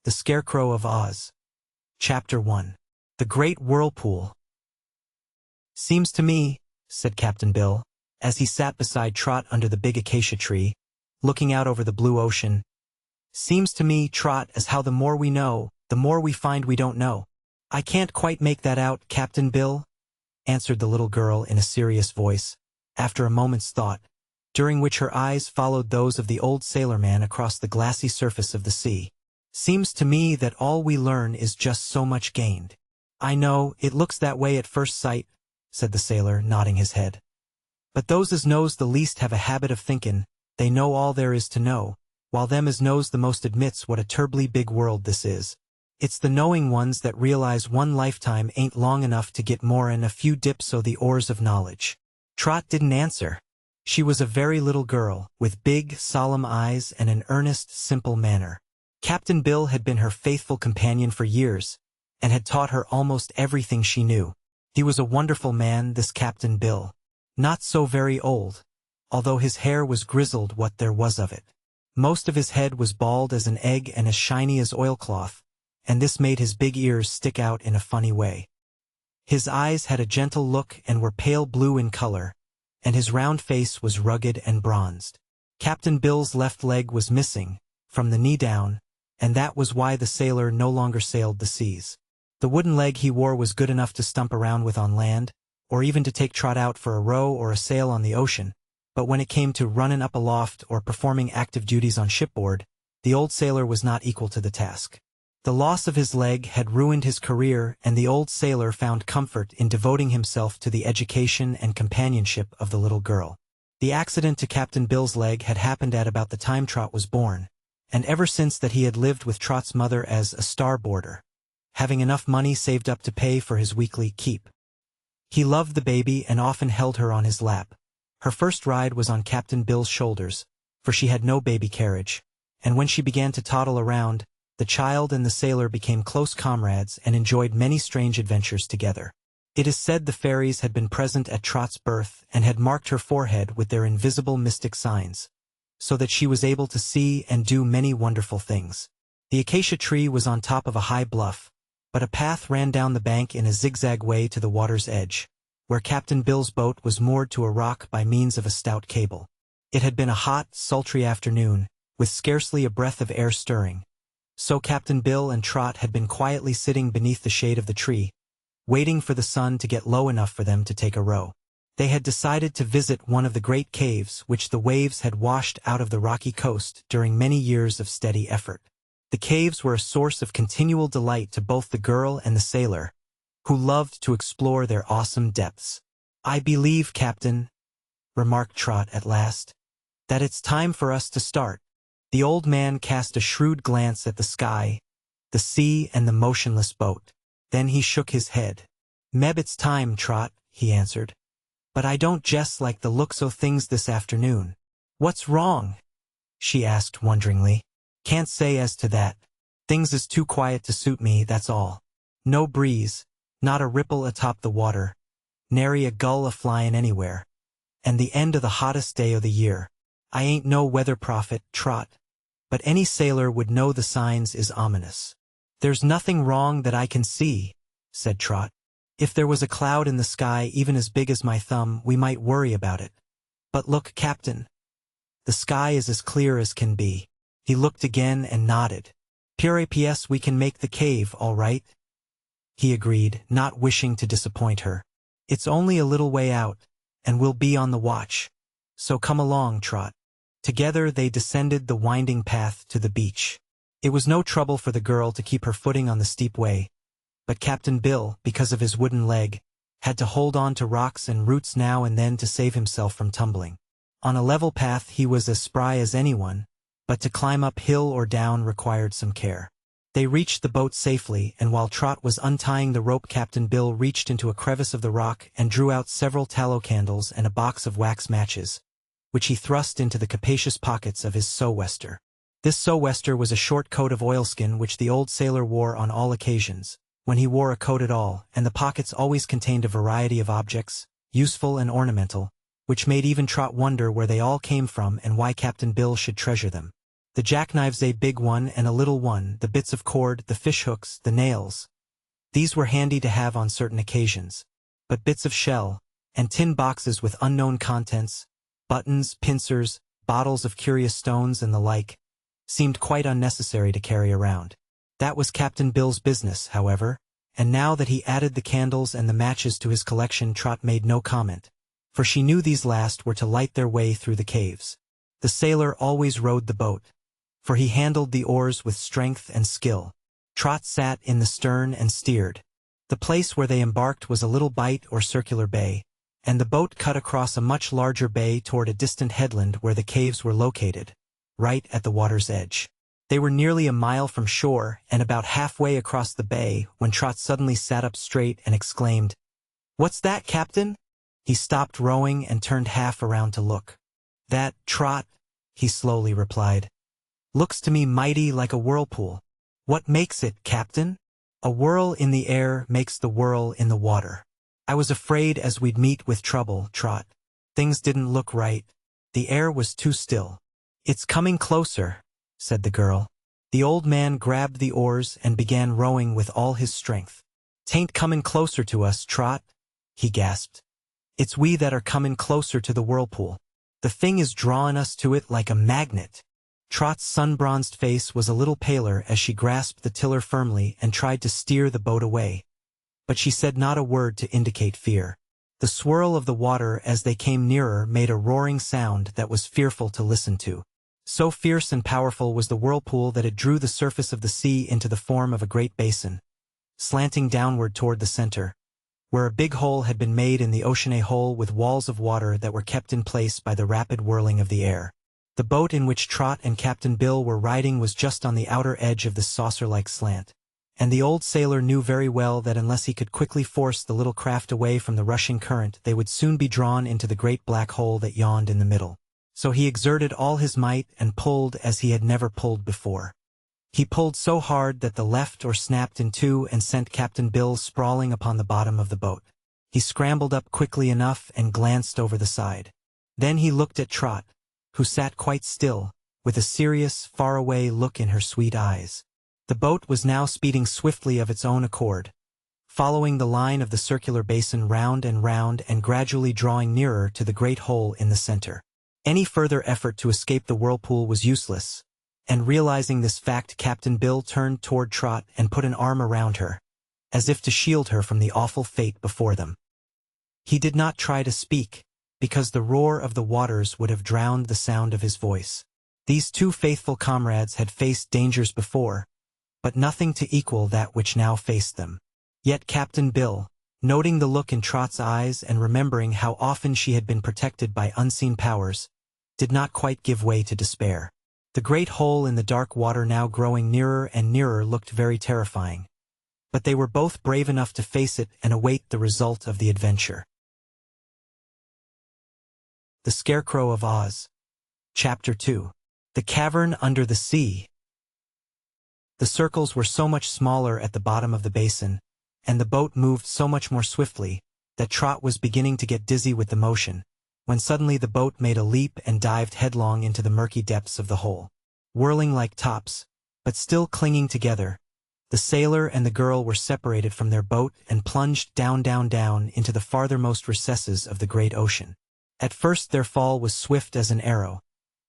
The Scarecrow of Oz. Chapter 1. The Great Whirlpool. "Seems to me," said Captain Bill, as he sat beside Trot under the big acacia tree, looking out over the blue ocean. "Seems to me, Trot, as how the more we know, the more we find we don't know." "I can't quite make that out, Captain Bill," answered the little girl in a serious voice, after a moment's thought, during which her eyes followed those of the old sailorman across the glassy surface of the sea. "Seems to me that all we learn is just so much gained." "I know, it looks that way at first sight," said the sailor, nodding his head. "But those as knows the least have a habit of thinkin' they know all there is to know, while them as knows the most admits what a terribly big world this is. It's the knowing ones that realize one lifetime ain't long enough to get more'n a few dips o' the oars of knowledge." Trot didn't answer. She was a very little girl, with big, solemn eyes and an earnest, simple manner. Captain Bill had been her faithful companion for years, and had taught her almost everything she knew. He was a wonderful man, this Captain Bill. Not so very old, although his hair was grizzled what there was of it. Most of his head was bald as an egg and as shiny as oilcloth, and this made his big ears stick out in a funny way. His eyes had a gentle look and were pale blue in color, and his round face was rugged and bronzed. Captain Bill's left leg was missing, from the knee down, and that was why the sailor no longer sailed the seas. The wooden leg he wore was good enough to stump around with on land, or even to take Trot out for a row or a sail on the ocean, but when it came to running up aloft or performing active duties on shipboard, the old sailor was not equal to the task. The loss of his leg had ruined his career, and the old sailor found comfort in devoting himself to the education and companionship of the little girl. The accident to Captain Bill's leg had happened at about the time Trot was born, and ever since that he had lived with Trot's mother as a star-boarder, having enough money saved up to pay for his weekly keep. He loved the baby and often held her on his lap. Her first ride was on Captain Bill's shoulders, for she had no baby carriage, and when she began to toddle around, the child and the sailor became close comrades and enjoyed many strange adventures together. It is said the fairies had been present at Trot's birth and had marked her forehead with their invisible mystic signs, so that she was able to see and do many wonderful things. The acacia tree was on top of a high bluff, but a path ran down the bank in a zigzag way to the water's edge, where Captain Bill's boat was moored to a rock by means of a stout cable. It had been a hot, sultry afternoon, with scarcely a breath of air stirring, so Captain Bill and Trot had been quietly sitting beneath the shade of the tree, waiting for the sun to get low enough for them to take a row. They had decided to visit one of the great caves which the waves had washed out of the rocky coast during many years of steady effort. The caves were a source of continual delight to both the girl and the sailor, who loved to explore their awesome depths. "I believe, Captain," remarked Trot at last, "that it's time for us to start." The old man cast a shrewd glance at the sky, the sea, and the motionless boat. Then he shook his head. "Meb it's time, Trot," he answered. "But I don't jest like the looks o' things this afternoon." "What's wrong?" she asked wonderingly. "Can't say as to that. Things is too quiet to suit me, that's all. No breeze, not a ripple atop the water, nary a gull a-flyin' anywhere. And the end o' the hottest day o' the year. I ain't no weather prophet, Trot, but any sailor would know the signs is ominous." "There's nothing wrong that I can see," said Trot. "If there was a cloud in the sky even as big as my thumb, we might worry about it. But look, Captain. The sky is as clear as can be." He looked again and nodded. "Pure PS, we can make the cave, all right," he agreed, not wishing to disappoint her. "It's only a little way out, and we'll be on the watch. So come along, Trot." Together they descended the winding path to the beach. It was no trouble for the girl to keep her footing on the steep way, but Captain Bill, because of his wooden leg, had to hold on to rocks and roots now and then to save himself from tumbling. On a level path he was as spry as anyone, but to climb up hill or down required some care. They reached the boat safely, and while Trot was untying the rope, Captain Bill reached into a crevice of the rock and drew out several tallow candles and a box of wax matches, which he thrust into the capacious pockets of his sou'wester. This sou'wester was a short coat of oilskin which the old sailor wore on all occasions, when he wore a coat at all, and the pockets always contained a variety of objects, useful and ornamental, which made even Trot wonder where they all came from and why Captain Bill should treasure them. The jackknives, a big one and a little one, the bits of cord, the fishhooks, the nails. These were handy to have on certain occasions. But bits of shell, and tin boxes with unknown contents, buttons, pincers, bottles of curious stones and the like, seemed quite unnecessary to carry around. That was Captain Bill's business, however, and now that he added the candles and the matches to his collection, Trot made no comment, for she knew these last were to light their way through the caves. The sailor always rowed the boat, for he handled the oars with strength and skill. Trot sat in the stern and steered. The place where they embarked was a little bight or circular bay, and the boat cut across a much larger bay toward a distant headland where the caves were located, right at the water's edge. They were nearly a mile from shore and about halfway across the bay when Trot suddenly sat up straight and exclaimed, "What's that, Captain?" He stopped rowing and turned half around to look. "That, Trot," he slowly replied, "looks to me mighty like a whirlpool." "What makes it, Captain?" "A whirl in the air makes the whirl in the water. I was afraid as we'd meet with trouble, Trot. Things didn't look right. The air was too still." "It's coming closer," said the girl. The old man grabbed the oars and began rowing with all his strength. "'Tain't comin' closer to us, Trot," he gasped. "It's we that are comin' closer to the whirlpool. The thing is drawin' us to it like a magnet." Trot's sun-bronzed face was a little paler as she grasped the tiller firmly and tried to steer the boat away. But she said not a word to indicate fear. The swirl of the water as they came nearer made a roaring sound that was fearful to listen to. So fierce and powerful was the whirlpool that it drew the surface of the sea into the form of a great basin, slanting downward toward the center, where a big hole had been made in the ocean, a hole with walls of water that were kept in place by the rapid whirling of the air. The boat in which Trot and Captain Bill were riding was just on the outer edge of this saucer-like slant, and the old sailor knew very well that unless he could quickly force the little craft away from the rushing current, they would soon be drawn into the great black hole that yawned in the middle. So he exerted all his might and pulled as he had never pulled before. He pulled so hard that the left oar snapped in two and sent Captain Bill sprawling upon the bottom of the boat. He scrambled up quickly enough and glanced over the side. Then he looked at Trot, who sat quite still, with a serious, faraway look in her sweet eyes. The boat was now speeding swiftly of its own accord, following the line of the circular basin round and gradually drawing nearer to the great hole in the center. Any further effort to escape the whirlpool was useless, and realizing this fact, Captain Bill turned toward Trot and put an arm around her, as if to shield her from the awful fate before them. He did not try to speak, because the roar of the waters would have drowned the sound of his voice. These two faithful comrades had faced dangers before, but nothing to equal that which now faced them. Yet Captain Bill, noting the look in Trot's eyes and remembering how often she had been protected by unseen powers, did not quite give way to despair. The great hole in the dark water, now growing nearer and nearer, looked very terrifying, but they were both brave enough to face it and await the result of the adventure. The Scarecrow of Oz. Chapter 2. The Cavern Under the Sea. The circles were so much smaller at the bottom of the basin, and the boat moved so much more swiftly, that Trot was beginning to get dizzy with the motion, when suddenly the boat made a leap and dived headlong into the murky depths of the hole. Whirling like tops, but still clinging together, the sailor and the girl were separated from their boat and plunged down into the farthermost recesses of the great ocean. At first their fall was swift as an arrow,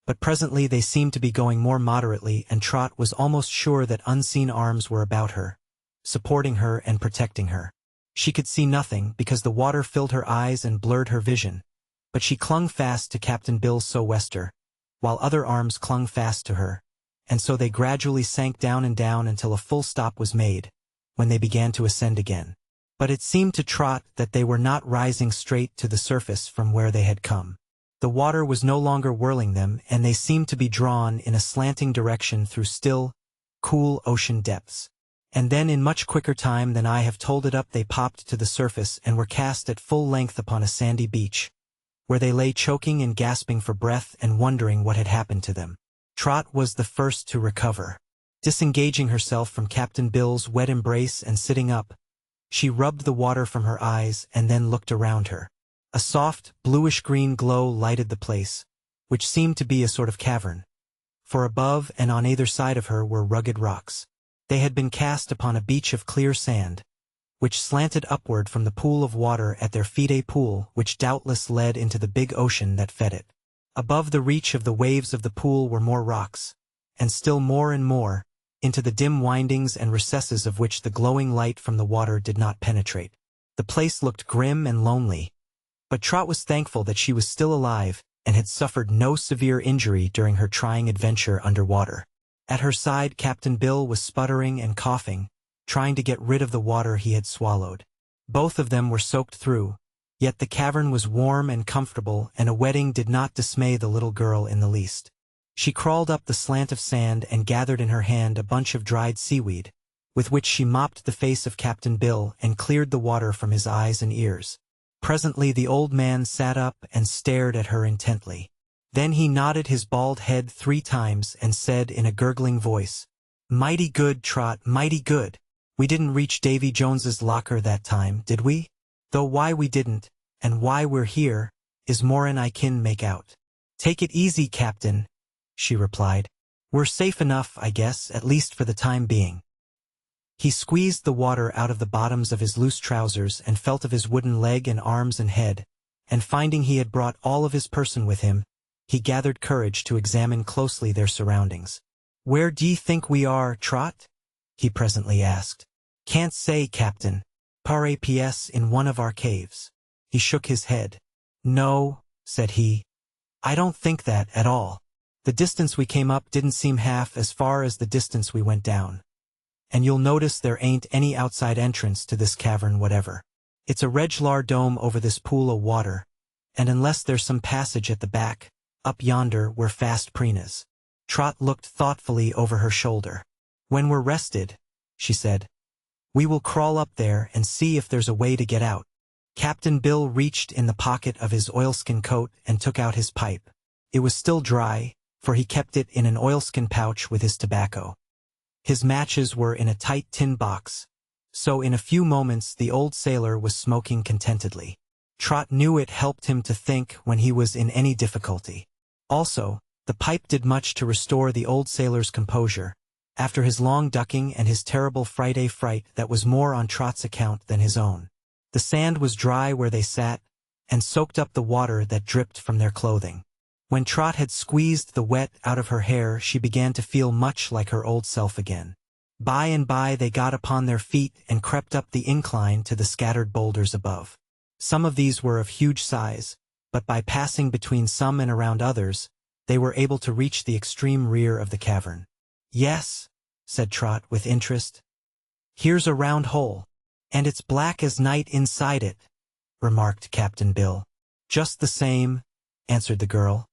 but presently they seemed to be going more moderately, and Trot was almost sure that unseen arms were about her, supporting her and protecting her. She could see nothing because the water filled her eyes and blurred her vision, but she clung fast to Captain Bill's sou'wester, while other arms clung fast to her, and so they gradually sank down until a full stop was made, when they began to ascend again. But it seemed to Trot that they were not rising straight to the surface from where they had come. The water was no longer whirling them, and they seemed to be drawn in a slanting direction through still, cool ocean depths. And then in much quicker time than I have told it up, they popped to the surface and were cast at full length upon a sandy beach, where they lay choking and gasping for breath and wondering what had happened to them. Trot was the first to recover. Disengaging herself from Captain Bill's wet embrace and sitting up, she rubbed the water from her eyes and then looked around her. A soft, bluish-green glow lighted the place, which seemed to be a sort of cavern, for above and on either side of her were rugged rocks. They had been cast upon a beach of clear sand, which slanted upward from the pool of water at their feet, a pool which doubtless led into the big ocean that fed it. Above the reach of the waves of the pool were more rocks, and still more and more, into the dim windings and recesses of which the glowing light from the water did not penetrate. The place looked grim and lonely, but Trot was thankful that she was still alive and had suffered no severe injury during her trying adventure underwater. At her side, Captain Bill was sputtering and coughing, trying to get rid of the water he had swallowed. Both of them were soaked through, yet the cavern was warm and comfortable, and a wetting did not dismay the little girl in the least. She crawled up the slant of sand and gathered in her hand a bunch of dried seaweed, with which she mopped the face of Captain Bill and cleared the water from his eyes and ears. Presently the old man sat up and stared at her intently. Then he nodded his bald head 3 times and said in a gurgling voice, "Mighty good, Trot, mighty good. We didn't reach Davy Jones's locker that time, did we? Though why we didn't, and why we're here, is more'n I can make out." "Take it easy, Captain," she replied. "We're safe enough, I guess, at least for the time being." He squeezed the water out of the bottoms of his loose trousers and felt of his wooden leg and arms and head, and finding he had brought all of his person with him, he gathered courage to examine closely their surroundings. "Where d'ye think we are, Trot?" he presently asked. "Can't say, Captain. Paraps in one of our caves." He shook his head. "No," said he. "I don't think that at all. The distance we came up didn't seem half as far as the distance we went down. And you'll notice there ain't any outside entrance to this cavern whatever. It's a reg'lar dome over this pool o' water, and unless there's some passage at the back, up yonder we're fast preenas." Trot looked thoughtfully over her shoulder. "When we're rested," she said, "we will crawl up there and see if there's a way to get out." Captain Bill reached in the pocket of his oilskin coat and took out his pipe. It was still dry, for he kept it in an oilskin pouch with his tobacco. His matches were in a tight tin box, so in a few moments the old sailor was smoking contentedly. Trot knew it helped him to think when he was in any difficulty. Also, the pipe did much to restore the old sailor's composure, after his long ducking and his terrible fright that was more on Trot's account than his own. The sand was dry where they sat, and soaked up the water that dripped from their clothing. When Trot had squeezed the wet out of her hair, she began to feel much like her old self again. By and by they got upon their feet and crept up the incline to the scattered boulders above. Some of these were of huge size, but by passing between some and around others, they were able to reach the extreme rear of the cavern. "Yes," said Trot with interest. "Here's a round hole, and it's black as night inside it," remarked Captain Bill. "Just the same," answered the girl.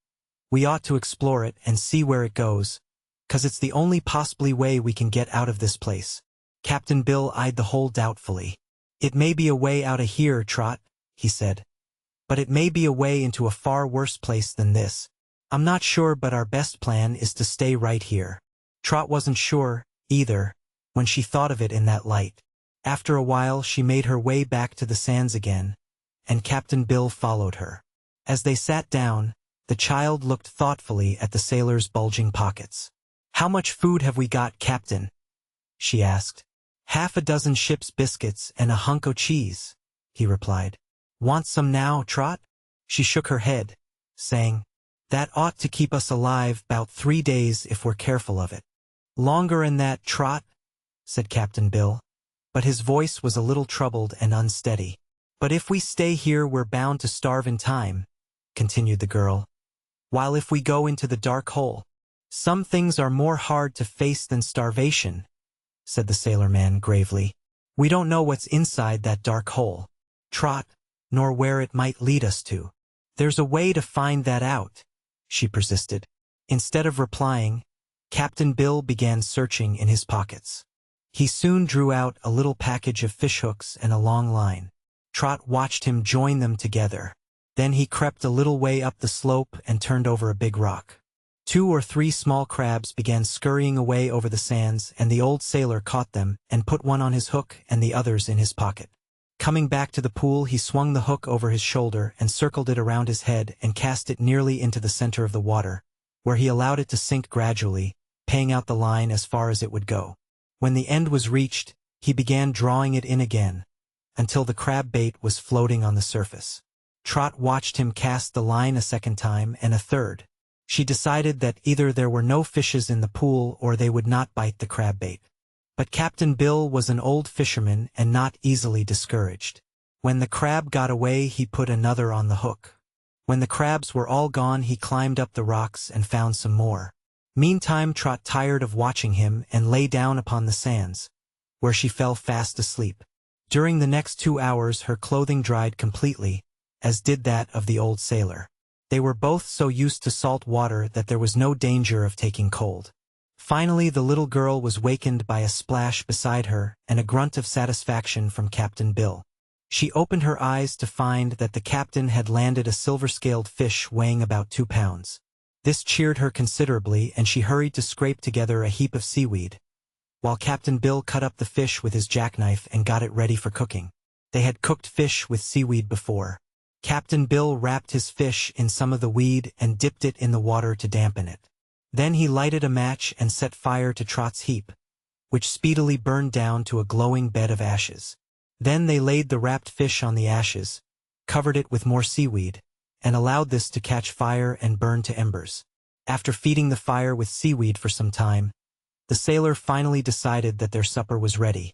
"We ought to explore it and see where it goes, 'cause it's the only possibly way we can get out of this place." Captain Bill eyed the hole doubtfully. "It may be a way out of here, Trot," he said. "But it may be a way into a far worse place than this. I'm not sure, but our best plan is to stay right here." Trot wasn't sure, either, when she thought of it in that light. After a while she made her way back to the sands again, and Captain Bill followed her. As they sat down, the child looked thoughtfully at the sailor's bulging pockets. "How much food have we got, Captain?" she asked. "Half a dozen ship's biscuits and a hunk o' cheese," he replied. "Want some now, Trot?" She shook her head, saying, "That ought to keep us alive 'bout 3 days if we're careful of it." "Longer'n that, Trot," said Captain Bill, but his voice was a little troubled and unsteady. "But if we stay here we're bound to starve in time," continued the girl. "While if we go into the dark hole, some things are more hard to face than starvation," said the sailor-man gravely. "We don't know what's inside that dark hole, Trot, nor where it might lead us to." "There's a way to find that out," she persisted. Instead of replying, Captain Bill began searching in his pockets. He soon drew out a little package of fishhooks and a long line. Trot watched him join them together. Then he crept a little way up the slope and turned over a big rock. 2 or 3 small crabs began scurrying away over the sands, and the old sailor caught them and put one on his hook and the others in his pocket. Coming back to the pool, he swung the hook over his shoulder and circled it around his head and cast it nearly into the center of the water, where he allowed it to sink gradually, paying out the line as far as it would go. When the end was reached, he began drawing it in again, until the crab bait was floating on the surface. Trot watched him cast the line a second time and a third. She decided that either there were no fishes in the pool or they would not bite the crab bait. But Captain Bill was an old fisherman and not easily discouraged. When the crab got away, he put another on the hook. When the crabs were all gone, he climbed up the rocks and found some more. Meantime, Trot tired of watching him and lay down upon the sands, where she fell fast asleep. During the next 2 hours her clothing dried completely, as did that of the old sailor. They were both so used to salt water that there was no danger of taking cold. Finally the little girl was wakened by a splash beside her and a grunt of satisfaction from Captain Bill. She opened her eyes to find that the captain had landed a silver-scaled fish weighing about 2 pounds. This cheered her considerably, and she hurried to scrape together a heap of seaweed, while Captain Bill cut up the fish with his jackknife and got it ready for cooking. They had cooked fish with seaweed before. Captain Bill wrapped his fish in some of the weed and dipped it in the water to dampen it. Then he lighted a match and set fire to Trot's heap, which speedily burned down to a glowing bed of ashes. Then they laid the wrapped fish on the ashes, covered it with more seaweed, and allowed this to catch fire and burn to embers. After feeding the fire with seaweed for some time, the sailor finally decided that their supper was ready.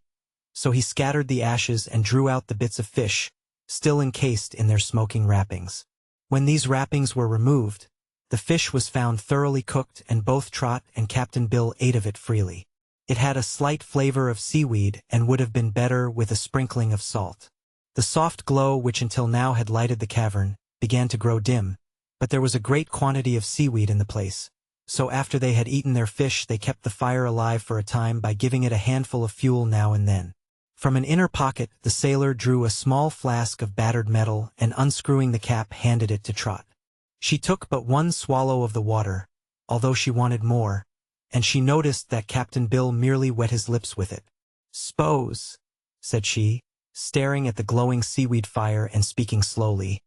So he scattered the ashes and drew out the bits of fish, still encased in their smoking wrappings. When these wrappings were removed, the fish was found thoroughly cooked, and both Trot and Captain Bill ate of it freely. It had a slight flavor of seaweed and would have been better with a sprinkling of salt. The soft glow which until now had lighted the cavern began to grow dim, but there was a great quantity of seaweed in the place. So after they had eaten their fish they kept the fire alive for a time by giving it a handful of fuel now and then. From an inner pocket the sailor drew a small flask of battered metal and, unscrewing the cap, handed it to Trot. She took but one swallow of the water, although she wanted more, and she noticed that Captain Bill merely wet his lips with it. "S'pose," said she, staring at the glowing seaweed fire and speaking slowly,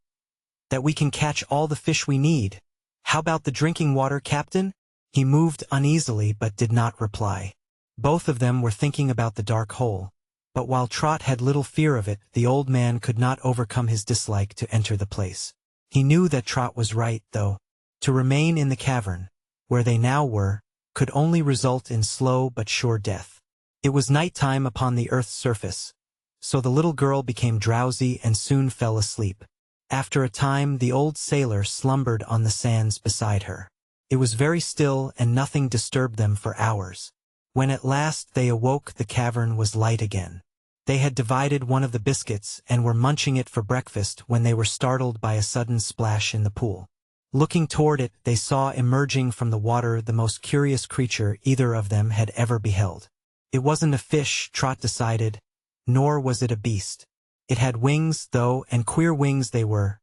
"that we can catch all the fish we need. How about the drinking water, Captain?" He moved uneasily but did not reply. Both of them were thinking about the dark hole, but while Trot had little fear of it, the old man could not overcome his dislike to enter the place. He knew that Trot was right, though. To remain in the cavern, where they now were, could only result in slow but sure death. It was night-time upon the earth's surface, so the little girl became drowsy and soon fell asleep. After a time the old sailor slumbered on the sands beside her. It was very still and nothing disturbed them for hours. When at last they awoke the cavern was light again. They had divided one of the biscuits and were munching it for breakfast when they were startled by a sudden splash in the pool. Looking toward it, they saw emerging from the water the most curious creature either of them had ever beheld. It wasn't a fish, Trot decided, nor was it a beast. It had wings, though, and queer wings they were,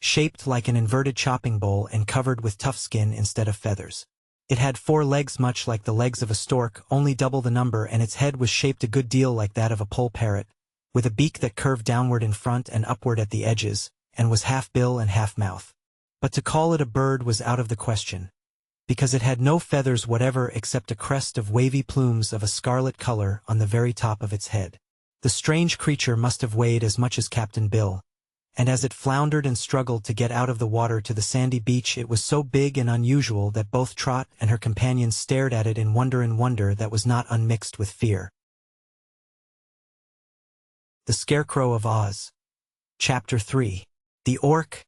shaped like an inverted chopping bowl and covered with tough skin instead of feathers. It had 4 legs much like the legs of a stork, only double the number, and its head was shaped a good deal like that of a poll parrot, with a beak that curved downward in front and upward at the edges, and was half bill and half mouth. But to call it a bird was out of the question, because it had no feathers whatever except a crest of wavy plumes of a scarlet color on the very top of its head. The strange creature must have weighed as much as Captain Bill, and as it floundered and struggled to get out of the water to the sandy beach it was so big and unusual that both Trot and her companions stared at it in wonder that was not unmixed with fear. The Scarecrow of Oz. Chapter 3. The Orc.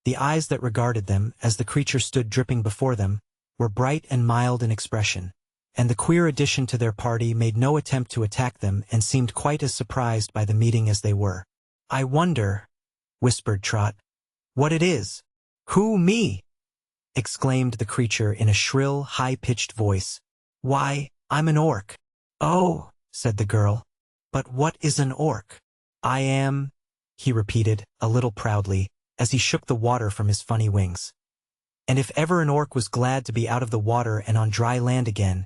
The eyes that regarded them, as the creature stood dripping before them, were bright and mild in expression, and the queer addition to their party made no attempt to attack them and seemed quite as surprised by the meeting as they were. "I wonder," whispered Trot, "what it is." "Who, me?" exclaimed the creature in a shrill, high-pitched voice. "Why, I'm an orc." "Oh," said the girl. "But what is an orc?" "I am," he repeated, a little proudly, as he shook the water from his funny wings. "And if ever an orc was glad to be out of the water and on dry land again,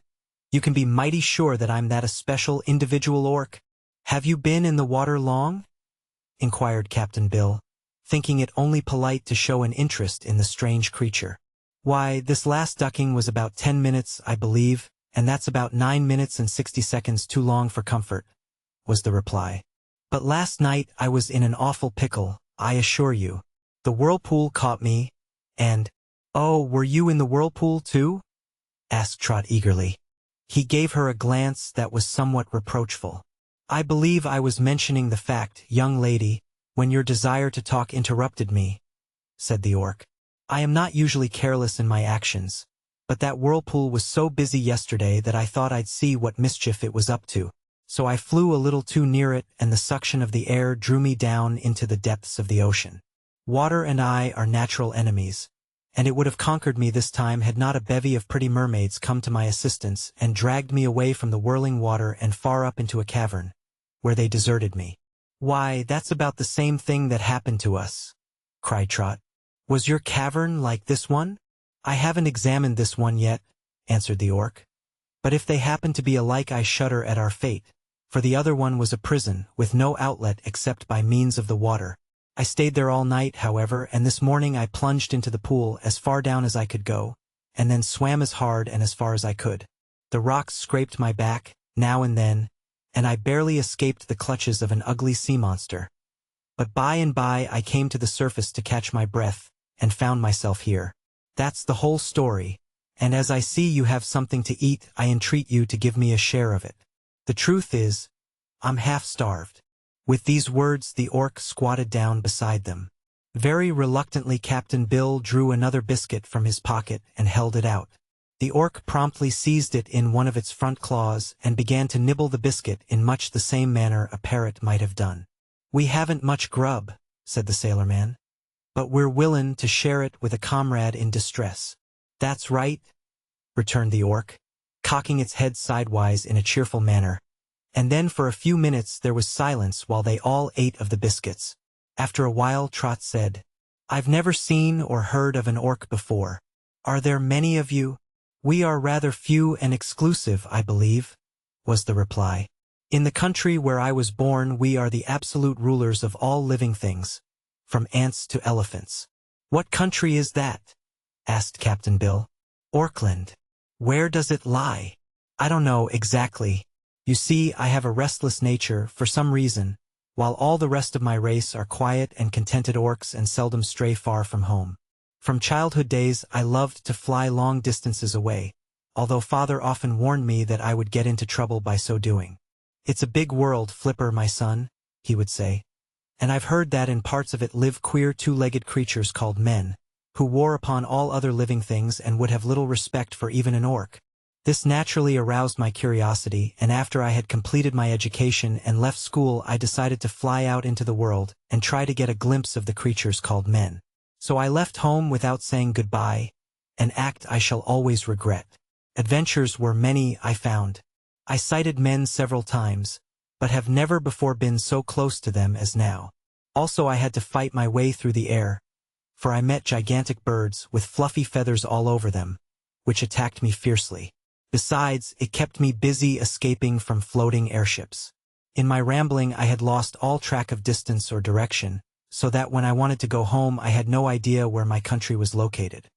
you can be mighty sure that I'm that especial individual orc." "Have you been in the water long?" inquired Captain Bill, thinking it only polite to show an interest in the strange creature. Why, this last ducking was about 10 minutes, I believe, and that's about 9 minutes and 60 seconds too long for comfort, was the reply. But last night I was in an awful pickle, I assure you. The whirlpool caught me, and— Oh, were you in the whirlpool too? Asked Trot eagerly. He gave her a glance that was somewhat reproachful. I believe I was mentioning the fact, young lady, when your desire to talk interrupted me, said the orc. I am not usually careless in my actions, but that whirlpool was so busy yesterday that I thought I'd see what mischief it was up to. So I flew a little too near it, and the suction of the air drew me down into the depths of the ocean. Water and I are natural enemies, and it would have conquered me this time had not a bevy of pretty mermaids come to my assistance and dragged me away from the whirling water and far up into a cavern, where they deserted me. Why, that's about the same thing that happened to us, cried Trot. Was your cavern like this one? I haven't examined this one yet, answered the orc. But if they happen to be alike, I shudder at our fate. For the other one was a prison, with no outlet except by means of the water. I stayed there all night, however, and this morning I plunged into the pool as far down as I could go, and then swam as hard and as far as I could. The rocks scraped my back, now and then, and I barely escaped the clutches of an ugly sea monster. But by and by I came to the surface to catch my breath, and found myself here. That's the whole story, and as I see you have something to eat, I entreat you to give me a share of it. The truth is, I'm half-starved. With these words the orc squatted down beside them. Very reluctantly Captain Bill drew another biscuit from his pocket and held it out. The orc promptly seized it in one of its front claws and began to nibble the biscuit in much the same manner a parrot might have done. We haven't much grub, said the sailorman, but we're willin' to share it with a comrade in distress. That's right, returned the orc, cocking its head sidewise in a cheerful manner. And then for a few minutes there was silence while they all ate of the biscuits. After a while Trot said, I've never seen or heard of an orc before. Are there many of you? We are rather few and exclusive, I believe, was the reply. In the country where I was born we are the absolute rulers of all living things, from ants to elephants. What country is that? Asked Captain Bill. Orkland. Where does it lie? I don't know exactly. You see, I have a restless nature, for some reason, while all the rest of my race are quiet and contented orcs and seldom stray far from home. From childhood days I loved to fly long distances away, although Father often warned me that I would get into trouble by so doing. It's a big world, Flipper, my son, he would say, and I've heard that in parts of it live queer two-legged creatures called men, who war upon all other living things and would have little respect for even an orc. This naturally aroused my curiosity, and after I had completed my education and left school I decided to fly out into the world and try to get a glimpse of the creatures called men. So I left home without saying goodbye, an act I shall always regret. Adventures were many, I found. I sighted men several times, but have never before been so close to them as now. Also I had to fight my way through the air, for I met gigantic birds with fluffy feathers all over them, which attacked me fiercely. Besides, it kept me busy escaping from floating airships. In my rambling I had lost all track of distance or direction, so that when I wanted to go home I had no idea where my country was located.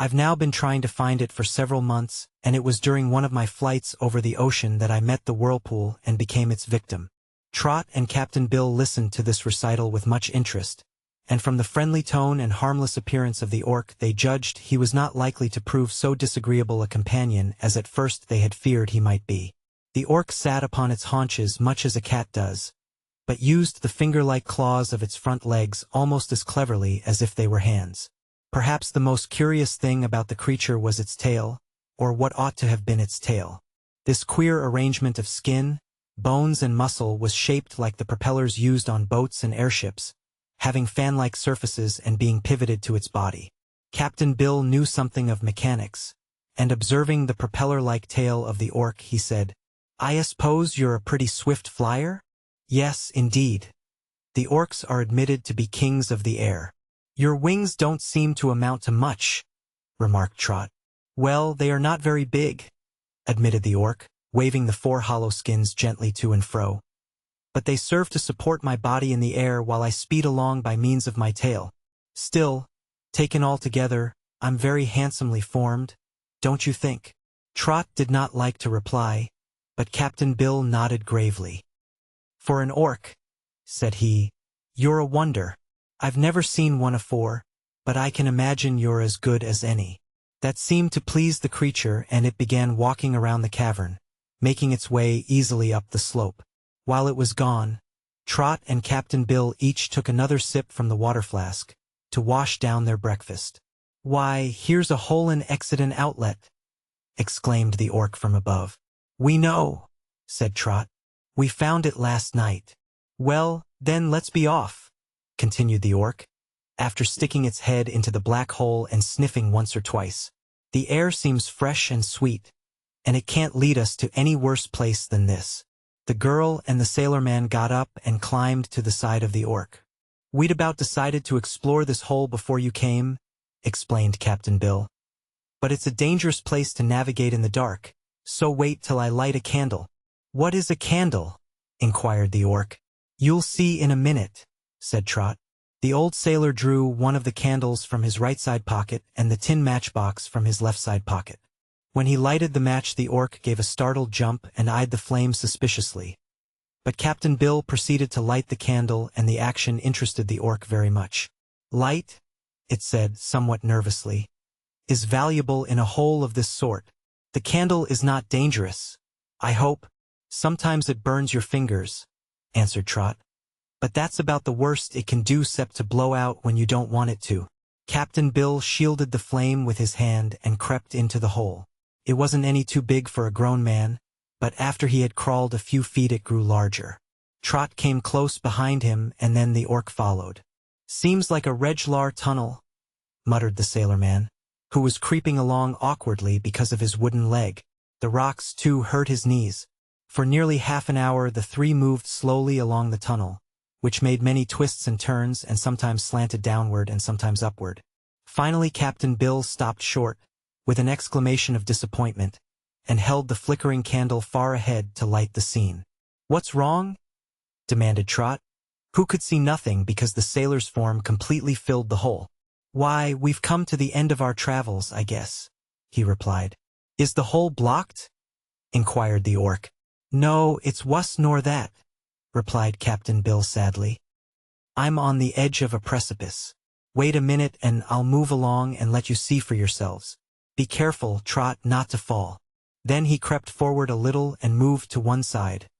I've now been trying to find it for several months, and it was during one of my flights over the ocean that I met the whirlpool and became its victim. Trot and Captain Bill listened to this recital with much interest, and from the friendly tone and harmless appearance of the orc they judged he was not likely to prove so disagreeable a companion as at first they had feared he might be. The orc sat upon its haunches much as a cat does, but used the finger-like claws of its front legs almost as cleverly as if they were hands. Perhaps the most curious thing about the creature was its tail, or what ought to have been its tail. This queer arrangement of skin, bones and muscle was shaped like the propellers used on boats and airships, having fan-like surfaces and being pivoted to its body. Captain Bill knew something of mechanics, and observing the propeller-like tail of the orc he said, I suppose you're a pretty swift flyer? Yes, indeed. The orcs are admitted to be kings of the air. Your wings don't seem to amount to much, remarked Trot. Well, they are not very big, admitted the orc, waving the 4 hollow skins gently to and fro. But they serve to support my body in the air while I speed along by means of my tail. Still, taken all together, I'm very handsomely formed, don't you think? Trot did not like to reply, but Captain Bill nodded gravely. For an orc, said he, you're a wonder. I've never seen one afore, but I can imagine you're as good as any. That seemed to please the creature, and it began walking around the cavern, making its way easily up the slope. While it was gone, Trot and Captain Bill each took another sip from the water flask, to wash down their breakfast. Why, here's a hole and exit and outlet, exclaimed the orc from above. We know, said Trot. We found it last night. Well, then let's be off, continued the orc, after sticking its head into the black hole and sniffing once or twice. The air seems fresh and sweet, and it can't lead us to any worse place than this. The girl and the sailorman got up and climbed to the side of the orc. We'd about decided to explore this hole before you came, explained Captain Bill. But it's a dangerous place to navigate in the dark, so wait till I light a candle. What is a candle? Inquired the orc. You'll see in a minute, said Trot. The old sailor drew one of the candles from his right side pocket and the tin matchbox from his left side pocket. When he lighted the match, the orc gave a startled jump and eyed the flame suspiciously. But Captain Bill proceeded to light the candle, and the action interested the orc very much. Light, it said somewhat nervously, is valuable in a hole of this sort. The candle is not dangerous, I hope. Sometimes it burns your fingers, answered Trot. But that's about the worst it can do, except to blow out when you don't want it to. Captain Bill shielded the flame with his hand and crept into the hole. It wasn't any too big for a grown man, but after he had crawled a few feet it grew larger. Trot came close behind him, and then the orc followed. Seems like a reg'lar tunnel, muttered the sailorman, who was creeping along awkwardly because of his wooden leg. The rocks, too, hurt his knees. For nearly half an hour the three moved slowly along the tunnel, which made many twists and turns and sometimes slanted downward and sometimes upward. Finally Captain Bill stopped short, with an exclamation of disappointment, and held the flickering candle far ahead to light the scene. What's wrong? Demanded Trot, who could see nothing because the sailor's form completely filled the hole. Why, we've come to the end of our travels, I guess, he replied. Is the hole blocked? Inquired the orc. No, it's wuss nor that, replied Captain Bill sadly. I'm on the edge of a precipice. Wait a minute and I'll move along and let you see for yourselves. Be careful, Trot, not to fall. Then he crept forward a little and moved to one side,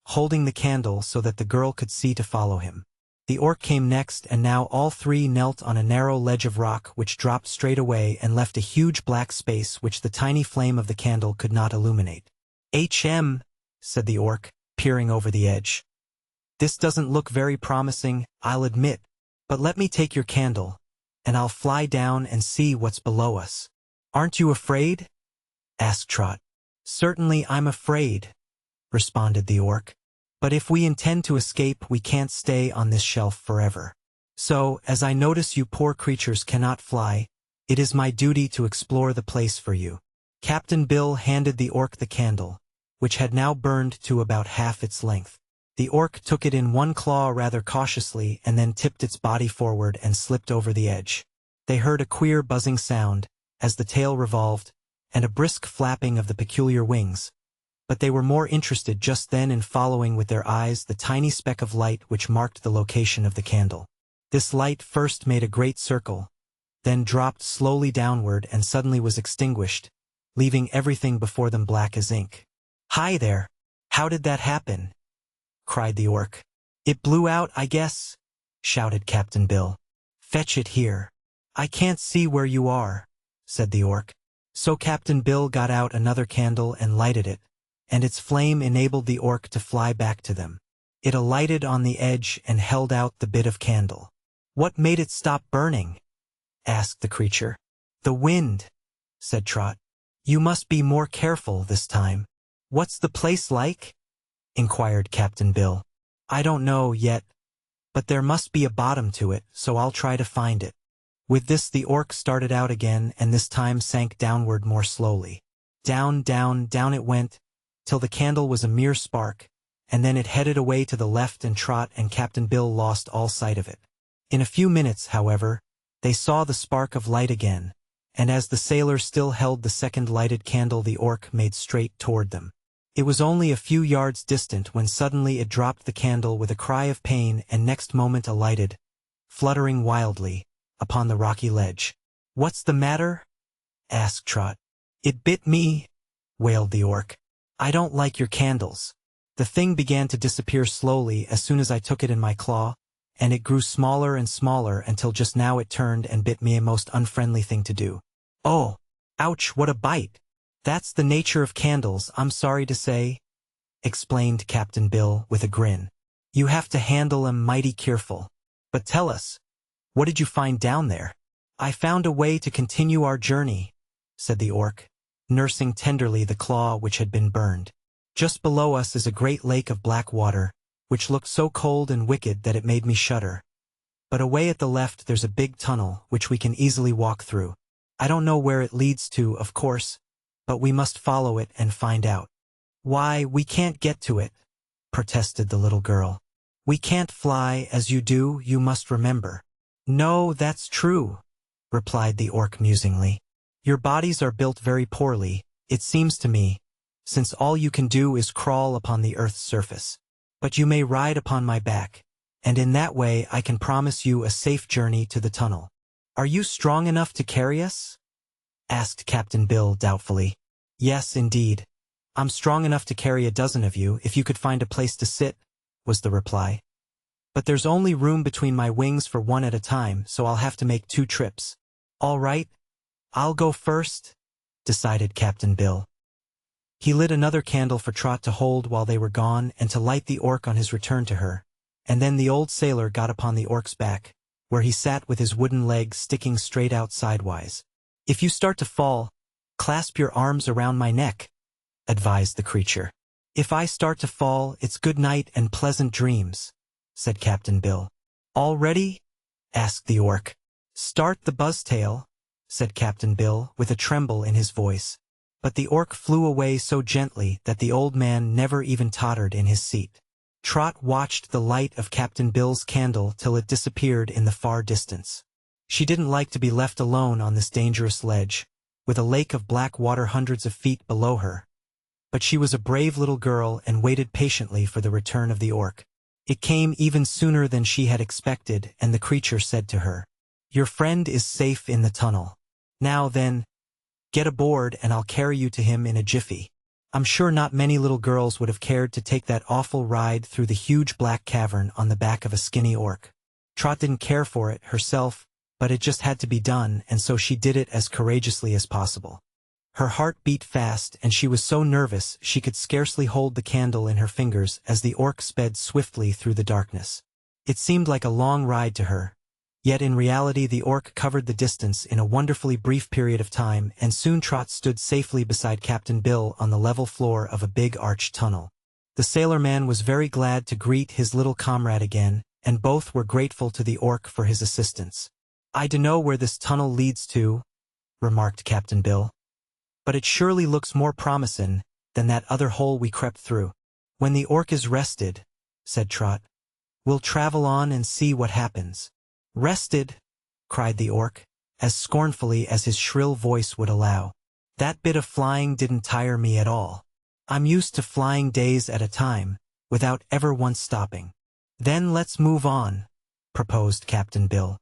holding the candle so that the girl could see to follow him. The orc came next, and now all three knelt on a narrow ledge of rock which dropped straight away and left a huge black space which the tiny flame of the candle could not illuminate. Said the orc, peering over the edge. This doesn't look very promising, I'll admit, but let me take your candle, and I'll fly down and see what's below us. Aren't you afraid? Asked Trot. Certainly I'm afraid, responded the orc. But if we intend to escape, we can't stay on this shelf forever. So, as I notice you poor creatures cannot fly, it is my duty to explore the place for you. Captain Bill handed the orc the candle, which had now burned to about half its length. The orc took it in one claw rather cautiously and then tipped its body forward and slipped over the edge. They heard a queer buzzing sound as the tail revolved, and a brisk flapping of the peculiar wings, but they were more interested just then in following with their eyes the tiny speck of light which marked the location of the candle. This light first made a great circle, then dropped slowly downward and suddenly was extinguished, leaving everything before them black as ink. Hi there! How did that happen? Cried the orc. It blew out, I guess, shouted Captain Bill. Fetch it here. I can't see where you are, said the orc. So Captain Bill got out another candle and lighted it, and its flame enabled the orc to fly back to them. It alighted on the edge and held out the bit of candle. What made it stop burning? Asked the creature. The wind, said Trot. You must be more careful this time. What's the place like? Inquired Captain Bill. I don't know yet, but there must be a bottom to it, so I'll try to find it. With this the orc started out again, and this time sank downward more slowly. Down, down, down it went, till the candle was a mere spark, and then it headed away to the left, and Trot and Captain Bill lost all sight of it. In a few minutes, however, they saw the spark of light again, and as the sailor still held the second lighted candle, the orc made straight toward them. It was only a few yards distant when suddenly it dropped the candle with a cry of pain, and next moment alighted, fluttering wildly, upon the rocky ledge. "What's the matter?" asked Trot. "It bit me," wailed the orc. "I don't like your candles." The thing began to disappear slowly as soon as I took it in my claw, and it grew smaller and smaller until just now it turned and bit me, a most unfriendly thing to do. "Oh, ouch, what a bite! That's the nature of candles, I'm sorry to say," explained Captain Bill with a grin. "You have to handle 'em mighty careful. But tell us, what did you find down there?" "I found a way to continue our journey," said the orc, nursing tenderly the claw which had been burned. "Just below us is a great lake of black water, which looked so cold and wicked that it made me shudder. But away at the left there's a big tunnel which we can easily walk through. I don't know where it leads to, of course, but we must follow it and find out." "Why, we can't get to it," protested the little girl. "We can't fly as you do, you must remember." "No, that's true," replied the orc musingly. "Your bodies are built very poorly, it seems to me, since all you can do is crawl upon the earth's surface. But you may ride upon my back, and in that way I can promise you a safe journey to the tunnel." "Are you strong enough to carry us?" asked Captain Bill doubtfully. "Yes, indeed. I'm strong enough to carry a dozen of you if you could find a place to sit," was the reply. "But there's only room between my wings for one at a time, so I'll have to make 2 trips. "All right, I'll go first," decided Captain Bill. He lit another candle for Trot to hold while they were gone and to light the orc on his return to her, and then the old sailor got upon the orc's back, where he sat with his wooden legs sticking straight out sidewise. "If you start to fall, clasp your arms around my neck," advised the creature. "If I start to fall, it's good night and pleasant dreams," said Captain Bill. "All ready?" asked the orc. "Start the buzztail," said Captain Bill with a tremble in his voice. But the orc flew away so gently that the old man never even tottered in his seat. Trot watched the light of Captain Bill's candle till it disappeared in the far distance. She didn't like to be left alone on this dangerous ledge, with a lake of black water hundreds of feet below her. But she was a brave little girl and waited patiently for the return of the orc. It came even sooner than she had expected, and the creature said to her, "Your friend is safe in the tunnel. Now then, get aboard and I'll carry you to him in a jiffy." I'm sure not many little girls would have cared to take that awful ride through the huge black cavern on the back of a skinny orc. Trot didn't care for it herself, but it just had to be done, and so she did it as courageously as possible. Her heart beat fast, and she was so nervous she could scarcely hold the candle in her fingers as the orc sped swiftly through the darkness. It seemed like a long ride to her, yet in reality the orc covered the distance in a wonderfully brief period of time, and soon Trot stood safely beside Captain Bill on the level floor of a big arched tunnel. The sailor-man was very glad to greet his little comrade again, and both were grateful to the orc for his assistance. "I dunno where this tunnel leads to," remarked Captain Bill, "but it surely looks more promisin' than that other hole we crept through." "When the orc is rested," said Trot, "we'll travel on and see what happens." "Rested?" cried the orc, as scornfully as his shrill voice would allow. "That bit of flying didn't tire me at all. I'm used to flying days at a time, without ever once stopping." "Then let's move on," proposed Captain Bill.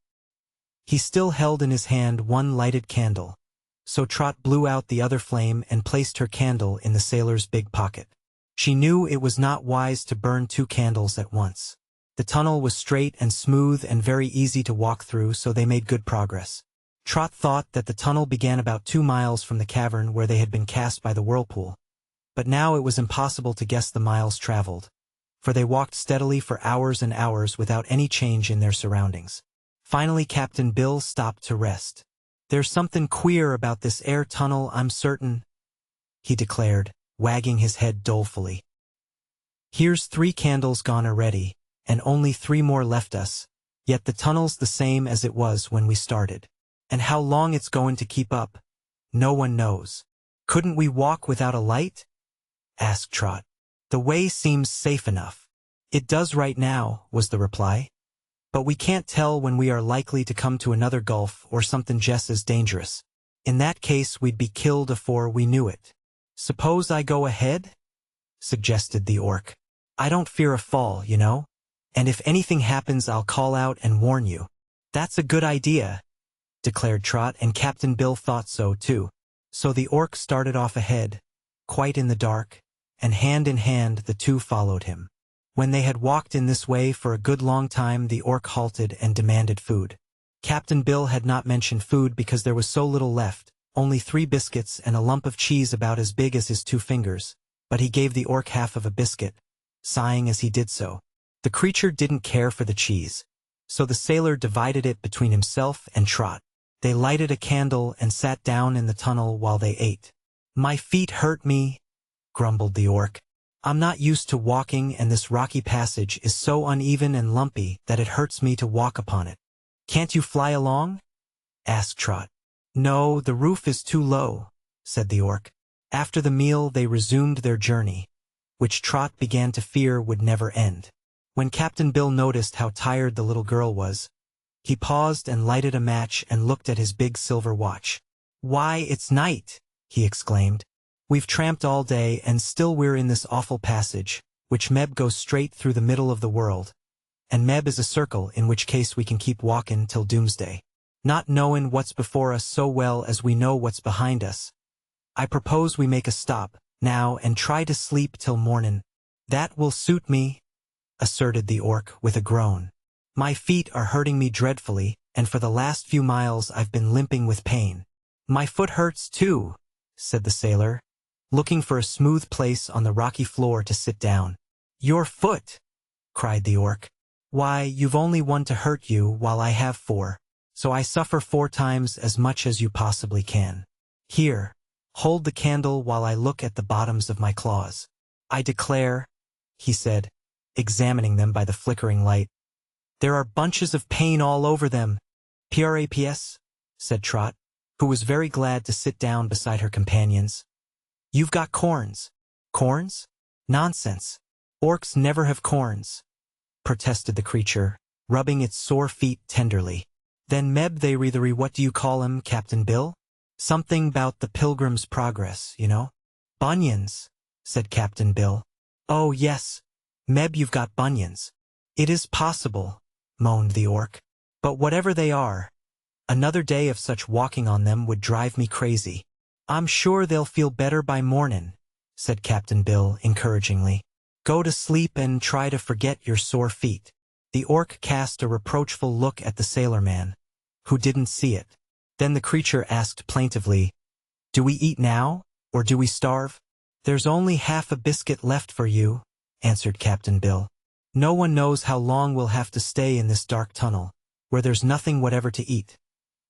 He still held in his hand one lighted candle, so Trot blew out the other flame and placed her candle in the sailor's big pocket. She knew it was not wise to burn 2 candles at once. The tunnel was straight and smooth and very easy to walk through, so they made good progress. Trot thought that the tunnel began about 2 miles from the cavern where they had been cast by the whirlpool, but now it was impossible to guess the miles traveled, for they walked steadily for hours and hours without any change in their surroundings. Finally Captain Bill stopped to rest. "There's something queer about this air tunnel, I'm certain," he declared, wagging his head dolefully. "Here's 3 candles gone already, and only 3 more left us, yet the tunnel's the same as it was when we started. And how long it's going to keep up, no one knows." "Couldn't we walk without a light?" asked Trot. "The way seems safe enough." "It does right now," was the reply. "But we can't tell when we are likely to come to another gulf or something just as dangerous. In that case we'd be killed afore we knew it. Suppose I go ahead? Suggested the orc. I don't fear a fall, you know? And if anything happens I'll call out and warn you. That's a good idea, declared Trot, and Captain Bill thought so too. So the orc started off ahead, quite in the dark, and hand in hand the two followed him. When they had walked in this way for a good long time the orc halted and demanded food. Captain Bill had not mentioned food because there was so little left, only 3 biscuits and a lump of cheese about as big as his 2 fingers, but he gave the orc half of a biscuit, sighing as he did so. The creature didn't care for the cheese, so the sailor divided it between himself and Trot. They lighted a candle and sat down in the tunnel while they ate. My feet hurt me, grumbled the orc. I'm not used to walking and this rocky passage is so uneven and lumpy that it hurts me to walk upon it. Can't you fly along? Asked Trot. No, the roof is too low, said the orc. After the meal they resumed their journey, which Trot began to fear would never end. When Captain Bill noticed how tired the little girl was, he paused and lighted a match and looked at his big silver watch. Why, it's night, he exclaimed. We've tramped all day and still we're in this awful passage, which Meb goes straight through the middle of the world. And Meb is a circle, in which case we can keep walkin' till doomsday. Not knowin' what's before us so well as we know what's behind us. I propose we make a stop, now, and try to sleep till mornin'. That will suit me, asserted the orc with a groan. My feet are hurting me dreadfully, and for the last few miles I've been limping with pain. My foot hurts too, said the sailor, looking for a smooth place on the rocky floor to sit down. Your foot, cried the orc. Why, you've only one to hurt you while I have 4, so I suffer 4 times as much as you possibly can. Here, hold the candle while I look at the bottoms of my claws. I declare, he said, examining them by the flickering light. There are bunches of pain all over them. Praps, said Trot, who was very glad to sit down beside her companions. You've got corns. Corns? Nonsense. Orcs never have corns, protested the creature, rubbing its sore feet tenderly. Then Meb they reathery, what do you call 'em, Captain Bill? Something 'bout the Pilgrim's Progress, you know? Bunions, said Captain Bill. Oh yes, Meb, you've got bunions. It is possible, moaned the orc. But whatever they are, another day of such walking on them would drive me crazy. I'm sure they'll feel better by mornin', said Captain Bill encouragingly. Go to sleep and try to forget your sore feet. The orc cast a reproachful look at the sailorman, who didn't see it. Then the creature asked plaintively, Do we eat now, or do we starve? There's only half a biscuit left for you, answered Captain Bill. No one knows how long we'll have to stay in this dark tunnel, where there's nothing whatever to eat.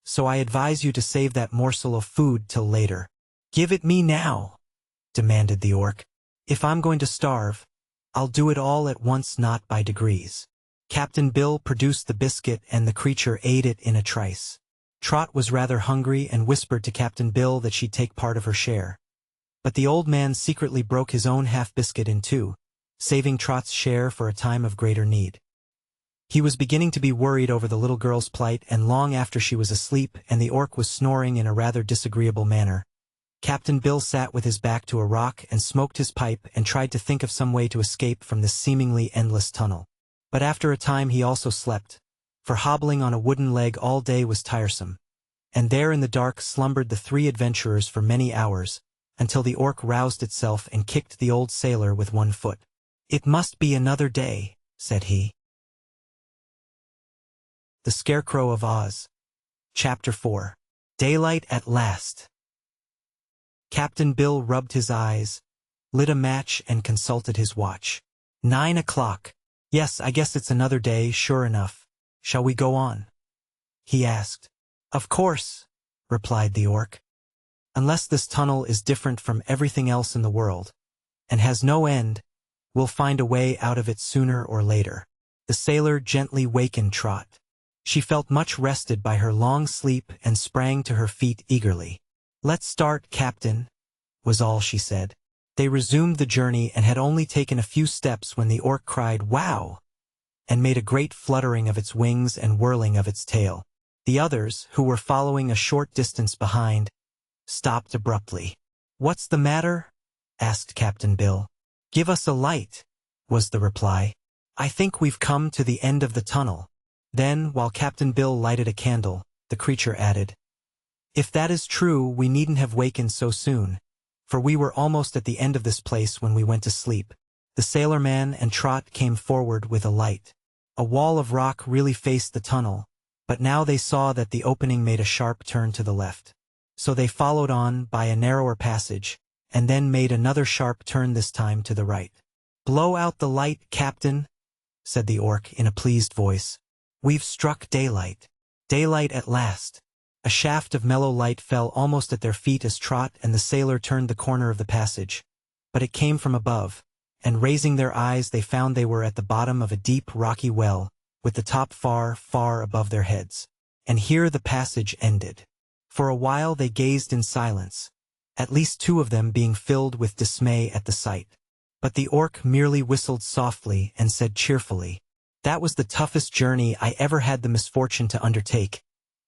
So I advise you to save that morsel of food till later. Give it me now, demanded the orc. If I'm going to starve, I'll do it all at once, not by degrees. Captain Bill produced the biscuit and the creature ate it in a trice. Trot was rather hungry and whispered to Captain Bill that she'd take part of her share. But the old man secretly broke his own half-biscuit in 2, saving Trot's share for a time of greater need. He was beginning to be worried over the little girl's plight, and long after she was asleep and the orc was snoring in a rather disagreeable manner, Captain Bill sat with his back to a rock and smoked his pipe and tried to think of some way to escape from this seemingly endless tunnel. But after a time he also slept, for hobbling on a wooden leg all day was tiresome. And there in the dark slumbered the 3 adventurers for many hours, until the orc roused itself and kicked the old sailor with 1 foot. It must be another day, said he. The Scarecrow of Oz. Chapter 4. Daylight at last. Captain Bill rubbed his eyes, lit a match and consulted his watch. 9 o'clock. Yes, I guess it's another day, sure enough. Shall we go on? He asked. Of course, replied the orc. Unless this tunnel is different from everything else in the world, and has no end, we'll find a way out of it sooner or later. The sailor gently wakened Trot. She felt much rested by her long sleep and sprang to her feet eagerly. Let's start, Captain, was all she said. They resumed the journey and had only taken a few steps when the orc cried, Wow! And made a great fluttering of its wings and whirling of its tail. The others, who were following a short distance behind, stopped abruptly. "What's the matter?" asked Captain Bill. "Give us a light," was the reply. "I think we've come to the end of the tunnel." Then, while Captain Bill lighted a candle, the creature added, "If that is true, we needn't have wakened so soon, for we were almost at the end of this place when we went to sleep." The sailorman and Trot came forward with a light. A wall of rock really faced the tunnel, but now they saw that the opening made a sharp turn to the left. So they followed on by a narrower passage, and then made another sharp turn this time to the right. "Blow out the light, Captain," said the orc in a pleased voice. "We've struck daylight. Daylight at last." A shaft of mellow light fell almost at their feet as Trot and the sailor turned the corner of the passage, but it came from above, and raising their eyes they found they were at the bottom of a deep rocky well, with the top far, far above their heads. And here the passage ended. For a while they gazed in silence, at least two of them being filled with dismay at the sight. But the orc merely whistled softly and said cheerfully, "That was the toughest journey I ever had the misfortune to undertake,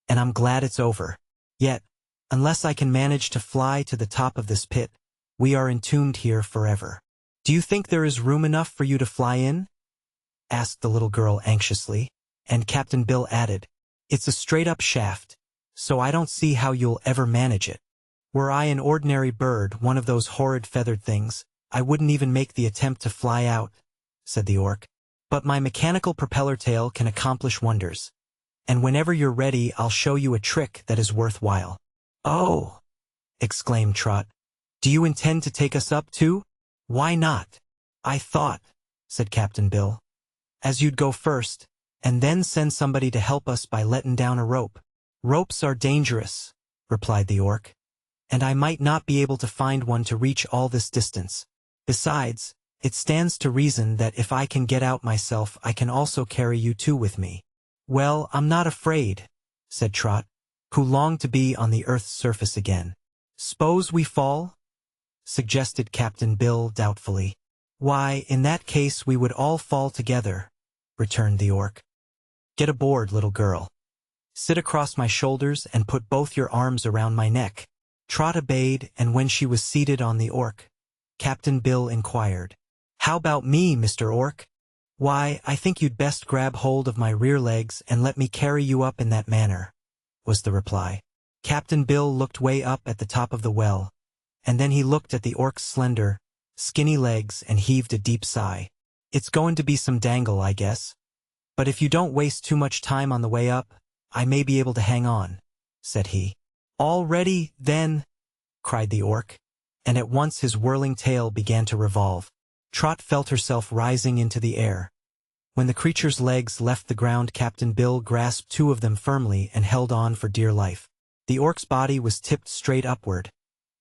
and I'm glad it's over. Yet, unless I can manage to fly to the top of this pit, we are entombed here forever." "Do you think there is room enough for you to fly in?" asked the little girl anxiously, and Captain Bill added, "It's a straight-up shaft, so I don't see how you'll ever manage it. Were I an ordinary bird, one of those horrid feathered things, I wouldn't even make the attempt to fly out," said the orc. "But my mechanical propeller tail can accomplish wonders, and whenever you're ready I'll show you a trick that is worthwhile." "Oh!" exclaimed Trot. "Do you intend to take us up too?" "Why not? I thought," said Captain Bill, "as you'd go first, and then send somebody to help us by letting down a rope." "Ropes are dangerous," replied the orc, "and I might not be able to find one to reach all this distance. Besides, it stands to reason that if I can get out myself I can also carry you two with me." "Well, I'm not afraid," said Trot, who longed to be on the earth's surface again. "S'pose we fall?" suggested Captain Bill doubtfully. "Why, in that case we would all fall together," returned the orc. "Get aboard, little girl. Sit across my shoulders and put both your arms around my neck." Trot obeyed, and when she was seated on the orc, Captain Bill inquired, "How about me, Mr. Orc?" "Why, I think you'd best grab hold of my rear legs and let me carry you up in that manner," was the reply. Captain Bill looked way up at the top of the well, and then he looked at the orc's slender, skinny legs and heaved a deep sigh. "It's going to be some dangle, I guess. But if you don't waste too much time on the way up, I may be able to hang on," said he. "All ready, then!" cried the orc, and at once his whirling tail began to revolve. Trot felt herself rising into the air. When the creature's legs left the ground, Captain Bill grasped two of them firmly and held on for dear life. The orc's body was tipped straight upward,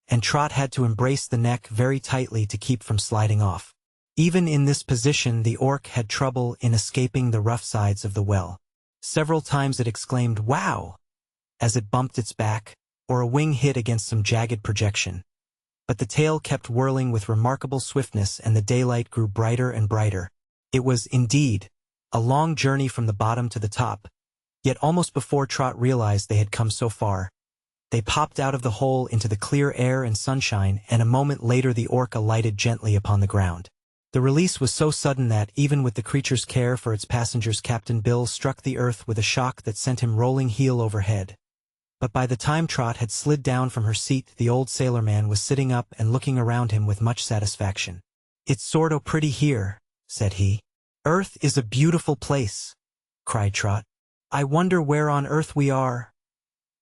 and Trot had to embrace the neck very tightly to keep from sliding off. Even in this position the orc had trouble in escaping the rough sides of the well. Several times it exclaimed, "Wow!" as it bumped its back, or a wing hit against some jagged projection. But the tail kept whirling with remarkable swiftness and the daylight grew brighter and brighter. It was, indeed, a long journey from the bottom to the top, yet almost before Trot realized they had come so far, they popped out of the hole into the clear air and sunshine, and a moment later the orc alighted gently upon the ground. The release was so sudden that, even with the creature's care for its passengers, Captain Bill struck the earth with a shock that sent him rolling heel over head. But by the time Trot had slid down from her seat, the old sailorman was sitting up and looking around him with much satisfaction. "It's sort o' pretty here," said he. "Earth is a beautiful place," cried Trot. "I wonder where on earth we are,"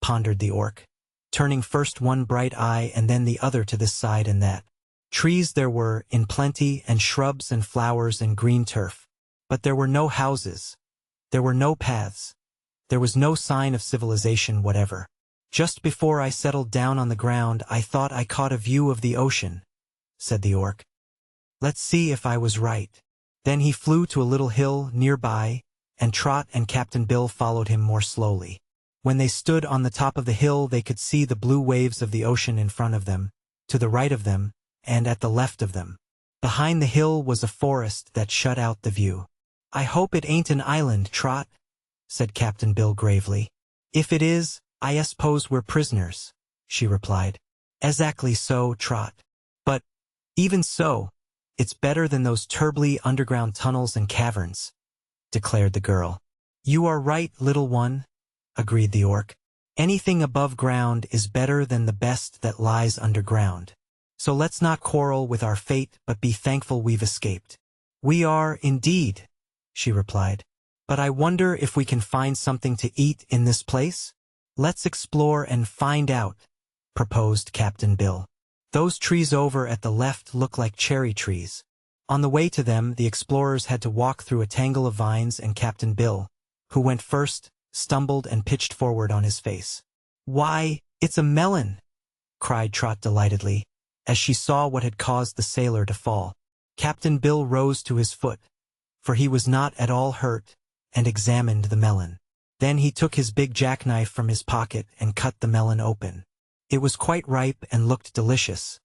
pondered the orc, turning first one bright eye and then the other to this side and that. Trees there were, in plenty, and shrubs and flowers and green turf. But there were no houses. There were no paths. There was no sign of civilization whatever. "Just before I settled down on the ground I thought I caught a view of the ocean," said the orc. "Let's see if I was right." Then he flew to a little hill nearby, and Trot and Captain Bill followed him more slowly. When they stood on the top of the hill they could see the blue waves of the ocean in front of them, to the right of them, and at the left of them. Behind the hill was a forest that shut out the view. "I hope it ain't an island, Trot," said Captain Bill gravely. "If it is, I suppose we're prisoners," she replied. Exactly so, Trot. But, even so, it's better than those turbly underground tunnels and caverns, declared the girl. You are right, little one, agreed the orc. Anything above ground is better than the best that lies underground. So let's not quarrel with our fate, but be thankful we've escaped. We are, indeed, she replied. But I wonder if we can find something to eat in this place? Let's explore and find out, proposed Captain Bill. Those trees over at the left look like cherry trees. On the way to them, the explorers had to walk through a tangle of vines, and Captain Bill, who went first, stumbled and pitched forward on his face. Why, it's a melon! Cried Trot delightedly, as she saw what had caused the sailor to fall. Captain Bill rose to his foot, for he was not at all hurt, and examined the melon. Then he took his big jackknife from his pocket and cut the melon open. It was quite ripe and looked delicious,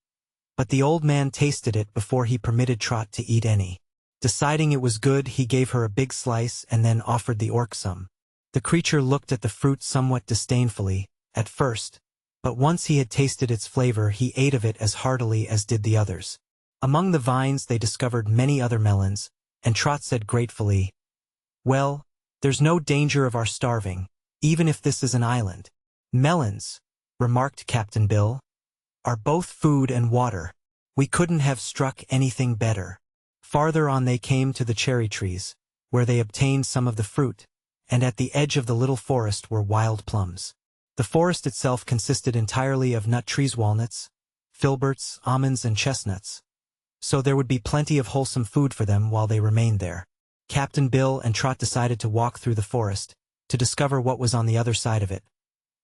but the old man tasted it before he permitted Trot to eat any. Deciding it was good, he gave her a big slice and then offered the orc some. The creature looked at the fruit somewhat disdainfully, at first, but once he had tasted its flavor, he ate of it as heartily as did the others. Among the vines they discovered many other melons, and Trot said gratefully, "Well, there's no danger of our starving, even if this is an island." "Melons," remarked Captain Bill, "are both food and water. We couldn't have struck anything better." Farther on they came to the cherry trees, where they obtained some of the fruit, and at the edge of the little forest were wild plums. The forest itself consisted entirely of nut trees, walnuts, filberts, almonds, and chestnuts, so there would be plenty of wholesome food for them while they remained there. Captain Bill and Trot decided to walk through the forest, to discover what was on the other side of it.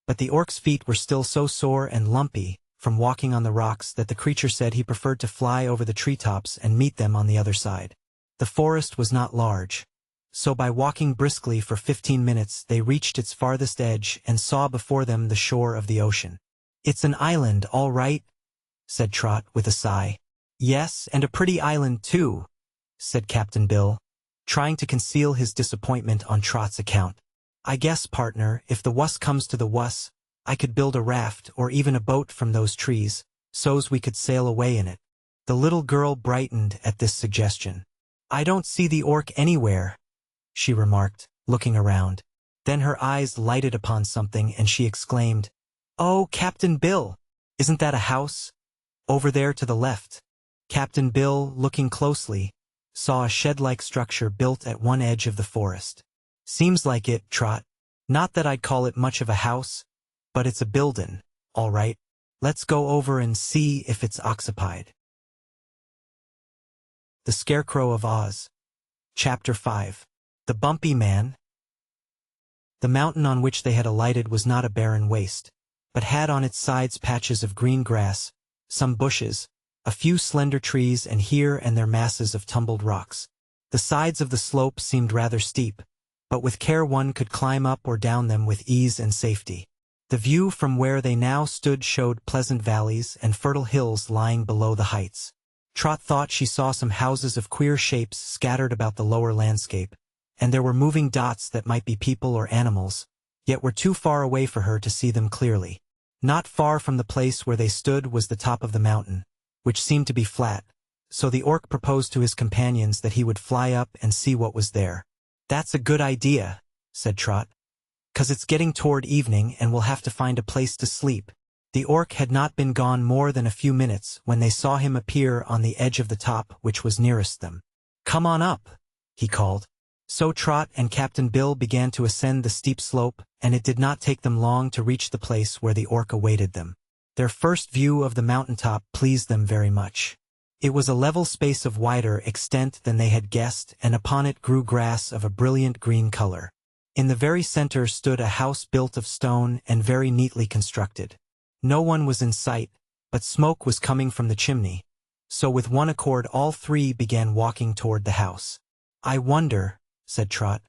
But the orc's feet were still so sore and lumpy from walking on the rocks that the creature said he preferred to fly over the treetops and meet them on the other side. The forest was not large, so by walking briskly for 15 minutes they reached its farthest edge and saw before them the shore of the ocean. "It's an island, all right," said Trot with a sigh. "Yes, and a pretty island too," said Captain Bill, trying to conceal his disappointment on Trot's account. "I guess, partner, if the wuss comes to the wuss, I could build a raft or even a boat from those trees, so's we could sail away in it." The little girl brightened at this suggestion. "I don't see the orc anywhere," she remarked, looking around. Then her eyes lighted upon something and she exclaimed, "Oh, Captain Bill, isn't that a house? Over there to the left." Captain Bill, looking closely, saw a shed-like structure built at one edge of the forest. "Seems like it, Trot. Not that I'd call it much of a house, but it's a buildin', all right. Let's go over and see if it's occupied." The Scarecrow of Oz. Chapter 5. The Bumpy Man. The mountain on which they had alighted was not a barren waste, but had on its sides patches of green grass, some bushes, a few slender trees, and here and there masses of tumbled rocks. The sides of the slope seemed rather steep, but with care one could climb up or down them with ease and safety. The view from where they now stood showed pleasant valleys and fertile hills lying below the heights. Trot thought she saw some houses of queer shapes scattered about the lower landscape, and there were moving dots that might be people or animals, yet were too far away for her to see them clearly. Not far from the place where they stood was the top of the mountain, which seemed to be flat, so the orc proposed to his companions that he would fly up and see what was there. "That's a good idea," said Trot, "'cause it's getting toward evening and we'll have to find a place to sleep." The orc had not been gone more than a few minutes when they saw him appear on the edge of the top which was nearest them. "Come on up," he called. So Trot and Captain Bill began to ascend the steep slope, and it did not take them long to reach the place where the orc awaited them. Their first view of the mountaintop pleased them very much. It was a level space of wider extent than they had guessed, and upon it grew grass of a brilliant green color. In the very center stood a house built of stone and very neatly constructed. No one was in sight, but smoke was coming from the chimney, so with one accord all three began walking toward the house. "I wonder," said Trot,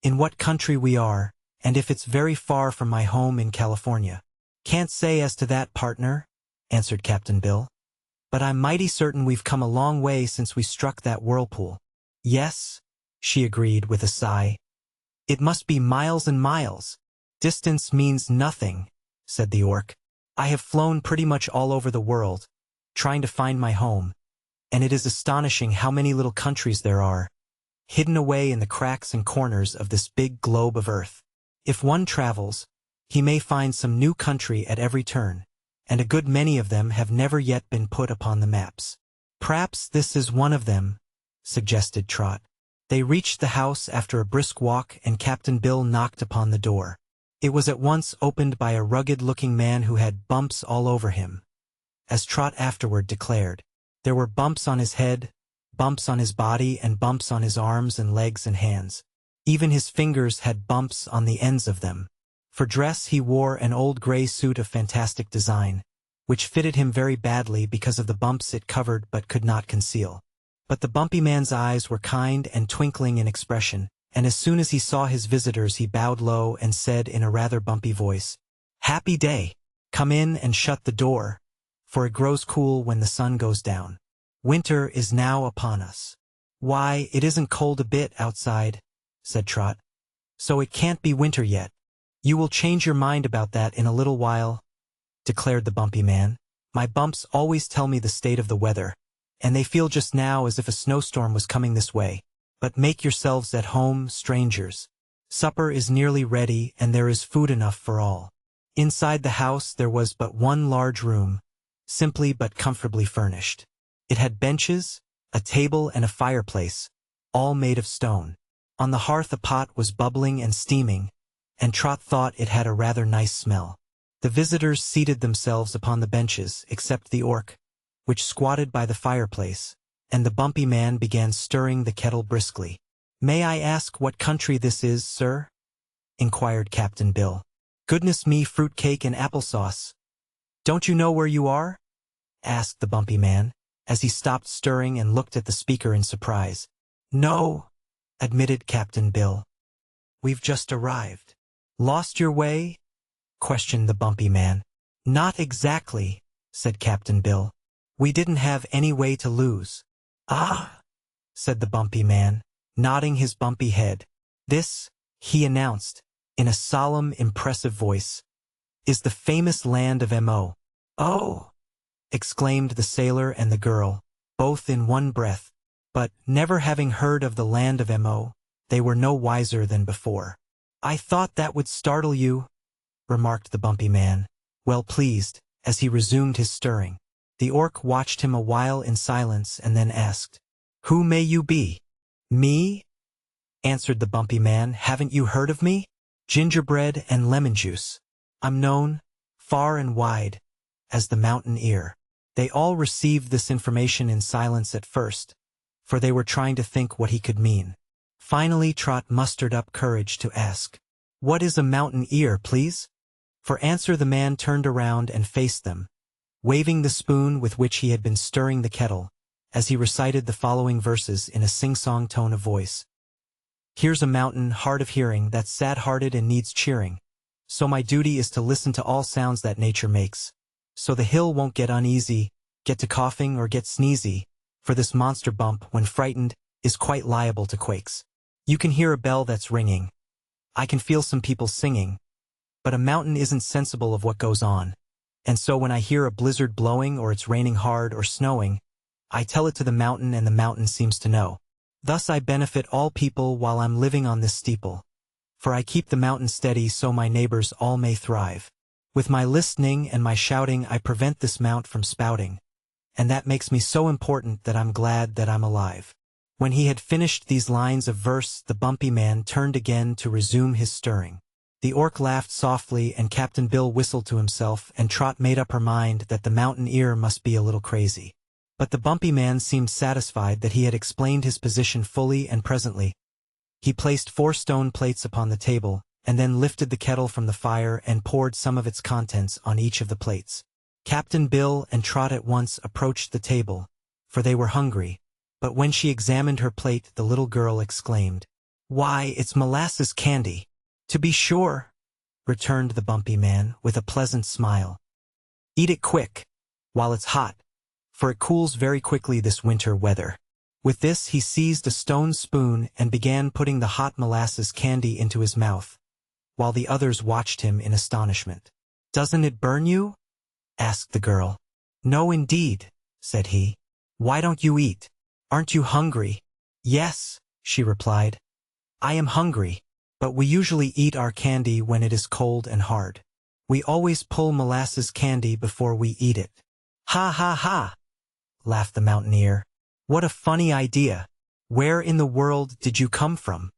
"in what country we are, and if it's very far from my home in California." "Can't say as to that, partner," answered Captain Bill, "but I'm mighty certain we've come a long way since we struck that whirlpool." "Yes," she agreed with a sigh. "It must be miles and miles." "Distance means nothing," said the orc. I have flown pretty much all over the world, trying to find my home, and it is astonishing how many little countries there are, hidden away in the cracks and corners of this big globe of Earth. If one travels, he may find some new country at every turn, and a good many of them have never yet been put upon the maps. Perhaps this is one of them, suggested Trot. They reached the house after a brisk walk, and Captain Bill knocked upon the door. It was at once opened by a rugged-looking man who had bumps all over him. As Trot afterward declared, there were bumps on his head, bumps on his body, and bumps on his arms and legs and hands. Even his fingers had bumps on the ends of them. For dress he wore an old gray suit of fantastic design, which fitted him very badly because of the bumps it covered but could not conceal. But the bumpy man's eyes were kind and twinkling in expression, and as soon as he saw his visitors he bowed low and said in a rather bumpy voice, "Happy day! Come in and shut the door, for it grows cool when the sun goes down. Winter is now upon us." "Why, it isn't cold a bit outside," said Trot. "So it can't be winter yet." "You will change your mind about that in a little while," declared the bumpy man. "My bumps always tell me the state of the weather, and they feel just now as if a snowstorm was coming this way. But make yourselves at home, strangers. Supper is nearly ready, and there is food enough for all." Inside the house there was but one large room, simply but comfortably furnished. It had benches, a table, and a fireplace, all made of stone. On the hearth a pot was bubbling and steaming, and Trot thought it had a rather nice smell. The visitors seated themselves upon the benches, except the orc, which squatted by the fireplace, and the bumpy man began stirring the kettle briskly. "May I ask what country this is, sir?" inquired Captain Bill. "Goodness me, fruitcake and applesauce. Don't you know where you are?" asked the bumpy man, as he stopped stirring and looked at the speaker in surprise. "No," admitted Captain Bill. "We've just arrived." "Lost your way?" questioned the bumpy man. "Not exactly," said Captain Bill. "We didn't have any way to lose." "Ah," said the bumpy man, nodding his bumpy head. "This," he announced, in a solemn, impressive voice, "is the famous land of Mo." "Oh!" exclaimed the sailor and the girl, both in one breath. But, never having heard of the land of Mo, they were no wiser than before. "I thought that would startle you," remarked the bumpy man, well pleased, as he resumed his stirring. The orc watched him a while in silence and then asked, "Who may you be?" "Me?" answered the bumpy man. "Haven't you heard of me? Gingerbread and lemon juice. I'm known, far and wide, as the Mountain Ear." They all received this information in silence at first, for they were trying to think what he could mean. Finally Trot mustered up courage to ask, "What is a mountain ear, please?" For answer the man turned around and faced them, waving the spoon with which he had been stirring the kettle, as he recited the following verses in a sing-song tone of voice. "Here's a mountain hard of hearing that's sad-hearted and needs cheering. So my duty is to listen to all sounds that nature makes. So the hill won't get uneasy, get to coughing or get sneezy, for this monster bump, when frightened, is quite liable to quakes. You can hear a bell that's ringing. I can feel some people singing. But a mountain isn't sensible of what goes on. And so when I hear a blizzard blowing or it's raining hard or snowing, I tell it to the mountain and the mountain seems to know. Thus I benefit all people while I'm living on this steeple. For I keep the mountain steady so my neighbors all may thrive. With my listening and my shouting I prevent this mount from spouting. And that makes me so important that I'm glad that I'm alive." When he had finished these lines of verse, the bumpy man turned again to resume his stirring. The orc laughed softly and Captain Bill whistled to himself, and Trot made up her mind that the Mountain Ear must be a little crazy. But the bumpy man seemed satisfied that he had explained his position fully, and presently he placed 4 stone plates upon the table, and then lifted the kettle from the fire and poured some of its contents on each of the plates. Captain Bill and Trot at once approached the table, for they were hungry, but when she examined her plate the little girl exclaimed, "Why, it's molasses candy!" "To be sure," returned the bumpy man with a pleasant smile. "Eat it quick, while it's hot, for it cools very quickly this winter weather." With this he seized a stone spoon and began putting the hot molasses candy into his mouth, while the others watched him in astonishment. "Doesn't it burn you?" asked the girl. No indeed, said he. Why don't you eat? Aren't you hungry? Yes, she replied. I am hungry, but we usually eat our candy when it is cold and hard. We always pull molasses candy before we eat it. Ha ha ha, laughed the mountaineer. What a funny idea. Where in the world did you come from?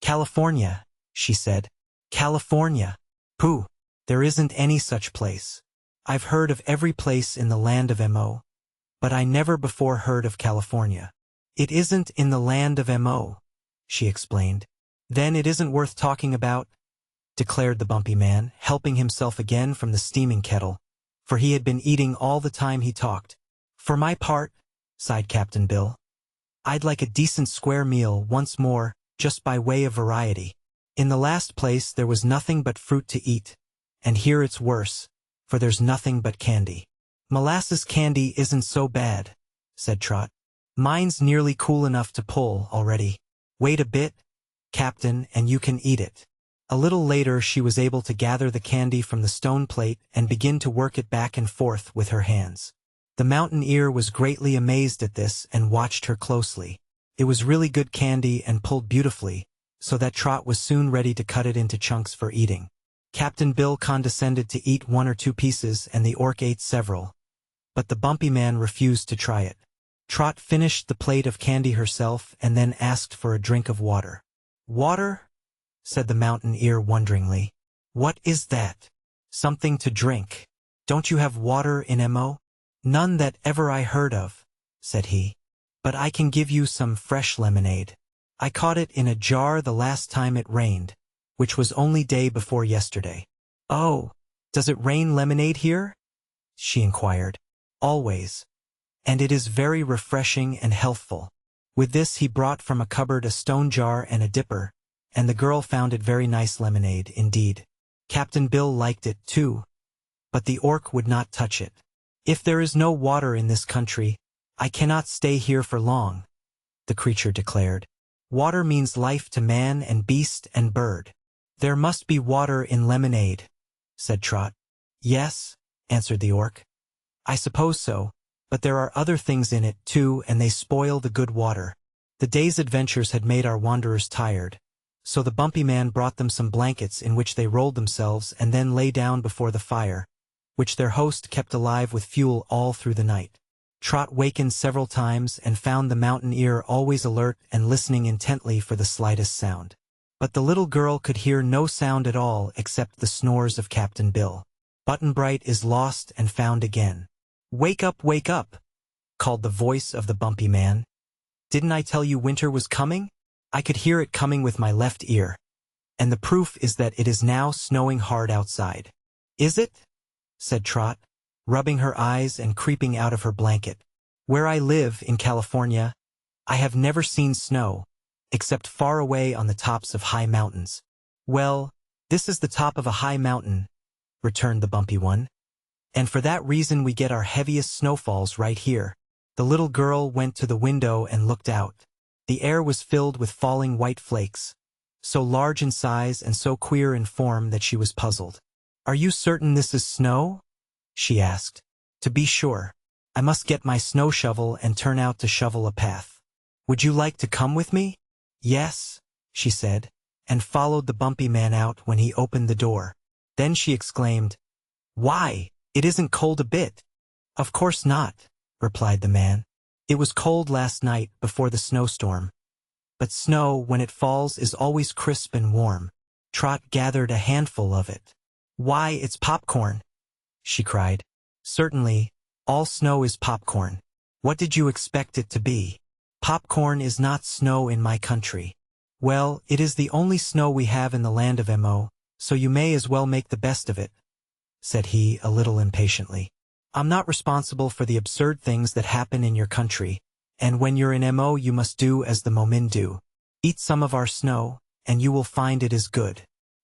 California, she said. California. Pooh, there isn't any such place. I've heard of every place in the land of Mo, but I never before heard of California. It isn't in the land of Mo, she explained. Then it isn't worth talking about, declared the bumpy man, helping himself again from the steaming kettle, for he had been eating all the time he talked. For my part, sighed Captain Bill, I'd like a decent square meal once more, just by way of variety. In the last place there was nothing but fruit to eat, and here it's worse, for there's nothing but candy. Molasses candy isn't so bad, said Trot. Mine's nearly cool enough to pull already. Wait a bit, Captain, and you can eat it. A little later she was able to gather the candy from the stone plate and begin to work it back and forth with her hands. The mountaineer was greatly amazed at this and watched her closely. It was really good candy and pulled beautifully, so that Trot was soon ready to cut it into chunks for eating. Captain Bill condescended to eat 1 or 2 pieces and the orc ate several, but the bumpy man refused to try it. Trot finished the plate of candy herself and then asked for a drink of water. Water? Said the mountaineer wonderingly. What is that? Something to drink. Don't you have water in Mo? None that ever I heard of, said he. But I can give you some fresh lemonade. I caught it in a jar the last time it rained, which was only day before yesterday. Oh, does it rain lemonade here? She inquired. Always. And it is very refreshing and healthful. With this he brought from a cupboard a stone jar and a dipper, and the girl found it very nice lemonade indeed. Captain Bill liked it too, but the orc would not touch it. If there is no water in this country, I cannot stay here for long, the creature declared. Water means life to man and beast and bird. There must be water in lemonade, said Trot. Yes, answered the orc. I suppose so, but there are other things in it too, and they spoil the good water. The day's adventures had made our wanderers tired, so the bumpy man brought them some blankets in which they rolled themselves and then lay down before the fire, which their host kept alive with fuel all through the night. Trot wakened several times and found the mountaineer always alert and listening intently for the slightest sound. But the little girl could hear no sound at all except the snores of Captain Bill. Button-Bright is lost and found again. Wake up, called the voice of the bumpy man. Didn't I tell you winter was coming? I could hear it coming with my left ear. And the proof is that it is now snowing hard outside. Is it? Said Trot, rubbing her eyes and creeping out of her blanket. Where I live, in California, I have never seen snow, except far away on the tops of high mountains. Well, this is the top of a high mountain, returned the bumpy one. And for that reason we get our heaviest snowfalls right here. The little girl went to the window and looked out. The air was filled with falling white flakes, so large in size and so queer in form that she was puzzled. Are you certain this is snow? She asked. To be sure. I must get my snow shovel and turn out to shovel a path. Would you like to come with me? Yes, she said, and followed the bumpy man out when he opened the door. Then she exclaimed, Why, it isn't cold a bit. Of course not, replied the man. It was cold last night before the snowstorm. But snow, when it falls, is always crisp and warm. Trot gathered a handful of it. Why, it's popcorn, she cried. Certainly, all snow is popcorn. What did you expect it to be? Popcorn is not snow in my country. Well, it is the only snow we have in the land of Mo, so you may as well make the best of it, said he a little impatiently. I'm not responsible for the absurd things that happen in your country, and when you're in Mo you must do as the Momin do. Eat some of our snow, and you will find it is good.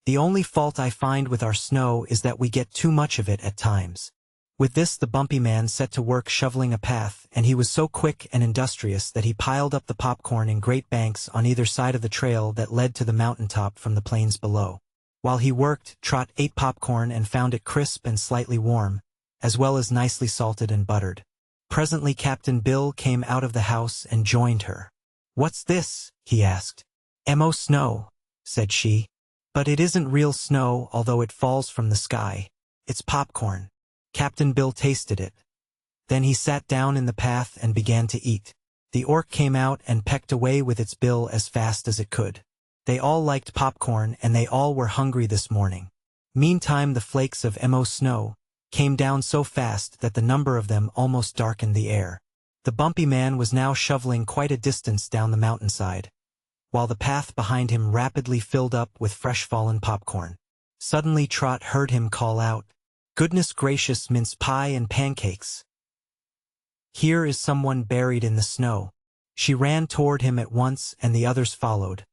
The only fault I find with our snow is that we get too much of it at times. With this the bumpy man set to work shoveling a path, and he was so quick and industrious that he piled up the popcorn in great banks on either side of the trail that led to the mountaintop from the plains below. While he worked, Trot ate popcorn and found it crisp and slightly warm, as well as nicely salted and buttered. Presently Captain Bill came out of the house and joined her. "What's this?" he asked. "Mo snow," said she. "But it isn't real snow, although it falls from the sky. It's popcorn." Captain Bill tasted it. Then he sat down in the path and began to eat. The orc came out and pecked away with its bill as fast as it could. They all liked popcorn and they all were hungry this morning. Meantime the flakes of Mo snow came down so fast that the number of them almost darkened the air. The bumpy man was now shoveling quite a distance down the mountainside, while the path behind him rapidly filled up with fresh fallen popcorn. Suddenly Trot heard him call out, "Goodness gracious, mince pie and pancakes! Here is someone buried in the snow." She ran toward him at once and the others followed,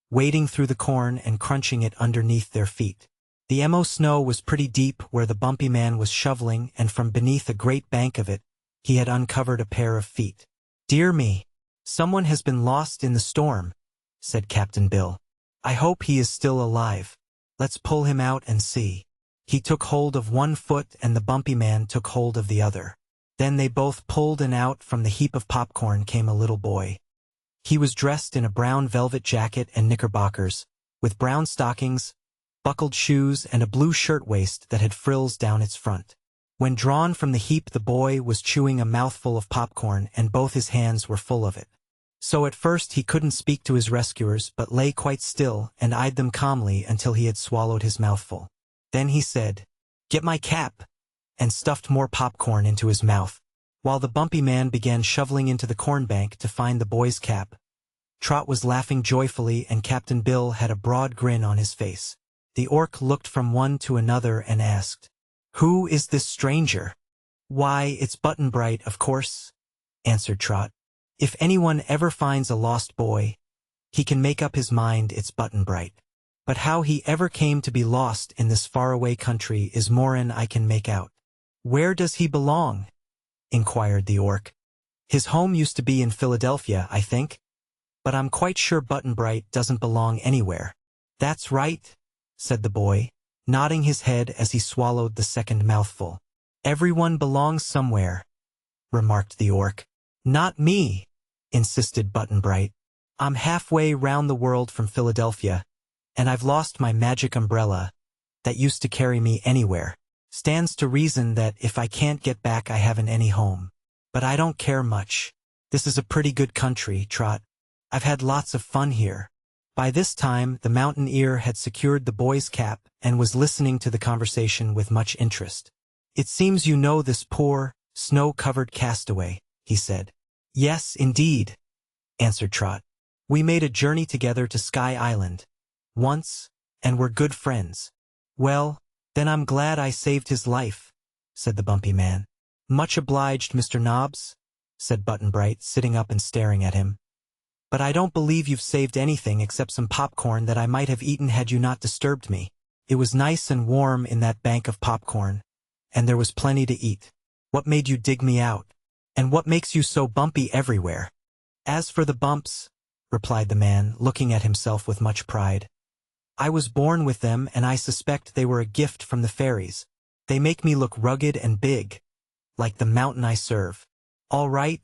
wading through the corn and crunching it underneath their feet. The Mo snow was pretty deep where the bumpy man was shoveling, and from beneath a great bank of it, he had uncovered a pair of feet. "Dear me, someone has been lost in the storm," said Captain Bill. "I hope he is still alive. Let's pull him out and see." He took hold of one foot and the bumpy man took hold of the other. Then they both pulled, and out from the heap of popcorn came a little boy. He was dressed in a brown velvet jacket and knickerbockers, with brown stockings, buckled shoes, and a blue shirtwaist that had frills down its front. When drawn from the heap, the boy was chewing a mouthful of popcorn and both his hands were full of it. So at first he couldn't speak to his rescuers but lay quite still and eyed them calmly until he had swallowed his mouthful. Then he said, "Get my cap," and stuffed more popcorn into his mouth, while the bumpy man began shoveling into the corn bank to find the boy's cap. Trot was laughing joyfully and Captain Bill had a broad grin on his face. The orc looked from one to another and asked, "Who is this stranger?" "Why, it's Button-Bright, of course," answered Trot. "If anyone ever finds a lost boy, he can make up his mind it's Button-Bright. But how he ever came to be lost in this faraway country is more'n I can make out." "Where does he belong?" inquired the orc. "His home used to be in Philadelphia, I think. But I'm quite sure Button-Bright doesn't belong anywhere." "That's right," said the boy, nodding his head as he swallowed the second mouthful. "Everyone belongs somewhere," remarked the orc. "Not me," insisted Button-Bright. "I'm halfway round the world from Philadelphia, and I've lost my magic umbrella that used to carry me anywhere. Stands to reason that if I can't get back I haven't any home. But I don't care much. This is a pretty good country, Trot. I've had lots of fun here." By this time, the mountaineer had secured the boy's cap and was listening to the conversation with much interest. "It seems you know this poor, snow-covered castaway," he said. "Yes, indeed," answered Trot. "We made a journey together to Sky Island once, and we're good friends." "Well, then I'm glad I saved his life," said the bumpy man. "Much obliged, Mr. Nobbs," said Button-Bright, sitting up and staring at him. "But I don't believe you've saved anything except some popcorn that I might have eaten had you not disturbed me. It was nice and warm in that bank of popcorn, and there was plenty to eat. What made you dig me out? And what makes you so bumpy everywhere?" "As for the bumps," replied the man, looking at himself with much pride, "I was born with them and I suspect they were a gift from the fairies. They make me look rugged and big, like the mountain I serve." "All right,"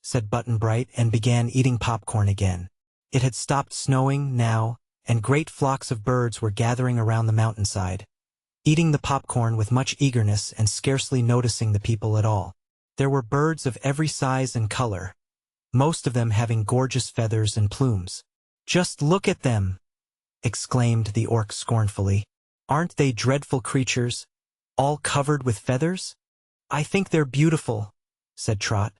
said Button-Bright and began eating popcorn again. It had stopped snowing now, and great flocks of birds were gathering around the mountainside, eating the popcorn with much eagerness and scarcely noticing the people at all. There were birds of every size and color, most of them having gorgeous feathers and plumes. "Just look at them!" exclaimed the orc scornfully. "Aren't they dreadful creatures, all covered with feathers?" "I think they're beautiful," said Trot.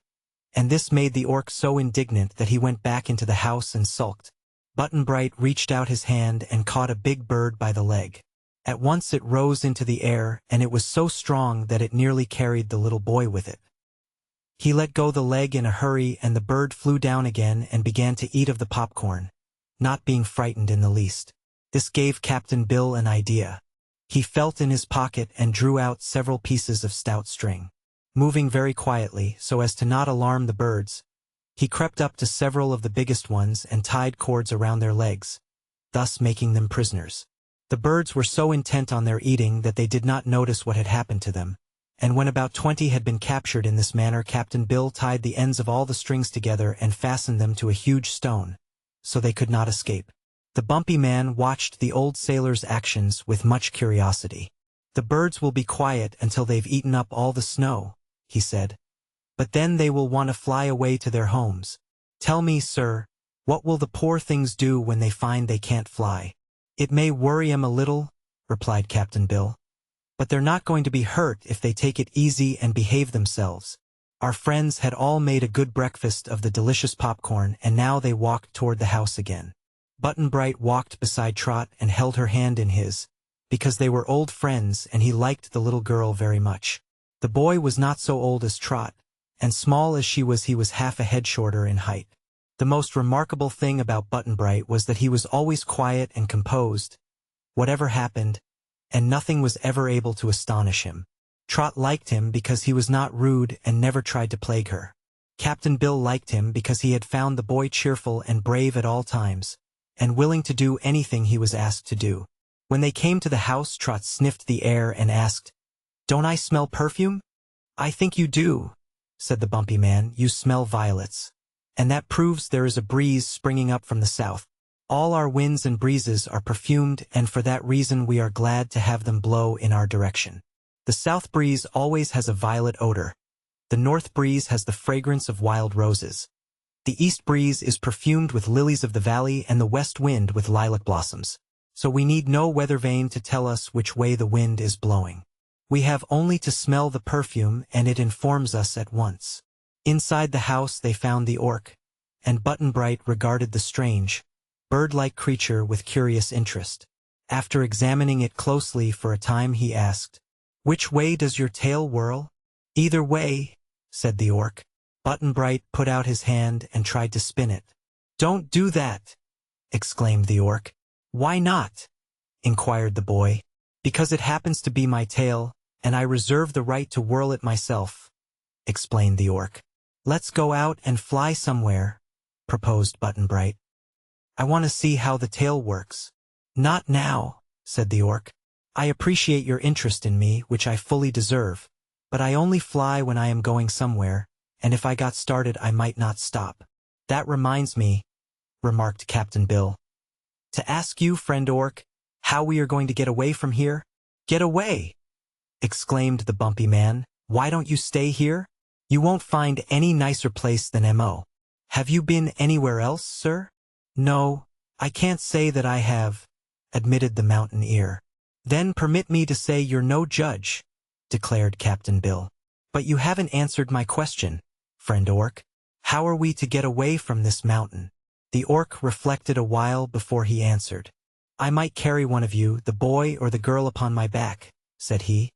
And this made the orc so indignant that he went back into the house and sulked. Button-Bright reached out his hand and caught a big bird by the leg. At once it rose into the air, and it was so strong that it nearly carried the little boy with it. He let go the leg in a hurry, and the bird flew down again and began to eat of the popcorn, not being frightened in the least. This gave Captain Bill an idea. He felt in his pocket and drew out several pieces of stout string. Moving very quietly, so as to not alarm the birds, he crept up to several of the biggest ones and tied cords around their legs, thus making them prisoners. The birds were so intent on their eating that they did not notice what had happened to them, And when about 20 had been captured in this manner, Captain Bill tied the ends of all the strings together and fastened them to a huge stone, so they could not escape. The bumpy man watched the old sailor's actions with much curiosity. "The birds will be quiet until they've eaten up all the snow," he said. "But then they will want to fly away to their homes. Tell me, sir, what will the poor things do when they find they can't fly?" "It may worry 'em a little," replied Captain Bill. "But they're not going to be hurt if they take it easy and behave themselves." Our friends had all made a good breakfast of the delicious popcorn, and now they walked toward the house again. Button-Bright walked beside Trot and held her hand in his, because they were old friends and he liked the little girl very much. The boy was not so old as Trot, and small as she was, he was half a head shorter in height. The most remarkable thing about Button-Bright was that he was always quiet and composed, whatever happened, and nothing was ever able to astonish him. Trot liked him because he was not rude and never tried to plague her. Captain Bill liked him because he had found the boy cheerful and brave at all times, and willing to do anything he was asked to do. When they came to the house, Trot sniffed the air and asked, "Don't I smell perfume?" "I think you do," said the bumpy man. "You smell violets. And that proves there is a breeze springing up from the south. All our winds and breezes are perfumed, and for that reason we are glad to have them blow in our direction. The south breeze always has a violet odor. The north breeze has the fragrance of wild roses. The east breeze is perfumed with lilies of the valley, and the west wind with lilac blossoms. So we need no weather vane to tell us which way the wind is blowing. We have only to smell the perfume, and it informs us at once." Inside the house they found the orc, and Button-Bright regarded the strange, bird-like creature with curious interest. After examining it closely for a time, he asked, "Which way does your tail whirl?" "Either way," said the orc. Button-Bright put out his hand and tried to spin it. "Don't do that," exclaimed the orc. "Why not?" inquired the boy. "Because it happens to be my tail, and I reserve the right to whirl it myself," explained the orc. "Let's go out and fly somewhere," proposed Button-Bright. "I want to see how the tail works." "Not now," said the orc. "I appreciate your interest in me, which I fully deserve, but I only fly when I am going somewhere, and if I got started I might not stop." "That reminds me," remarked Captain Bill, "to ask you, friend orc, how we are going to get away from here." "Get away!" exclaimed the bumpy man. "Why don't you stay here? You won't find any nicer place than M.O. Have you been anywhere else, sir?" "No, I can't say that I have," admitted the mountaineer. "Then permit me to say you're no judge," declared Captain Bill. "But you haven't answered my question, friend orc. How are we to get away from this mountain?" The orc reflected a while before he answered. "I might carry one of you, the boy or the girl, upon my back," said he.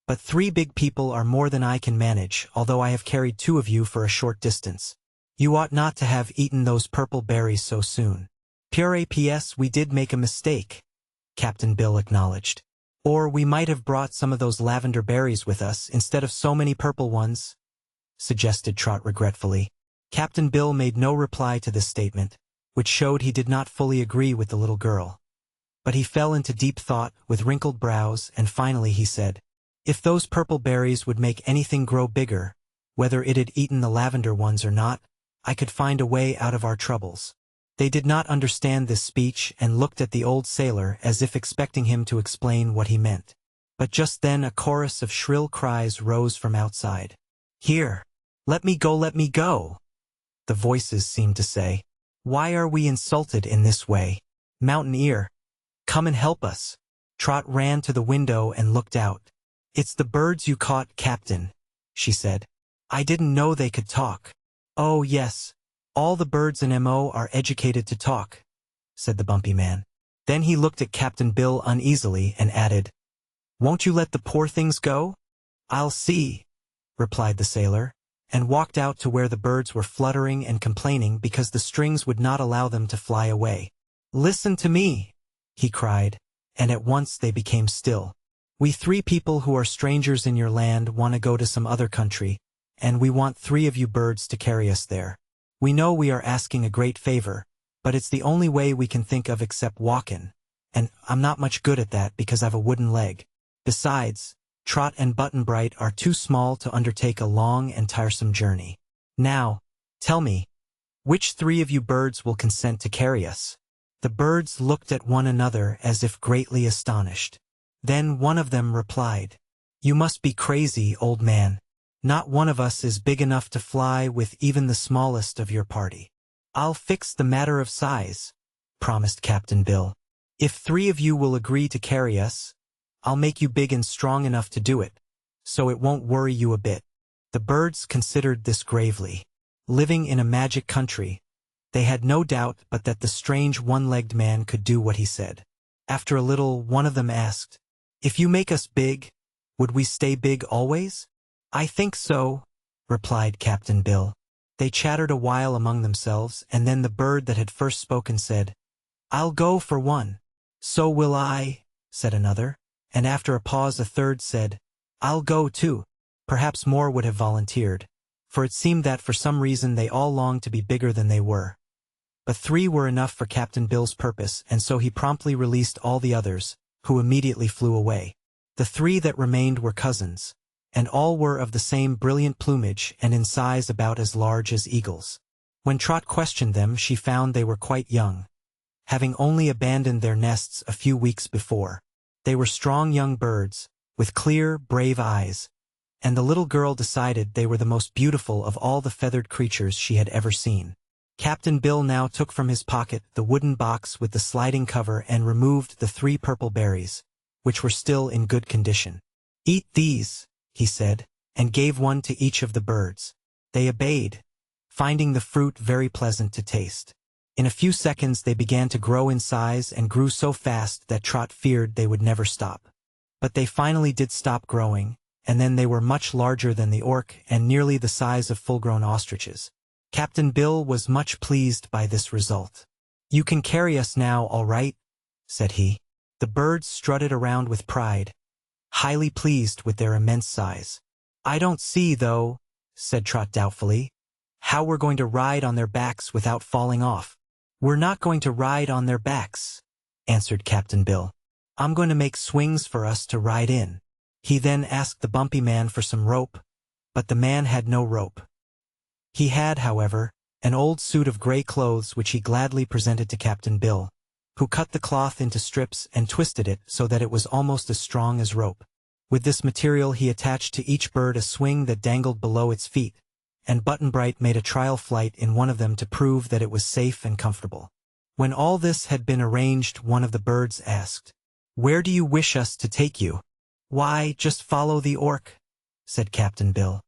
"But 3 big people are more than I can manage, although I have carried 2 of you for a short distance. You ought not to have eaten those purple berries so soon." "Pure P.S. we did make a mistake," Captain Bill acknowledged. "Or we might have brought some of those lavender berries with us instead of so many purple ones," suggested Trot regretfully. Captain Bill made no reply to this statement, which showed he did not fully agree with the little girl. But he fell into deep thought with wrinkled brows, and finally he said, "If those purple berries would make anything grow bigger, whether it had eaten the lavender ones or not, I could find a way out of our troubles." They did not understand this speech and looked at the old sailor as if expecting him to explain what he meant. But just then a chorus of shrill cries rose from outside. "Here! Let me go, let me go!" the voices seemed to say. "Why are we insulted in this way? Mountaineer, come and help us." Trot ran to the window and looked out. "It's the birds you caught, Captain," she said. "I didn't know they could talk." "Oh, yes. All the birds in M.O. are educated to talk," said the bumpy man. Then he looked at Captain Bill uneasily and added, "Won't you let the poor things go?" "I'll see," replied the sailor, and walked out to where the birds were fluttering and complaining because the strings would not allow them to fly away. "Listen to me," he cried, and at once they became still. "We 3 people who are strangers in your land want to go to some other country, and we want 3 of you birds to carry us there. We know we are asking a great favor, but it's the only way we can think of except walkin', and I'm not much good at that because I've a wooden leg. Besides, Trot and Button-Bright are too small to undertake a long and tiresome journey. Now, tell me, which three of you birds will consent to carry us?" The birds looked at one another as if greatly astonished. Then one of them replied, "You must be crazy, old man. Not one of us is big enough to fly with even the smallest of your party." "I'll fix the matter of size," promised Captain Bill. "If three of you will agree to carry us, I'll make you big and strong enough to do it, so it won't worry you a bit." The birds considered this gravely. Living in a magic country, they had no doubt but that the strange one-legged man could do what he said. After a little, one of them asked, "If you make us big, would we stay big always?" "I think so," replied Captain Bill. They chattered a while among themselves, and then the bird that had first spoken said, "I'll go for one." "So will I," said another, and after a pause a third said, "I'll go too." Perhaps more would have volunteered, for it seemed that for some reason they all longed to be bigger than they were. But three were enough for Captain Bill's purpose, and so he promptly released all the others, who immediately flew away. The three that remained were cousins, and all were of the same brilliant plumage and in size about as large as eagles. When Trot questioned them, she found they were quite young, having only abandoned their nests a few weeks before. They were strong young birds, with clear, brave eyes, and the little girl decided they were the most beautiful of all the feathered creatures she had ever seen. Captain Bill now took from his pocket the wooden box with the sliding cover and removed the 3 purple berries, which were still in good condition. "Eat these," he said, and gave one to each of the birds. They obeyed, finding the fruit very pleasant to taste. In a few seconds they began to grow in size and grew so fast that Trot feared they would never stop. But they finally did stop growing, and then they were much larger than the orc and nearly the size of full-grown ostriches. Captain Bill was much pleased by this result. "You can carry us now, all right," said he. The birds strutted around with pride, highly pleased with their immense size. "I don't see, though," said Trot doubtfully, "how we're going to ride on their backs without falling off." "We're not going to ride on their backs," answered Captain Bill. "I'm going to make swings for us to ride in." He then asked the bumpy man for some rope, but the man had no rope. He had, however, an old suit of gray clothes which he gladly presented to Captain Bill, who cut the cloth into strips and twisted it so that it was almost as strong as rope. With this material he attached to each bird a swing that dangled below its feet, and Button-Bright made a trial flight in one of them to prove that it was safe and comfortable. When all this had been arranged, one of the birds asked, "Where do you wish us to take you?" "Why, just follow the orc," said Captain Bill.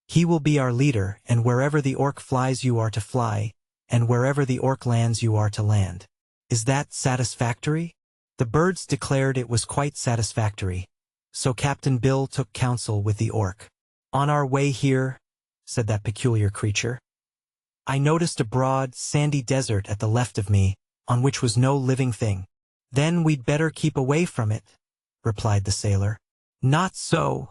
"He will be our leader, and wherever the orc flies you are to fly, and wherever the orc lands you are to land. Is that satisfactory?" The birds declared it was quite satisfactory, so Captain Bill took counsel with the orc. "On our way here," said that peculiar creature, "I noticed a broad, sandy desert at the left of me, on which was no living thing." "Then we'd better keep away from it," replied the sailor. "Not so,"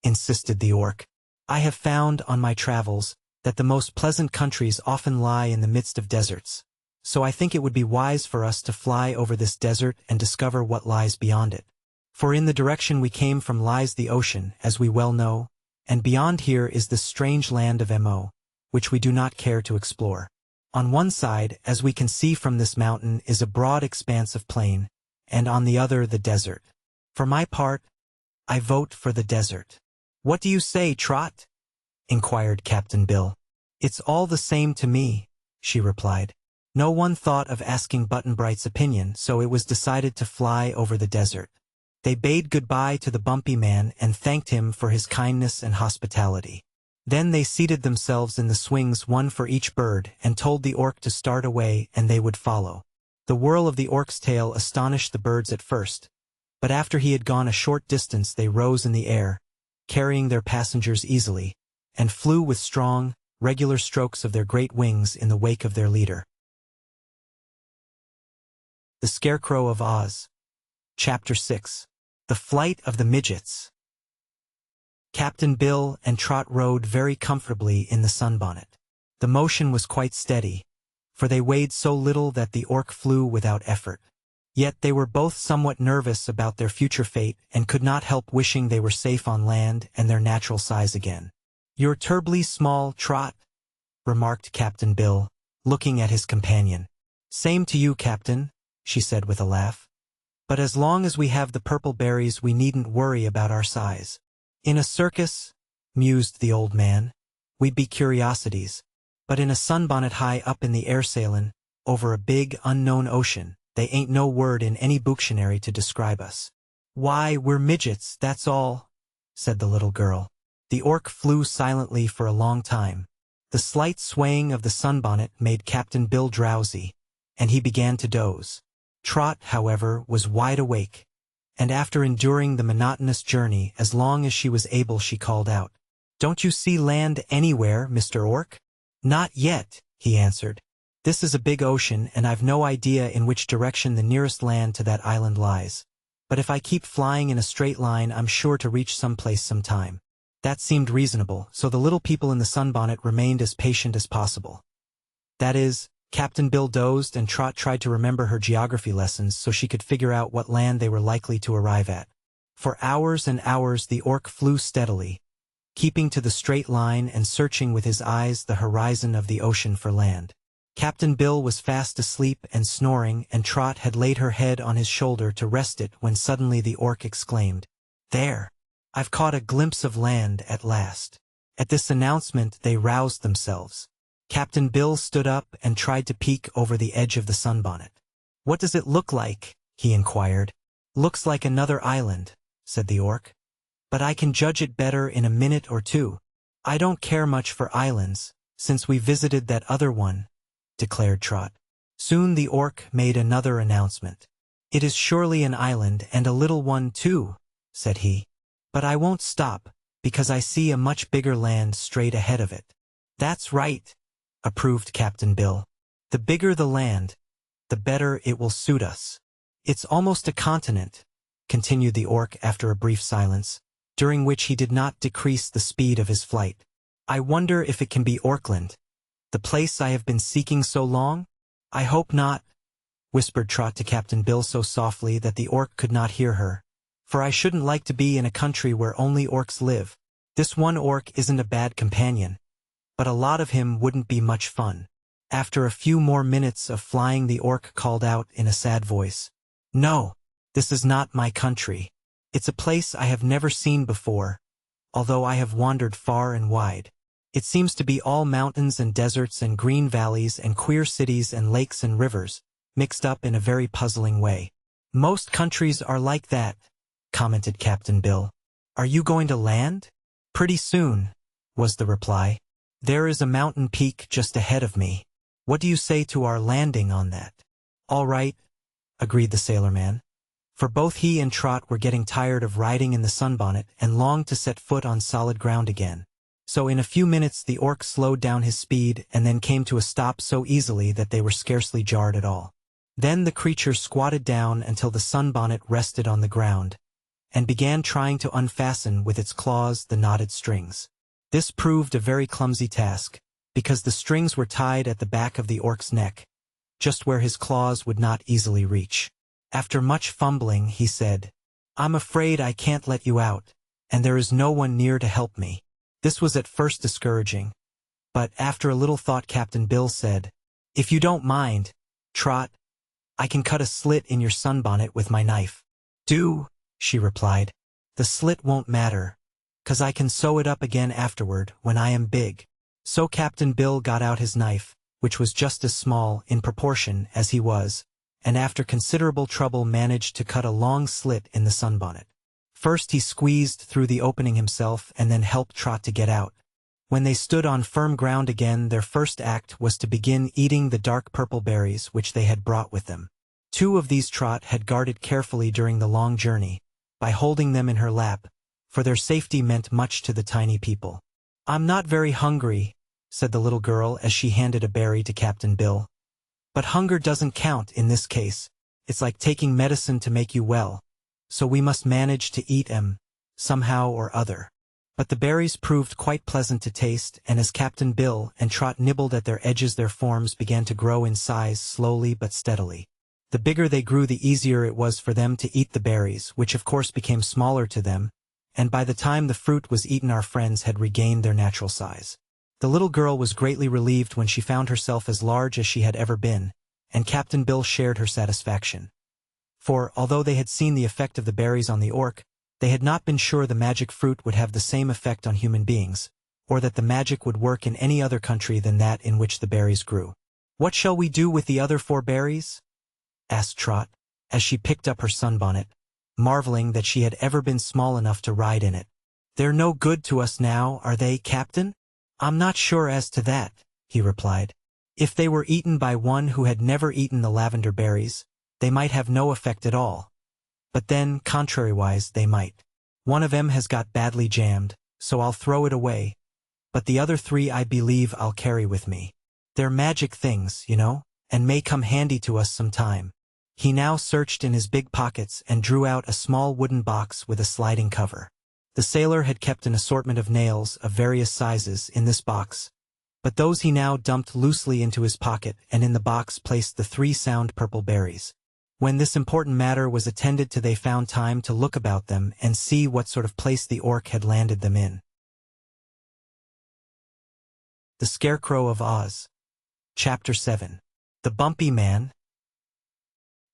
insisted the orc. "I have found, on my travels, that the most pleasant countries often lie in the midst of deserts, so I think it would be wise for us to fly over this desert and discover what lies beyond it. For in the direction we came from lies the ocean, as we well know, and beyond here is this strange land of Mo, which we do not care to explore. On one side, as we can see from this mountain, is a broad expanse of plain, and on the other the desert. For my part, I vote for the desert." "What do you say, Trot?" inquired Captain Bill. "It's all the same to me," she replied. No one thought of asking Button-Bright's opinion, so it was decided to fly over the desert. They bade goodbye to the bumpy man and thanked him for his kindness and hospitality. Then they seated themselves in the swings, one for each bird, and told the orc to start away and they would follow. The whirl of the orc's tail astonished the birds at first, but after he had gone a short distance they rose in the air, carrying their passengers easily, and flew with strong, regular strokes of their great wings in the wake of their leader. The Scarecrow of Oz. Chapter 6. The Flight of the Midgets. Captain Bill and Trot rode very comfortably in the sunbonnet. The motion was quite steady, for they weighed so little that the orc flew without effort. Yet they were both somewhat nervous about their future fate and could not help wishing they were safe on land and their natural size again. "You're terribly small, Trot," remarked Captain Bill, looking at his companion. "Same to you, Captain," she said with a laugh. "But as long as we have the purple berries we needn't worry about our size." "In a circus," mused the old man, "we'd be curiosities. But in a sunbonnet high up in the air sailin' over a big, unknown ocean, they ain't no word in any booktionary to describe us." "Why, we're midgets, that's all," said the little girl. The orc flew silently for a long time. The slight swaying of the sunbonnet made Captain Bill drowsy, and he began to doze. Trot, however, was wide awake, and after enduring the monotonous journey as long as she was able she called out, "Don't you see land anywhere, Mr. Orc?" "Not yet," he answered. "This is a big ocean and I've no idea in which direction the nearest land to that island lies. But if I keep flying in a straight line I'm sure to reach someplace sometime." That seemed reasonable, so the little people in the sunbonnet remained as patient as possible. That is, Captain Bill dozed and Trot tried to remember her geography lessons so she could figure out what land they were likely to arrive at. For hours and hours the orc flew steadily, keeping to the straight line and searching with his eyes the horizon of the ocean for land. Captain Bill was fast asleep and snoring, and Trot had laid her head on his shoulder to rest it when suddenly the orc exclaimed, "There! I've caught a glimpse of land at last." At this announcement they roused themselves. Captain Bill stood up and tried to peek over the edge of the sunbonnet. "What does it look like?" he inquired. "Looks like another island," said the orc. "But I can judge it better in a minute or two. I don't care much for islands, since we visited that other one," declared Trot. Soon the orc made another announcement. "It is surely an island and a little one too," said he. "But I won't stop, because I see a much bigger land straight ahead of it." "That's right," approved Captain Bill. "The bigger the land, the better it will suit us." "It's almost a continent," continued the orc after a brief silence, during which he did not decrease the speed of his flight. "I wonder if it can be Orkland, the place I have been seeking so long?" "I hope not," whispered Trot to Captain Bill so softly that the orc could not hear her. "For I shouldn't like to be in a country where only orcs live. This one orc isn't a bad companion, but a lot of him wouldn't be much fun." After a few more minutes of flying the orc called out in a sad voice, "No, this is not my country. It's a place I have never seen before, although I have wandered far and wide. It seems to be all mountains and deserts and green valleys and queer cities and lakes and rivers, mixed up in a very puzzling way." "Most countries are like that," commented Captain Bill. "Are you going to land?" "Pretty soon," was the reply. "There is a mountain peak just ahead of me. What do you say to our landing on that?" "All right," agreed the sailorman, for both he and Trot were getting tired of riding in the sunbonnet and longed to set foot on solid ground again. So in a few minutes the orc slowed down his speed and then came to a stop so easily that they were scarcely jarred at all. Then the creature squatted down until the sunbonnet rested on the ground, and began trying to unfasten with its claws the knotted strings. This proved a very clumsy task, because the strings were tied at the back of the orc's neck, just where his claws would not easily reach. After much fumbling, he said, "I'm afraid I can't let you out, and there is no one near to help me." This was at first discouraging, but after a little thought Captain Bill said, "If you don't mind, Trot, I can cut a slit in your sunbonnet with my knife." "Do," she replied. "The slit won't matter, 'cause I can sew it up again afterward when I am big." So Captain Bill got out his knife, which was just as small in proportion as he was, and after considerable trouble managed to cut a long slit in the sunbonnet. First he squeezed through the opening himself and then helped Trot to get out. When they stood on firm ground again, their first act was to begin eating the dark purple berries which they had brought with them. Two of these Trot had guarded carefully during the long journey, by holding them in her lap, for their safety meant much to the tiny people. "I'm not very hungry," said the little girl as she handed a berry to Captain Bill. "But hunger doesn't count in this case. It's like taking medicine to make you well, so we must manage to eat 'em, somehow or other." But the berries proved quite pleasant to taste, and as Captain Bill and Trot nibbled at their edges their forms began to grow in size slowly but steadily. The bigger they grew, the easier it was for them to eat the berries, which of course became smaller to them, and by the time the fruit was eaten our friends had regained their natural size. The little girl was greatly relieved when she found herself as large as she had ever been, and Captain Bill shared her satisfaction. For, although they had seen the effect of the berries on the orc, they had not been sure the magic fruit would have the same effect on human beings, or that the magic would work in any other country than that in which the berries grew. "What shall we do with the other 4 berries?" asked Trot, as she picked up her sunbonnet, marveling that she had ever been small enough to ride in it. "They're no good to us now, are they, Captain?" "I'm not sure as to that," he replied. "If they were eaten by one who had never eaten the lavender berries, they might have no effect at all. But then, contrariwise, they might. One of 'em has got badly jammed, so I'll throw it away, but the other 3 I believe I'll carry with me. They're magic things, you know, and may come handy to us some time." He now searched in his big pockets and drew out a small wooden box with a sliding cover. The sailor had kept an assortment of nails of various sizes in this box, but those he now dumped loosely into his pocket, and in the box placed the 3 sound purple berries. When this important matter was attended to, they found time to look about them and see what sort of place the orc had landed them in. The Scarecrow of Oz. Chapter 7. The Bumpy Man.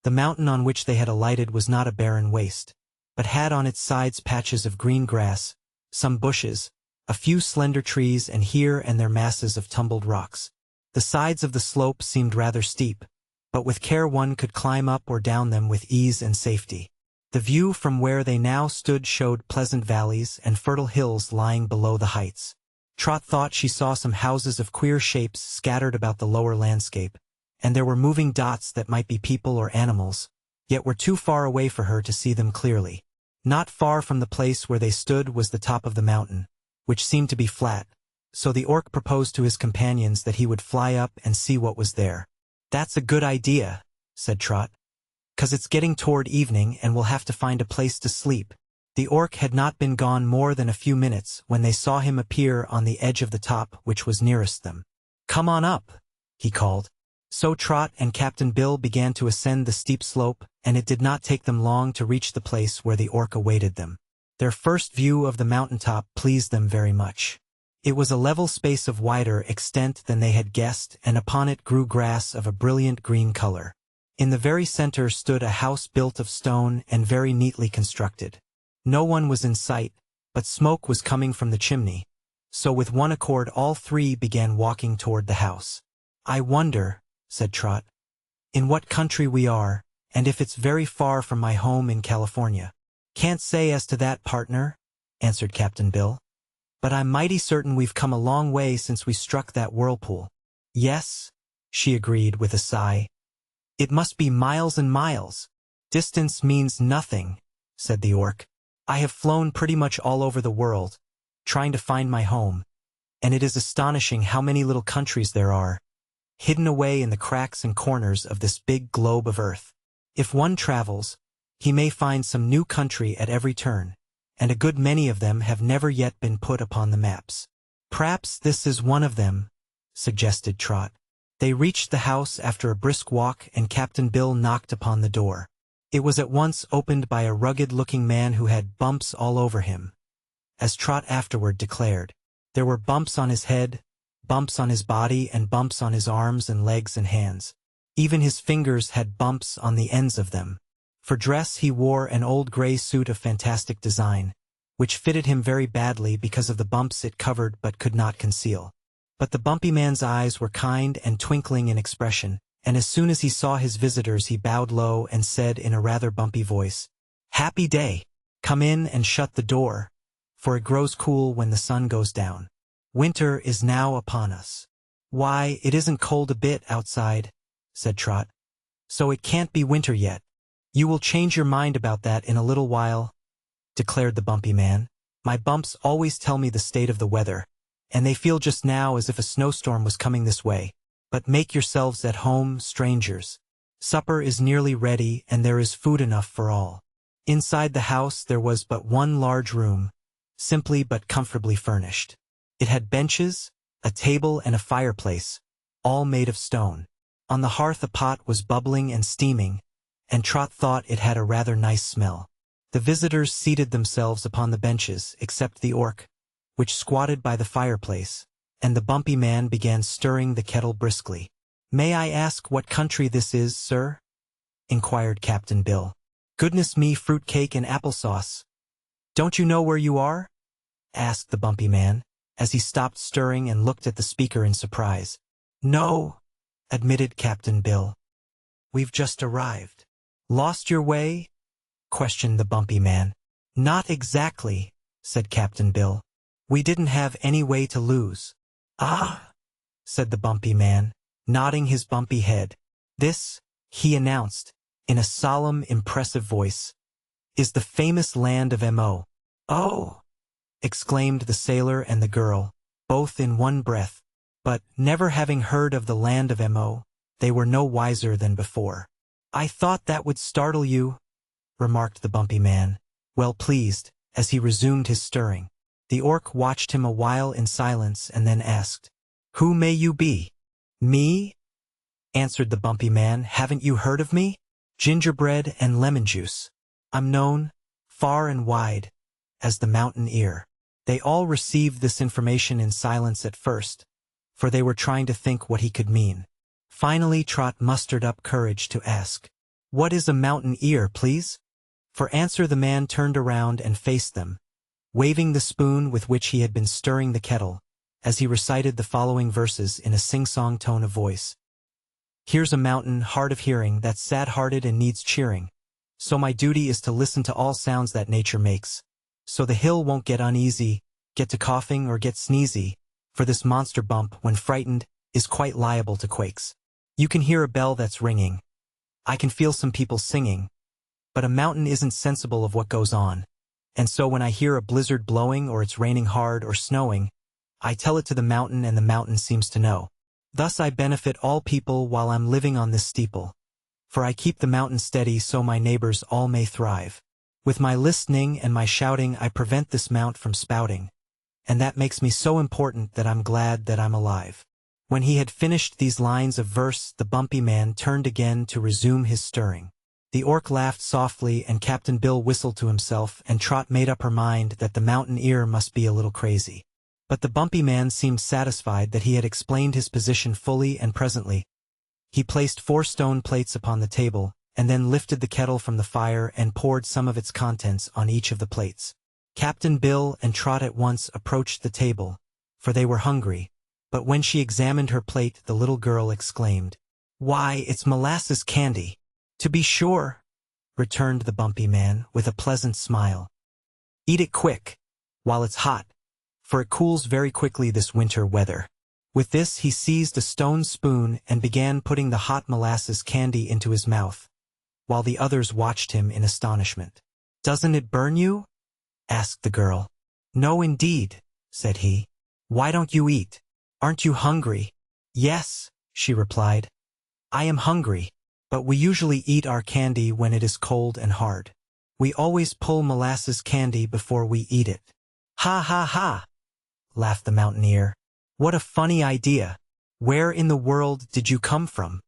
The mountain on which they had alighted was not a barren waste, but had on its sides patches of green grass, some bushes, a few slender trees, and here and there masses of tumbled rocks. The sides of the slope seemed rather steep, but with care one could climb up or down them with ease and safety. The view from where they now stood showed pleasant valleys and fertile hills lying below the heights. Trot thought she saw some houses of queer shapes scattered about the lower landscape, and there were moving dots that might be people or animals, yet were too far away for her to see them clearly. Not far from the place where they stood was the top of the mountain, which seemed to be flat, so the orc proposed to his companions that he would fly up and see what was there. "That's a good idea," said Trot, "'cause it's getting toward evening and we'll have to find a place to sleep." The orc had not been gone more than a few minutes when they saw him appear on the edge of the top which was nearest them. "Come on up," he called. So Trot and Captain Bill began to ascend the steep slope, and it did not take them long to reach the place where the orc awaited them. Their first view of the mountaintop pleased them very much. It was a level space of wider extent than they had guessed, and upon it grew grass of a brilliant green color. In the very center stood a house built of stone and very neatly constructed. No one was in sight, but smoke was coming from the chimney, so with one accord all 3 began walking toward the house. "I wonder," said Trot, "in what country we are, and if it's very far from my home in California." "Can't say as to that, partner," answered Captain Bill, "but I'm mighty certain we've come a long way since we struck that whirlpool." "Yes," she agreed with a sigh. "It must be miles and miles." "Distance means nothing," said the orc. "I have flown pretty much all over the world, trying to find my home, and it is astonishing how many little countries there are, hidden away in the cracks and corners of this big globe of Earth. If one travels, he may find some new country at every turn, and a good many of them have never yet been put upon the maps." "Perhaps this is one of them," suggested Trot. They reached the house after a brisk walk, and Captain Bill knocked upon the door. It was at once opened by a rugged-looking man who had bumps all over him, as Trot afterward declared. There were bumps on his head, bumps on his body, and bumps on his arms and legs and hands. Even his fingers had bumps on the ends of them. For dress he wore an old gray suit of fantastic design, which fitted him very badly because of the bumps it covered but could not conceal. But the bumpy man's eyes were kind and twinkling in expression, and as soon as he saw his visitors he bowed low and said in a rather bumpy voice, "Happy day! Come in and shut the door, for it grows cool when the sun goes down. Winter is now upon us." "Why, it isn't cold a bit outside," said Trot. "So it can't be winter yet." "You will change your mind about that in a little while," declared the bumpy man. "My bumps always tell me the state of the weather, and they feel just now as if a snowstorm was coming this way. But make yourselves at home, strangers. Supper is nearly ready, and there is food enough for all." Inside the house there was but one large room, simply but comfortably furnished. It had benches, a table, and a fireplace, all made of stone. On the hearth a pot was bubbling and steaming, and Trot thought it had a rather nice smell. The visitors seated themselves upon the benches, except the orc, which squatted by the fireplace, and the bumpy man began stirring the kettle briskly. "May I ask what country this is, sir?" inquired Captain Bill. "Goodness me, fruit cake and applesauce. Don't you know where you are?" asked the bumpy man, as he stopped stirring and looked at the speaker in surprise. "No," admitted Captain Bill. "We've just arrived." "Lost your way?" questioned the bumpy man. "Not exactly," said Captain Bill. "We didn't have any way to lose." "Ah," said the bumpy man, nodding his bumpy head. "This," he announced, in a solemn, impressive voice, "is the famous land of Mo." "Oh!" exclaimed the sailor and the girl, both in one breath. But, never having heard of the land of Mo, they were no wiser than before. "I thought that would startle you," remarked the bumpy man, well pleased, as he resumed his stirring. The orc watched him a while in silence and then asked, "Who may you be?" "Me?" answered the bumpy man. "Haven't you heard of me? Gingerbread and lemon juice. I'm known, far and wide, as the Mountain Ear." They all received this information in silence at first, for they were trying to think what he could mean. Finally Trot mustered up courage to ask, "What is a mountain ear, please?" For answer the man turned around and faced them, waving the spoon with which he had been stirring the kettle, as he recited the following verses in a sing-song tone of voice. "Here's a mountain, hard of hearing, that's sad-hearted and needs cheering. So my duty is to listen to all sounds that nature makes. So the hill won't get uneasy, get to coughing or get sneezy, for this monster bump, when frightened, is quite liable to quakes. You can hear a bell that's ringing. I can feel some people singing. But a mountain isn't sensible of what goes on. And so when I hear a blizzard blowing or it's raining hard or snowing, I tell it to the mountain and the mountain seems to know. Thus I benefit all people while I'm living on this steeple. For I keep the mountain steady so my neighbors all may thrive. With my listening and my shouting I prevent this mount from spouting. And that makes me so important that I'm glad that I'm alive." When he had finished these lines of verse, the bumpy man turned again to resume his stirring. The orc laughed softly and Captain Bill whistled to himself, and Trot made up her mind that the mountain ear must be a little crazy. But the bumpy man seemed satisfied that he had explained his position fully, and presently he placed 4 stone plates upon the table, and then lifted the kettle from the fire and poured some of its contents on each of the plates. Captain Bill and Trot at once approached the table, for they were hungry, but when she examined her plate the little girl exclaimed, "Why, it's molasses candy!" "To be sure," returned the bumpy man with a pleasant smile. "Eat it quick, while it's hot, for it cools very quickly this winter weather." With this he seized a stone spoon and began putting the hot molasses candy into his mouth, while the others watched him in astonishment. "Doesn't it burn you?" asked the girl. "No indeed," said he. "Why don't you eat? Aren't you hungry?" "Yes," she replied. "I am hungry, but we usually eat our candy when it is cold and hard. We always pull molasses candy before we eat it." "Ha ha ha!" laughed the mountaineer. "What a funny idea! Where in the world did you come from?"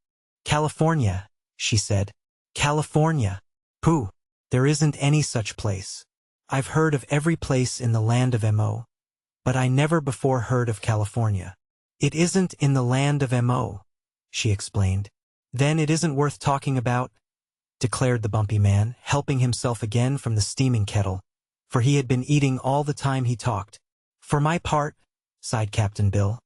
"California," she said. "California? Pooh, there isn't any such place. I've heard of every place in the land of Mo, but I never before heard of California." "It isn't in the land of Mo," she explained. "Then it isn't worth talking about," declared the bumpy man, helping himself again from the steaming kettle, for he had been eating all the time he talked. "For my part," sighed Captain Bill,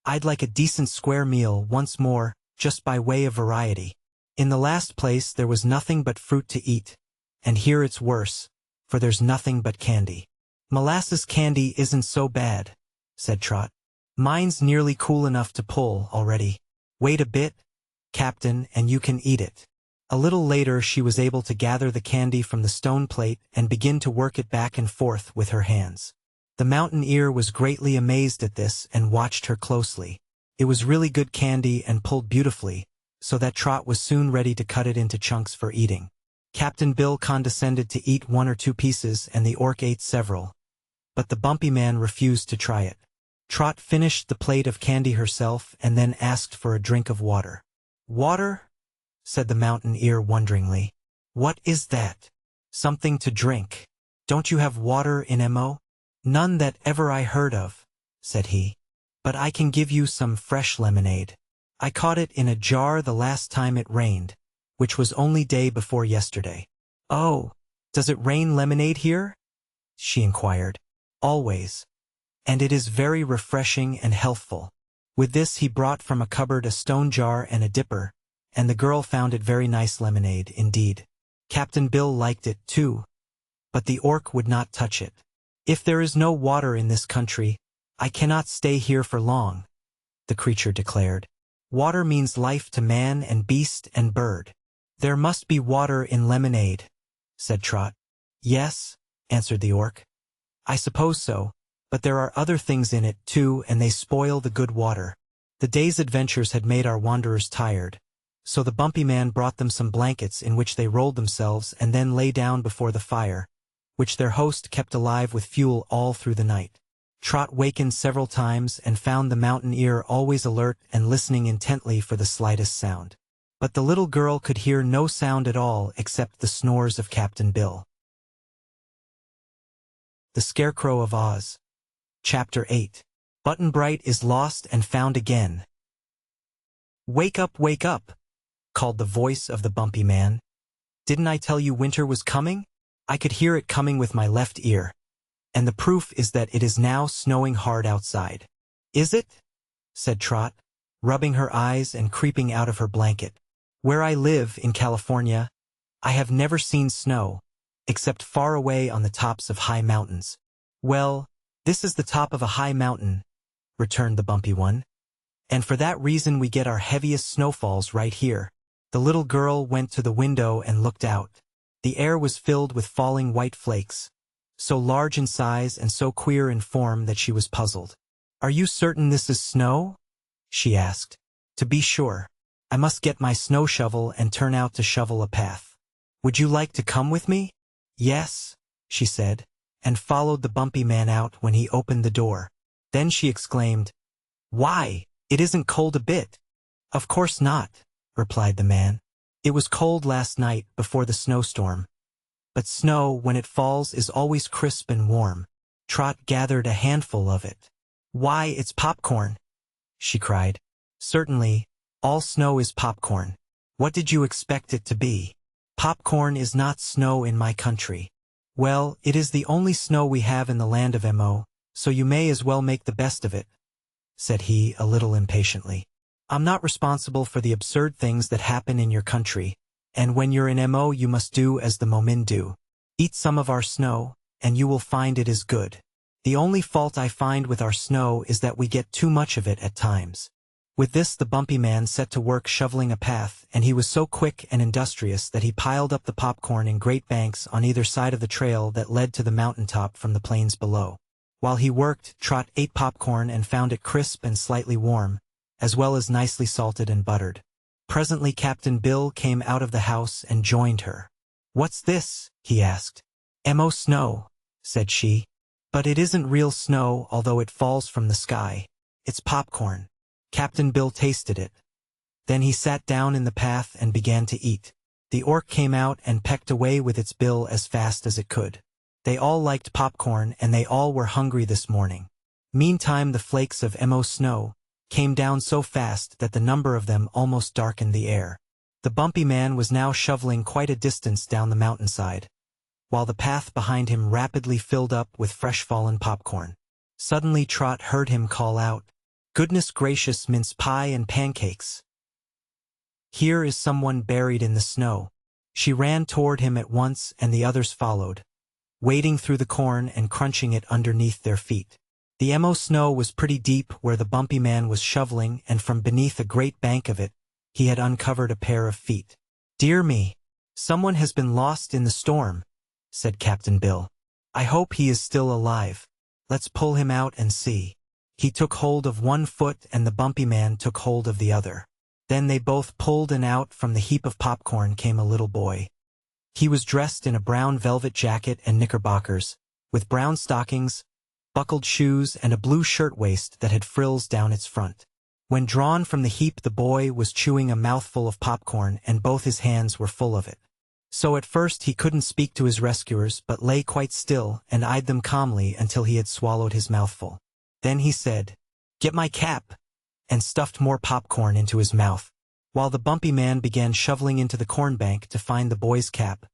"I'd like a decent square meal once more, just by way of variety. In the last place there was nothing but fruit to eat, and here it's worse, for there's nothing but candy." "Molasses candy isn't so bad," said Trot. "Mine's nearly cool enough to pull already. Wait a bit, Captain, and you can eat it." A little later she was able to gather the candy from the stone plate and begin to work it back and forth with her hands. The mountain ear was greatly amazed at this and watched her closely. It was really good candy and pulled beautifully, so that Trot was soon ready to cut it into chunks for eating. Captain Bill condescended to eat 1 or 2 pieces and the orc ate several, but the bumpy man refused to try it. Trot finished the plate of candy herself and then asked for a drink of water. Water? Said the mountaineer wonderingly. What is that? Something to drink. Don't you have water in Mo? None that ever I heard of, said he. But I can give you some fresh lemonade. I caught it in a jar the last time it rained, which was only day before yesterday. Oh, does it rain lemonade here? She inquired. Always. And it is very refreshing and healthful. With this he brought from a cupboard a stone jar and a dipper, and the girl found it very nice lemonade indeed. Captain Bill liked it too, but the orc would not touch it. If there is no water in this country, I cannot stay here for long, the creature declared. Water means life to man and beast and bird. There must be water in lemonade, said Trot. Yes, answered the orc. I suppose so, but there are other things in it too, and they spoil the good water. The day's adventures had made our wanderers tired, so the bumpy man brought them some blankets in which they rolled themselves and then lay down before the fire, which their host kept alive with fuel all through the night. Trot wakened several times and found the mountaineer always alert and listening intently for the slightest sound. But the little girl could hear no sound at all except the snores of Captain Bill. The Scarecrow of Oz. Chapter 8. Button-Bright is lost and found again. Wake up, called the voice of the bumpy man. Didn't I tell you winter was coming? I could hear it coming with my left ear. And the proof is that it is now snowing hard outside. Is it? Said Trot, rubbing her eyes and creeping out of her blanket. Where I live, in California, I have never seen snow, except far away on the tops of high mountains. Well, this is the top of a high mountain, returned the bumpy one. And for that reason we get our heaviest snowfalls right here. The little girl went to the window and looked out. The air was filled with falling white flakes, so large in size and so queer in form that she was puzzled. Are you certain this is snow? She asked. To be sure. I must get my snow shovel and turn out to shovel a path. Would you like to come with me? Yes, she said, and followed the bumpy man out when he opened the door. Then she exclaimed, Why, it isn't cold a bit. Of course not, replied the man. It was cold last night before the snowstorm. But snow, when it falls, is always crisp and warm. Trot gathered a handful of it. Why, it's popcorn, she cried. Certainly, all snow is popcorn. What did you expect it to be? Popcorn is not snow in my country. Well, it is the only snow we have in the land of Mo, so you may as well make the best of it, said he a little impatiently. I'm not responsible for the absurd things that happen in your country, and when you're in Mo you must do as the Momin do. Eat some of our snow, and you will find it is good. The only fault I find with our snow is that we get too much of it at times. With this the bumpy man set to work shoveling a path, and he was so quick and industrious that he piled up the popcorn in great banks on either side of the trail that led to the mountaintop from the plains below. While he worked, Trot ate popcorn and found it crisp and slightly warm, as well as nicely salted and buttered. Presently Captain Bill came out of the house and joined her. What's this? He asked. Mo snow, said she. But it isn't real snow, although it falls from the sky. It's popcorn. Captain Bill tasted it. Then he sat down in the path and began to eat. The orc came out and pecked away with its bill as fast as it could. They all liked popcorn, and they all were hungry this morning. Meantime the flakes of Mo snow came down so fast that the number of them almost darkened the air. The bumpy man was now shoveling quite a distance down the mountainside, while the path behind him rapidly filled up with fresh fallen popcorn. Suddenly Trot heard him call out, Goodness gracious, mince pie and pancakes! Here is someone buried in the snow. She ran toward him at once, and the others followed, wading through the corn and crunching it underneath their feet. The Mo snow was pretty deep where the bumpy man was shoveling, and from beneath a great bank of it, he had uncovered a pair of feet. Dear me! Someone has been lost in the storm, said Captain Bill. I hope he is still alive. Let's pull him out and see. He took hold of one foot and the bumpy man took hold of the other. Then they both pulled, and out from the heap of popcorn came a little boy. He was dressed in a brown velvet jacket and knickerbockers, with brown stockings, buckled shoes, and a blue shirtwaist that had frills down its front. When drawn from the heap, the boy was chewing a mouthful of popcorn and both his hands were full of it. So at first he couldn't speak to his rescuers but lay quite still and eyed them calmly until he had swallowed his mouthful. Then he said, "Get my cap," and stuffed more popcorn into his mouth. While the bumpy man began shoveling into the corn bank to find the boy's cap,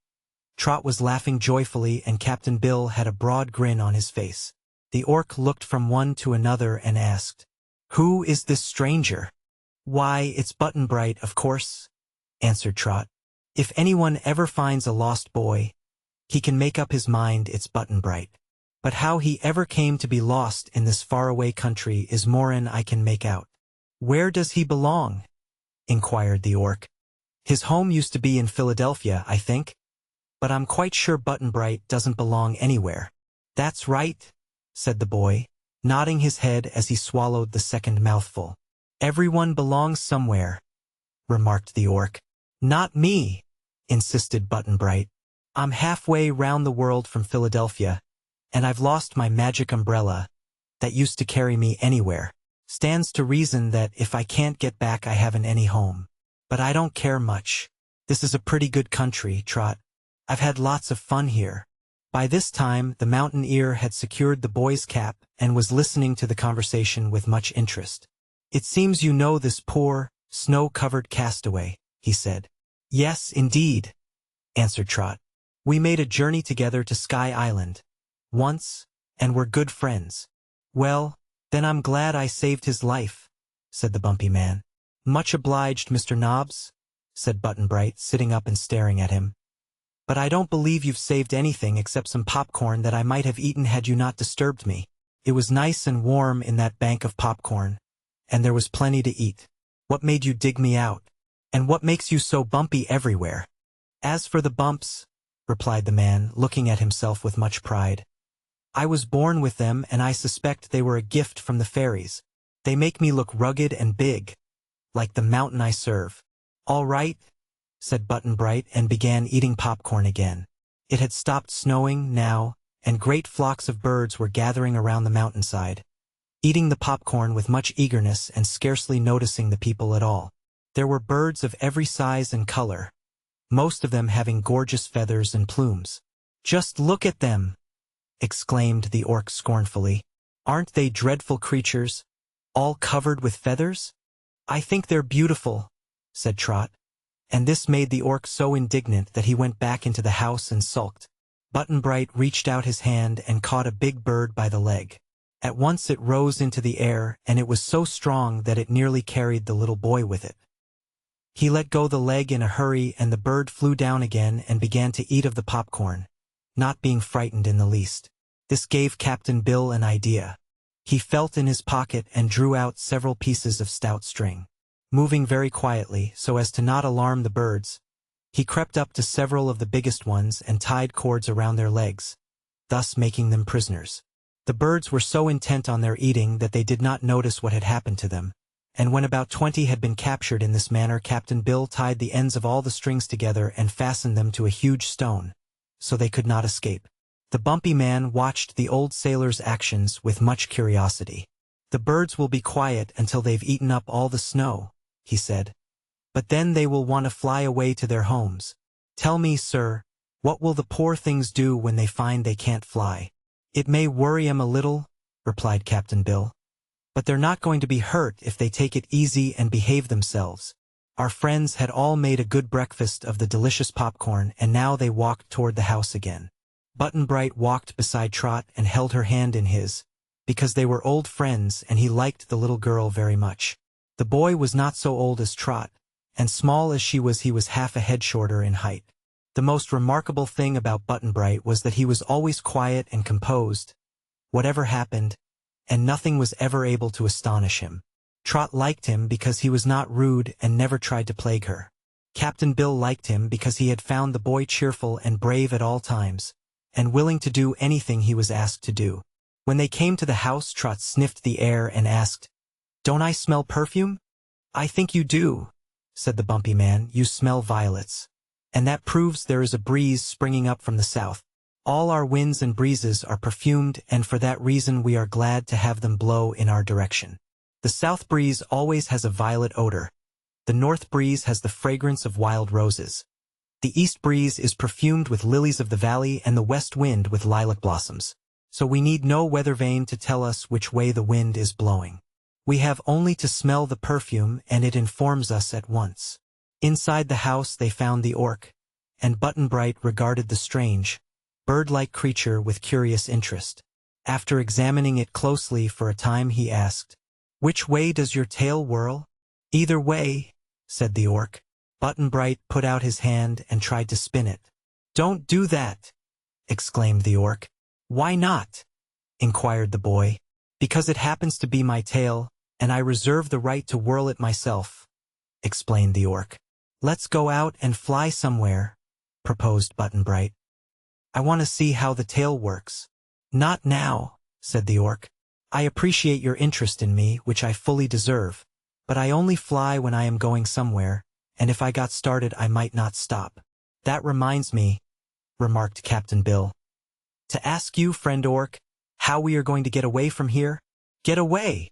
Trot was laughing joyfully and Captain Bill had a broad grin on his face. The orc looked from one to another and asked, "Who is this stranger?" "Why, it's Button-Bright, of course," answered Trot. "If anyone ever finds a lost boy, he can make up his mind it's Button-Bright. But how he ever came to be lost in this faraway country is more'n I can make out." "Where does he belong?" inquired the orc. "His home used to be in Philadelphia, I think. But I'm quite sure Button-Bright doesn't belong anywhere." "That's right," said the boy, nodding his head as he swallowed the second mouthful. "Everyone belongs somewhere," remarked the orc. "Not me," insisted Button-Bright. "I'm halfway round the world from Philadelphia, and I've lost my magic umbrella that used to carry me anywhere. Stands to reason that if I can't get back I haven't any home. But I don't care much. This is a pretty good country, Trot. I've had lots of fun here." By this time, the mountain ear had secured the boy's cap and was listening to the conversation with much interest. "It seems you know this poor, snow-covered castaway," he said. "Yes, indeed," answered Trot. "We made a journey together to Sky Island once, and we're good friends." "Well, then I'm glad I saved his life," said the bumpy man. "Much obliged, Mr. Nobbs," said Button-Bright, sitting up and staring at him. "But I don't believe you've saved anything except some popcorn that I might have eaten had you not disturbed me. It was nice and warm in that bank of popcorn, and there was plenty to eat. What made you dig me out? And what makes you so bumpy everywhere?" "As for the bumps," replied the man, looking at himself with much pride, "I was born with them and I suspect they were a gift from the fairies. They make me look rugged and big, like the mountain I serve." "All right," said Button-Bright and began eating popcorn again. It had stopped snowing now, and great flocks of birds were gathering around the mountainside, eating the popcorn with much eagerness and scarcely noticing the people at all. There were birds of every size and color, most of them having gorgeous feathers and plumes. "Just look at them!" exclaimed the orc scornfully. "Aren't they dreadful creatures, all covered with feathers?" "I think they're beautiful," said Trot. And this made the orc so indignant that he went back into the house and sulked. Button-Bright reached out his hand and caught a big bird by the leg. At once it rose into the air, and it was so strong that it nearly carried the little boy with it. He let go the leg in a hurry, and the bird flew down again and began to eat of the popcorn, not being frightened in the least. This gave Captain Bill an idea. He felt in his pocket and drew out several pieces of stout string. Moving very quietly, so as to not alarm the birds, he crept up to several of the biggest ones and tied cords around their legs, thus making them prisoners. The birds were so intent on their eating that they did not notice what had happened to them, and when about 20 had been captured in this manner, Captain Bill tied the ends of all the strings together and fastened them to a huge stone, so they could not escape. The bumpy man watched the old sailor's actions with much curiosity. "The birds will be quiet until they've eaten up all the snow," he said. "But then they will want to fly away to their homes. Tell me, sir, what will the poor things do when they find they can't fly?" "It may worry 'em a little," replied Captain Bill. "But they're not going to be hurt if they take it easy and behave themselves." Our friends had all made a good breakfast of the delicious popcorn, and now they walked toward the house again. Button-Bright walked beside Trot and held her hand in his, because they were old friends and he liked the little girl very much. The boy was not so old as Trot, and small as she was, he was half a head shorter in height. The most remarkable thing about Button-Bright was that he was always quiet and composed, whatever happened, and nothing was ever able to astonish him. Trot liked him because he was not rude and never tried to plague her. Captain Bill liked him because he had found the boy cheerful and brave at all times, and willing to do anything he was asked to do. When they came to the house, Trot sniffed the air and asked, "Don't I smell perfume?" "I think you do," said the bumpy man. "You smell violets. And that proves there is a breeze springing up from the south. All our winds and breezes are perfumed, and for that reason we are glad to have them blow in our direction." The south breeze always has a violet odor. The north breeze has the fragrance of wild roses. The east breeze is perfumed with lilies of the valley and the west wind with lilac blossoms. So we need no weather vane to tell us which way the wind is blowing. We have only to smell the perfume and it informs us at once. Inside the house they found the orc, and Button-Bright regarded the strange, bird-like creature with curious interest. After examining it closely for a time he asked, "Which way does your tail whirl?" "Either way," said the orc. Button-Bright put out his hand and tried to spin it. "Don't do that," exclaimed the orc. "Why not?" inquired the boy. "Because it happens to be my tail, and I reserve the right to whirl it myself," explained the orc. "Let's go out and fly somewhere," proposed Button-Bright. "I want to see how the tail works." "Not now," said the orc. "I appreciate your interest in me, which I fully deserve, but I only fly when I am going somewhere, and if I got started I might not stop." "That reminds me," remarked Captain Bill, "to ask you, friend orc, how we are going to get away from here." "Get away!"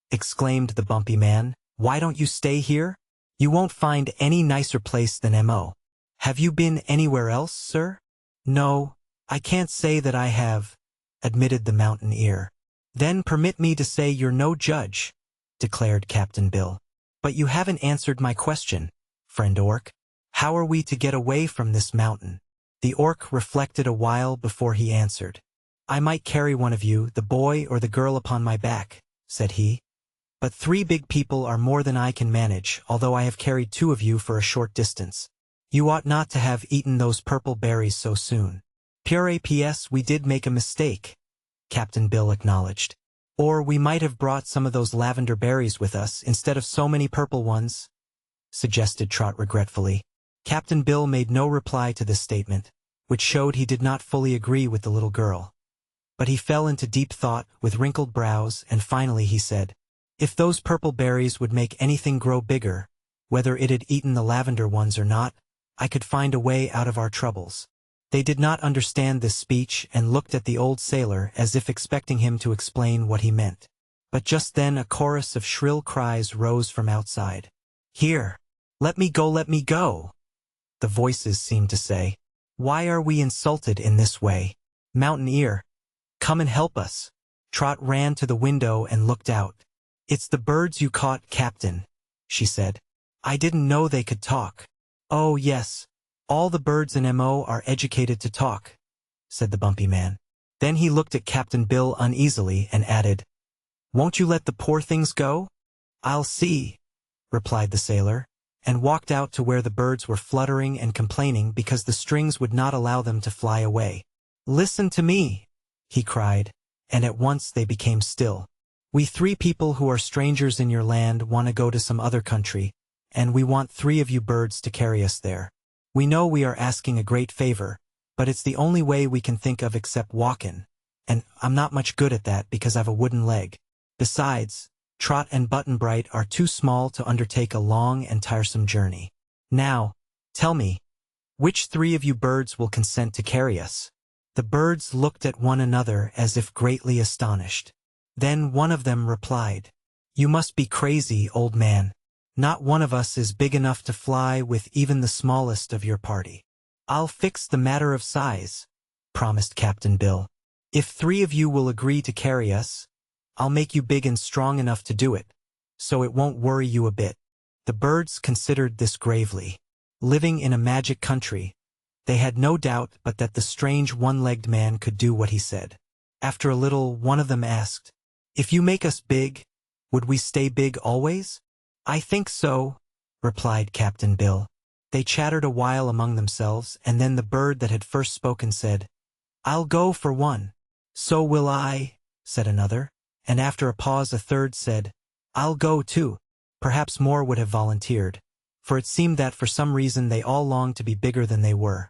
exclaimed the bumpy man. "Why don't you stay here? You won't find any nicer place than M.O. Have you been anywhere else, sir?" "No, I can't say that I have," admitted the mountaineer. "Then permit me to say you're no judge," declared Captain Bill. "But you haven't answered my question, friend orc. How are we to get away from this mountain?" The orc reflected a while before he answered. "I might carry one of you, the boy or the girl, upon my back," said he. "But 3 big people are more than I can manage, although I have carried 2 of you for a short distance. You ought not to have eaten those purple berries so soon." "Pure P.S. we did make a mistake," Captain Bill acknowledged. "Or we might have brought some of those lavender berries with us instead of so many purple ones," suggested Trot regretfully. Captain Bill made no reply to this statement, which showed he did not fully agree with the little girl. But he fell into deep thought with wrinkled brows, and finally he said, "If those purple berries would make anything grow bigger, whether it had eaten the lavender ones or not, I could find a way out of our troubles." They did not understand this speech and looked at the old sailor as if expecting him to explain what he meant. But just then a chorus of shrill cries rose from outside. "Here! Let me go, let me go!" the voices seemed to say. "Why are we insulted in this way? Mountaineer, come and help us." Trot ran to the window and looked out. "It's the birds you caught, Captain," she said. "I didn't know they could talk." "Oh, yes. All the birds in M.O. are educated to talk," said the bumpy man. Then he looked at Captain Bill uneasily and added, "Won't you let the poor things go?" "I'll see," replied the sailor, and walked out to where the birds were fluttering and complaining because the strings would not allow them to fly away. "Listen to me," he cried, and at once they became still. "We 3 people who are strangers in your land want to go to some other country, and we want 3 of you birds to carry us there. We know we are asking a great favor, but it's the only way we can think of except walkin', and I'm not much good at that because I've a wooden leg. Besides, Trot and Button-Bright are too small to undertake a long and tiresome journey. Now, tell me, which 3 of you birds will consent to carry us?" The birds looked at one another as if greatly astonished. Then one of them replied, "You must be crazy, old man. Not one of us is big enough to fly with even the smallest of your party." "I'll fix the matter of size," promised Captain Bill. "If 3 of you will agree to carry us, I'll make you big and strong enough to do it, so it won't worry you a bit." The birds considered this gravely. Living in a magic country, they had no doubt but that the strange one-legged man could do what he said. After a little, one of them asked, "If you make us big, would we stay big always?" "I think so," replied Captain Bill. They chattered a while among themselves, and then the bird that had first spoken said, "I'll go for one." "So will I," said another, and after a pause a third said, "I'll go too." Perhaps more would have volunteered, for it seemed that for some reason they all longed to be bigger than they were.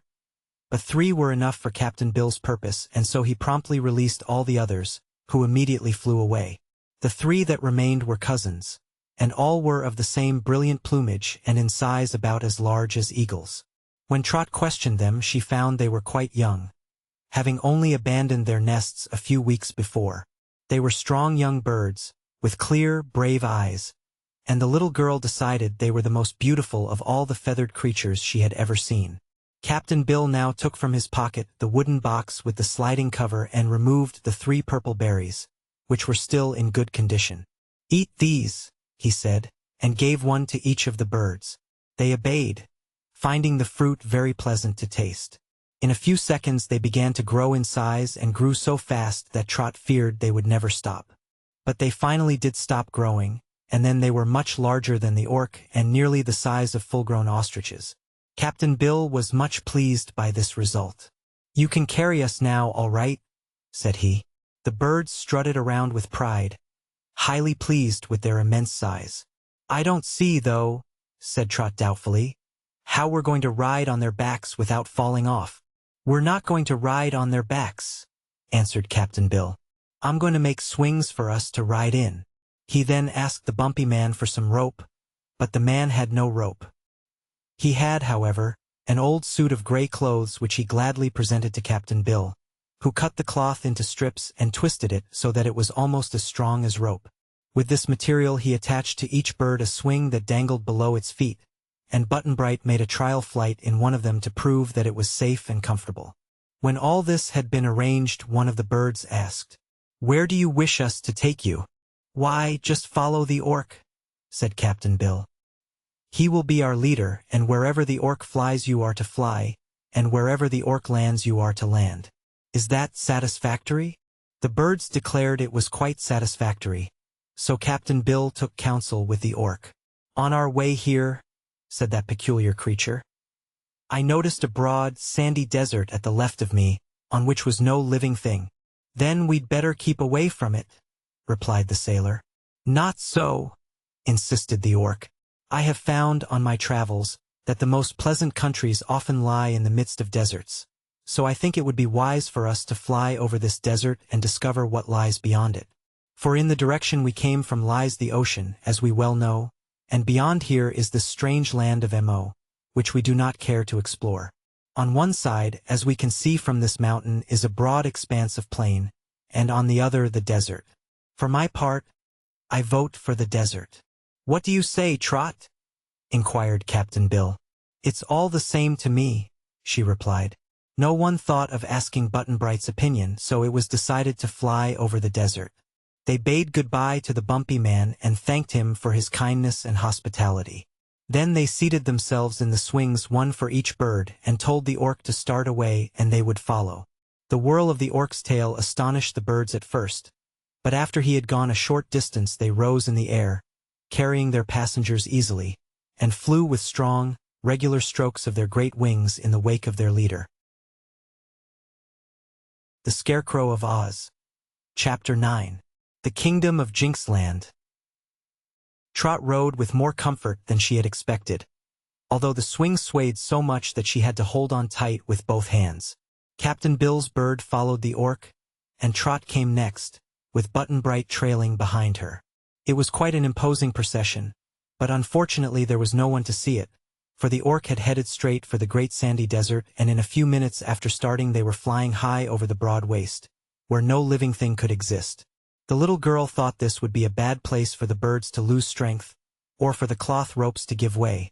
But 3 were enough for Captain Bill's purpose, and so he promptly released all the others, who immediately flew away. The 3 that remained were cousins, and all were of the same brilliant plumage and in size about as large as eagles. When Trot questioned them, she found they were quite young, having only abandoned their nests a few weeks before. They were strong young birds, with clear, brave eyes, and the little girl decided they were the most beautiful of all the feathered creatures she had ever seen. Captain Bill now took from his pocket the wooden box with the sliding cover and removed the 3 purple berries, which were still in good condition. "Eat these," he said, and gave one to each of the birds. They obeyed, finding the fruit very pleasant to taste. In a few seconds they began to grow in size and grew so fast that Trot feared they would never stop. But they finally did stop growing, and then they were much larger than the orc and nearly the size of full-grown ostriches. Captain Bill was much pleased by this result. "You can carry us now, all right," said he. The birds strutted around with pride, highly pleased with their immense size. "I don't see, though," said Trot doubtfully, "how we're going to ride on their backs without falling off." "We're not going to ride on their backs," answered Captain Bill. "I'm going to make swings for us to ride in." He then asked the bumpy man for some rope, but the man had no rope. He had, however, an old suit of gray clothes which he gladly presented to Captain Bill, who cut the cloth into strips and twisted it so that it was almost as strong as rope. With this material he attached to each bird a swing that dangled below its feet, and Button-Bright made a trial flight in one of them to prove that it was safe and comfortable. When all this had been arranged, one of the birds asked, "Where do you wish us to take you?" "Why, just follow the orc," said Captain Bill. "He will be our leader, and wherever the orc flies you are to fly, and wherever the orc lands you are to land. Is that satisfactory?" The birds declared it was quite satisfactory, so Captain Bill took counsel with the orc. "On our way here," said that peculiar creature, "I noticed a broad, sandy desert at the left of me, on which was no living thing." "Then we'd better keep away from it," replied the sailor. "Not so," insisted the orc. "I have found, on my travels, that the most pleasant countries often lie in the midst of deserts, so I think it would be wise for us to fly over this desert and discover what lies beyond it. For in the direction we came from lies the ocean, as we well know, and beyond here is the strange land of Mo, which we do not care to explore. On one side, as we can see from this mountain, is a broad expanse of plain, and on the other the desert. For my part, I vote for the desert." "What do you say, Trot?" inquired Captain Bill. "It's all the same to me," she replied. No one thought of asking Button-Bright's opinion, so it was decided to fly over the desert. They bade goodbye to the bumpy man and thanked him for his kindness and hospitality. Then they seated themselves in the swings, one for each bird, and told the orc to start away and they would follow. The whirl of the orc's tail astonished the birds at first, but after he had gone a short distance they rose in the air, carrying their passengers easily, and flew with strong, regular strokes of their great wings in the wake of their leader. The Scarecrow of Oz. Chapter 9. The Kingdom of Jinxland. Trot rode with more comfort than she had expected, although the swing swayed so much that she had to hold on tight with both hands. Captain Bill's bird followed the orc, and Trot came next, with Button-Bright trailing behind her. It was quite an imposing procession, but unfortunately there was no one to see it, for the orc had headed straight for the great sandy desert, and in a few minutes after starting they were flying high over the broad waste, where no living thing could exist. The little girl thought this would be a bad place for the birds to lose strength, or for the cloth ropes to give way,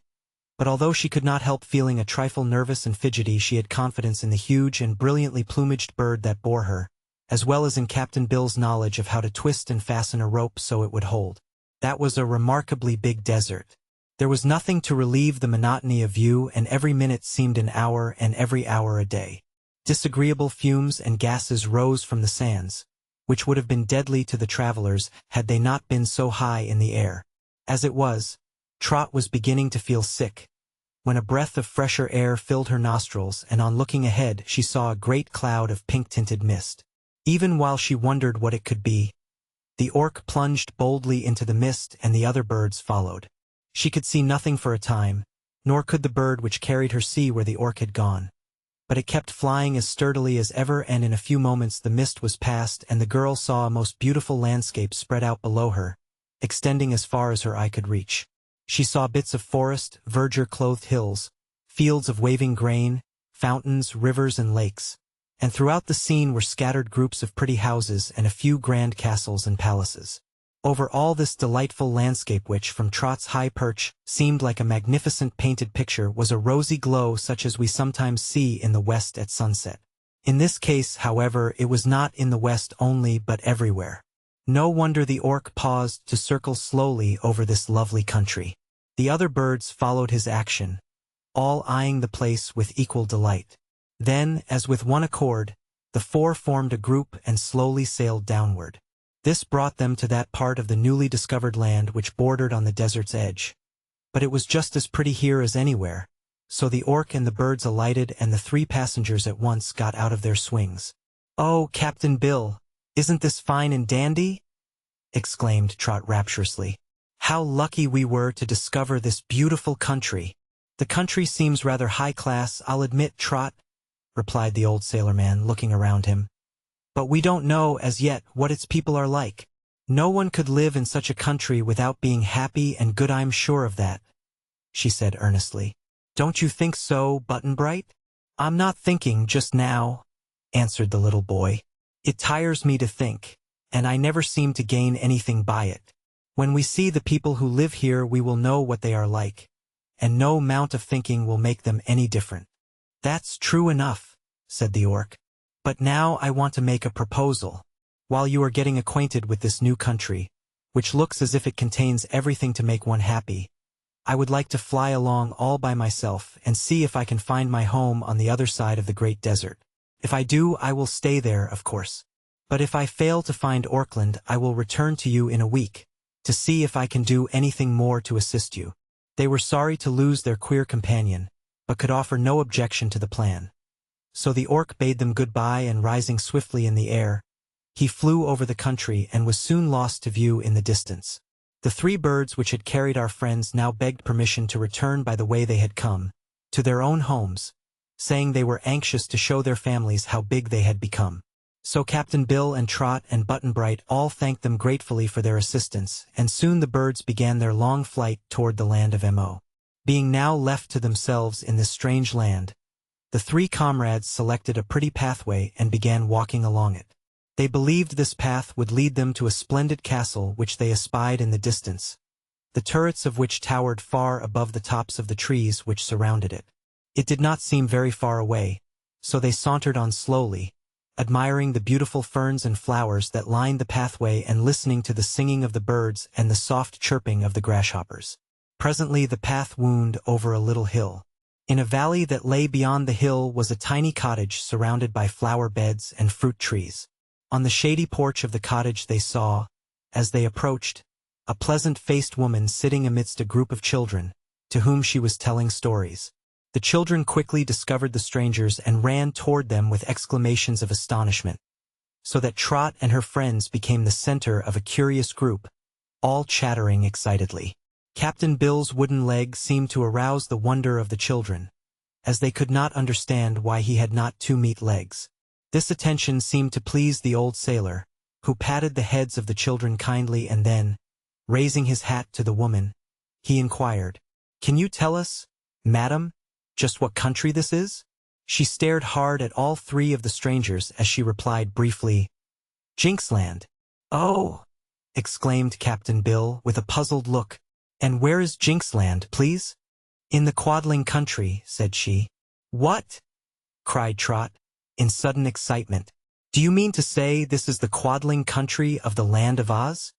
but although she could not help feeling a trifle nervous and fidgety, she had confidence in the huge and brilliantly plumaged bird that bore her, as well as in Captain Bill's knowledge of how to twist and fasten a rope so it would hold. That was a remarkably big desert. There was nothing to relieve the monotony of view, and every minute seemed an hour and every hour a day. Disagreeable fumes and gases rose from the sands, which would have been deadly to the travelers had they not been so high in the air. As it was, Trot was beginning to feel sick, when a breath of fresher air filled her nostrils, and on looking ahead she saw a great cloud of pink-tinted mist. Even while she wondered what it could be, the orc plunged boldly into the mist and the other birds followed. She could see nothing for a time, nor could the bird which carried her see where the orc had gone. But it kept flying as sturdily as ever, and in a few moments the mist was past and the girl saw a most beautiful landscape spread out below her, extending as far as her eye could reach. She saw bits of forest, verdure-clothed hills, fields of waving grain, fountains, rivers, and lakes, and throughout the scene were scattered groups of pretty houses and a few grand castles and palaces. Over all this delightful landscape which, from Trot's high perch, seemed like a magnificent painted picture, was a rosy glow such as we sometimes see in the west at sunset. In this case, however, it was not in the west only but everywhere. No wonder the orc paused to circle slowly over this lovely country. The other birds followed his action, all eyeing the place with equal delight. Then, as with one accord, the four formed a group and slowly sailed downward. This brought them to that part of the newly discovered land which bordered on the desert's edge. But it was just as pretty here as anywhere, so the orc and the birds alighted and the three passengers at once got out of their swings. "Oh, Captain Bill, isn't this fine and dandy?" exclaimed Trot rapturously. "How lucky we were to discover this beautiful country." "The country seems rather high class, I'll admit, Trot," replied the old sailorman, looking around him. "But we don't know as yet what its people are like. No one could live in such a country without being happy and good, I'm sure of that," she said earnestly. "Don't you think so, Button-Bright?" "I'm not thinking just now," answered the little boy. "It tires me to think, and I never seem to gain anything by it. When we see the people who live here we will know what they are like, and no amount of thinking will make them any different." "That's true enough," said the orc. "But now I want to make a proposal. While you are getting acquainted with this new country, which looks as if it contains everything to make one happy, I would like to fly along all by myself and see if I can find my home on the other side of the great desert. If I do, I will stay there, of course. But if I fail to find Orkland, I will return to you in a week, to see if I can do anything more to assist you." They were sorry to lose their queer companion, but could offer no objection to the plan. So the orc bade them goodbye, and rising swiftly in the air, he flew over the country and was soon lost to view in the distance. The three birds which had carried our friends now begged permission to return by the way they had come, to their own homes, saying they were anxious to show their families how big they had become. So Captain Bill and Trot and Button-Bright all thanked them gratefully for their assistance, and soon the birds began their long flight toward the land of Mo. Being now left to themselves in this strange land, the three comrades selected a pretty pathway and began walking along it. They believed this path would lead them to a splendid castle which they espied in the distance, the turrets of which towered far above the tops of the trees which surrounded it. It did not seem very far away, so they sauntered on slowly, admiring the beautiful ferns and flowers that lined the pathway and listening to the singing of the birds and the soft chirping of the grasshoppers. Presently the path wound over a little hill. In a valley that lay beyond the hill was a tiny cottage surrounded by flower beds and fruit trees. On the shady porch of the cottage they saw, as they approached, a pleasant-faced woman sitting amidst a group of children, to whom she was telling stories. The children quickly discovered the strangers and ran toward them with exclamations of astonishment, so that Trot and her friends became the center of a curious group, all chattering excitedly. Captain Bill's wooden leg seemed to arouse the wonder of the children, as they could not understand why he had not two meat legs. This attention seemed to please the old sailor, who patted the heads of the children kindly, and then, raising his hat to the woman, he inquired, "Can you tell us, madam, just what country this is?" She stared hard at all three of the strangers as she replied briefly, "Jinxland." "Oh!" exclaimed Captain Bill with a puzzled look. "And where is Jinxland, please?" "In the Quadling country," said she. "What?" cried Trot, in sudden excitement. "Do you mean to say this is the Quadling country of the Land of Oz?"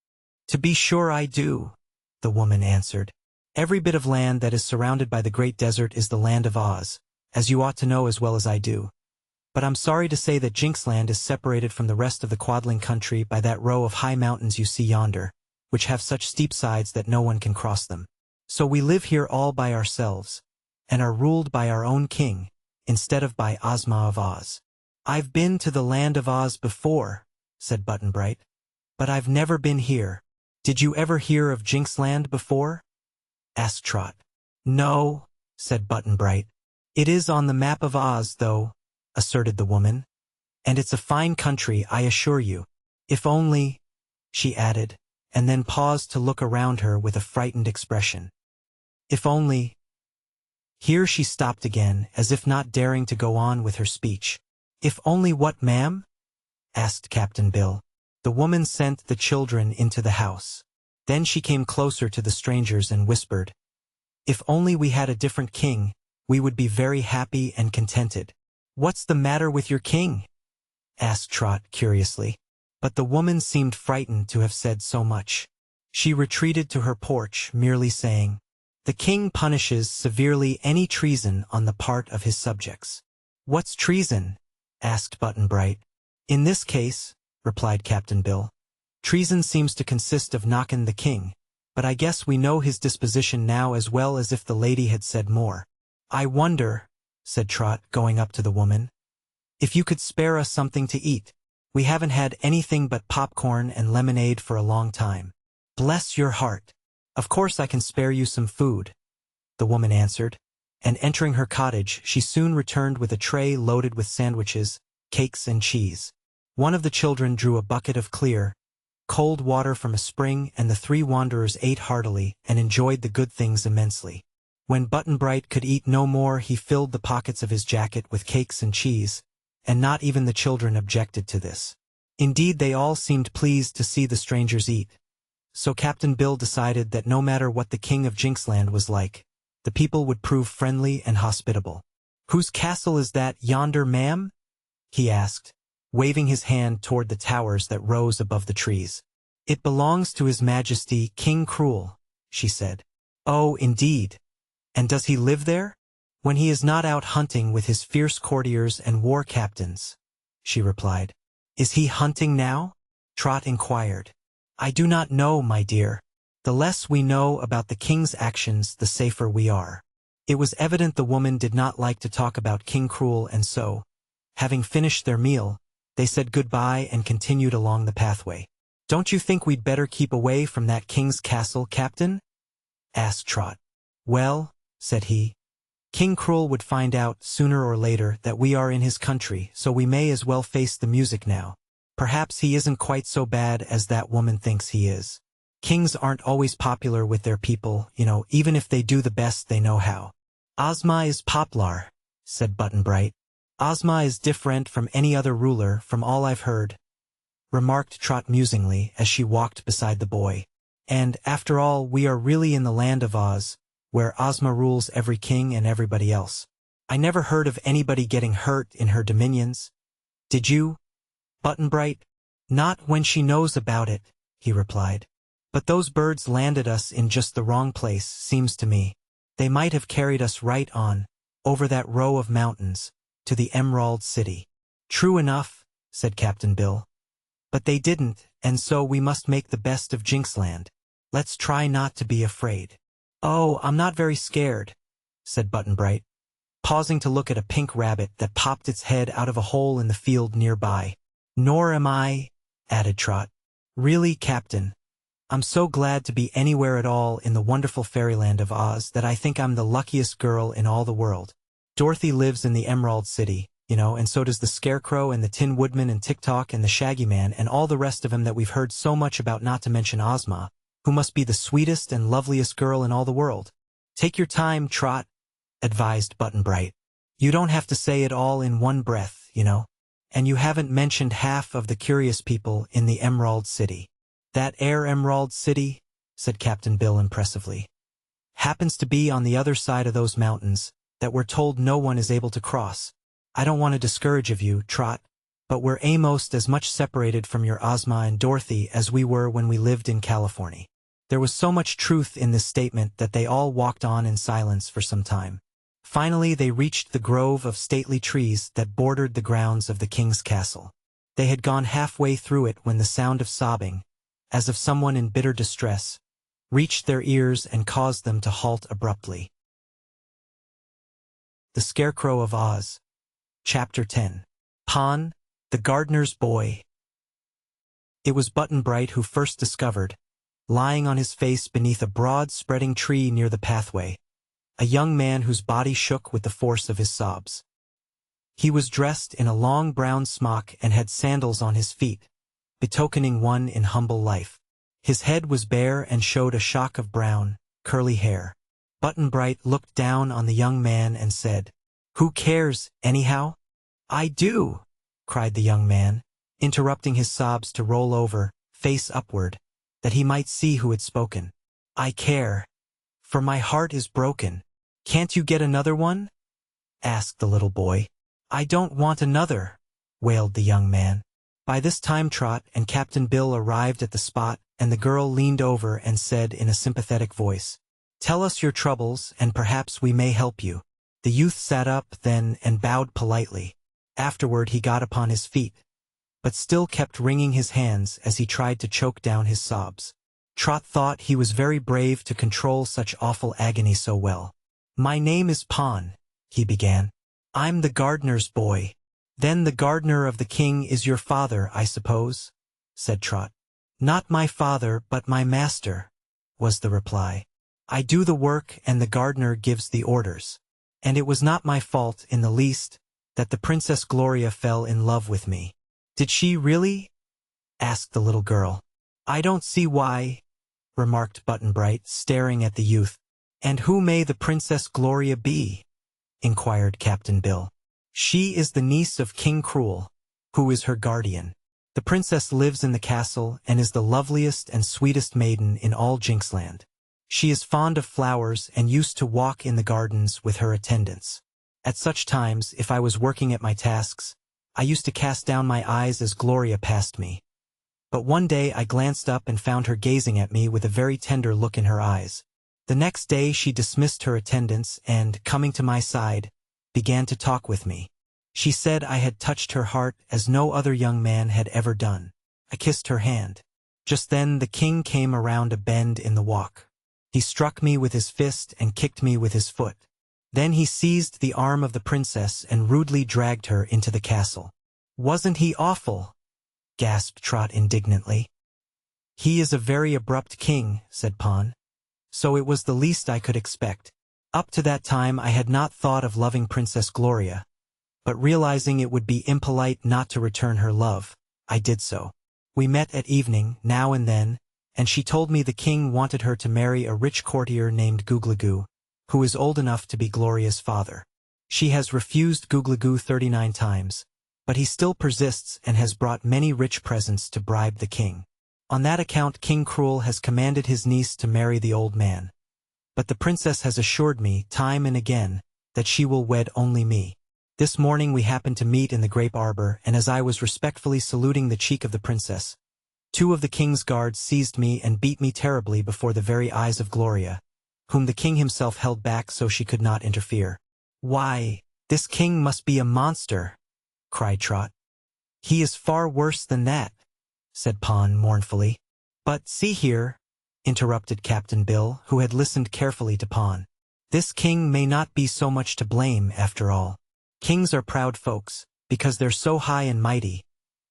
"To be sure I do," the woman answered. "Every bit of land that is surrounded by the Great Desert is the Land of Oz, as you ought to know as well as I do. But I'm sorry to say that Jinxland is separated from the rest of the Quadling country by that row of high mountains you see yonder, which have such steep sides that no one can cross them. So we live here all by ourselves, and are ruled by our own king, instead of by Ozma of Oz." "I've been to the Land of Oz before," said Button-Bright, "but I've never been here." "Did you ever hear of Jinxland before?" asked Trot. "No," said Button-Bright. "It is on the map of Oz, though," asserted the woman. "And it's a fine country, I assure you. If only," she added, and then paused to look around her with a frightened expression. "If only—" Here she stopped again, as if not daring to go on with her speech. "If only what, ma'am?" asked Captain Bill. The woman sent the children into the house. Then she came closer to the strangers and whispered, "If only we had a different king, we would be very happy and contented." "What's the matter with your king?" asked Trot curiously. But the woman seemed frightened to have said so much. She retreated to her porch, merely saying, "The king punishes severely any treason on the part of his subjects." "What's treason?" asked Button-Bright. "In this case," replied Captain Bill, "treason seems to consist of knockin' the king, but I guess we know his disposition now as well as if the lady had said more." "I wonder," said Trot, going up to the woman, "if you could spare us something to eat. We haven't had anything but popcorn and lemonade for a long time." "Bless your heart. Of course I can spare you some food," the woman answered, and entering her cottage, she soon returned with a tray loaded with sandwiches, cakes and cheese. One of the children drew a bucket of clear, cold water from a spring, and the three wanderers ate heartily and enjoyed the good things immensely. When Button-Bright could eat no more, he filled the pockets of his jacket with cakes and cheese, and not even the children objected to this. Indeed, they all seemed pleased to see the strangers eat. So Captain Bill decided that no matter what the king of Jinxland was like, the people would prove friendly and hospitable. "Whose castle is that yonder, ma'am?" he asked, waving his hand toward the towers that rose above the trees. "It belongs to His Majesty King Cruel," she said. "Oh, indeed. And does he live there?" "When he is not out hunting with his fierce courtiers and war captains," she replied. "Is he hunting now?" Trot inquired. "I do not know, my dear. The less we know about the king's actions, the safer we are." It was evident the woman did not like to talk about King Cruel, and so, having finished their meal, they said goodbye and continued along the pathway. "Don't you think we'd better keep away from that king's castle, Captain?" asked Trot. "Well," said he, "King Cruel would find out, sooner or later, that we are in his country, so we may as well face the music now. Perhaps he isn't quite so bad as that woman thinks he is. Kings aren't always popular with their people, even if they do the best they know how." "Ozma is poplar," said Button-Bright. "Ozma is different from any other ruler, from all I've heard," remarked Trot musingly as she walked beside the boy. "And, after all, we are really in the land of Oz, where Ozma rules every king and everybody else. I never heard of anybody getting hurt in her dominions. Did you, Button-Bright?" "Not when she knows about it," he replied. "But those birds landed us in just the wrong place, seems to me. They might have carried us right on, over that row of mountains, to the Emerald City." "True enough," said Captain Bill. "But they didn't, and so we must make the best of Jinxland. Let's try not to be afraid." "Oh, I'm not very scared," said Button-Bright, pausing to look at a pink rabbit that popped its head out of a hole in the field nearby. "Nor am I," added Trot. "Really, Captain, I'm so glad to be anywhere at all in the wonderful fairyland of Oz that I think I'm the luckiest girl in all the world. Dorothy lives in the Emerald City, and so does the Scarecrow and the Tin Woodman and Tick-Tock and the Shaggy Man and all the rest of them that we've heard so much about, not to mention Ozma, who must be the sweetest and loveliest girl in all the world." "Take your time, Trot," advised Button-Bright. "You don't have to say it all in one breath, And you haven't mentioned half of the curious people in the Emerald City." "That Emerald City," said Captain Bill impressively, "happens to be on the other side of those mountains that we're told no one is able to cross. I don't want to discourage of you, Trot, but we're almost as much separated from your Ozma and Dorothy as we were when we lived in California." There was so much truth in this statement that they all walked on in silence for some time. Finally, they reached the grove of stately trees that bordered the grounds of the king's castle. They had gone halfway through it when the sound of sobbing, as of someone in bitter distress, reached their ears and caused them to halt abruptly. The Scarecrow of Oz. Chapter 10. Pon, the Gardener's Boy. It was Button-Bright who first discovered, lying on his face beneath a broad spreading tree near the pathway, a young man whose body shook with the force of his sobs. He was dressed in a long brown smock and had sandals on his feet, betokening one in humble life. His head was bare and showed a shock of brown, curly hair. Button-Bright looked down on the young man and said, "Who cares, anyhow?" "I do," cried the young man, interrupting his sobs to roll over, face upward, that he might see who had spoken. "I care. For my heart is broken. Can't you get another one?" asked the little boy. "I don't want another," wailed the young man. By this time Trot and Captain Bill arrived at the spot, and the girl leaned over and said in a sympathetic voice, "Tell us your troubles, and perhaps we may help you." The youth sat up then and bowed politely. Afterward he got upon his feet, but still kept wringing his hands as he tried to choke down his sobs. Trot thought he was very brave to control such awful agony so well. "My name is Pon," he began. "I'm the gardener's boy." "Then the gardener of the king is your father, I suppose?" said Trot. "Not my father, but my master," was the reply. "I do the work and the gardener gives the orders. And it was not my fault in the least that the Princess Gloria fell in love with me." "Did she really?" asked the little girl. "I don't see why," remarked Button-Bright, staring at the youth. "And who may the Princess Gloria be?" inquired Captain Bill. "She is the niece of King Cruel, who is her guardian. The princess lives in the castle and is the loveliest and sweetest maiden in all Jinxland. She is fond of flowers and used to walk in the gardens with her attendants. At such times, if I was working at my tasks, I used to cast down my eyes as Gloria passed me. But one day I glanced up and found her gazing at me with a very tender look in her eyes. The next day she dismissed her attendants and, coming to my side, began to talk with me. She said I had touched her heart as no other young man had ever done. I kissed her hand. Just then the king came around a bend in the walk. He struck me with his fist and kicked me with his foot. Then he seized the arm of the princess and rudely dragged her into the castle." "Wasn't he awful?" gasped Trot indignantly. "He is a very abrupt king," said Pon. "So it was the least I could expect. Up to that time I had not thought of loving Princess Gloria, but realizing it would be impolite not to return her love, I did so. We met at evening, now and then, and she told me the king wanted her to marry a rich courtier named Googlegoo, who is old enough to be Gloria's father. She has refused Googlegoo 39 times, but he still persists and has brought many rich presents to bribe the king. On that account King Cruel has commanded his niece to marry the old man. But the princess has assured me, time and again, that she will wed only me. This morning we happened to meet in the grape arbor, and as I was respectfully saluting the cheek of the princess, 2 of the king's guards seized me and beat me terribly before the very eyes of Gloria, whom the king himself held back so she could not interfere." "Why, this king must be a monster," cried Trot. "He is far worse than that," said Pon mournfully. "But see here," interrupted Captain Bill, who had listened carefully to Pon. "This king may not be so much to blame, after all. Kings are proud folks, because they're so high and mighty,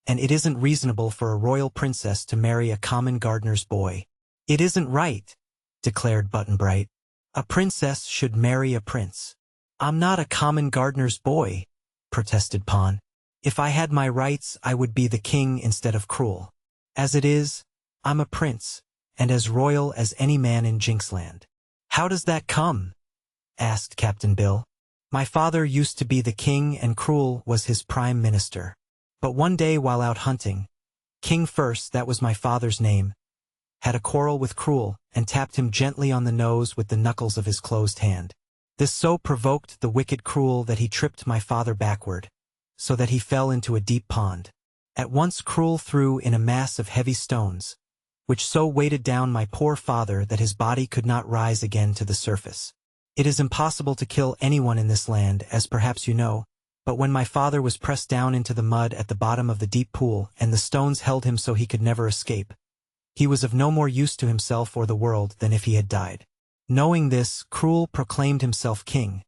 and it isn't reasonable for a royal princess to marry a common gardener's boy." "It isn't right," declared Button-Bright. "A princess should marry a prince." "I'm not a common gardener's boy," protested Pon. "If I had my rights, I would be the king instead of Cruel. As it is, I'm a prince, and as royal as any man in Jinxland." "How does that come?" asked Captain Bill. "My father used to be the king and Cruel was his prime minister. But one day while out hunting, King First, that was my father's name, had a quarrel with Cruel and tapped him gently on the nose with the knuckles of his closed hand. This so provoked the wicked Cruel that he tripped my father backward, so that he fell into a deep pond. At once Cruel threw in a mass of heavy stones, which so weighted down my poor father that his body could not rise again to the surface. It is impossible to kill anyone in this land, as perhaps you know, but when my father was pressed down into the mud at the bottom of the deep pool and the stones held him so he could never escape, he was of no more use to himself or the world than if he had died. Knowing this, Cruel proclaimed himself king,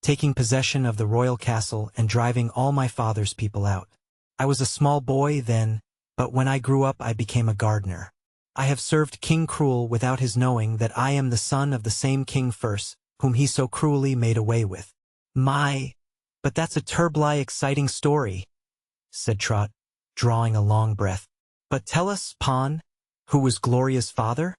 taking possession of the royal castle and driving all my father's people out. I was a small boy then, but when I grew up I became a gardener. I have served King Cruel without his knowing that I am the son of the same King First, whom he so cruelly made away with." "My, but that's a terribly exciting story," said Trot, drawing a long breath. "But tell us, Pon, who was Gloria's father?"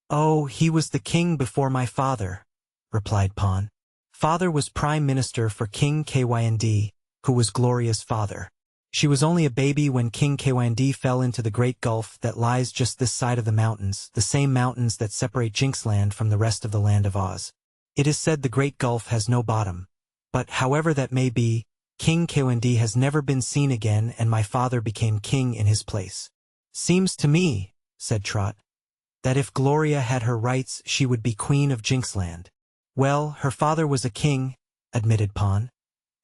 "Oh, he was the king before my father," replied Pon. "Father was prime minister for King Kynd, who was Gloria's father. She was only a baby when King Kwnd fell into the great gulf that lies just this side of the mountains, the same mountains that separate Jinxland from the rest of the land of Oz. It is said the great gulf has no bottom. But however that may be, King Kwnd has never been seen again and my father became king in his place. Seems to me, said Trot, that if Gloria had her rights she would be queen of Jinxland. Well, her father was a king, admitted Pon.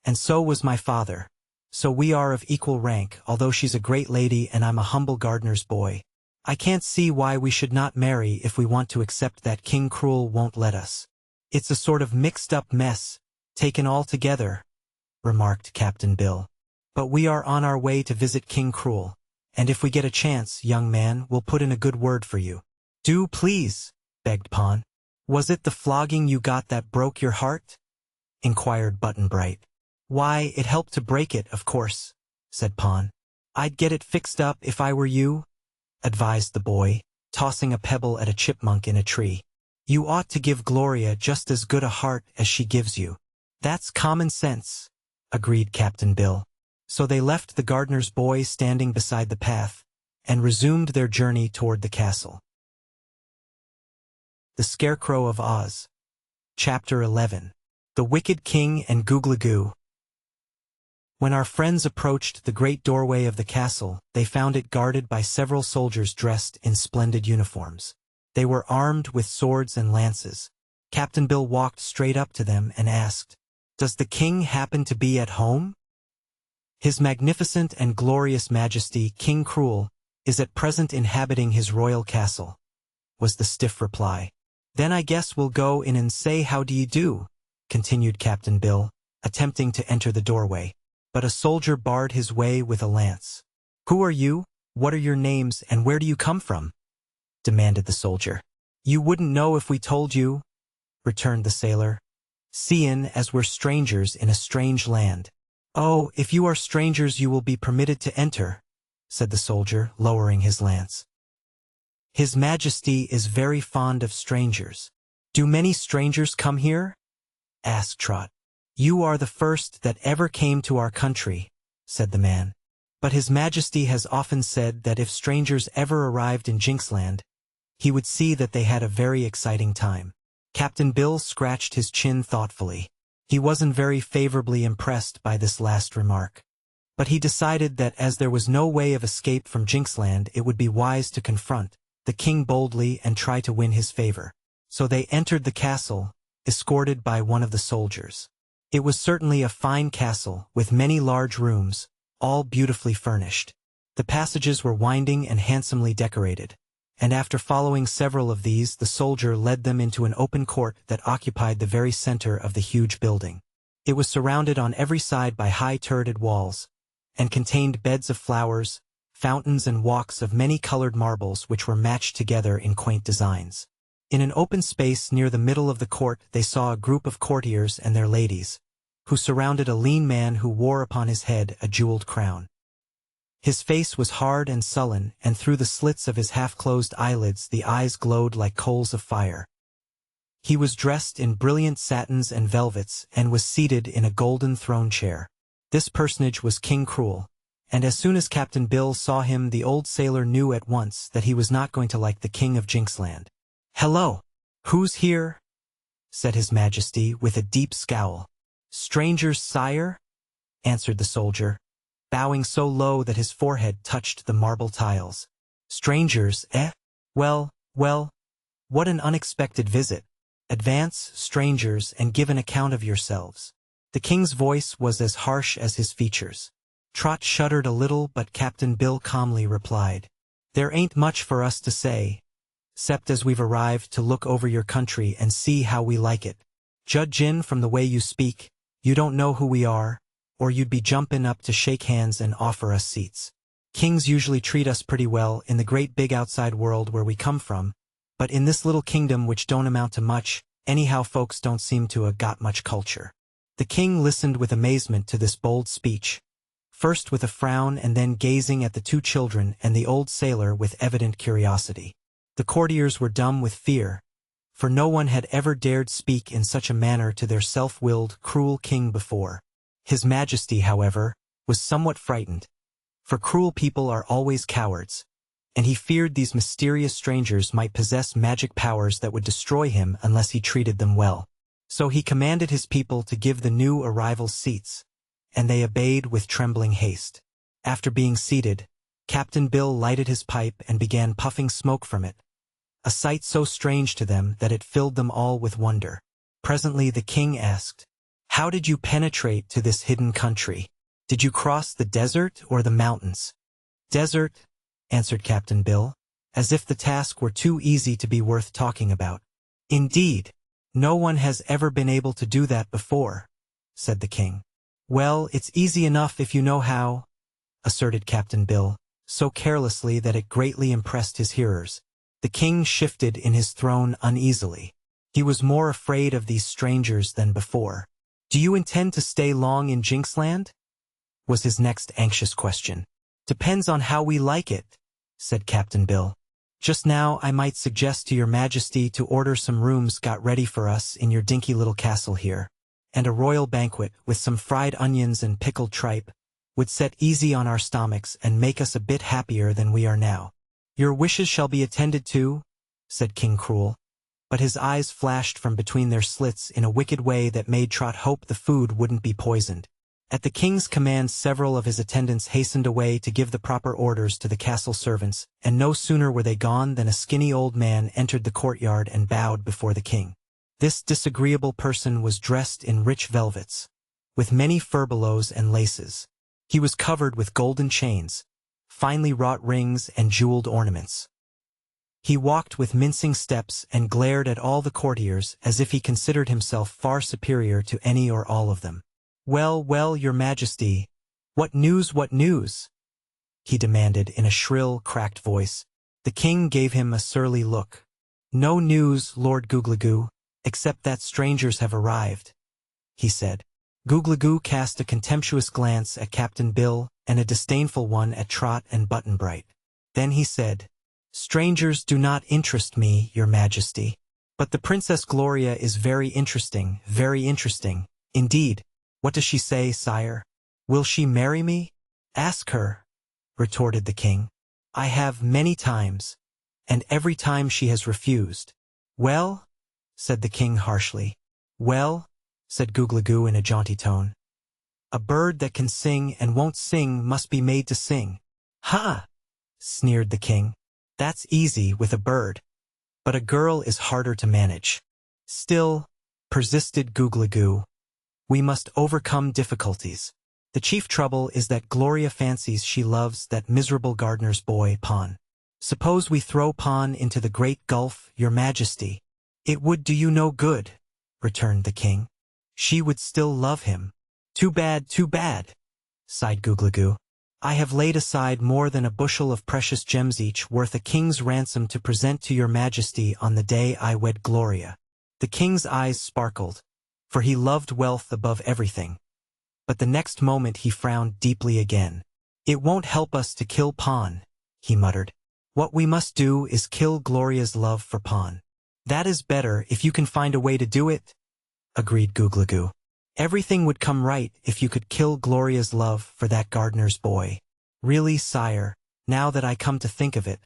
And so was my father. So we are of equal rank, although she's a great lady and I'm a humble gardener's boy. I can't see why we should not marry if we want to accept that King Cruel won't let us. It's a sort of mixed-up mess, taken all together, remarked Captain Bill. But we are on our way to visit King Cruel, and if we get a chance, young man, we'll put in a good word for you. Do please, begged Pon. Was it the flogging you got that broke your heart? Inquired Button Bright. Why, it helped to break it, of course, said Pon. I'd get it fixed up if I were you, advised the boy, tossing a pebble at a chipmunk in a tree. You ought to give Gloria just as good a heart as she gives you. That's common sense, agreed Captain Bill. So they left the gardener's boy standing beside the path, and resumed their journey toward the castle. The Scarecrow of Oz. Chapter 11. The Wicked King and Googly-Goo. When our friends approached the great doorway of the castle, they found it guarded by several soldiers dressed in splendid uniforms. They were armed with swords and lances. Captain Bill walked straight up to them and asked, "Does the king happen to be at home?" "His magnificent and glorious majesty, King Cruel, is at present inhabiting his royal castle," was the stiff reply. "Then I guess we'll go in and say how do you do," continued Captain Bill, attempting to enter the doorway. But a soldier barred his way with a lance. "Who are you? What are your names and where do you come from?" demanded the soldier. "You wouldn't know if we told you," returned the sailor, "seein' as we're strangers in a strange land." "Oh, if you are strangers you will be permitted to enter," said the soldier, lowering his lance. "His Majesty is very fond of strangers." "Do many strangers come here?" asked Trot. "You are the first that ever came to our country," said the man. "But His Majesty has often said that if strangers ever arrived in Jinxland, he would see that they had a very exciting time." Captain Bill scratched his chin thoughtfully. He wasn't very favorably impressed by this last remark. But he decided that as there was no way of escape from Jinxland, it would be wise to confront the king boldly and try to win his favor. So they entered the castle, escorted by one of the soldiers. It was certainly a fine castle, with many large rooms, all beautifully furnished. The passages were winding and handsomely decorated, and after following several of these, the soldier led them into an open court that occupied the very center of the huge building. It was surrounded on every side by high turreted walls, and contained beds of flowers, fountains and walks of many-colored marbles which were matched together in quaint designs. In an open space near the middle of the court they saw a group of courtiers and their ladies, who surrounded a lean man who wore upon his head a jeweled crown. His face was hard and sullen, and through the slits of his half-closed eyelids the eyes glowed like coals of fire. He was dressed in brilliant satins and velvets, and was seated in a golden throne chair. This personage was King Cruel, and as soon as Captain Bill saw him the old sailor knew at once that he was not going to like the king of Jinxland. "Hello! Who's here?" said His Majesty with a deep scowl. "Strangers, sire?" answered the soldier, bowing so low that his forehead touched the marble tiles. "Strangers, eh? Well, what an unexpected visit. Advance, strangers, and give an account of yourselves." The king's voice was as harsh as his features. Trot shuddered a little, but Captain Bill calmly replied, "There ain't much for us to say, 'cept as we've arrived to look over your country and see how we like it. Judgin' from the way you speak, you don't know who we are, or you'd be jumpin' up to shake hands and offer us seats. Kings usually treat us pretty well in the great big outside world where we come from, but in this little kingdom which don't amount to much, anyhow folks don't seem to a got much culture." The king listened with amazement to this bold speech, first with a frown and then gazing at the two children and the old sailor with evident curiosity. The courtiers were dumb with fear, for no one had ever dared speak in such a manner to their self-willed, cruel king before. His Majesty, however, was somewhat frightened, for cruel people are always cowards, and he feared these mysterious strangers might possess magic powers that would destroy him unless he treated them well. So he commanded his people to give the new arrivals seats, and they obeyed with trembling haste. After being seated, Captain Bill lighted his pipe and began puffing smoke from it, a sight so strange to them that it filled them all with wonder. Presently the king asked, "How did you penetrate to this hidden country? Did you cross the desert or the mountains?" "Desert," answered Captain Bill, as if the task were too easy to be worth talking about. "Indeed, no one has ever been able to do that before," said the king. "Well, it's easy enough if you know how," asserted Captain Bill, so carelessly that it greatly impressed his hearers. The king shifted in his throne uneasily. He was more afraid of these strangers than before. "Do you intend to stay long in Jinxland?" was his next anxious question. "Depends on how we like it," said Captain Bill. "Just now I might suggest to your majesty to order some rooms got ready for us in your dinky little castle here, and a royal banquet with some fried onions and pickled tripe would set easy on our stomachs and make us a bit happier than we are now." "Your wishes shall be attended to," said King Cruel, but his eyes flashed from between their slits in a wicked way that made Trot hope the food wouldn't be poisoned. At the king's command several of his attendants hastened away to give the proper orders to the castle servants, and no sooner were they gone than a skinny old man entered the courtyard and bowed before the king. This disagreeable person was dressed in rich velvets, with many furbelows and laces. He was covered with golden chains, finely wrought rings and jeweled ornaments. He walked with mincing steps and glared at all the courtiers as if he considered himself far superior to any or all of them. "Well, well, your majesty, what news, what news?" he demanded in a shrill, cracked voice. The king gave him a surly look. "No news, Lord Googligoo, except that strangers have arrived," he said. Googligoo cast a contemptuous glance at Captain Bill and a disdainful one at Trot and Button-Bright. Then he said, "Strangers do not interest me, your majesty. But the Princess Gloria is very interesting, indeed. What does she say, sire? Will she marry me?" "Ask her," retorted the king. "I have many times, and every time she has refused." "Well?" said the king harshly. "Well?" said Googligoo in a jaunty tone. "A bird that can sing and won't sing must be made to sing." "Ha!" sneered the king. "That's easy with a bird, but a girl is harder to manage." "Still," persisted Googligoo, "we must overcome difficulties. The chief trouble is that Gloria fancies she loves that miserable gardener's boy, Pon. Suppose we throw Pon into the great gulf, your majesty." "It would do you no good," returned the king. "She would still love him." Too bad, sighed Googligoo. "I have laid aside more than a bushel of precious gems each worth a king's ransom to present to your majesty on the day I wed Gloria." The king's eyes sparkled, for he loved wealth above everything. But the next moment he frowned deeply again. "It won't help us to kill Pon," he muttered. "What we must do is kill Gloria's love for Pon." "That is better if you can find a way to do it," agreed Googligoo. "Everything would come right if you could kill Gloria's love for that gardener's boy. Really, sire, now that I come to think of it,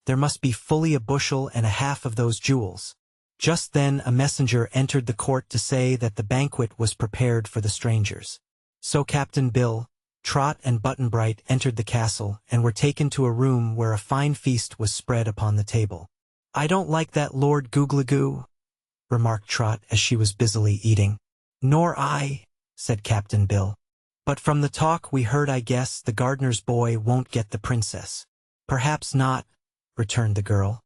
there must be fully a bushel and a half of those jewels." Just then a messenger entered the court to say that the banquet was prepared for the strangers. So Captain Bill, Trot and Button-Bright entered the castle and were taken to a room where a fine feast was spread upon the table. "I don't like that Lord Googligoo," remarked Trot as she was busily eating. "Nor I," said Captain Bill. "But from the talk we heard I guess the gardener's boy won't get the princess." "Perhaps not," returned the girl.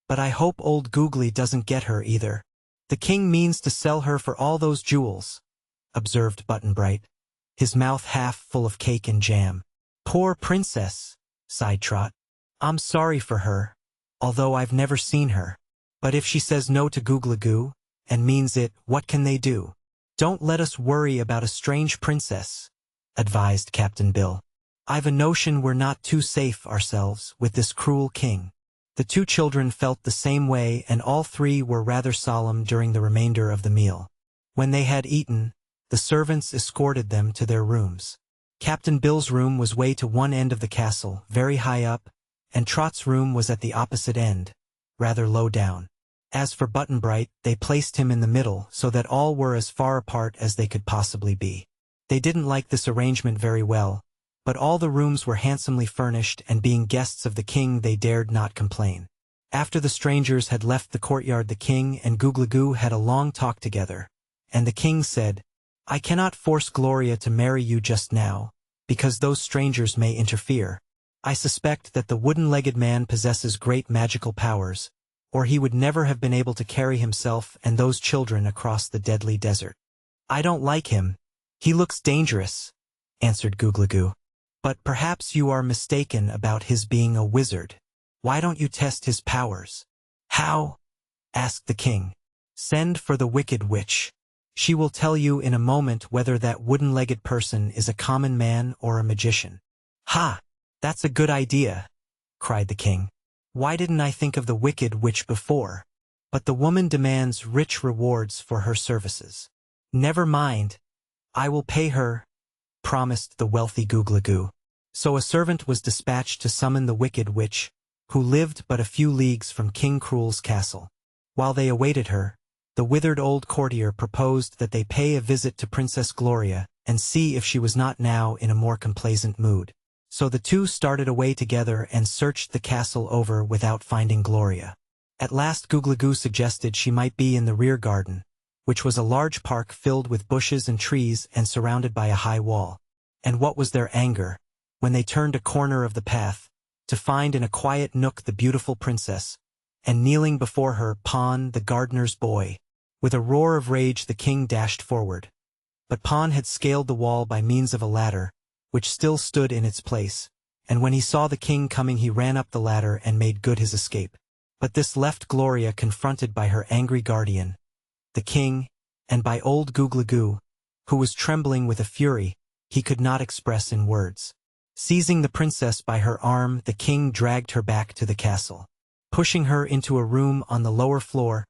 "But I hope old Googly doesn't get her either." "The king means to sell her for all those jewels," observed Button-Bright, his mouth half full of cake and jam. "Poor princess," sighed Trot. "I'm sorry for her, although I've never seen her. But if she says no to Googligoo, and means it, what can they do?" "Don't let us worry about a strange princess," advised Captain Bill. "I've a notion we're not too safe ourselves with this cruel king." The two children felt the same way, and all three were rather solemn during the remainder of the meal. When they had eaten, the servants escorted them to their rooms. Captain Bill's room was way to one end of the castle, very high up, and Trot's room was at the opposite end, rather low down. As for Button-Bright, they placed him in the middle so that all were as far apart as they could possibly be. They didn't like this arrangement very well, but all the rooms were handsomely furnished, and being guests of the king they dared not complain. After the strangers had left the courtyard, the king and Googly-Goo had a long talk together, and the king said, "I cannot force Gloria to marry you just now, because those strangers may interfere. I suspect that the wooden-legged man possesses great magical powers, or he would never have been able to carry himself and those children across the deadly desert." "I don't like him. He looks dangerous," answered Googly-Goo. "But perhaps you are mistaken about his being a wizard. Why don't you test his powers?" "How?" asked the king. "Send for the Wicked Witch. She will tell you in a moment whether that wooden-legged person is a common man or a magician." "Ha! That's a good idea," cried the king. "Why didn't I think of the Wicked Witch before? But the woman demands rich rewards for her services." "Never mind. I will pay her," promised the wealthy Googly-Goo. So a servant was dispatched to summon the Wicked Witch, who lived but a few leagues from King Cruel's castle. While they awaited her, the withered old courtier proposed that they pay a visit to Princess Gloria and see if she was not now in a more complaisant mood. So the two started away together and searched the castle over without finding Gloria. At last Googly-Goo suggested she might be in the rear garden, which was a large park filled with bushes and trees and surrounded by a high wall. And what was their anger, when they turned a corner of the path, to find in a quiet nook the beautiful princess, and kneeling before her Pon, the gardener's boy. With a roar of rage the king dashed forward. But Pon had scaled the wall by means of a ladder, which still stood in its place, and when he saw the king coming he ran up the ladder and made good his escape. But this left Gloria confronted by her angry guardian, the king, and by old Googly-Goo, who was trembling with a fury he could not express in words. Seizing the princess by her arm, the king dragged her back to the castle. Pushing her into a room on the lower floor,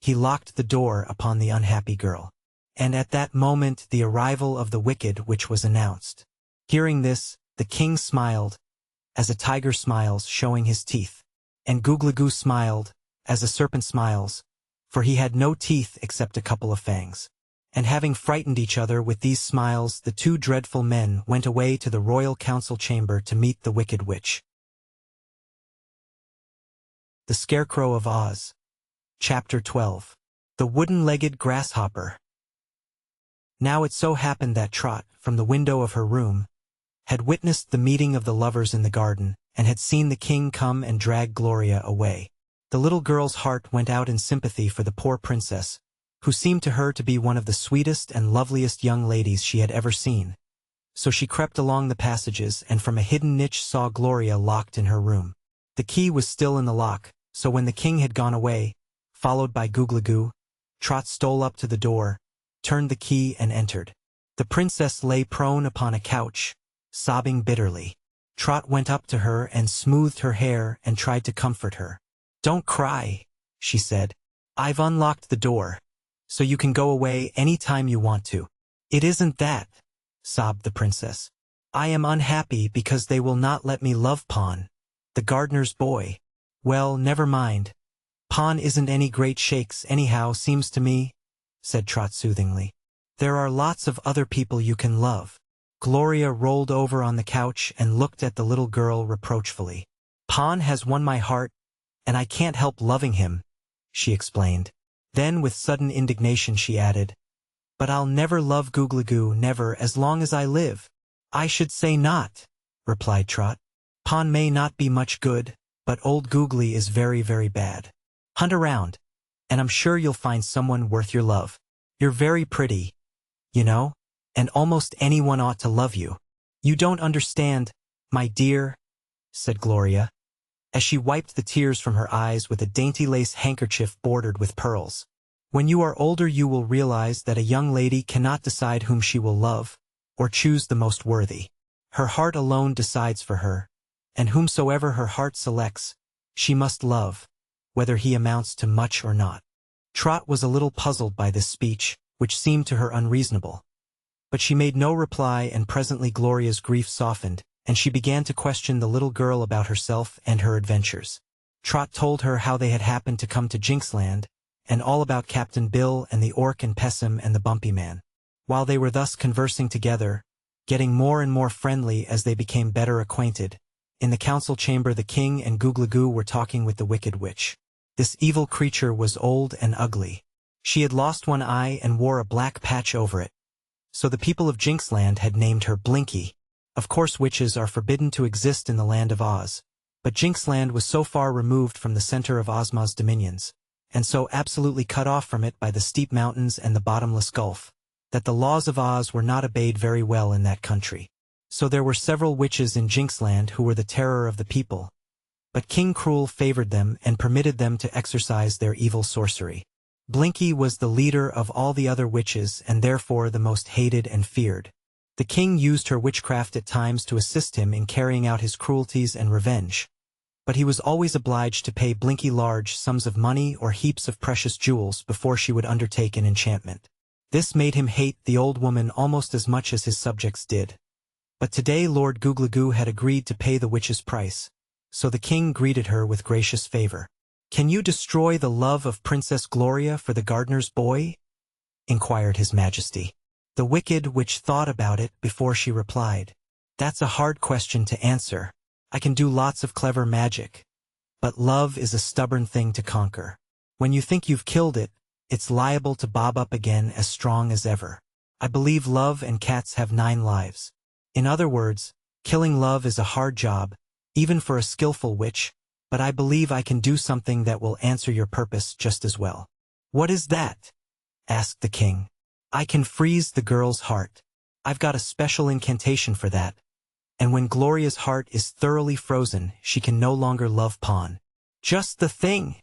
he locked the door upon the unhappy girl. And at that moment the arrival of the Wicked Witch was announced. Hearing this, the king smiled, as a tiger smiles, showing his teeth. And Googly-Goo smiled, as a serpent smiles, for he had no teeth except a couple of fangs. And having frightened each other with these smiles, the two dreadful men went away to the royal council chamber to meet the Wicked Witch. The Scarecrow of Oz. Chapter 12. The Wooden-Legged Grasshopper. Now it so happened that Trot, from the window of her room, had witnessed the meeting of the lovers in the garden, and had seen the king come and drag Gloria away. The little girl's heart went out in sympathy for the poor princess, who seemed to her to be one of the sweetest and loveliest young ladies she had ever seen. So she crept along the passages and from a hidden niche saw Gloria locked in her room. The key was still in the lock, so when the king had gone away, followed by Googly-Goo, Trot stole up to the door, turned the key and entered. The princess lay prone upon a couch, sobbing bitterly. Trot went up to her and smoothed her hair and tried to comfort her. "Don't cry," she said. "I've unlocked the door, so you can go away any time you want to." "It isn't that," sobbed the princess. "I am unhappy because they will not let me love Pon, the gardener's boy." "Well, never mind. Pon isn't any great shakes anyhow, seems to me," said Trot soothingly. "There are lots of other people you can love." Gloria rolled over on the couch and looked at the little girl reproachfully. "Pon has won my heart, and I can't help loving him," she explained. Then with sudden indignation she added, "But I'll never love Googly-Goo, never as long as I live." "I should say not," replied Trot. "Pon may not be much good, but old Googly is very, very bad. Hunt around, and I'm sure you'll find someone worth your love. You're very pretty, you know, and almost anyone ought to love you." "You don't understand, my dear," said Gloria, as she wiped the tears from her eyes with a dainty lace handkerchief bordered with pearls. "When you are older you will realize that a young lady cannot decide whom she will love, or choose the most worthy. Her heart alone decides for her, and whomsoever her heart selects, she must love, whether he amounts to much or not." Trot was a little puzzled by this speech, which seemed to her unreasonable. But she made no reply, and presently Gloria's grief softened, and she began to question the little girl about herself and her adventures. Trot told her how they had happened to come to Jinxland, and all about Captain Bill and the Orc and Pessum and the Bumpy Man. While they were thus conversing together, getting more and more friendly as they became better acquainted, in the council chamber the king and Googlagoo were talking with the Wicked Witch. This evil creature was old and ugly. She had lost one eye and wore a black patch over it. So the people of Jinxland had named her Blinky. Of course witches are forbidden to exist in the land of Oz, but Jinxland was so far removed from the center of Ozma's dominions, and so absolutely cut off from it by the steep mountains and the bottomless gulf, that the laws of Oz were not obeyed very well in that country. So there were several witches in Jinxland who were the terror of the people, but King Cruel favored them and permitted them to exercise their evil sorcery. Blinky was the leader of all the other witches and therefore the most hated and feared. The king used her witchcraft at times to assist him in carrying out his cruelties and revenge, but he was always obliged to pay Blinky large sums of money or heaps of precious jewels before she would undertake an enchantment. This made him hate the old woman almost as much as his subjects did. But today Lord Googlagoo had agreed to pay the witch's price, so the king greeted her with gracious favor. "Can you destroy the love of Princess Gloria for the gardener's boy?" inquired his majesty. The Wicked Witch thought about it before she replied. "That's a hard question to answer. I can do lots of clever magic, but love is a stubborn thing to conquer. When you think you've killed it, it's liable to bob up again as strong as ever. I believe love and cats have 9 lives. In other words, killing love is a hard job, even for a skillful witch, but I believe I can do something that will answer your purpose just as well." "What is that?" asked the king. "I can freeze the girl's heart. I've got a special incantation for that. And when Gloria's heart is thoroughly frozen, she can no longer love Pawn." "Just the thing!"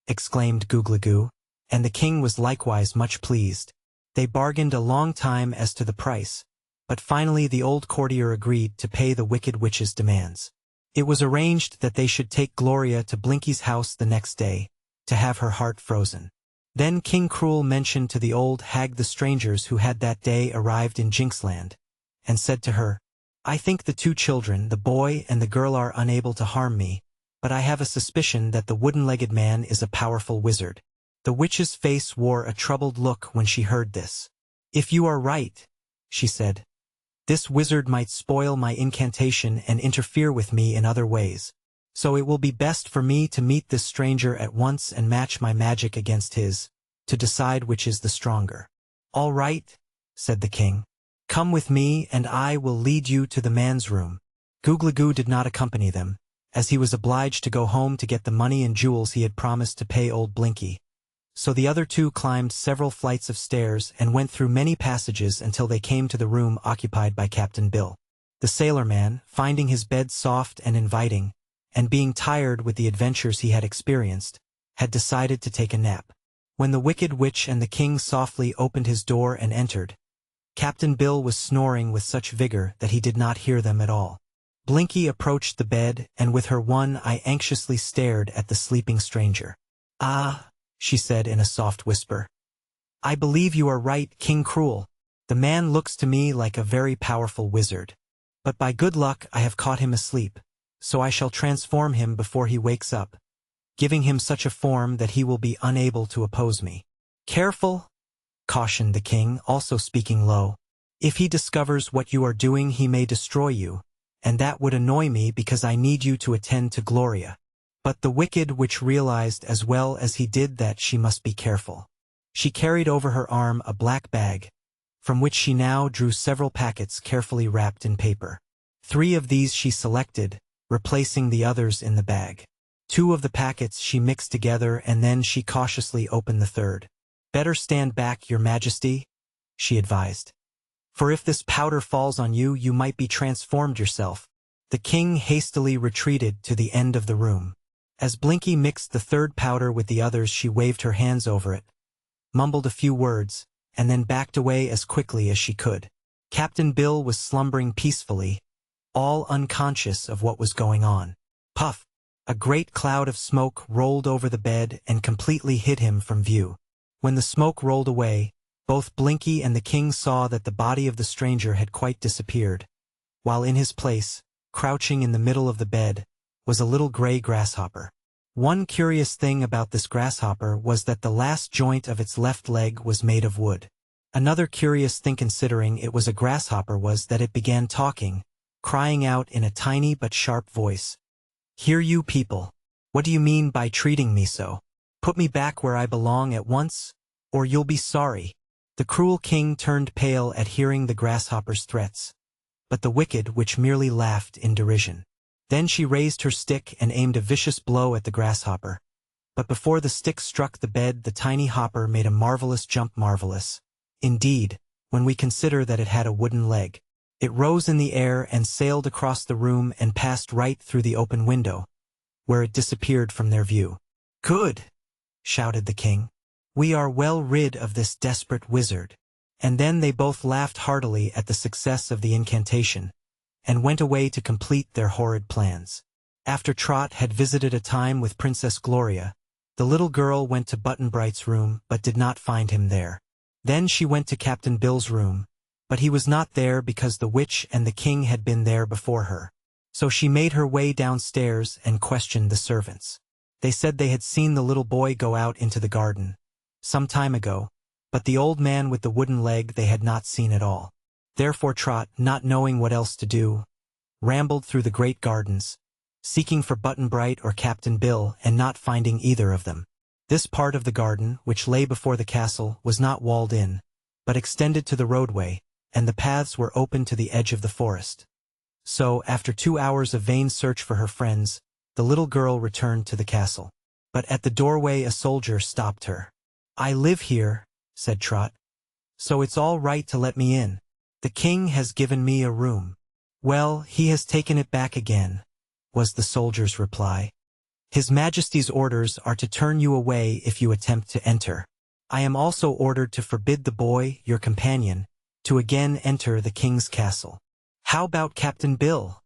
exclaimed Googlagoo, and the king was likewise much pleased. They bargained a long time as to the price, but finally the old courtier agreed to pay the Wicked Witch's demands. It was arranged that they should take Gloria to Blinky's house the next day, to have her heart frozen. Then King Cruel mentioned to the old hag the strangers who had that day arrived in Jinxland, and said to her, "I think the 2 children, the boy and the girl, are unable to harm me, but I have a suspicion that the wooden-legged man is a powerful wizard." The witch's face wore a troubled look when she heard this. "If you are right," she said, "this wizard might spoil my incantation and interfere with me in other ways. So it will be best for me to meet this stranger at once and match my magic against his, to decide which is the stronger." "All right," said the king. "Come with me and I will lead you to the man's room." Googlagoo did not accompany them, as he was obliged to go home to get the money and jewels he had promised to pay old Blinky. So the other 2 climbed several flights of stairs and went through many passages until they came to the room occupied by Captain Bill. The sailor-man, finding his bed soft and inviting, and being tired with the adventures he had experienced, had decided to take a nap. When the Wicked Witch and the king softly opened his door and entered, Captain Bill was snoring with such vigor that he did not hear them at all. Blinky approached the bed and with her one eye anxiously stared at the sleeping stranger. "Ah," she said in a soft whisper. "I believe you are right, King Cruel. The man looks to me like a very powerful wizard. But by good luck I have caught him asleep, so I shall transform him before he wakes up, giving him such a form that he will be unable to oppose me." "Careful," cautioned the king, also speaking low. "If he discovers what you are doing, he may destroy you, and that would annoy me because I need you to attend to Gloria." But the Wicked Witch realized as well as he did that she must be careful. She carried over her arm a black bag, from which she now drew several packets carefully wrapped in paper. 3 of these she selected, replacing the others in the bag. 2 of the packets she mixed together and then she cautiously opened the 3rd. "Better stand back, Your Majesty," she advised. "For if this powder falls on you, you might be transformed yourself." The king hastily retreated to the end of the room. As Blinky mixed the 3rd powder with the others, she waved her hands over it, mumbled a few words, and then backed away as quickly as she could. Captain Bill was slumbering peacefully, all unconscious of what was going on. Puff! A great cloud of smoke rolled over the bed and completely hid him from view. When the smoke rolled away, Both Blinky and the king saw that the body of the stranger had quite disappeared, while in his place, crouching in the middle of the bed, was a little gray grasshopper. One curious thing about this grasshopper was that the last joint of its left leg was made of wood. Another curious thing, considering it was a grasshopper, was that it began talking, crying out in a tiny but sharp voice. "Here, you people! What do you mean by treating me so? Put me back where I belong at once, or you'll be sorry." The cruel king turned pale at hearing the grasshopper's threats, but the wicked witch merely laughed in derision. Then she raised her stick and aimed a vicious blow at the grasshopper. But before the stick struck the bed, the tiny hopper made a marvelous jump. Marvelous, indeed, when we consider that it had a wooden leg. It rose in the air and sailed across the room and passed right through the open window, where it disappeared from their view. "Good!" shouted the king. "We are well rid of this desperate wizard." And then they both laughed heartily at the success of the incantation, and went away to complete their horrid plans. After Trot had visited a time with Princess Gloria, the little girl went to Button-Bright's room but did not find him there. Then she went to Captain Bill's room, but he was not there because the witch and the king had been there before her. So she made her way downstairs and questioned the servants. They said they had seen the little boy go out into the garden some time ago, but the old man with the wooden leg they had not seen at all. Therefore Trot, not knowing what else to do, rambled through the great gardens, seeking for Button-Bright or Captain Bill and not finding either of them. This part of the garden, which lay before the castle, was not walled in, but extended to the roadway, and the paths were open to the edge of the forest. So, after 2 hours of vain search for her friends, the little girl returned to the castle. But at the doorway a soldier stopped her. "I live here," said Trot, "so it's all right to let me in. The king has given me a room." "Well, he has taken it back again," was the soldier's reply. "His Majesty's orders are to turn you away if you attempt to enter. I am also ordered to forbid the boy, your companion, to again enter the king's castle." "How about Captain Bill?"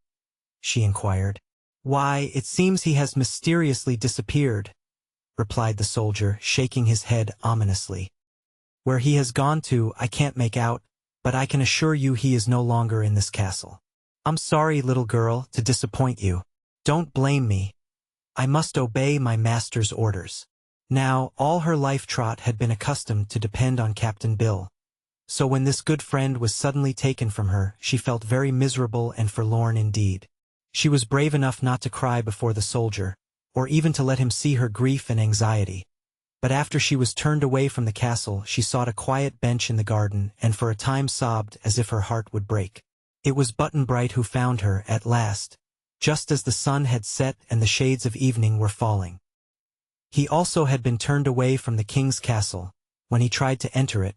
she inquired. "Why, it seems he has mysteriously disappeared," replied the soldier, shaking his head ominously. "Where he has gone to, I can't make out, but I can assure you he is no longer in this castle. I'm sorry, little girl, to disappoint you. Don't blame me. I must obey my master's orders." Now, all her life Trot had been accustomed to depend on Captain Bill. So when this good friend was suddenly taken from her, she felt very miserable and forlorn indeed. She was brave enough not to cry before the soldier, or even to let him see her grief and anxiety. But after she was turned away from the castle, she sought a quiet bench in the garden and for a time sobbed as if her heart would break. It was Button-Bright who found her at last, just as the sun had set and the shades of evening were falling. He also had been turned away from the king's castle, when he tried to enter it,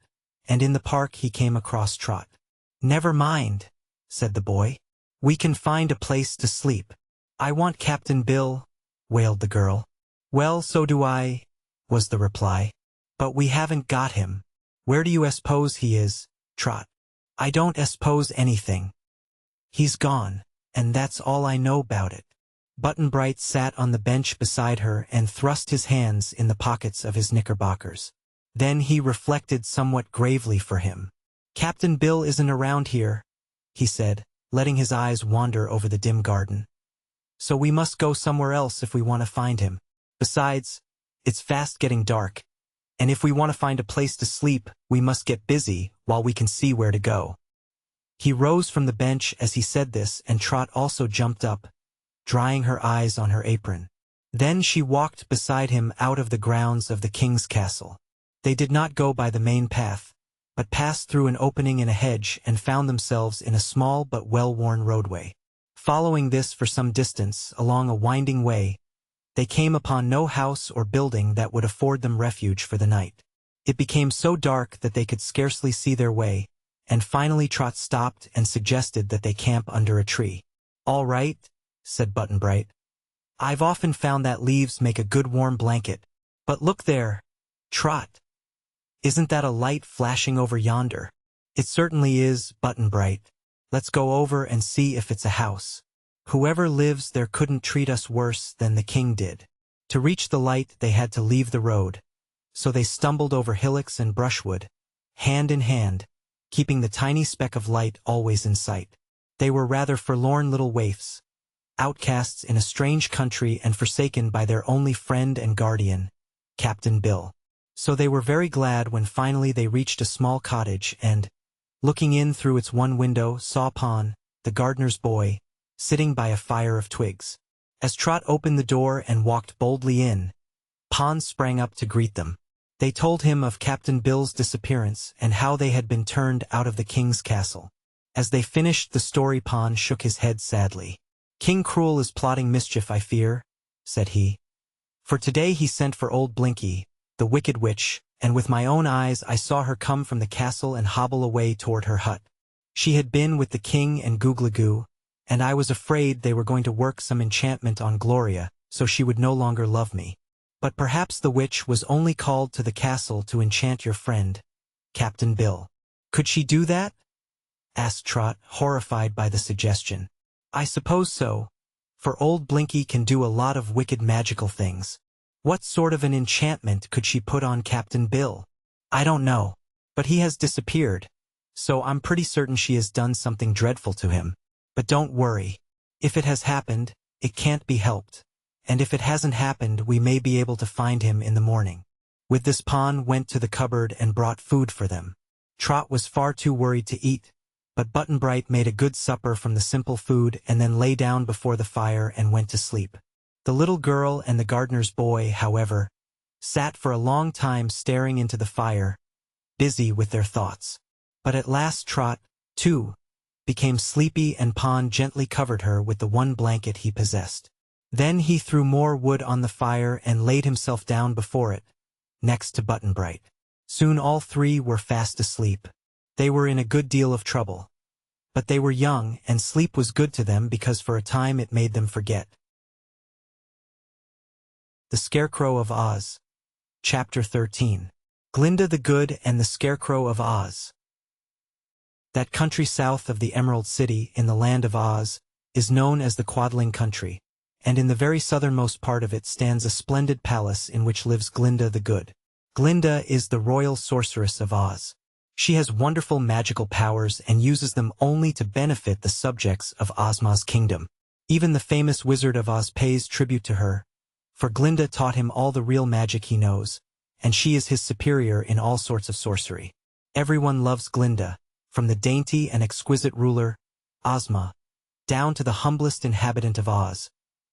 and in the park he came across Trot. "Never mind," said the boy. "We can find a place to sleep." "I want Captain Bill," wailed the girl. "Well, so do I," was the reply. "But we haven't got him." "Where do you suppose he is, Trot?" "I don't suppose anything. He's gone, and that's all I know about it." Button-Bright sat on the bench beside her and thrust his hands in the pockets of his knickerbockers. Then he reflected somewhat gravely for him. "Captain Bill isn't around here," he said, letting his eyes wander over the dim garden. "So we must go somewhere else if we want to find him. Besides, it's fast getting dark, and if we want to find a place to sleep, we must get busy while we can see where to go." He rose from the bench as he said this, and Trot also jumped up, drying her eyes on her apron. Then she walked beside him out of the grounds of the king's castle. They did not go by the main path, but passed through an opening in a hedge and found themselves in a small but well-worn roadway. Following this for some distance along a winding way, they came upon no house or building that would afford them refuge for the night. It became so dark that they could scarcely see their way, and finally Trot stopped and suggested that they camp under a tree. "All right," said Button-Bright. "I've often found that leaves make a good warm blanket. But look there, Trot. Isn't that a light flashing over yonder?" "It certainly is, Button-Bright. Let's go over and see if it's a house. Whoever lives there couldn't treat us worse than the king did." To reach the light they had to leave the road, so they stumbled over hillocks and brushwood, hand in hand, keeping the tiny speck of light always in sight. They were rather forlorn little waifs, outcasts in a strange country and forsaken by their only friend and guardian, Captain Bill. So they were very glad when finally they reached a small cottage and, looking in through its one window, saw Pon, the gardener's boy, sitting by a fire of twigs. As Trot opened the door and walked boldly in, Pon sprang up to greet them. They told him of Captain Bill's disappearance and how they had been turned out of the king's castle. As they finished the story, Pon shook his head sadly. "King Cruel is plotting mischief, I fear," said he. "For today he sent for old Blinky, the wicked witch, and with my own eyes I saw her come from the castle and hobble away toward her hut. She had been with the king and Googly-Goo, and I was afraid they were going to work some enchantment on Gloria so she would no longer love me. But perhaps the witch was only called to the castle to enchant your friend, Captain Bill." "Could she do that?" asked Trot, horrified by the suggestion. "I suppose so, for old Blinky can do a lot of wicked magical things. What sort of an enchantment could she put on Captain Bill?" "I don't know, but he has disappeared, so I'm pretty certain she has done something dreadful to him. But don't worry. If it has happened, it can't be helped. And if it hasn't happened, we may be able to find him in the morning." With this, Pon went to the cupboard and brought food for them. Trot was far too worried to eat, but Button-Bright made a good supper from the simple food and then lay down before the fire and went to sleep. The little girl and the gardener's boy, however, sat for a long time staring into the fire, busy with their thoughts. But at last Trot, too, became sleepy and Pon gently covered her with the one blanket he possessed. Then he threw more wood on the fire and laid himself down before it, next to Button-Bright. Soon all three were fast asleep. They were in a good deal of trouble. But they were young, and sleep was good to them because for a time it made them forget. The Scarecrow of Oz. Chapter 13. Glinda the Good and the Scarecrow of Oz. That country south of the Emerald City in the land of Oz is known as the Quadling Country, and in the very southernmost part of it stands a splendid palace in which lives Glinda the Good. Glinda is the royal sorceress of Oz. She has wonderful magical powers and uses them only to benefit the subjects of Ozma's kingdom. Even the famous Wizard of Oz pays tribute to her, for Glinda taught him all the real magic he knows, and she is his superior in all sorts of sorcery. Everyone loves Glinda, from the dainty and exquisite ruler, Ozma, down to the humblest inhabitant of Oz,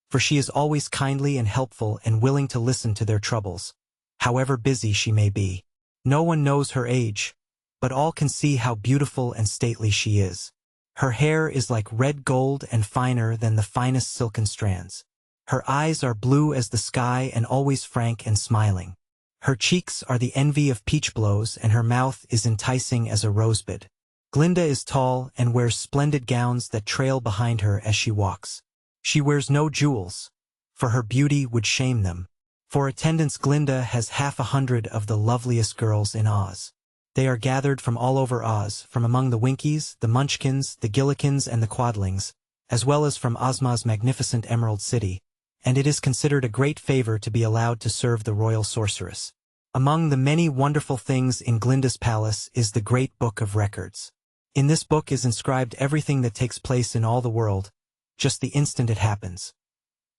for she is always kindly and helpful and willing to listen to their troubles, however busy she may be. No one knows her age, but all can see how beautiful and stately she is. Her hair is like red gold and finer than the finest silken strands. Her eyes are blue as the sky and always frank and smiling. Her cheeks are the envy of peach blows and her mouth is enticing as a rosebud. Glinda is tall and wears splendid gowns that trail behind her as she walks. She wears no jewels, for her beauty would shame them. For attendants, Glinda has 100 of the loveliest girls in Oz. They are gathered from all over Oz, from among the Winkies, the Munchkins, the Gillikins, and the Quadlings, as well as from Ozma's magnificent Emerald City, and it is considered a great favor to be allowed to serve the royal sorceress. Among the many wonderful things in Glinda's palace is the Great Book of Records. In this book is inscribed everything that takes place in all the world, just the instant it happens,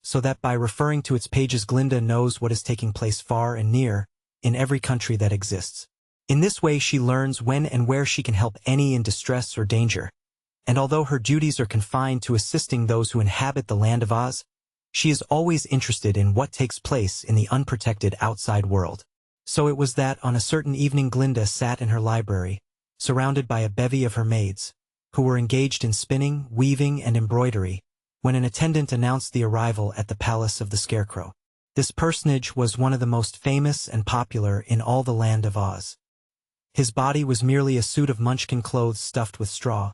so that by referring to its pages Glinda knows what is taking place far and near, in every country that exists. In this way she learns when and where she can help any in distress or danger, and although her duties are confined to assisting those who inhabit the land of Oz, she is always interested in what takes place in the unprotected outside world. So it was that on a certain evening Glinda sat in her library, surrounded by a bevy of her maids, who were engaged in spinning, weaving, and embroidery, when an attendant announced the arrival at the palace of the Scarecrow. This personage was one of the most famous and popular in all the land of Oz. His body was merely a suit of Munchkin clothes stuffed with straw,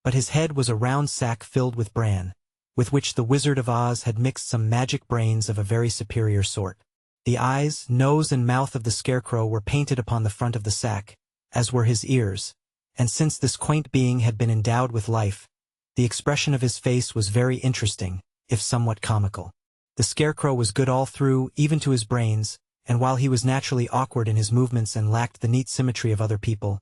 but his head was a round sack filled with bran, with which the Wizard of Oz had mixed some magic brains of a very superior sort. The eyes, nose, and mouth of the Scarecrow were painted upon the front of the sack, as were his ears, and since this quaint being had been endowed with life, the expression of his face was very interesting, if somewhat comical. The Scarecrow was good all through, even to his brains, and while he was naturally awkward in his movements and lacked the neat symmetry of other people,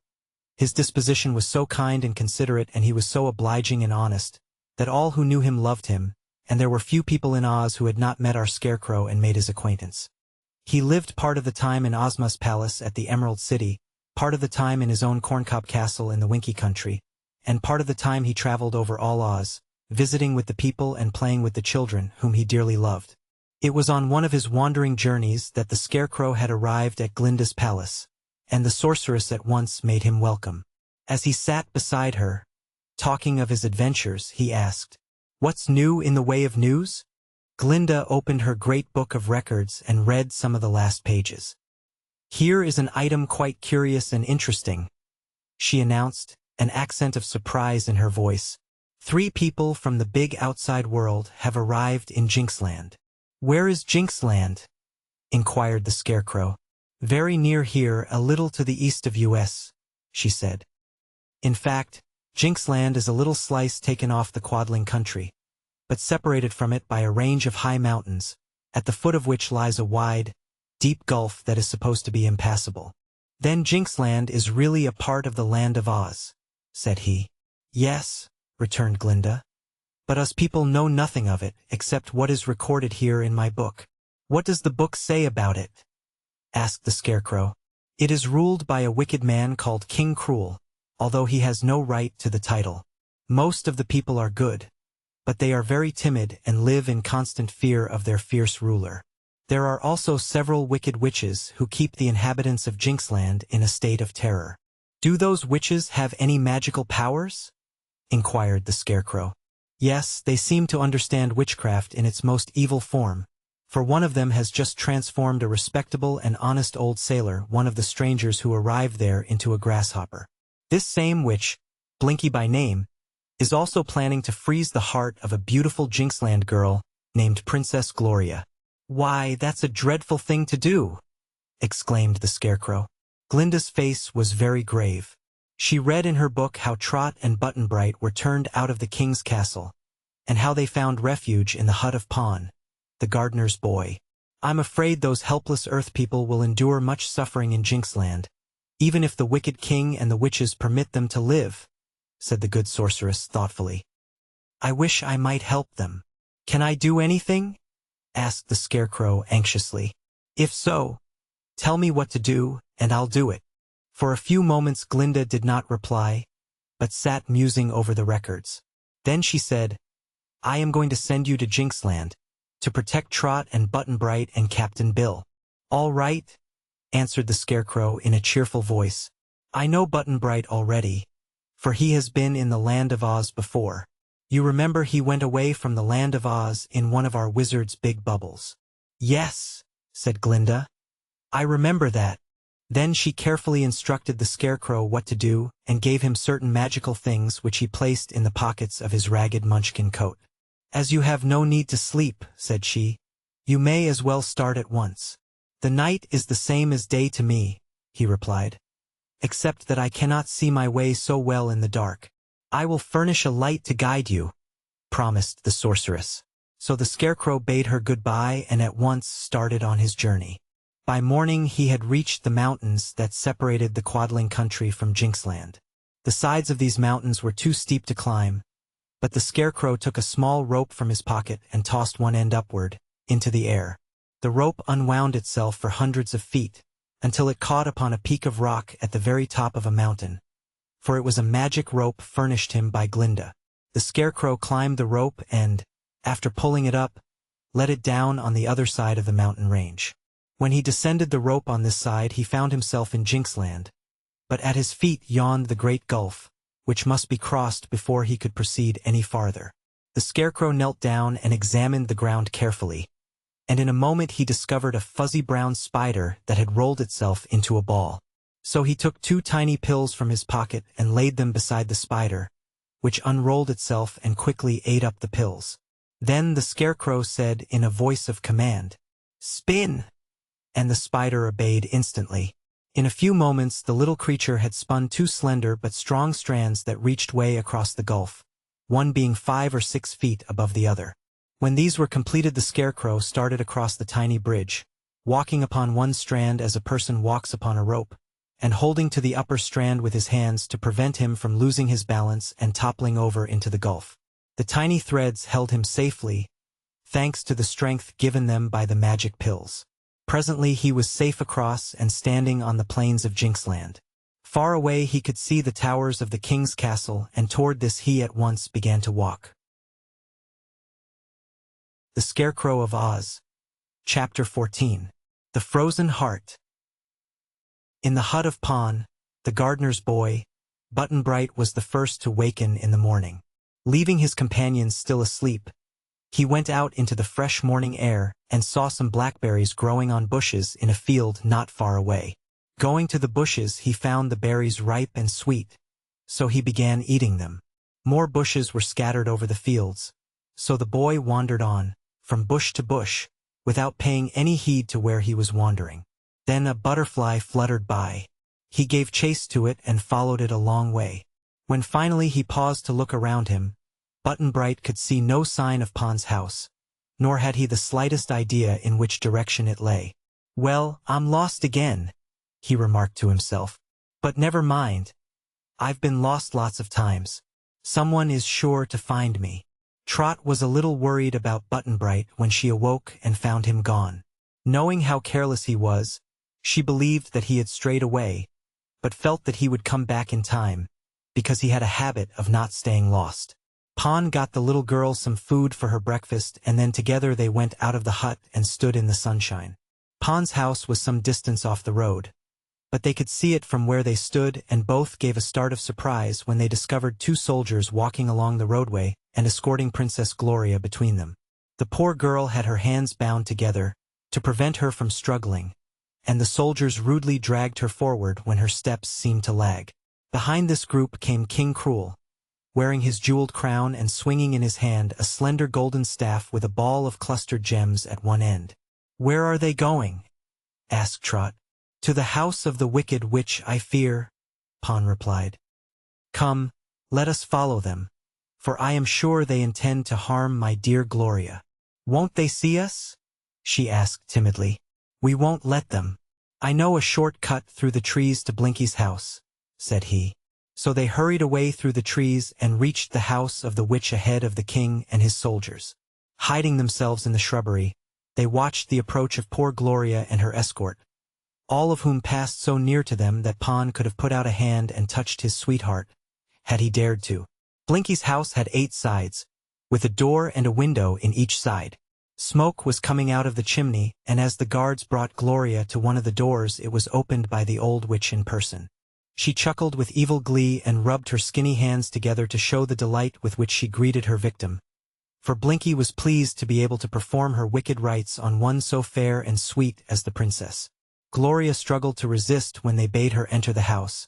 His disposition was so kind and considerate, and he was so obliging and honest, that all who knew him loved him, and there were few people in Oz who had not met our Scarecrow and made his acquaintance. He lived part of the time in Ozma's palace at the Emerald City, part of the time in his own corncob castle in the Winky Country, and part of the time he traveled over all Oz, visiting with the people and playing with the children whom he dearly loved. It was on one of his wandering journeys that the Scarecrow had arrived at Glinda's palace, and the sorceress at once made him welcome. As he sat beside her, talking of his adventures, he asked, "What's new in the way of news?" Glinda opened her great book of records and read some of the last pages. "Here is an item quite curious and interesting," she announced, an accent of surprise in her voice. "3 people from the big outside world have arrived in Jinxland." "Where is Jinxland?" inquired the Scarecrow. "Very near here, a little to the east of US, she said. "In fact, Jinxland is a little slice taken off the Quadling Country, but separated from it by a range of high mountains, at the foot of which lies a wide, deep gulf that is supposed to be impassable." "Then Jinxland is really a part of the Land of Oz," said he. "Yes," returned Glinda, "but us people know nothing of it except what is recorded here in my book." "What does the book say about it?" asked the Scarecrow. "It is ruled by a wicked man called King Cruel, although he has no right to the title. Most of the people are good, but they are very timid and live in constant fear of their fierce ruler. There are also several wicked witches who keep the inhabitants of Jinxland in a state of terror." "Do those witches have any magical powers?" inquired the Scarecrow. "Yes, they seem to understand witchcraft in its most evil form, for one of them has just transformed a respectable and honest old sailor, one of the strangers who arrived there, into a grasshopper. This same witch, Blinky by name, is also planning to freeze the heart of a beautiful Jinxland girl named Princess Gloria." "Why, that's a dreadful thing to do!" exclaimed the Scarecrow. Glinda's face was very grave. She read in her book how Trot and Button Bright were turned out of the king's castle, and how they found refuge in the hut of Pon, the gardener's boy. "I'm afraid those helpless Earth people will endure much suffering in Jinxland, even if the wicked king and the witches permit them to live," said the good sorceress thoughtfully. "I wish I might help them." "Can I do anything?" asked the Scarecrow anxiously. "If so, tell me what to do, and I'll do it." For a few moments Glinda did not reply, but sat musing over the records. Then she said, "I am going to send you to Jinxland, to protect Trot and Button Bright and Captain Bill." "All right," answered the Scarecrow in a cheerful voice. "I know Button Bright already, for he has been in the Land of Oz before. You remember he went away from the Land of Oz in one of our wizard's big bubbles." "Yes," said Glinda. "I remember that." Then she carefully instructed the Scarecrow what to do and gave him certain magical things which he placed in the pockets of his ragged munchkin coat. "As you have no need to sleep," said she, "you may as well start at once." "The night is the same as day to me," he replied, "except that I cannot see my way so well in the dark." "I will furnish a light to guide you," promised the sorceress. So the Scarecrow bade her goodbye and at once started on his journey. By morning he had reached the mountains that separated the Quadling Country from Jinxland. The sides of these mountains were too steep to climb, but the Scarecrow took a small rope from his pocket and tossed one end upward, into the air. The rope unwound itself for hundreds of feet, until it caught upon a peak of rock at the very top of a mountain, for it was a magic rope furnished him by Glinda. The Scarecrow climbed the rope and, after pulling it up, let it down on the other side of the mountain range. When he descended the rope on this side he found himself in Jinxland, but at his feet yawned the great gulf, which must be crossed before he could proceed any farther. The Scarecrow knelt down and examined the ground carefully, and in a moment he discovered a fuzzy brown spider that had rolled itself into a ball. So he took 2 tiny pills from his pocket and laid them beside the spider, which unrolled itself and quickly ate up the pills. Then the Scarecrow said in a voice of command, "Spin!" and the spider obeyed instantly. In a few moments the little creature had spun 2 slender but strong strands that reached way across the gulf, one being 5 or 6 feet above the other. When these were completed the Scarecrow started across the tiny bridge, walking upon one strand as a person walks upon a rope, and holding to the upper strand with his hands to prevent him from losing his balance and toppling over into the gulf. The tiny threads held him safely, thanks to the strength given them by the magic pills. Presently he was safe across and standing on the plains of Jinxland. Far away he could see the towers of the king's castle, and toward this he at once began to walk. The Scarecrow of Oz. Chapter 14. The Frozen Heart. In the hut of Pon, the gardener's boy, Button-Bright was the first to waken in the morning. Leaving his companions still asleep, he went out into the fresh morning air and saw some blackberries growing on bushes in a field not far away. Going to the bushes, he found the berries ripe and sweet, so he began eating them. More bushes were scattered over the fields, so the boy wandered on, from bush to bush, without paying any heed to where he was wandering. Then a butterfly fluttered by. He gave chase to it and followed it a long way. When finally he paused to look around him, Button-Bright could see no sign of Pon's house, nor had he the slightest idea in which direction it lay. "Well, I'm lost again," he remarked to himself. "But never mind. I've been lost lots of times. Someone is sure to find me." Trot was a little worried about Button-Bright when she awoke and found him gone. Knowing how careless he was, she believed that he had strayed away, but felt that he would come back in time, because he had a habit of not staying lost. Pon got the little girl some food for her breakfast, and then together they went out of the hut and stood in the sunshine. Pon's house was some distance off the road, but they could see it from where they stood, and both gave a start of surprise when they discovered two soldiers walking along the roadway and escorting Princess Gloria between them. The poor girl had her hands bound together to prevent her from struggling, and the soldiers rudely dragged her forward when her steps seemed to lag. Behind this group came King Cruel, wearing his jeweled crown and swinging in his hand a slender golden staff with a ball of clustered gems at one end. "Where are they going?" asked Trot. "To the house of the wicked witch, I fear," Pon replied. "Come, let us follow them, for I am sure they intend to harm my dear Gloria." "Won't they see us?" she asked timidly. "We won't let them. I know a short cut through the trees to Blinky's house," said he. So they hurried away through the trees and reached the house of the witch ahead of the king and his soldiers. Hiding themselves in the shrubbery, they watched the approach of poor Gloria and her escort, all of whom passed so near to them that Pon could have put out a hand and touched his sweetheart, had he dared to. Blinky's house had 8 sides, with a door and a window in each side. Smoke was coming out of the chimney, and as the guards brought Gloria to one of the doors, it was opened by the old witch in person. She chuckled with evil glee and rubbed her skinny hands together to show the delight with which she greeted her victim. For Blinky was pleased to be able to perform her wicked rites on one so fair and sweet as the princess. Gloria struggled to resist when they bade her enter the house,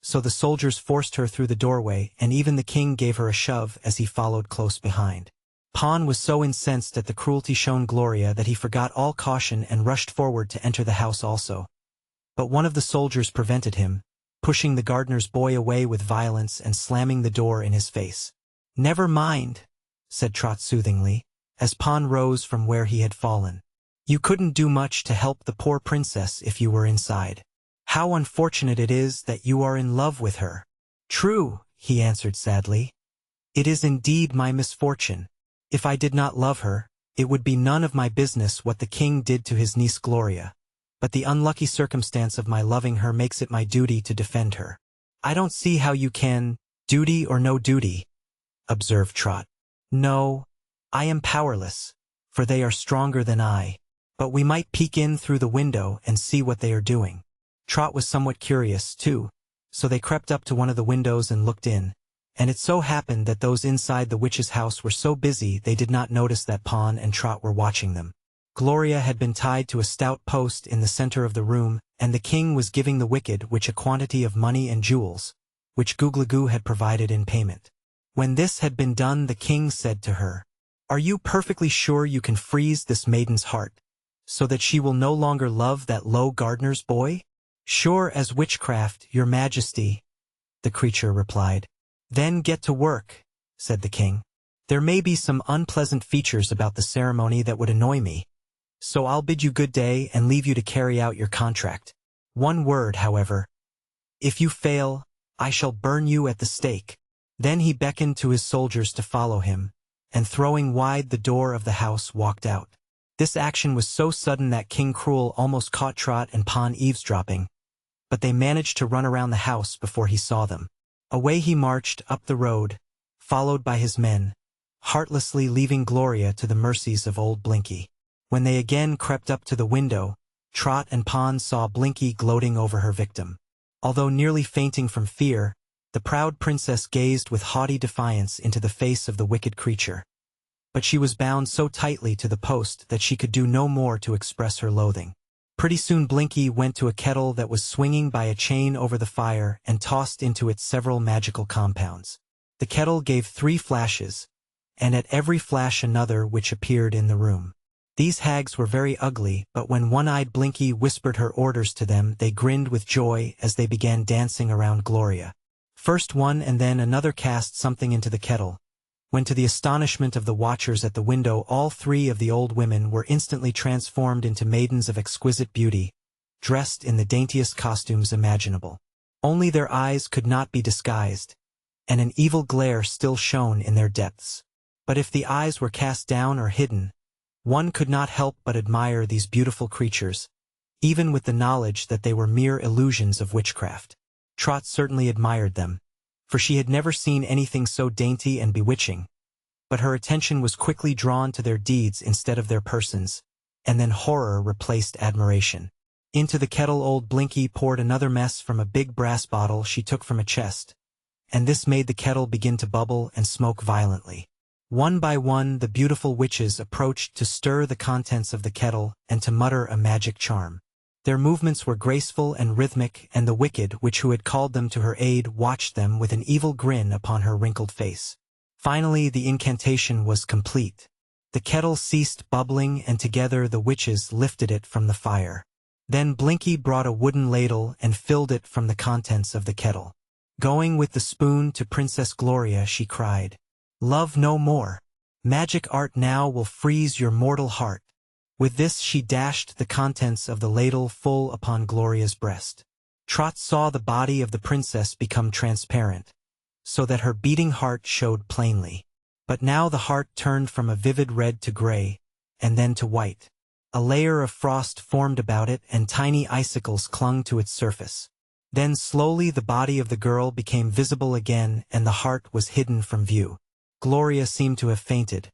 so the soldiers forced her through the doorway, and even the king gave her a shove as he followed close behind. Pon was so incensed at the cruelty shown Gloria that he forgot all caution and rushed forward to enter the house also. But one of the soldiers prevented him, pushing the gardener's boy away with violence and slamming the door in his face. "Never mind," said Trot soothingly, as Pon rose from where he had fallen. "You couldn't do much to help the poor princess if you were inside. How unfortunate it is that you are in love with her." "True," he answered sadly. "It is indeed my misfortune. If I did not love her, it would be none of my business what the king did to his niece Gloria. But the unlucky circumstance of my loving her makes it my duty to defend her." "I don't see how you can, duty or no duty," observed Trot. "No, I am powerless, for they are stronger than I. But we might peek in through the window and see what they are doing." Trot was somewhat curious, too, so they crept up to one of the windows and looked in, and it so happened that those inside the witch's house were so busy they did not notice that Pon and Trot were watching them. Gloria had been tied to a stout post in the center of the room, and the king was giving the wicked witch a quantity of money and jewels, which Googly-Goo had provided in payment. When this had been done, the king said to her, "Are you perfectly sure you can freeze this maiden's heart, so that she will no longer love that low gardener's boy?" "Sure as witchcraft, your majesty," the creature replied. "Then get to work," said the king. "There may be some unpleasant features about the ceremony that would annoy me, so I'll bid you good day and leave you to carry out your contract. One word, however, If you fail, I shall burn you at the stake." Then he beckoned to his soldiers to follow him, and throwing wide the door of the house walked out. This action was so sudden that King Cruel almost caught Trot and Pon eavesdropping, but they managed to run around the house before he saw them. Away he marched up the road, followed by his men, heartlessly leaving Gloria to the mercies of old Blinky. When they again crept up to the window, Trot and Pon saw Blinky gloating over her victim. Although nearly fainting from fear, the proud princess gazed with haughty defiance into the face of the wicked creature. But she was bound so tightly to the post that she could do no more to express her loathing. Pretty soon Blinky went to a kettle that was swinging by a chain over the fire and tossed into it several magical compounds. The kettle gave 3 flashes, and at every flash another which appeared in the room. These hags were very ugly, but when one-eyed Blinky whispered her orders to them, they grinned with joy as they began dancing around Gloria. First one and then another cast something into the kettle, when to the astonishment of the watchers at the window all 3 of the old women were instantly transformed into maidens of exquisite beauty, dressed in the daintiest costumes imaginable. Only their eyes could not be disguised, and an evil glare still shone in their depths. But if the eyes were cast down or hidden, one could not help but admire these beautiful creatures, even with the knowledge that they were mere illusions of witchcraft. Trot certainly admired them, for she had never seen anything so dainty and bewitching, but her attention was quickly drawn to their deeds instead of their persons, and then horror replaced admiration. Into the kettle old Blinky poured another mess from a big brass bottle she took from a chest, and this made the kettle begin to bubble and smoke violently. One by one the beautiful witches approached to stir the contents of the kettle and to mutter a magic charm. Their movements were graceful and rhythmic, and the wicked witch who had called them to her aid watched them with an evil grin upon her wrinkled face. Finally the incantation was complete. The kettle ceased bubbling, and together the witches lifted it from the fire. Then Blinky brought a wooden ladle and filled it from the contents of the kettle. Going with the spoon to Princess Gloria, she cried, "Love no more. Magic art now will freeze your mortal heart." With this she dashed the contents of the ladle full upon Gloria's breast. Trot saw the body of the princess become transparent, so that her beating heart showed plainly. But now the heart turned from a vivid red to gray, and then to white. A layer of frost formed about it, and tiny icicles clung to its surface. Then slowly the body of the girl became visible again, and the heart was hidden from view. Gloria seemed to have fainted,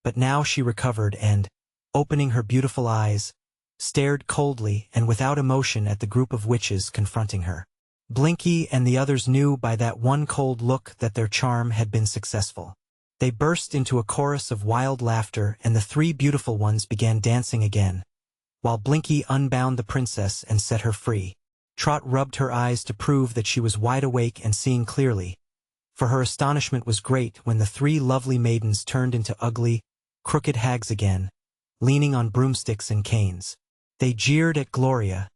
but now she recovered and, opening her beautiful eyes, stared coldly and without emotion at the group of witches confronting her. Blinky and the others knew by that one cold look that their charm had been successful. They burst into a chorus of wild laughter, and the 3 beautiful ones began dancing again, while Blinky unbound the princess and set her free. Trot rubbed her eyes to prove that she was wide awake and seeing clearly, for her astonishment was great when the 3 lovely maidens turned into ugly, crooked hags again, leaning on broomsticks and canes. They jeered at Gloria,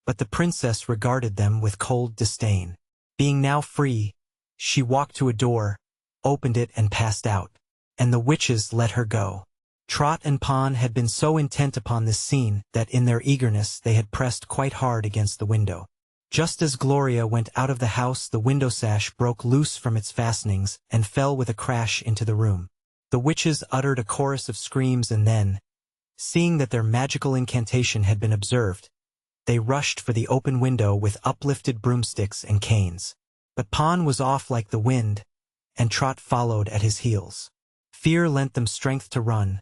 but the princess regarded them with cold disdain. Being now free, she walked to a door, opened it and passed out, and the witches let her go. Trot and Pon had been so intent upon this scene that in their eagerness they had pressed quite hard against the window. Just as Gloria went out of the house, the window sash broke loose from its fastenings and fell with a crash into the room. The witches uttered a chorus of screams, and then, seeing that their magical incantation had been observed, they rushed for the open window with uplifted broomsticks and canes. But Pon was off like the wind, and Trot followed at his heels. Fear lent them strength to run,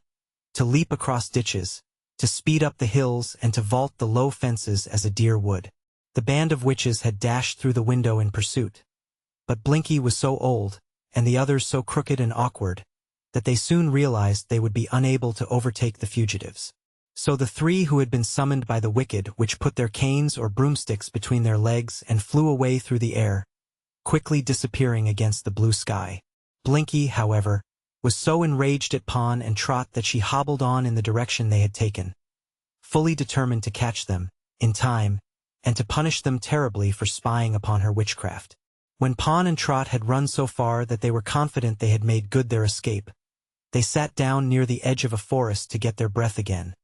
to leap across ditches, to speed up the hills, and to vault the low fences as a deer would. The band of witches had dashed through the window in pursuit, but Blinky was so old, and the others so crooked and awkward, that they soon realized they would be unable to overtake the fugitives. So the 3 who had been summoned by the wicked witch put their canes or broomsticks between their legs and flew away through the air, quickly disappearing against the blue sky. Blinky, however, was so enraged at Pon and Trot that she hobbled on in the direction they had taken, fully determined to catch them, in time, and to punish them terribly for spying upon her witchcraft. When Pon and Trot had run so far that they were confident they had made good their escape, they sat down near the edge of a forest to get their breath again,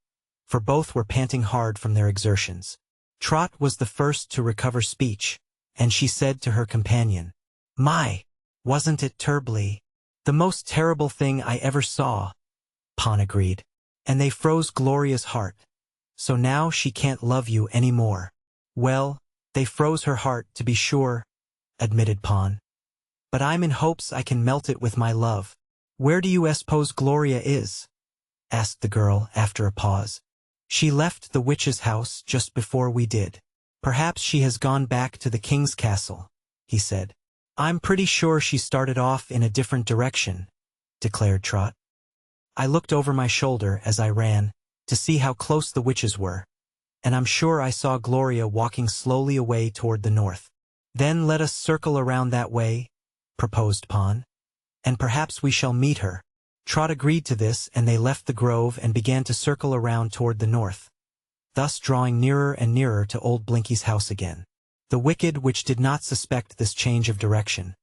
for both were panting hard from their exertions. Trot was the first to recover speech, and she said to her companion, "My, wasn't it terribly? The most terrible thing I ever saw." Pan agreed. "And they froze Gloria's heart. So now she can't love you any more." "Well, they froze her heart, to be sure," admitted Pan. "But I'm in hopes I can melt it with my love." "Where do you suppose Gloria is?" asked the girl after a pause. "She left the witch's house just before we did. Perhaps she has gone back to the king's castle," he said. "I'm pretty sure she started off in a different direction," declared Trot. "I looked over my shoulder as I ran, to see how close the witches were, and I'm sure I saw Gloria walking slowly away toward the north." "Then let us circle around that way," proposed Pan, "and perhaps we shall meet her." Trot agreed to this, and they left the grove and began to circle around toward the north, thus drawing nearer and nearer to old Blinky's house again. The wicked witch did not suspect this change of direction,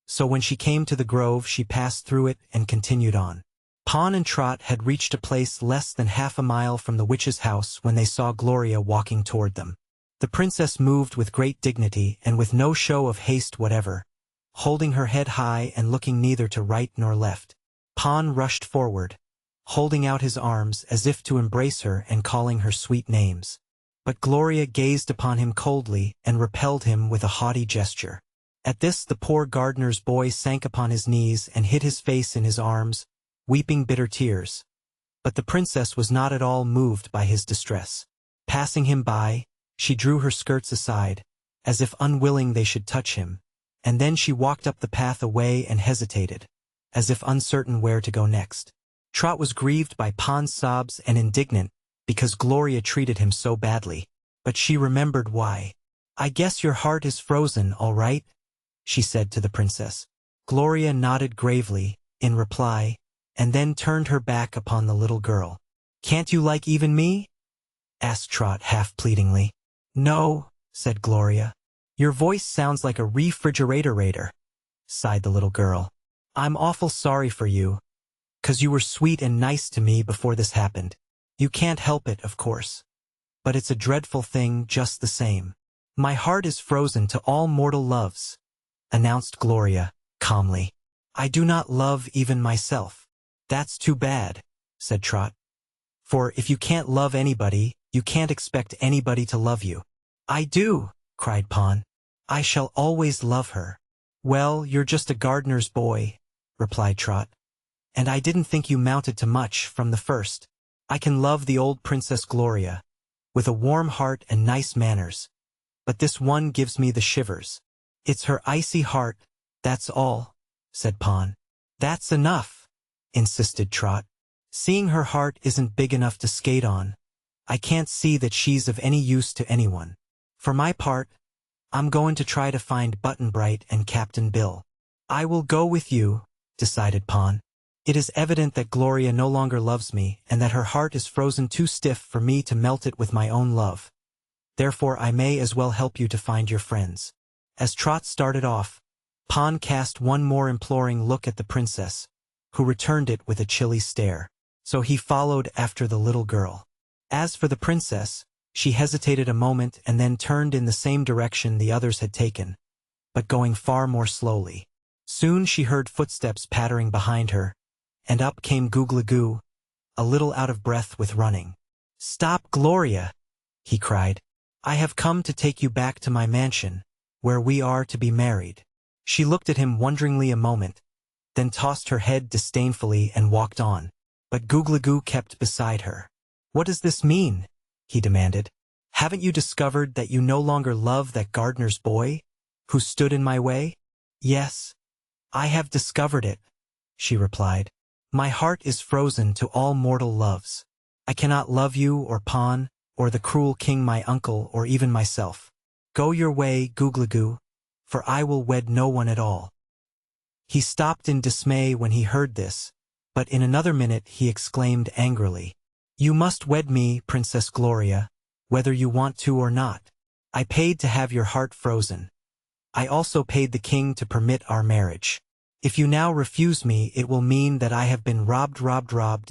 so when she came to the grove she passed through it and continued on. Pan and Trot had reached a place less than half a mile from the witch's house when they saw Gloria walking toward them. The princess moved with great dignity and with no show of haste whatever, holding her head high and looking neither to right nor left. Pan rushed forward, holding out his arms as if to embrace her and calling her sweet names. But Gloria gazed upon him coldly and repelled him with a haughty gesture. At this the poor gardener's boy sank upon his knees and hid his face in his arms, weeping bitter tears. But the princess was not at all moved by his distress. Passing him by, she drew her skirts aside, as if unwilling they should touch him, and then she walked up the path away and hesitated, as if uncertain where to go next. Trot was grieved by Pan's sobs and indignant because Gloria treated him so badly, but she remembered why. "I guess your heart is frozen, all right," she said to the princess. Gloria nodded gravely, in reply, and then turned her back upon the little girl. "Can't you like even me?" asked Trot half-pleadingly. "No," said Gloria. "Your voice sounds like a refrigerator," sighed the little girl. "I'm awful sorry for you, 'cause you were sweet and nice to me before this happened. You can't help it, of course. But it's a dreadful thing just the same." "My heart is frozen to all mortal loves," announced Gloria, calmly. "I do not love even myself." "That's too bad," said Trot. "For if you can't love anybody, you can't expect anybody to love you." "I do," cried Pan. "I shall always love her." "Well, you're just a gardener's boy," replied Trot. "And I didn't think you mounted to much from the first. I can love the old Princess Gloria, with a warm heart and nice manners, but this one gives me the shivers. It's her icy heart, that's all," said Pan. "That's enough," insisted Trot. "Seeing her heart isn't big enough to skate on, I can't see that she's of any use to anyone. For my part, I'm going to try to find Button-Bright and Captain Bill." "I will go with you," decided Pan. "It is evident that Gloria no longer loves me and that her heart is frozen too stiff for me to melt it with my own love. Therefore I may as well help you to find your friends." As Trot started off, Pan cast one more imploring look at the princess, who returned it with a chilly stare. So he followed after the little girl. As for the princess, she hesitated a moment and then turned in the same direction the others had taken, but going far more slowly. Soon she heard footsteps pattering behind her, and up came Googly-Goo, a little out of breath with running. "Stop, Gloria!" he cried. "I have come to take you back to my mansion, where we are to be married." She looked at him wonderingly a moment, then tossed her head disdainfully and walked on, but Googly-Goo kept beside her. "What does this mean?" he demanded. "Haven't you discovered that you no longer love that gardener's boy, who stood in my way?" "Yes, I have discovered it," she replied. "My heart is frozen to all mortal loves. I cannot love you or Pan, or the cruel king my uncle, or even myself. Go your way, Googly-Goo, for I will wed no one at all." He stopped in dismay when he heard this, but in another minute he exclaimed angrily, "You must wed me, Princess Gloria, whether you want to or not. I paid to have your heart frozen. I also paid the king to permit our marriage. If you now refuse me, it will mean that I have been robbed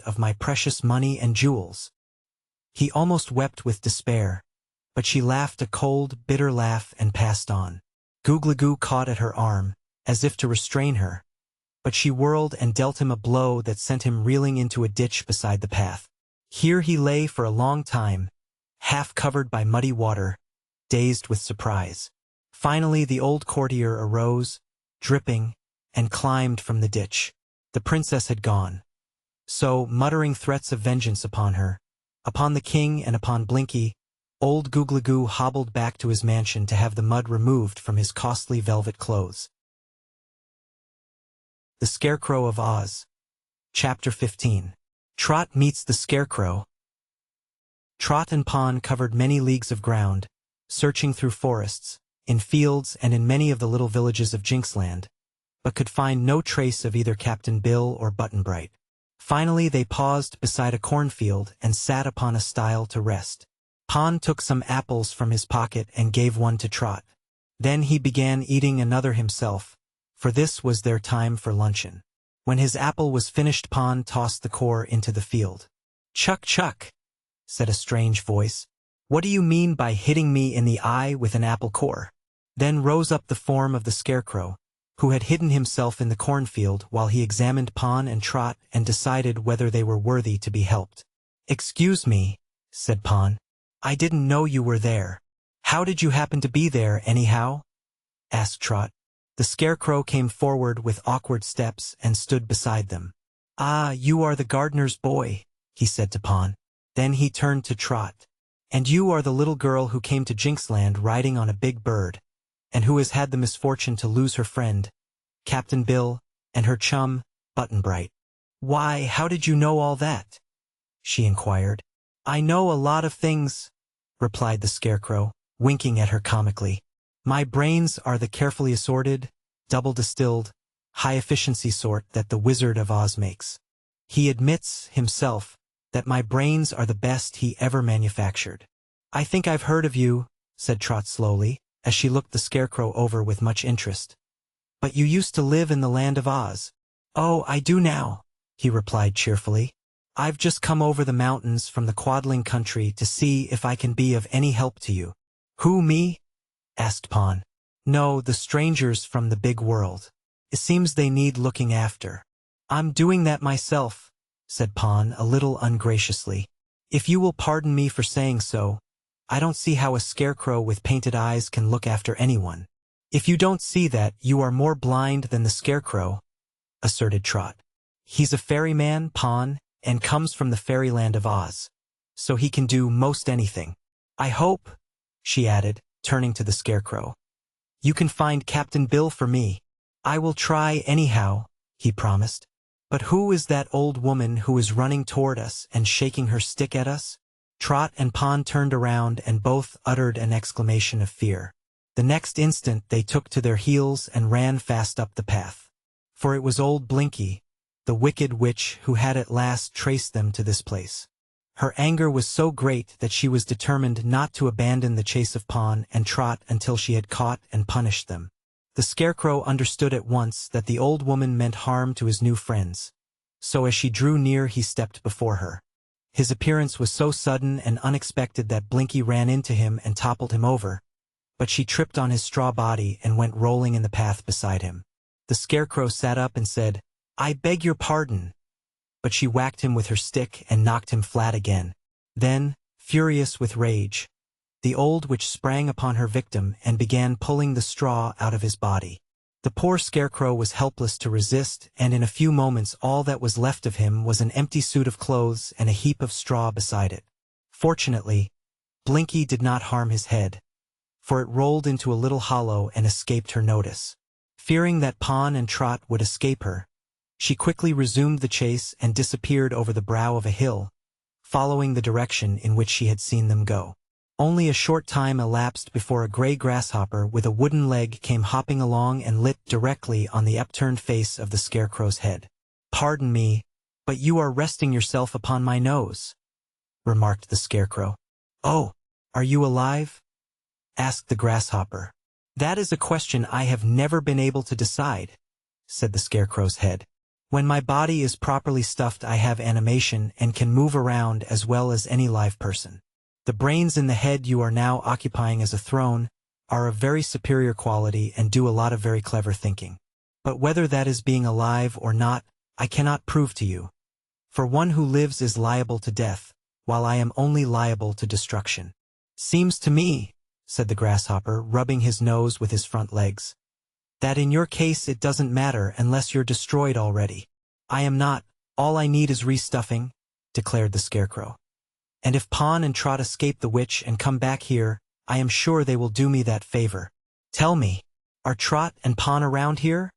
of my precious money and jewels." He almost wept with despair, but she laughed a cold, bitter laugh and passed on. Googly-Goo caught at her arm, as if to restrain her, but she whirled and dealt him a blow that sent him reeling into a ditch beside the path. Here he lay for a long time, half covered by muddy water, dazed with surprise. Finally the old courtier arose, dripping, and climbed from the ditch. The princess had gone. So, muttering threats of vengeance upon her, upon the king and upon Blinky, old Googly-Goo hobbled back to his mansion to have the mud removed from his costly velvet clothes. The Scarecrow of Oz. Chapter 15. Trot meets the Scarecrow. Trot and Pon covered many leagues of ground, searching through forests, in fields and in many of the little villages of Jinxland, but could find no trace of either Captain Bill or Button-Bright. Finally they paused beside a cornfield and sat upon a stile to rest. Pon took some apples from his pocket and gave one to Trot. Then he began eating another himself, for this was their time for luncheon. When his apple was finished, Pon tossed the core into the field. "Chuck, chuck," said a strange voice. "What do you mean by hitting me in the eye with an apple core?" Then rose up the form of the Scarecrow, who had hidden himself in the cornfield while he examined Pon and Trot and decided whether they were worthy to be helped. "Excuse me," said Pon. "I didn't know you were there. How did you happen to be there, anyhow?" asked Trot. The Scarecrow came forward with awkward steps and stood beside them. "Ah, you are the gardener's boy," he said to Pon. Then he turned to Trot. "And you are the little girl who came to Jinxland riding on a big bird, and who has had the misfortune to lose her friend, Captain Bill, and her chum, Button-Bright." "Why, how did you know all that?" she inquired. "I know a lot of things," replied the Scarecrow, winking at her comically. "My brains are the carefully assorted, double-distilled, high-efficiency sort that the Wizard of Oz makes. He admits, himself, that my brains are the best he ever manufactured." "I think I've heard of you," said Trot slowly, as she looked the Scarecrow over with much interest. "But you used to live in the land of Oz." "Oh, I do now," he replied cheerfully. "I've just come over the mountains from the Quadling country to see if I can be of any help to you." "Who, me?" asked Pon. "No, the strangers from the big world. It seems they need looking after." "I'm doing that myself," said Pon a little ungraciously. "If you will pardon me for saying so, I don't see how a Scarecrow with painted eyes can look after anyone." "If you don't see that, you are more blind than the Scarecrow," asserted Trot. "He's a fairyman, Pon, and comes from the fairyland of Oz, so he can do most anything. I hope," she added, turning to the Scarecrow, "you can find Captain Bill for me." "I will try anyhow," he promised. "But who is that old woman who is running toward us and shaking her stick at us?" Trot and Pon turned around and both uttered an exclamation of fear. The next instant they took to their heels and ran fast up the path. For it was old Blinky, the wicked witch who had at last traced them to this place. Her anger was so great that she was determined not to abandon the chase of Pon and Trot until she had caught and punished them. The Scarecrow understood at once that the old woman meant harm to his new friends, so as she drew near he stepped before her. His appearance was so sudden and unexpected that Blinky ran into him and toppled him over, but she tripped on his straw body and went rolling in the path beside him. The Scarecrow sat up and said, "I beg your pardon," but she whacked him with her stick and knocked him flat again. Then, furious with rage, the old witch sprang upon her victim and began pulling the straw out of his body. The poor Scarecrow was helpless to resist, and in a few moments all that was left of him was an empty suit of clothes and a heap of straw beside it. Fortunately, Blinky did not harm his head, for it rolled into a little hollow and escaped her notice. Fearing that Pon and Trot would escape her, she quickly resumed the chase and disappeared over the brow of a hill, following the direction in which she had seen them go. Only a short time elapsed before a gray grasshopper with a wooden leg came hopping along and lit directly on the upturned face of the Scarecrow's head. "Pardon me, but you are resting yourself upon my nose," remarked the Scarecrow. "Oh, are you alive?" asked the grasshopper. "That is a question I have never been able to decide," said the Scarecrow's head. "When my body is properly stuffed, I have animation and can move around as well as any live person. The brains in the head you are now occupying as a throne are of very superior quality and do a lot of very clever thinking. But whether that is being alive or not, I cannot prove to you. For one who lives is liable to death, while I am only liable to destruction. Seems to me, said the grasshopper, rubbing his nose with his front legs, that in your case it doesn't matter unless you're destroyed already. I am not, all I need is restuffing, declared the Scarecrow. And if Pawn and Trot escape the witch and come back here, I am sure they will do me that favor. Tell me, are Trot and Pawn around here?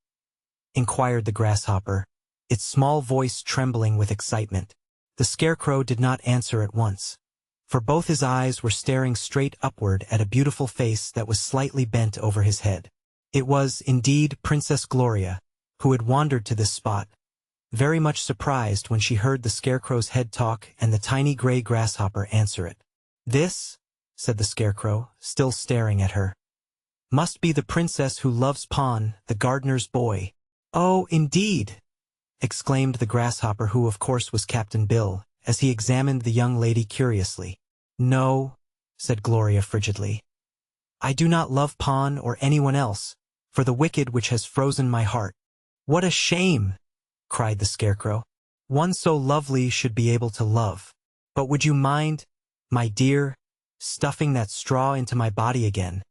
Inquired the grasshopper, its small voice trembling with excitement. The Scarecrow did not answer at once, for both his eyes were staring straight upward at a beautiful face that was slightly bent over his head. It was, indeed, Princess Gloria, who had wandered to this spot, very much surprised when she heard the Scarecrow's head talk and the tiny gray grasshopper answer it. This, said the Scarecrow, still staring at her, must be the princess who loves Pawn, the gardener's boy. Oh, indeed, exclaimed the grasshopper, who of course was Captain Bill, as he examined the young lady curiously. No, said Gloria frigidly. I do not love Pawn or anyone else, for the wicked which has frozen my heart. What a shame, cried the Scarecrow. One so lovely should be able to love. But would you mind, my dear, stuffing that straw into my body again?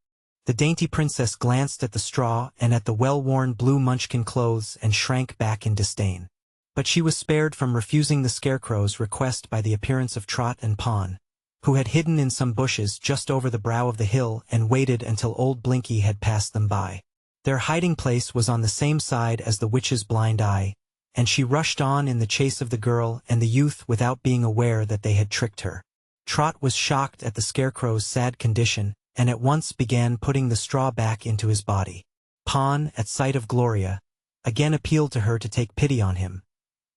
The dainty princess glanced at the straw and at the well-worn blue munchkin clothes and shrank back in disdain. But she was spared from refusing the Scarecrow's request by the appearance of Trot and Pawn, who had hidden in some bushes just over the brow of the hill and waited until old Blinky had passed them by. Their hiding place was on the same side as the witch's blind eye, and she rushed on in the chase of the girl and the youth without being aware that they had tricked her. Trot was shocked at the Scarecrow's sad condition, and at once began putting the straw back into his body. Pawn, at sight of Gloria, again appealed to her to take pity on him.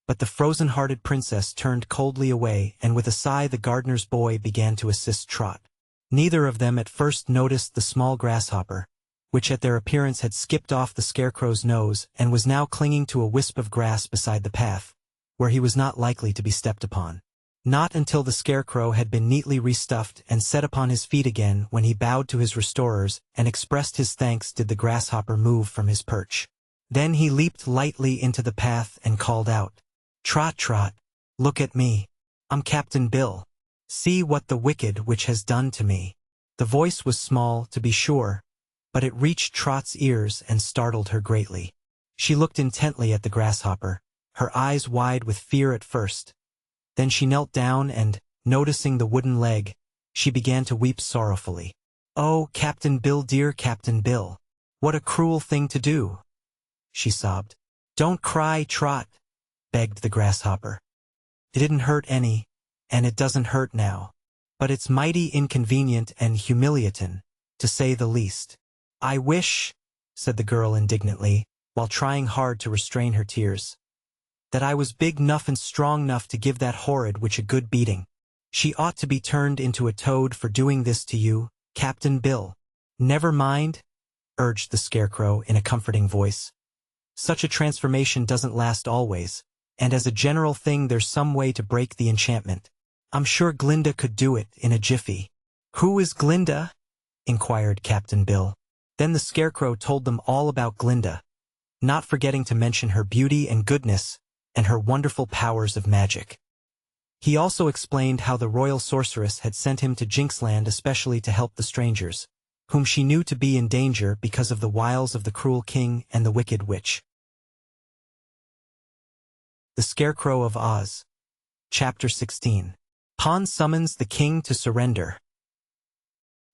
But the frozen-hearted princess turned coldly away, and with a sigh the gardener's boy began to assist Trot. Neither of them at first noticed the small grasshopper, which at their appearance had skipped off the Scarecrow's nose and was now clinging to a wisp of grass beside the path, where he was not likely to be stepped upon. Not until the Scarecrow had been neatly restuffed and set upon his feet again when he bowed to his restorers and expressed his thanks did the grasshopper move from his perch. Then he leaped lightly into the path and called out, Trot, Trot, look at me. I'm Captain Bill. See what the wicked witch has done to me. The voice was small, to be sure, but it reached Trot's ears and startled her greatly. She looked intently at the grasshopper, her eyes wide with fear at first. Then she knelt down and, noticing the wooden leg, she began to weep sorrowfully. Oh, Captain Bill, dear Captain Bill, what a cruel thing to do, she sobbed. Don't cry, Trot, begged the grasshopper. It didn't hurt any, and it doesn't hurt now. But it's mighty inconvenient and humiliatin', to say the least. I wish, said the girl indignantly, while trying hard to restrain her tears, that I was big enough and strong enough to give that horrid witch a good beating. She ought to be turned into a toad for doing this to you, Captain Bill. Never mind, urged the Scarecrow in a comforting voice. Such a transformation doesn't last always, and as a general thing there's some way to break the enchantment. I'm sure Glinda could do it in a jiffy. Who is Glinda? Inquired Captain Bill. Then the Scarecrow told them all about Glinda, not forgetting to mention her beauty and goodness, and her wonderful powers of magic. He also explained how the royal sorceress had sent him to Jinxland especially to help the strangers, whom she knew to be in danger because of the wiles of the cruel king and the wicked witch. The Scarecrow of Oz. Chapter 16. Pawn summons the king to surrender.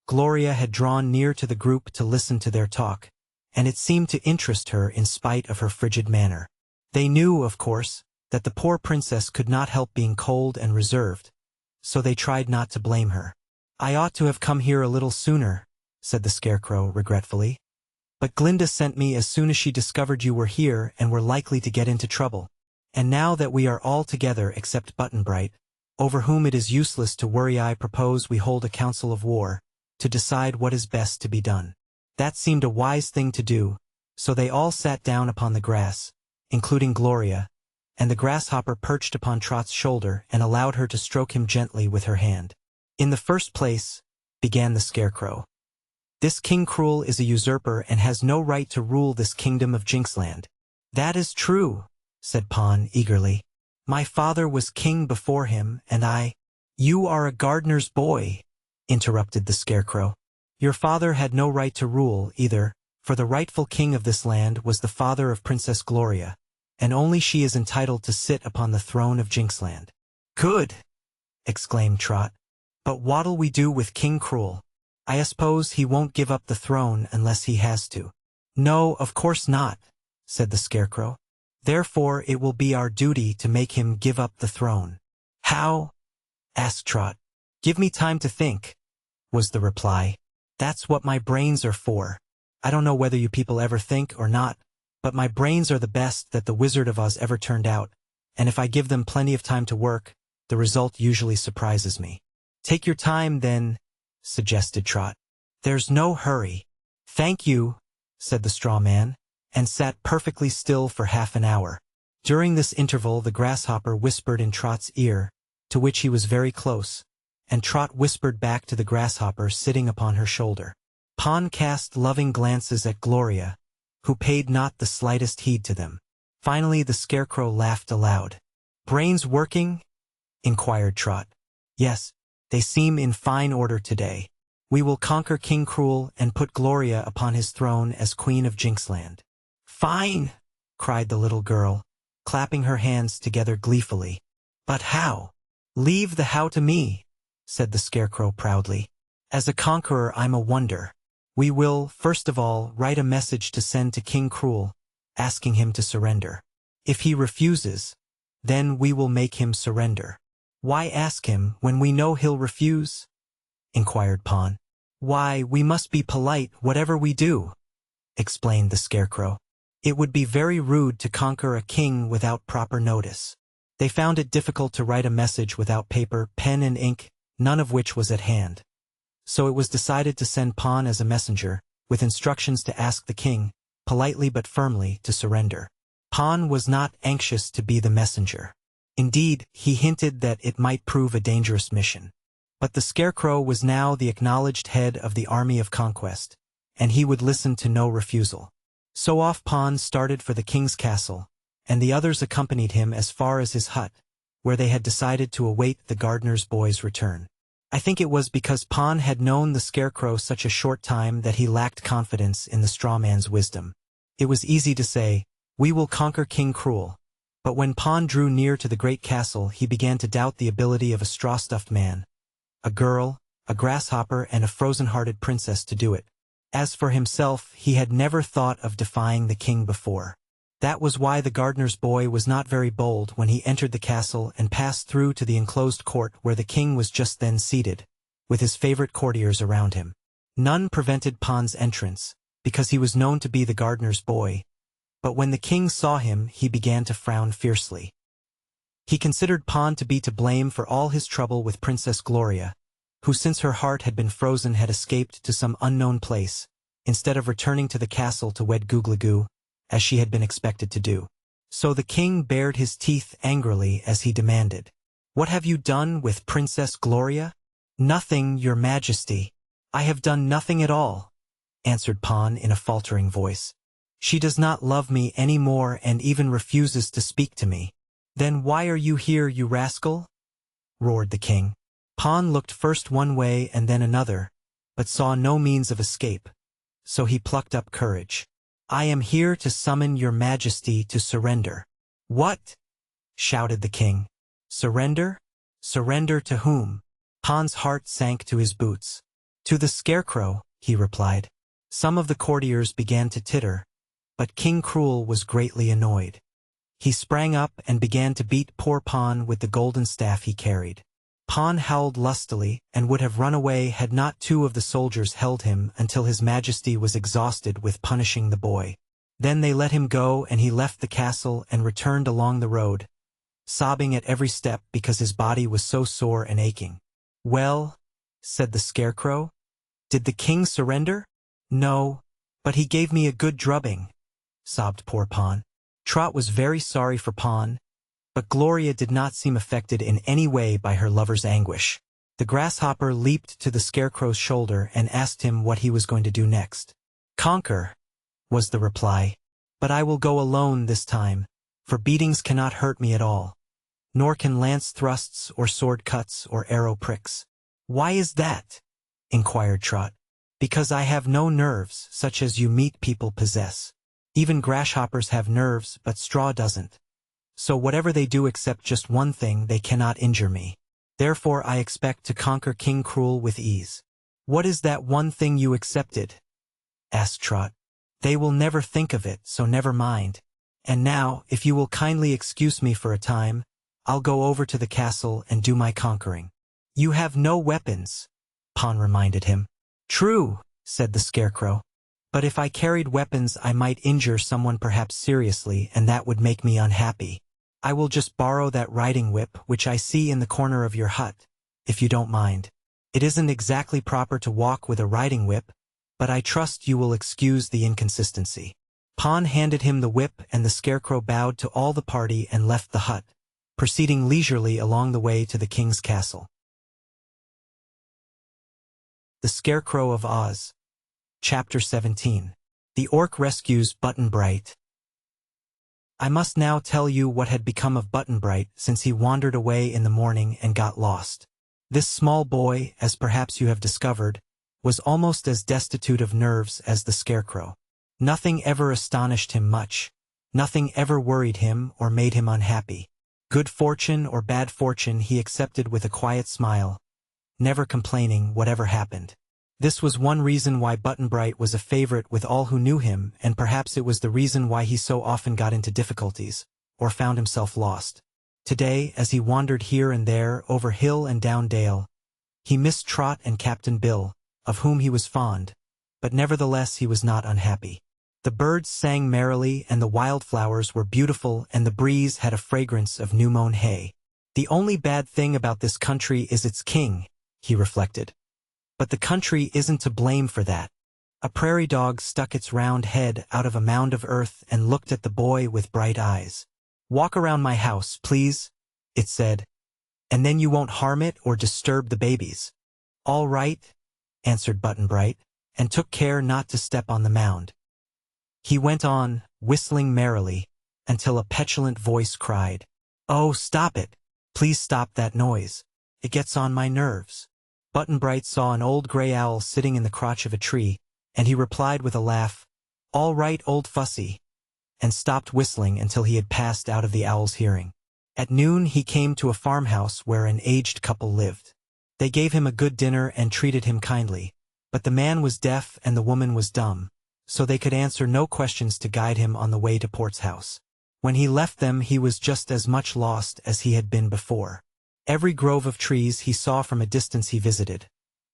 Gloria had drawn near to the group to listen to their talk, and it seemed to interest her in spite of her frigid manner. They knew, of course, that the poor princess could not help being cold and reserved, so they tried not to blame her. I ought to have come here a little sooner, said the Scarecrow regretfully. But Glinda sent me as soon as she discovered you were here and were likely to get into trouble. And now that we are all together except Button-Bright, over whom it is useless to worry, I propose we hold a council of war, to decide what is best to be done. That seemed a wise thing to do, so they all sat down upon the grass, including Gloria, and the grasshopper perched upon Trot's shoulder and allowed her to stroke him gently with her hand. In the first place, began the Scarecrow, This King Cruel is a usurper and has no right to rule this kingdom of Jinxland. That is true, said Pawn eagerly. My father was king before him, and I— You are a gardener's boy, interrupted the Scarecrow. Your father had no right to rule, either, for the rightful king of this land was the father of Princess Gloria, and only she is entitled to sit upon the throne of Jinxland. Good! Exclaimed Trot. But what'll we do with King Cruel? I suppose he won't give up the throne unless he has to. No, of course not, said the Scarecrow. Therefore it will be our duty to make him give up the throne. How? Asked Trot. Give me time to think, was the reply. That's what my brains are for. I don't know whether you people ever think or not, but my brains are the best that the Wizard of Oz ever turned out, and if I give them plenty of time to work, the result usually surprises me. Take your time, then, suggested Trot. There's no hurry. Thank you, said the straw man, and sat perfectly still for half an hour. During this interval the grasshopper whispered in Trot's ear, to which he was very close, and Trot whispered back to the grasshopper sitting upon her shoulder. Pawn cast loving glances at Gloria, who paid not the slightest heed to them. Finally the Scarecrow laughed aloud. Brains working? Inquired Trot. Yes, they seem in fine order today. We will conquer King Cruel and put Gloria upon his throne as Queen of Jinxland. Fine! Cried the little girl, clapping her hands together gleefully. But how? Leave the how to me, said the Scarecrow proudly. As a conqueror I'm a wonder. We will, first of all, write a message to send to King Cruel, asking him to surrender. If he refuses, then we will make him surrender. Why ask him when we know he'll refuse? Inquired Pawn. Why, we must be polite whatever we do, explained the Scarecrow. It would be very rude to conquer a king without proper notice. They found it difficult to write a message without paper, pen and ink, none of which was at hand. So it was decided to send Pawn as a messenger, with instructions to ask the king, politely but firmly, to surrender. Pawn was not anxious to be the messenger. Indeed, he hinted that it might prove a dangerous mission. But the Scarecrow was now the acknowledged head of the army of conquest, and he would listen to no refusal. So off Pawn started for the king's castle, and the others accompanied him as far as his hut, where they had decided to await the gardener's boy's return. I think it was because Pawn had known the Scarecrow such a short time that he lacked confidence in the straw man's wisdom. It was easy to say, "We will conquer King Cruel," but when Pawn drew near to the great castle he began to doubt the ability of a straw-stuffed man, a girl, a grasshopper, and a frozen-hearted princess to do it. As for himself, he had never thought of defying the king before. That was why the gardener's boy was not very bold when he entered the castle and passed through to the enclosed court where the king was just then seated, with his favorite courtiers around him. None prevented Pawn's entrance, because he was known to be the gardener's boy, but when the king saw him he began to frown fiercely. He considered Pawn to be to blame for all his trouble with Princess Gloria, who since her heart had been frozen had escaped to some unknown place, instead of returning to the castle to wed Googly-Goo, as she had been expected to do. So the king bared his teeth angrily as he demanded, "What have you done with Princess Gloria?" "Nothing, your majesty. I have done nothing at all," answered Pawn in a faltering voice. "She does not love me any more and even refuses to speak to me." "Then why are you here, you rascal?" roared the king. Pawn looked first one way and then another, but saw no means of escape, so he plucked up courage. "I am here to summon your majesty to surrender." "What?" shouted the king. "Surrender? Surrender to whom?" Pawn's heart sank to his boots. "To the Scarecrow," he replied. Some of the courtiers began to titter, but King Cruel was greatly annoyed. He sprang up and began to beat poor Pawn with the golden staff he carried. Pawn howled lustily and would have run away had not two of the soldiers held him until his majesty was exhausted with punishing the boy. Then they let him go and he left the castle and returned along the road, sobbing at every step because his body was so sore and aching. "Well," said the Scarecrow, "did the king surrender?" "No, but he gave me a good drubbing," sobbed poor Pawn. Trot was very sorry for Pawn, but Gloria did not seem affected in any way by her lover's anguish. The grasshopper leaped to the Scarecrow's shoulder and asked him what he was going to do next. "Conquer," was the reply. "But I will go alone this time, for beatings cannot hurt me at all. Nor can lance thrusts or sword cuts or arrow pricks." "Why is that?" inquired Trot. "Because I have no nerves such as you meat people possess. Even grasshoppers have nerves, but straw doesn't. So whatever they do except just one thing, they cannot injure me. Therefore I expect to conquer King Cruel with ease." "What is that one thing you accepted?" asked Trot. "They will never think of it, so never mind. And now, if you will kindly excuse me for a time, I'll go over to the castle and do my conquering." "You have no weapons," Pon reminded him. "True," said the Scarecrow. "But if I carried weapons I might injure someone perhaps seriously, and that would make me unhappy. I will just borrow that riding whip which I see in the corner of your hut, if you don't mind. It isn't exactly proper to walk with a riding whip, but I trust you will excuse the inconsistency." Pon handed him the whip, and the Scarecrow bowed to all the party and left the hut, proceeding leisurely along the way to the king's castle. The Scarecrow of Oz. Chapter 17. The Orc Rescues Button-Bright. I must now tell you what had become of Button-Bright since he wandered away in the morning and got lost. This small boy, as perhaps you have discovered, was almost as destitute of nerves as the Scarecrow. Nothing ever astonished him much. Nothing ever worried him or made him unhappy. Good fortune or bad fortune he accepted with a quiet smile, never complaining whatever happened. This was one reason why Button-Bright was a favorite with all who knew him, and perhaps it was the reason why he so often got into difficulties, or found himself lost. Today, as he wandered here and there, over hill and down dale, he missed Trot and Captain Bill, of whom he was fond, but nevertheless he was not unhappy. The birds sang merrily, and the wildflowers were beautiful, and the breeze had a fragrance of new-mown hay. "The only bad thing about this country is its king," he reflected. "But the country isn't to blame for that." A prairie dog stuck its round head out of a mound of earth and looked at the boy with bright eyes. "Walk around my house, please," it said, "and then you won't harm it or disturb the babies." "All right," answered Button-Bright, and took care not to step on the mound. He went on, whistling merrily, until a petulant voice cried, "Oh, stop it! Please stop that noise. It gets on my nerves." Button-Bright saw an old gray owl sitting in the crotch of a tree, and he replied with a laugh, "All right, old fussy," and stopped whistling until he had passed out of the owl's hearing. At noon he came to a farmhouse where an aged couple lived. They gave him a good dinner and treated him kindly, but the man was deaf and the woman was dumb, so they could answer no questions to guide him on the way to Port's house. When he left them he was just as much lost as he had been before. Every grove of trees he saw from a distance he visited,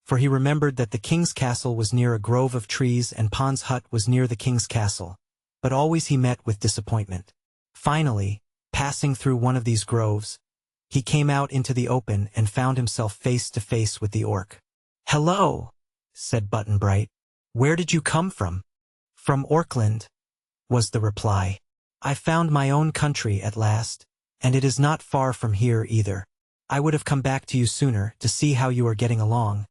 for he remembered that the king's castle was near a grove of trees and Pon's hut was near the king's castle, but always he met with disappointment. Finally, passing through one of these groves, he came out into the open and found himself face to face with the orc. "Hello," said Button-Bright. "Where did you come from?" "From Orkland," was the reply. "I found my own country at last, and it is not far from here either. I would have come back to you sooner to see how you are getting along,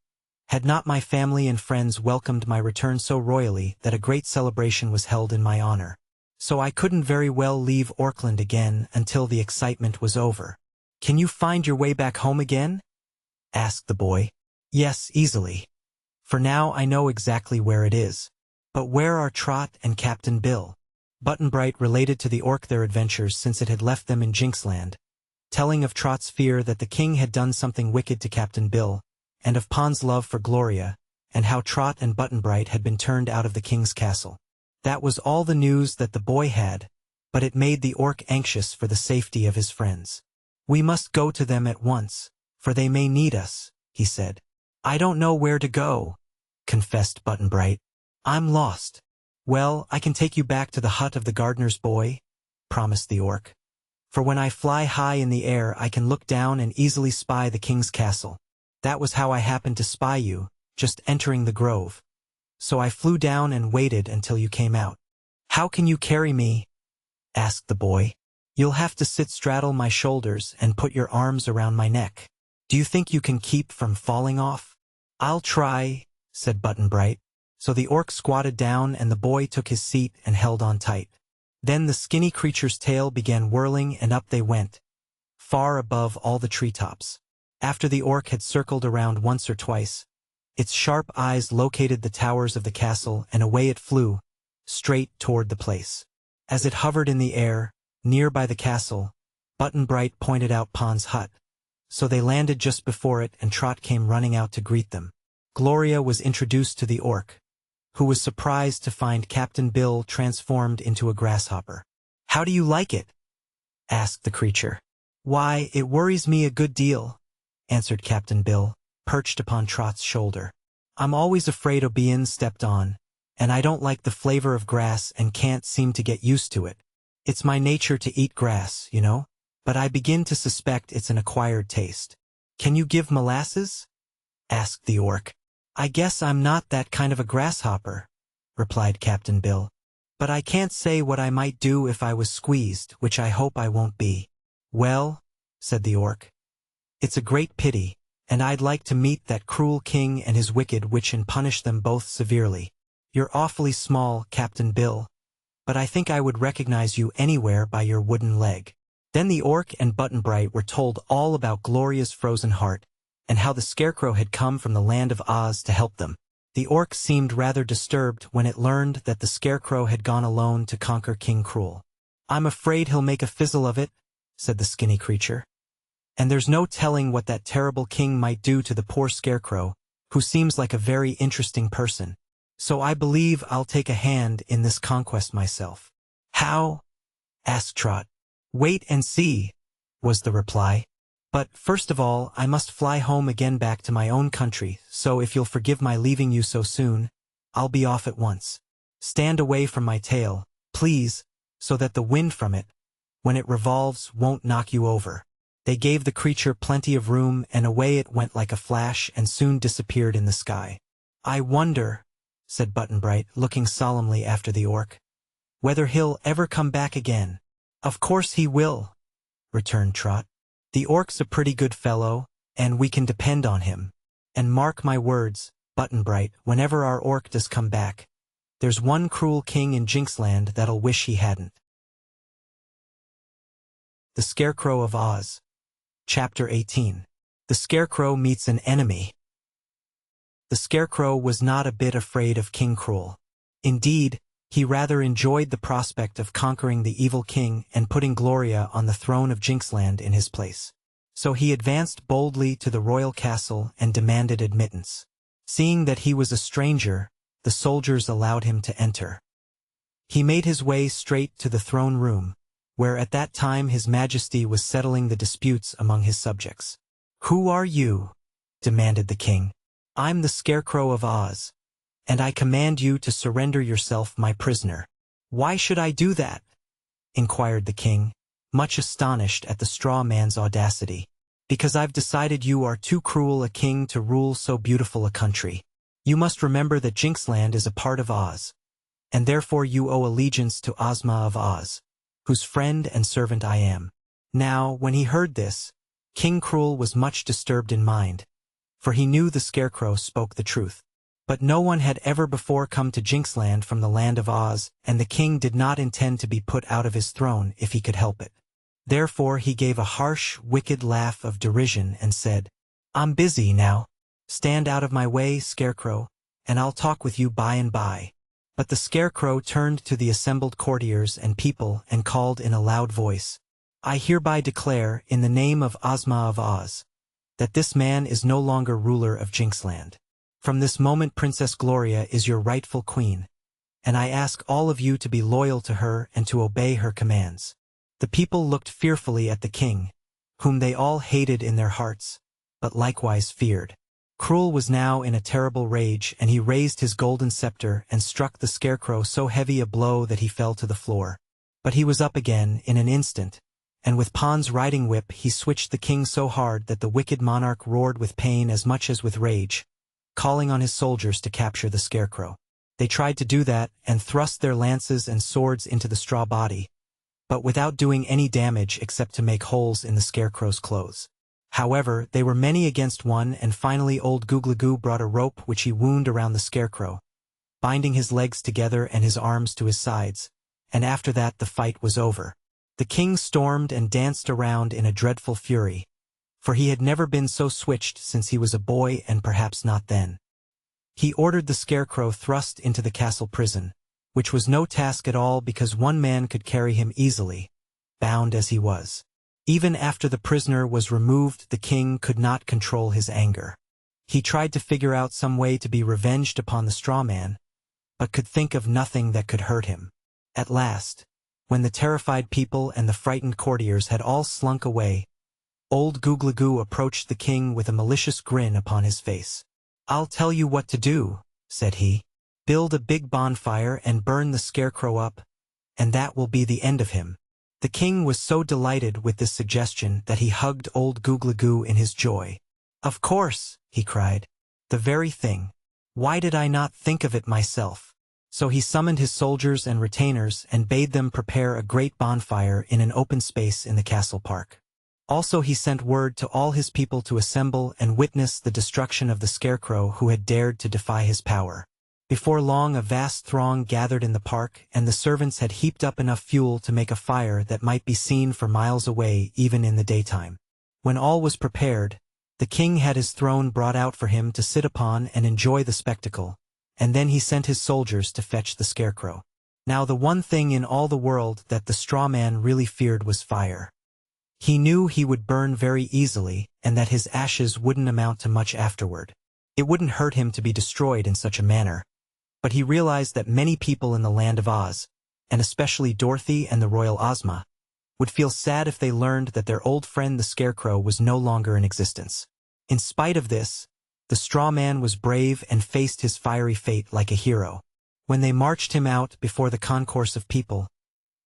had not my family and friends welcomed my return so royally that a great celebration was held in my honor. So I couldn't very well leave Orkland again until the excitement was over." "Can you find your way back home again?" asked the boy. "Yes, easily. For now I know exactly where it is. But where are Trot and Captain Bill?" Button-Bright related to the orc their adventures since it had left them in Jinxland, telling of Trot's fear that the king had done something wicked to Captain Bill, and of Pon's love for Gloria, and how Trot and Button-Bright had been turned out of the king's castle. That was all the news that the boy had, but it made the orc anxious for the safety of his friends. "We must go to them at once, for they may need us," he said. "I don't know where to go," confessed Button-Bright. "I'm lost." "Well, I can take you back to the hut of the gardener's boy," promised the orc. "For when I fly high in the air I can look down and easily spy the king's castle. That was how I happened to spy you, just entering the grove. So I flew down and waited until you came out." "How can you carry me?" asked the boy. "You'll have to sit straddle my shoulders and put your arms around my neck." Do you think you can keep from falling off? I'll try, said Button-Bright. So the orc squatted down and the boy took his seat and held on tight. Then the skinny creature's tail began whirling and up they went, far above all the treetops. After the orc had circled around once or twice, its sharp eyes located the towers of the castle and away it flew, straight toward the place. As it hovered in the air, near by the castle, Button-Bright pointed out Pon's hut. So they landed just before it and Trot came running out to greet them. Gloria was introduced to the orc, who was surprised to find Captain Bill transformed into a grasshopper. "How do you like it?" asked the creature. "Why, it worries me a good deal," answered Captain Bill, perched upon Trot's shoulder. "I'm always afraid of being stepped on, and I don't like the flavor of grass and can't seem to get used to it. It's my nature to eat grass, you know, but I begin to suspect it's an acquired taste." "Can you give molasses?" asked the orc. "I guess I'm not that kind of a grasshopper," replied Captain Bill. "But I can't say what I might do if I was squeezed, which I hope I won't be." "Well," said the orc, "it's a great pity, and I'd like to meet that cruel king and his wicked witch and punish them both severely. You're awfully small, Captain Bill, but I think I would recognize you anywhere by your wooden leg." Then the orc and Button-Bright were told all about Gloria's frozen heart, and how the Scarecrow had come from the land of Oz to help them. The orc seemed rather disturbed when it learned that the Scarecrow had gone alone to conquer King Cruel. "I'm afraid he'll make a fizzle of it," said the skinny creature. "And there's no telling what that terrible king might do to the poor Scarecrow, who seems like a very interesting person. So I believe I'll take a hand in this conquest myself." "How?" asked Trot. "Wait and see," was the reply. "But first of all, I must fly home again back to my own country, so if you'll forgive my leaving you so soon, I'll be off at once. Stand away from my tail, please, so that the wind from it, when it revolves, won't knock you over." They gave the creature plenty of room, and away it went like a flash and soon disappeared in the sky. "I wonder," said Button-Bright, looking solemnly after the orc, "whether he'll ever come back again." "Of course he will," returned Trot. "The orc's a pretty good fellow, and we can depend on him. And mark my words, Button-Bright, whenever our orc does come back, there's one cruel king in Jinxland that'll wish he hadn't." The Scarecrow of Oz. Chapter 18. The Scarecrow meets an enemy. The Scarecrow was not a bit afraid of King Cruel. Indeed, he rather enjoyed the prospect of conquering the evil king and putting Gloria on the throne of Jinxland in his place. So he advanced boldly to the royal castle and demanded admittance. Seeing that he was a stranger, the soldiers allowed him to enter. He made his way straight to the throne room, where at that time His Majesty was settling the disputes among his subjects. "Who are you?" demanded the king. "I'm the Scarecrow of Oz, and I command you to surrender yourself my prisoner." "Why should I do that?" inquired the king, much astonished at the straw man's audacity. "Because I've decided you are too cruel a king to rule so beautiful a country. You must remember that Jinxland is a part of Oz, and therefore you owe allegiance to Ozma of Oz, whose friend and servant I am." Now, when he heard this, King Cruel was much disturbed in mind, for he knew the Scarecrow spoke the truth. But no one had ever before come to Jinxland from the land of Oz, and the king did not intend to be put out of his throne if he could help it. Therefore he gave a harsh, wicked laugh of derision and said, "I'm busy now. Stand out of my way, Scarecrow, and I'll talk with you by and by." But the Scarecrow turned to the assembled courtiers and people and called in a loud voice, "I hereby declare, in the name of Ozma of Oz, that this man is no longer ruler of Jinxland. From this moment Princess Gloria is your rightful queen, and I ask all of you to be loyal to her and to obey her commands." The people looked fearfully at the king, whom they all hated in their hearts, but likewise feared. Cruel was now in a terrible rage, and he raised his golden scepter and struck the Scarecrow so heavy a blow that he fell to the floor. But he was up again in an instant, and with Pon's riding whip he switched the king so hard that the wicked monarch roared with pain as much as with rage, calling on his soldiers to capture the Scarecrow. They tried to do that and thrust their lances and swords into the straw body, but without doing any damage except to make holes in the Scarecrow's clothes. However, they were many against one, and finally old Googly-Goo brought a rope which he wound around the Scarecrow, binding his legs together and his arms to his sides, and after that the fight was over. The king stormed and danced around in a dreadful fury, for he had never been so switched since he was a boy, and perhaps not then. He ordered the Scarecrow thrust into the castle prison, which was no task at all because one man could carry him easily, bound as he was. Even after the prisoner was removed, the king could not control his anger. He tried to figure out some way to be revenged upon the straw man, but could think of nothing that could hurt him. At last, when the terrified people and the frightened courtiers had all slunk away, old Googly-Goo approached the king with a malicious grin upon his face. "I'll tell you what to do," said he. "Build a big bonfire and burn the Scarecrow up, and that will be the end of him." The king was so delighted with this suggestion that he hugged old Googly-Goo in his joy. "Of course," he cried. "The very thing. Why did I not think of it myself?" So he summoned his soldiers and retainers and bade them prepare a great bonfire in an open space in the castle park. Also he sent word to all his people to assemble and witness the destruction of the Scarecrow who had dared to defy his power. Before long a vast throng gathered in the park, and the servants had heaped up enough fuel to make a fire that might be seen for miles away even in the daytime. When all was prepared, the king had his throne brought out for him to sit upon and enjoy the spectacle, and then he sent his soldiers to fetch the Scarecrow. Now the one thing in all the world that the straw man really feared was fire. He knew he would burn very easily, and that his ashes wouldn't amount to much afterward. It wouldn't hurt him to be destroyed in such a manner. But he realized that many people in the land of Oz, and especially Dorothy and the royal Ozma, would feel sad if they learned that their old friend the Scarecrow was no longer in existence. In spite of this, the straw man was brave and faced his fiery fate like a hero. When they marched him out before the concourse of people,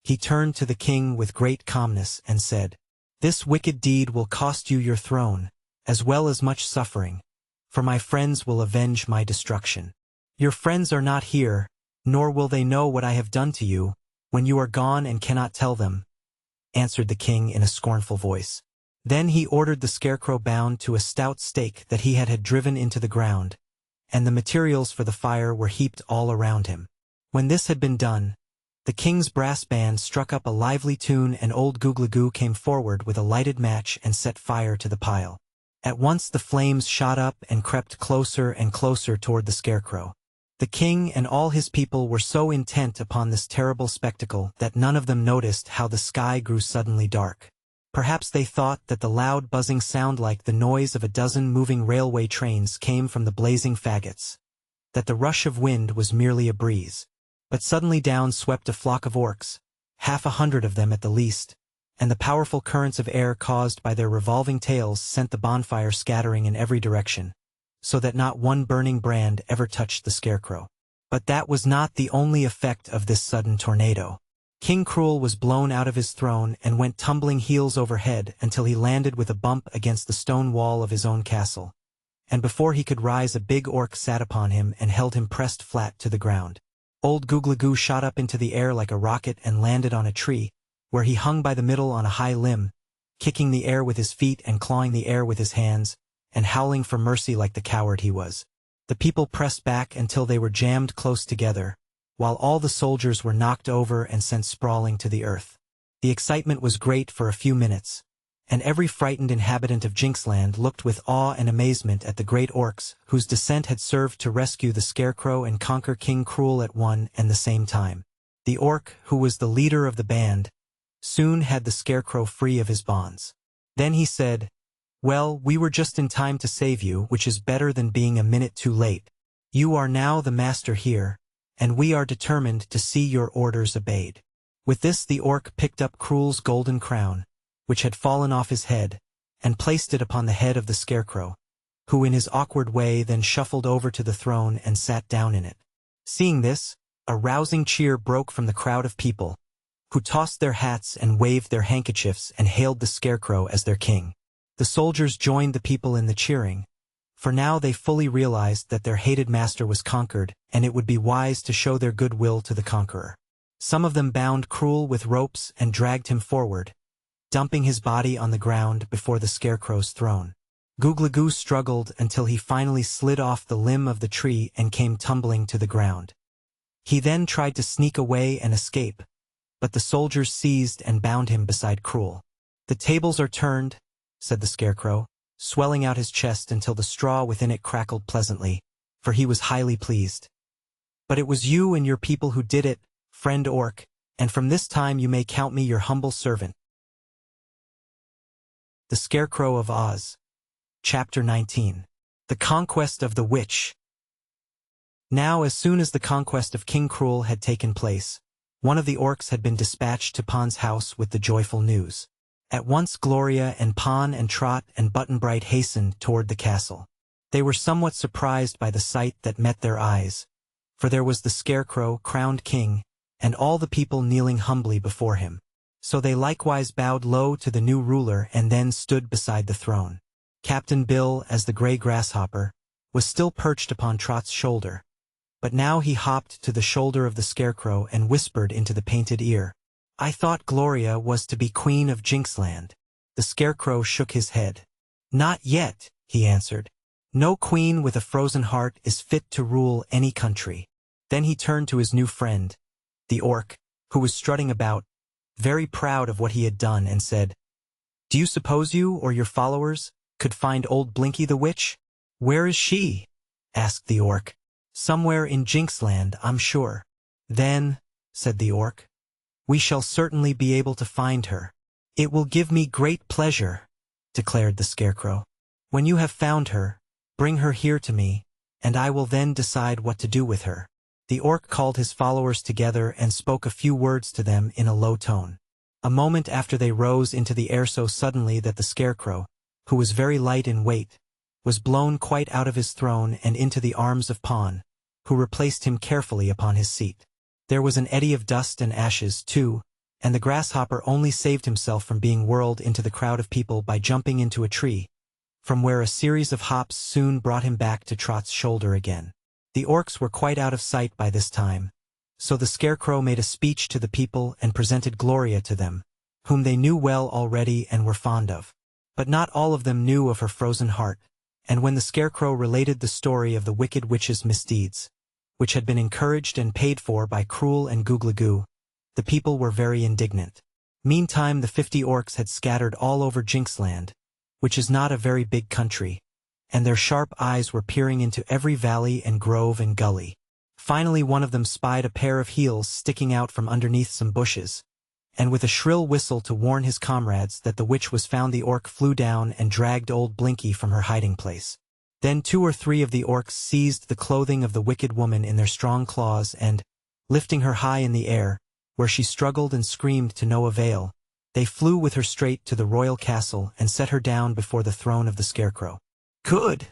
he turned to the king with great calmness and said, "This wicked deed will cost you your throne, as well as much suffering, for my friends will avenge my destruction. Your friends are not here, nor will they know what I have done to you, when you are gone and cannot tell them," answered the king in a scornful voice. Then he ordered the Scarecrow bound to a stout stake that he had driven into the ground, and the materials for the fire were heaped all around him. When this had been done, the king's brass band struck up a lively tune, and old Googly-Goo came forward with a lighted match and set fire to the pile. At once the flames shot up and crept closer and closer toward the Scarecrow. The king and all his people were so intent upon this terrible spectacle that none of them noticed how the sky grew suddenly dark. Perhaps they thought that the loud buzzing sound like the noise of a dozen moving railway trains came from the blazing faggots, that the rush of wind was merely a breeze. But suddenly down swept a flock of orcs, 100 of them at the least, and the powerful currents of air caused by their revolving tails sent the bonfire scattering in every direction, so that not one burning brand ever touched the Scarecrow. But that was not the only effect of this sudden tornado. King Cruel was blown out of his throne and went tumbling heels over head until he landed with a bump against the stone wall of his own castle, and before he could rise a big orc sat upon him and held him pressed flat to the ground. Old Googly-Goo shot up into the air like a rocket and landed on a tree, where he hung by the middle on a high limb, kicking the air with his feet and clawing the air with his hands, and howling for mercy like the coward he was. The people pressed back until they were jammed close together, while all the soldiers were knocked over and sent sprawling to the earth. The excitement was great for a few minutes, and every frightened inhabitant of Jinxland looked with awe and amazement at the great orcs whose descent had served to rescue the Scarecrow and conquer King Cruel at one and the same time. The orc, who was the leader of the band, soon had the Scarecrow free of his bonds. Then he said, "Well, we were just in time to save you, which is better than being a minute too late. You are now the master here, and we are determined to see your orders obeyed." With this the orc picked up Cruel's golden crown, which had fallen off his head, and placed it upon the head of the Scarecrow, who in his awkward way then shuffled over to the throne and sat down in it. Seeing this, a rousing cheer broke from the crowd of people, who tossed their hats and waved their handkerchiefs and hailed the Scarecrow as their king. The soldiers joined the people in the cheering, for now they fully realized that their hated master was conquered, and it would be wise to show their goodwill to the conqueror. Some of them bound Cruel with ropes and dragged him forward, dumping his body on the ground before the Scarecrow's throne. Googly-Goo struggled until he finally slid off the limb of the tree and came tumbling to the ground. He then tried to sneak away and escape, but the soldiers seized and bound him beside Cruel. "The tables are turned," said the Scarecrow, swelling out his chest until the straw within it crackled pleasantly, for he was highly pleased. "But it was you and your people who did it, friend Orc, and from this time you may count me your humble servant." The Scarecrow of Oz. Chapter 19. The Conquest of the Witch. Now, as soon as the conquest of King Cruel had taken place, one of the orcs had been dispatched to Pon's house with the joyful news. At once Gloria and Pon and Trot and Button-Bright hastened toward the castle. They were somewhat surprised by the sight that met their eyes, for there was the Scarecrow, crowned king, and all the people kneeling humbly before him. So they likewise bowed low to the new ruler and then stood beside the throne. Captain Bill, as the gray grasshopper, was still perched upon Trot's shoulder, but now he hopped to the shoulder of the Scarecrow and whispered into the painted ear, "I thought Gloria was to be Queen of Jinxland." The Scarecrow shook his head. "Not yet," he answered. "No queen with a frozen heart is fit to rule any country." Then he turned to his new friend, the orc, who was strutting about, very proud of what he had done, and said, "Do you suppose you or your followers could find old Blinky the Witch?" "Where is she?" asked the orc. "Somewhere in Jinxland, I'm sure." "Then," said the orc, "we shall certainly be able to find her." "It will give me great pleasure," declared the Scarecrow. "When you have found her, bring her here to me, and I will then decide what to do with her." The orc called his followers together and spoke a few words to them in a low tone. A moment after they rose into the air so suddenly that the Scarecrow, who was very light in weight, was blown quite out of his throne and into the arms of Pon, who replaced him carefully upon his seat. There was an eddy of dust and ashes, too, and the grasshopper only saved himself from being whirled into the crowd of people by jumping into a tree, from where a series of hops soon brought him back to Trot's shoulder again. The orcs were quite out of sight by this time, so the Scarecrow made a speech to the people and presented Gloria to them, whom they knew well already and were fond of. But not all of them knew of her frozen heart, and when the Scarecrow related the story of the wicked witch's misdeeds, which had been encouraged and paid for by Cruel and Googly-Goo, the people were very indignant. Meantime, the 50 orcs had scattered all over Jinxland, which is not a very big country, and their sharp eyes were peering into every valley and grove and gully. Finally, one of them spied a pair of heels sticking out from underneath some bushes, and with a shrill whistle to warn his comrades that the witch was found, the orc flew down and dragged old Blinky from her hiding place. Then 2 or 3 of the orcs seized the clothing of the wicked woman in their strong claws and, lifting her high in the air, where she struggled and screamed to no avail, they flew with her straight to the royal castle and set her down before the throne of the Scarecrow. "Good!"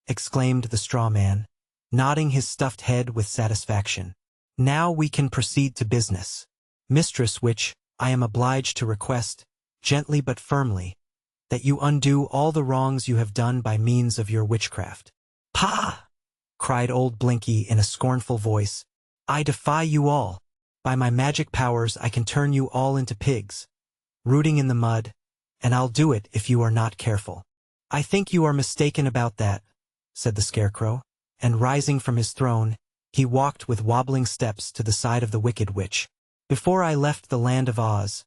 exclaimed the straw man, nodding his stuffed head with satisfaction. "Now we can proceed to business. Mistress Witch, I am obliged to request, gently but firmly, that you undo all the wrongs you have done by means of your witchcraft." "Pah!" cried old Blinky in a scornful voice. "I defy you all. By my magic powers I can turn you all into pigs, rooting in the mud, and I'll do it if you are not careful." "I think you are mistaken about that," said the Scarecrow, and rising from his throne, he walked with wobbling steps to the side of the wicked witch. "Before I left the land of Oz,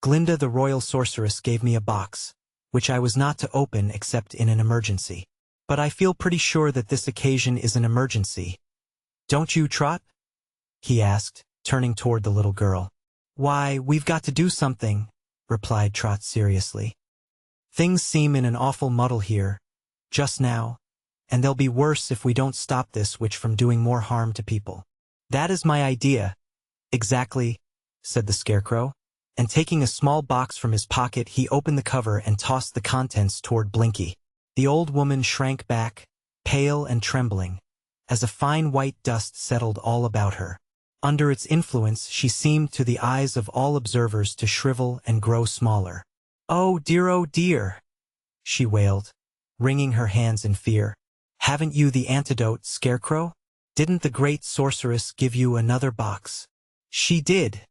Glinda the royal sorceress gave me a box, which I was not to open except in an emergency. But I feel pretty sure that this occasion is an emergency. Don't you, Trot?" he asked, turning toward the little girl. "Why, we've got to do something," replied Trot seriously. "Things seem in an awful muddle here, just now, and they'll be worse if we don't stop this witch from doing more harm to people." "That is my idea." "Exactly," said the Scarecrow, and taking a small box from his pocket he opened the cover and tossed the contents toward Blinky. The old woman shrank back, pale and trembling, as a fine white dust settled all about her. Under its influence she seemed to the eyes of all observers to shrivel and grow smaller. Oh dear," she wailed, wringing her hands in fear. "Haven't you the antidote, Scarecrow? Didn't the great sorceress give you another box?" "She did,"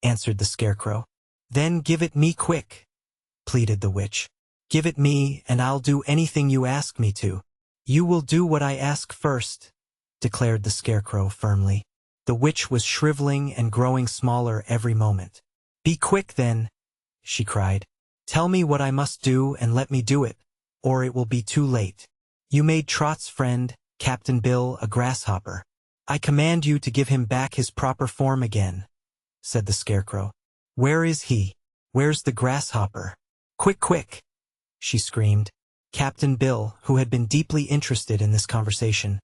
answered the Scarecrow. "Then give it me quick." pleaded the witch. "Give it me, and I'll do anything you ask me to." "You will do what I ask first," declared the Scarecrow firmly. The witch was shriveling and growing smaller every moment. "Be quick then," she cried. "Tell me what I must do and let me do it, or it will be too late. You made Trot's friend, Captain Bill, a grasshopper. I command you to give him back his proper form again," said the Scarecrow. "Where is he? Where's the grasshopper? Quick, quick!" she screamed. Captain Bill, who had been deeply interested in this conversation,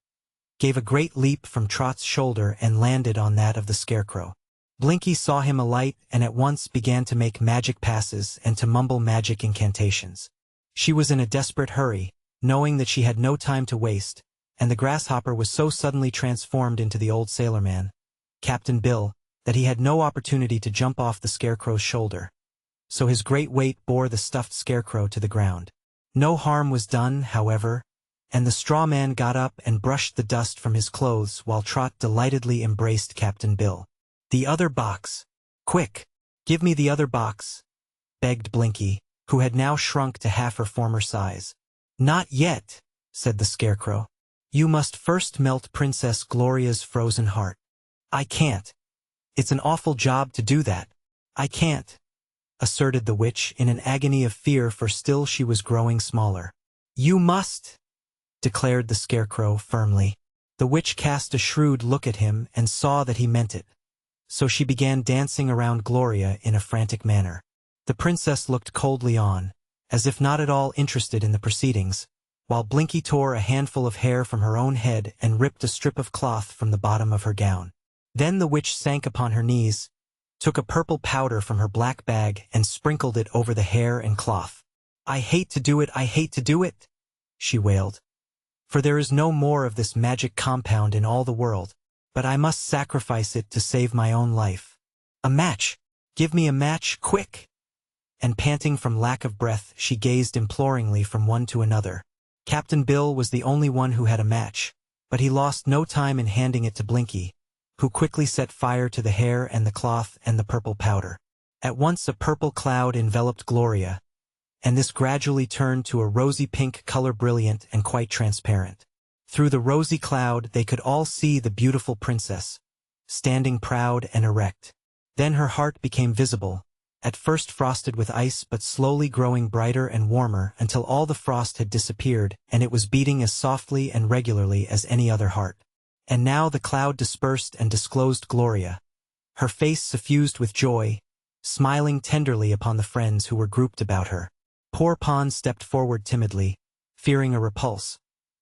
gave a great leap from Trot's shoulder and landed on that of the Scarecrow. Blinky saw him alight and at once began to make magic passes and to mumble magic incantations. She was in a desperate hurry, knowing that she had no time to waste, and the grasshopper was so suddenly transformed into the old sailorman, Captain Bill, that he had no opportunity to jump off the Scarecrow's shoulder. So his great weight bore the stuffed Scarecrow to the ground. No harm was done, however, and the straw man got up and brushed the dust from his clothes while Trot delightedly embraced Captain Bill. "The other box! Quick! Give me the other box!" begged Blinky, who had now shrunk to half her former size. "Not yet," said the Scarecrow. "You must first melt Princess Gloria's frozen heart." "I can't. It's an awful job to do that. I can't," asserted the witch in an agony of fear, for still she was growing smaller. "You must," declared the Scarecrow firmly. The witch cast a shrewd look at him and saw that he meant it. So she began dancing around Gloria in a frantic manner. The princess looked coldly on, as if not at all interested in the proceedings, while Blinky tore a handful of hair from her own head and ripped a strip of cloth from the bottom of her gown. Then the witch sank upon her knees, took a purple powder from her black bag and sprinkled it over the hair and cloth. "I hate to do it, I hate to do it," she wailed. "For there is no more of this magic compound in all the world, but I must sacrifice it to save my own life. A match! Give me a match, quick!" And panting from lack of breath, she gazed imploringly from one to another. Captain Bill was the only one who had a match, but he lost no time in handing it to Blinky, who quickly set fire to the hair and the cloth and the purple powder. At once a purple cloud enveloped Gloria, and this gradually turned to a rosy pink color, brilliant and quite transparent. Through the rosy cloud they could all see the beautiful princess, standing proud and erect. Then her heart became visible, at first frosted with ice but slowly growing brighter and warmer until all the frost had disappeared and it was beating as softly and regularly as any other heart. And now the cloud dispersed and disclosed Gloria, her face suffused with joy, smiling tenderly upon the friends who were grouped about her. Poor Pon stepped forward timidly, fearing a repulse,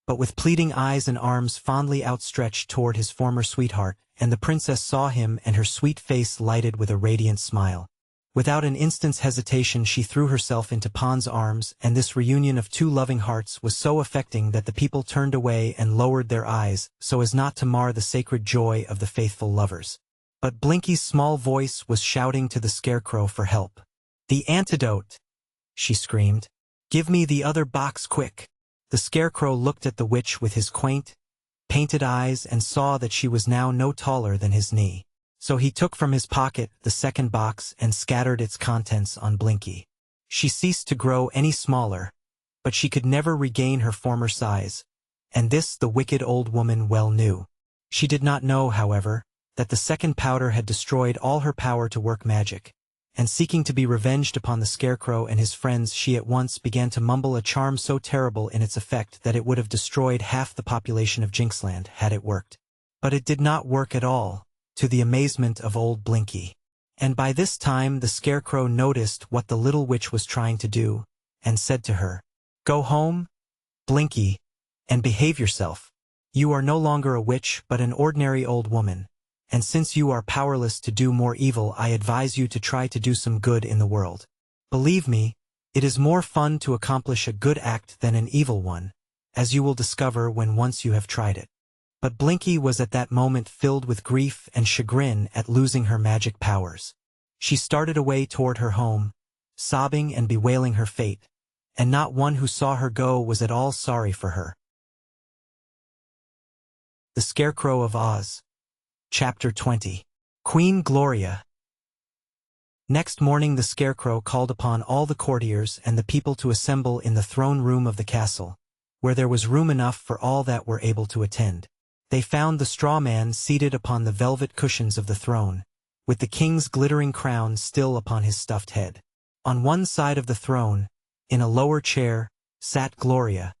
but with pleading eyes and arms fondly outstretched toward his former sweetheart, and the princess saw him and her sweet face lighted with a radiant smile. Without an instant's hesitation she threw herself into Pon's arms, and this reunion of two loving hearts was so affecting that the people turned away and lowered their eyes so as not to mar the sacred joy of the faithful lovers. But Blinky's small voice was shouting to the Scarecrow for help. "The antidote!" she screamed. "Give me the other box, quick!" The Scarecrow looked at the witch with his quaint, painted eyes and saw that she was now no taller than his knee. So he took from his pocket the second box and scattered its contents on Blinky. She ceased to grow any smaller, but she could never regain her former size, and this the wicked old woman well knew. She did not know, however, that the second powder had destroyed all her power to work magic, and seeking to be revenged upon the Scarecrow and his friends, she at once began to mumble a charm so terrible in its effect that it would have destroyed half the population of Jinxland had it worked. But it did not work at all, to the amazement of old Blinky. And by this time the Scarecrow noticed what the little witch was trying to do, and said to her, "Go home, Blinky, and behave yourself. You are no longer a witch but an ordinary old woman, and since you are powerless to do more evil, I advise you to try to do some good in the world. Believe me, it is more fun to accomplish a good act than an evil one, as you will discover when once you have tried it." But Blinky was at that moment filled with grief and chagrin at losing her magic powers. She started away toward her home, sobbing and bewailing her fate, and not one who saw her go was at all sorry for her. The Scarecrow of Oz. Chapter 20. Queen Gloria. Next morning the Scarecrow called upon all the courtiers and the people to assemble in the throne room of the castle, where there was room enough for all that were able to attend. They found the straw man seated upon the velvet cushions of the throne, with the king's glittering crown still upon his stuffed head. On one side of the throne, in a lower chair, sat Gloria,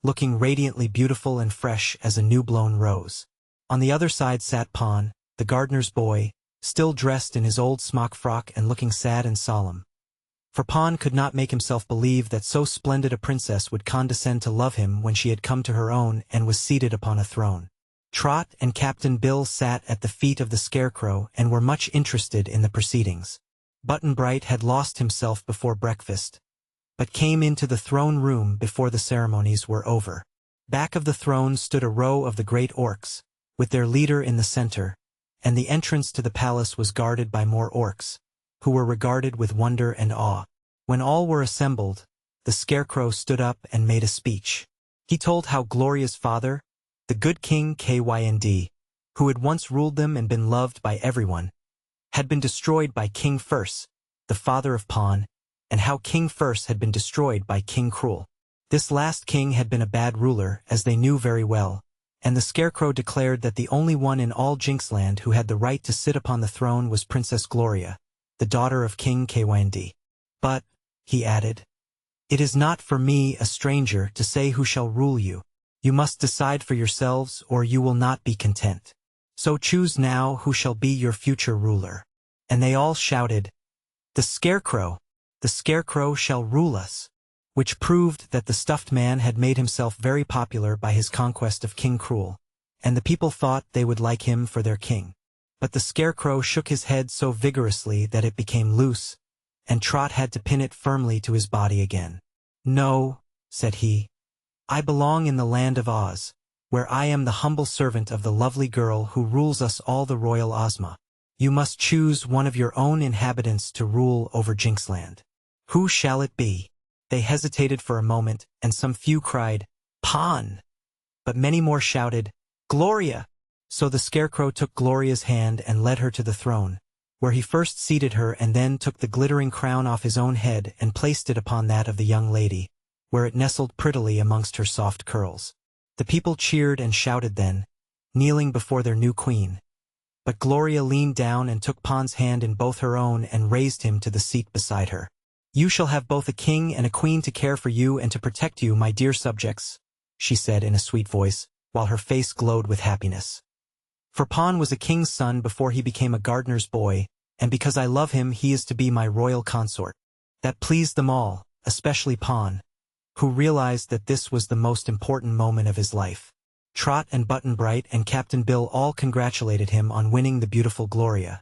looking radiantly beautiful and fresh as a new-blown rose. On the other side sat Pon, the gardener's boy, still dressed in his old smock frock and looking sad and solemn. For Pon could not make himself believe that so splendid a princess would condescend to love him when she had come to her own and was seated upon a throne. Trot and Captain Bill sat at the feet of the Scarecrow and were much interested in the proceedings. Button-Bright had lost himself before breakfast, but came into the throne room before the ceremonies were over. Back of the throne stood a row of the great orcs, with their leader in the center, and the entrance to the palace was guarded by more orcs, who were regarded with wonder and awe. When all were assembled, the Scarecrow stood up and made a speech. He told how Gloria's father, the good King Kynd, who had once ruled them and been loved by everyone, had been destroyed by King Furse, the father of Pon, and how King Furse had been destroyed by King Cruel. This last king had been a bad ruler, as they knew very well, and the Scarecrow declared that the only one in all Jinxland who had the right to sit upon the throne was Princess Gloria, the daughter of King Kynd. But, he added, it is not for me, a stranger, to say who shall rule you. You must decide for yourselves or you will not be content. So choose now who shall be your future ruler. And they all shouted, the Scarecrow shall rule us, which proved that the stuffed man had made himself very popular by his conquest of King Cruel, and the people thought they would like him for their king. But the Scarecrow shook his head so vigorously that it became loose, and Trot had to pin it firmly to his body again. No, said he, I belong in the land of Oz, where I am the humble servant of the lovely girl who rules us all, the royal Ozma. You must choose one of your own inhabitants to rule over Jinxland. Who shall it be? They hesitated for a moment, and some few cried, Pon! But many more shouted, Gloria! So the Scarecrow took Gloria's hand and led her to the throne, where he first seated her and then took the glittering crown off his own head and placed it upon that of the young lady, where it nestled prettily amongst her soft curls. The people cheered and shouted then, kneeling before their new queen. But Gloria leaned down and took Pon's hand in both her own and raised him to the seat beside her. You shall have both a king and a queen to care for you and to protect you, my dear subjects, she said in a sweet voice, while her face glowed with happiness. For Pon was a king's son before he became a gardener's boy, and because I love him he is to be my royal consort. That pleased them all, especially Pon, who realized that this was the most important moment of his life. Trot and Button-Bright and Captain Bill all congratulated him on winning the beautiful Gloria.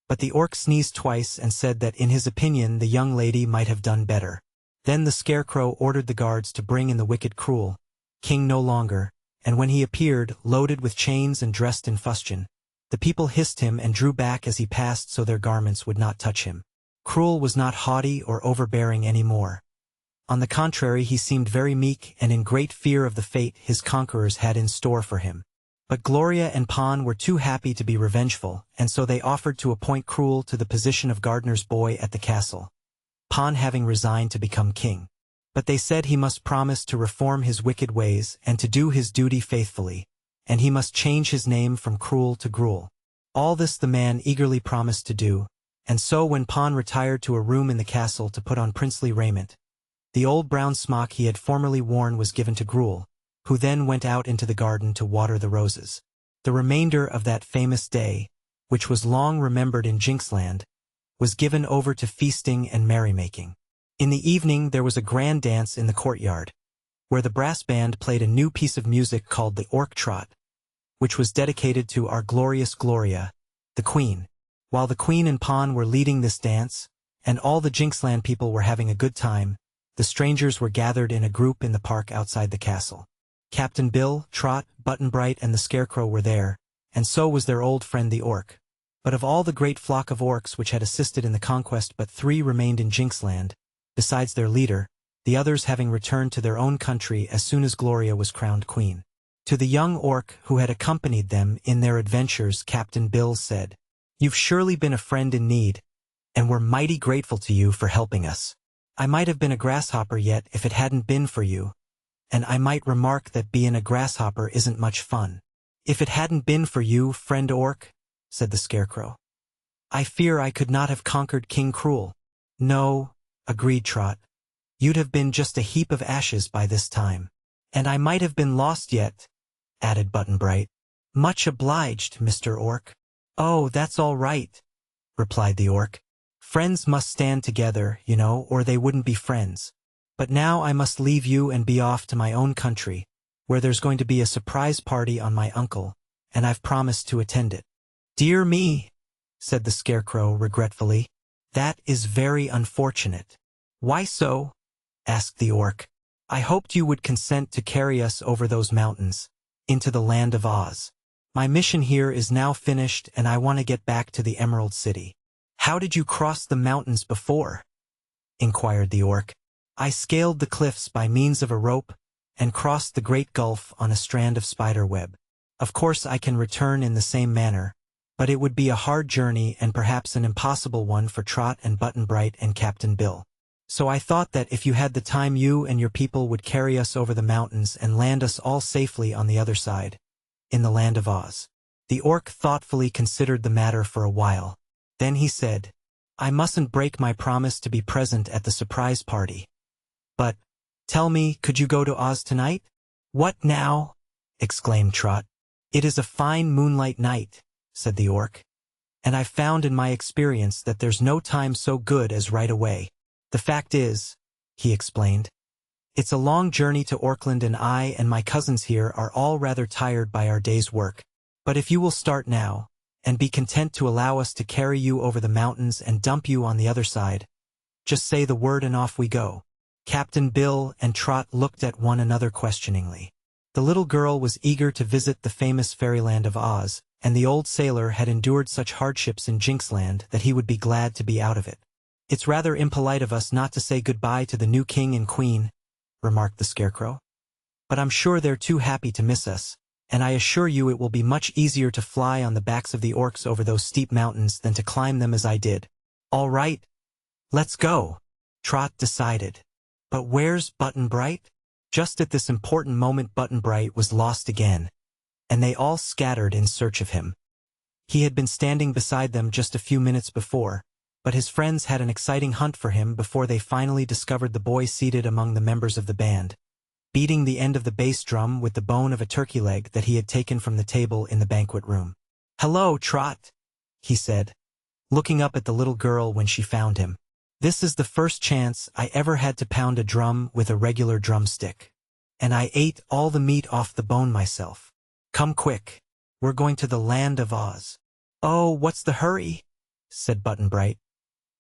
But the orc sneezed twice and said that in his opinion the young lady might have done better. Then the Scarecrow ordered the guards to bring in the wicked Cruel, king no longer, and when he appeared, loaded with chains and dressed in fustian, the people hissed him and drew back as he passed so their garments would not touch him. Cruel was not haughty or overbearing any more. On the contrary, he seemed very meek and in great fear of the fate his conquerors had in store for him. But Gloria and Pon were too happy to be revengeful, and so they offered to appoint Cruel to the position of gardener's boy at the castle, Pon having resigned to become king. But they said he must promise to reform his wicked ways and to do his duty faithfully, and he must change his name from Cruel to Gruel. All this the man eagerly promised to do, and so when Pon retired to a room in the castle to put on princely raiment, the old brown smock he had formerly worn was given to Gruel, who then went out into the garden to water the roses. The remainder of that famous day, which was long remembered in Jinxland, was given over to feasting and merrymaking. In the evening there was a grand dance in the courtyard, where the brass band played a new piece of music called the Orc Trot, which was dedicated to our glorious Gloria, the Queen. While the Queen and Pon were leading this dance, and all the Jinxland people were having a good time, the strangers were gathered in a group in the park outside the castle. Captain Bill, Trot, Button-Bright, and the Scarecrow were there, and so was their old friend the Orc. But of all the great flock of orcs which had assisted in the conquest, but 3 remained in Jinxland, besides their leader, the others having returned to their own country as soon as Gloria was crowned queen. To the young orc who had accompanied them in their adventures, Captain Bill said, "You've surely been a friend in need, and we're mighty grateful to you for helping us. I might have been a grasshopper yet if it hadn't been for you, and I might remark that being a grasshopper isn't much fun. If it hadn't been for you, friend Orc, said the Scarecrow, I fear I could not have conquered King Cruel. No, agreed Trot. You'd have been just a heap of ashes by this time. And I might have been lost yet, added Button-Bright. Much obliged, Mr. Orc. Oh, that's all right, replied the Orc. Friends must stand together, you know, or they wouldn't be friends. But now I must leave you and be off to my own country, where there's going to be a surprise party on my uncle, and I've promised to attend it. Dear me, said the Scarecrow regretfully. That is very unfortunate. Why so? Asked the Orc. I hoped you would consent to carry us over those mountains, into the land of Oz. My mission here is now finished and I want to get back to the Emerald City. How did you cross the mountains before? Inquired the Orc. I scaled the cliffs by means of a rope and crossed the Great Gulf on a strand of spider web. Of course I can return in the same manner, but it would be a hard journey and perhaps an impossible one for Trot and Button-Bright and Captain Bill. So I thought that if you had the time, you and your people would carry us over the mountains and land us all safely on the other side, in the land of Oz. The Orc thoughtfully considered the matter for a while. Then he said, I mustn't break my promise to be present at the surprise party. But, tell me, could you go to Oz tonight? What now? Exclaimed Trot. It is a fine moonlight night, said the Orc. And I've found in my experience that there's no time so good as right away. The fact is, he explained, it's a long journey to Orkland and I and my cousins here are all rather tired by our day's work. But if you will start now, and be content to allow us to carry you over the mountains and dump you on the other side, just say the word and off we go. Captain Bill and Trot looked at one another questioningly. The little girl was eager to visit the famous fairyland of Oz, and the old sailor had endured such hardships in Jinxland that he would be glad to be out of it. It's rather impolite of us not to say goodbye to the new king and queen, remarked the Scarecrow. But I'm sure they're too happy to miss us, and I assure you it will be much easier to fly on the backs of the orcs over those steep mountains than to climb them as I did. All right, let's go, Trot decided. But where's Button-Bright? Just at this important moment Button-Bright was lost again, and they all scattered in search of him. He had been standing beside them just a few minutes before, but his friends had an exciting hunt for him before they finally discovered the boy seated among the members of the band, beating the end of the bass drum with the bone of a turkey leg that he had taken from the table in the banquet room. Hello, Trot, he said, looking up at the little girl when she found him. This is the first chance I ever had to pound a drum with a regular drumstick. And I ate all the meat off the bone myself. Come quick, we're going to the land of Oz. Oh, what's the hurry? Said Button-Bright.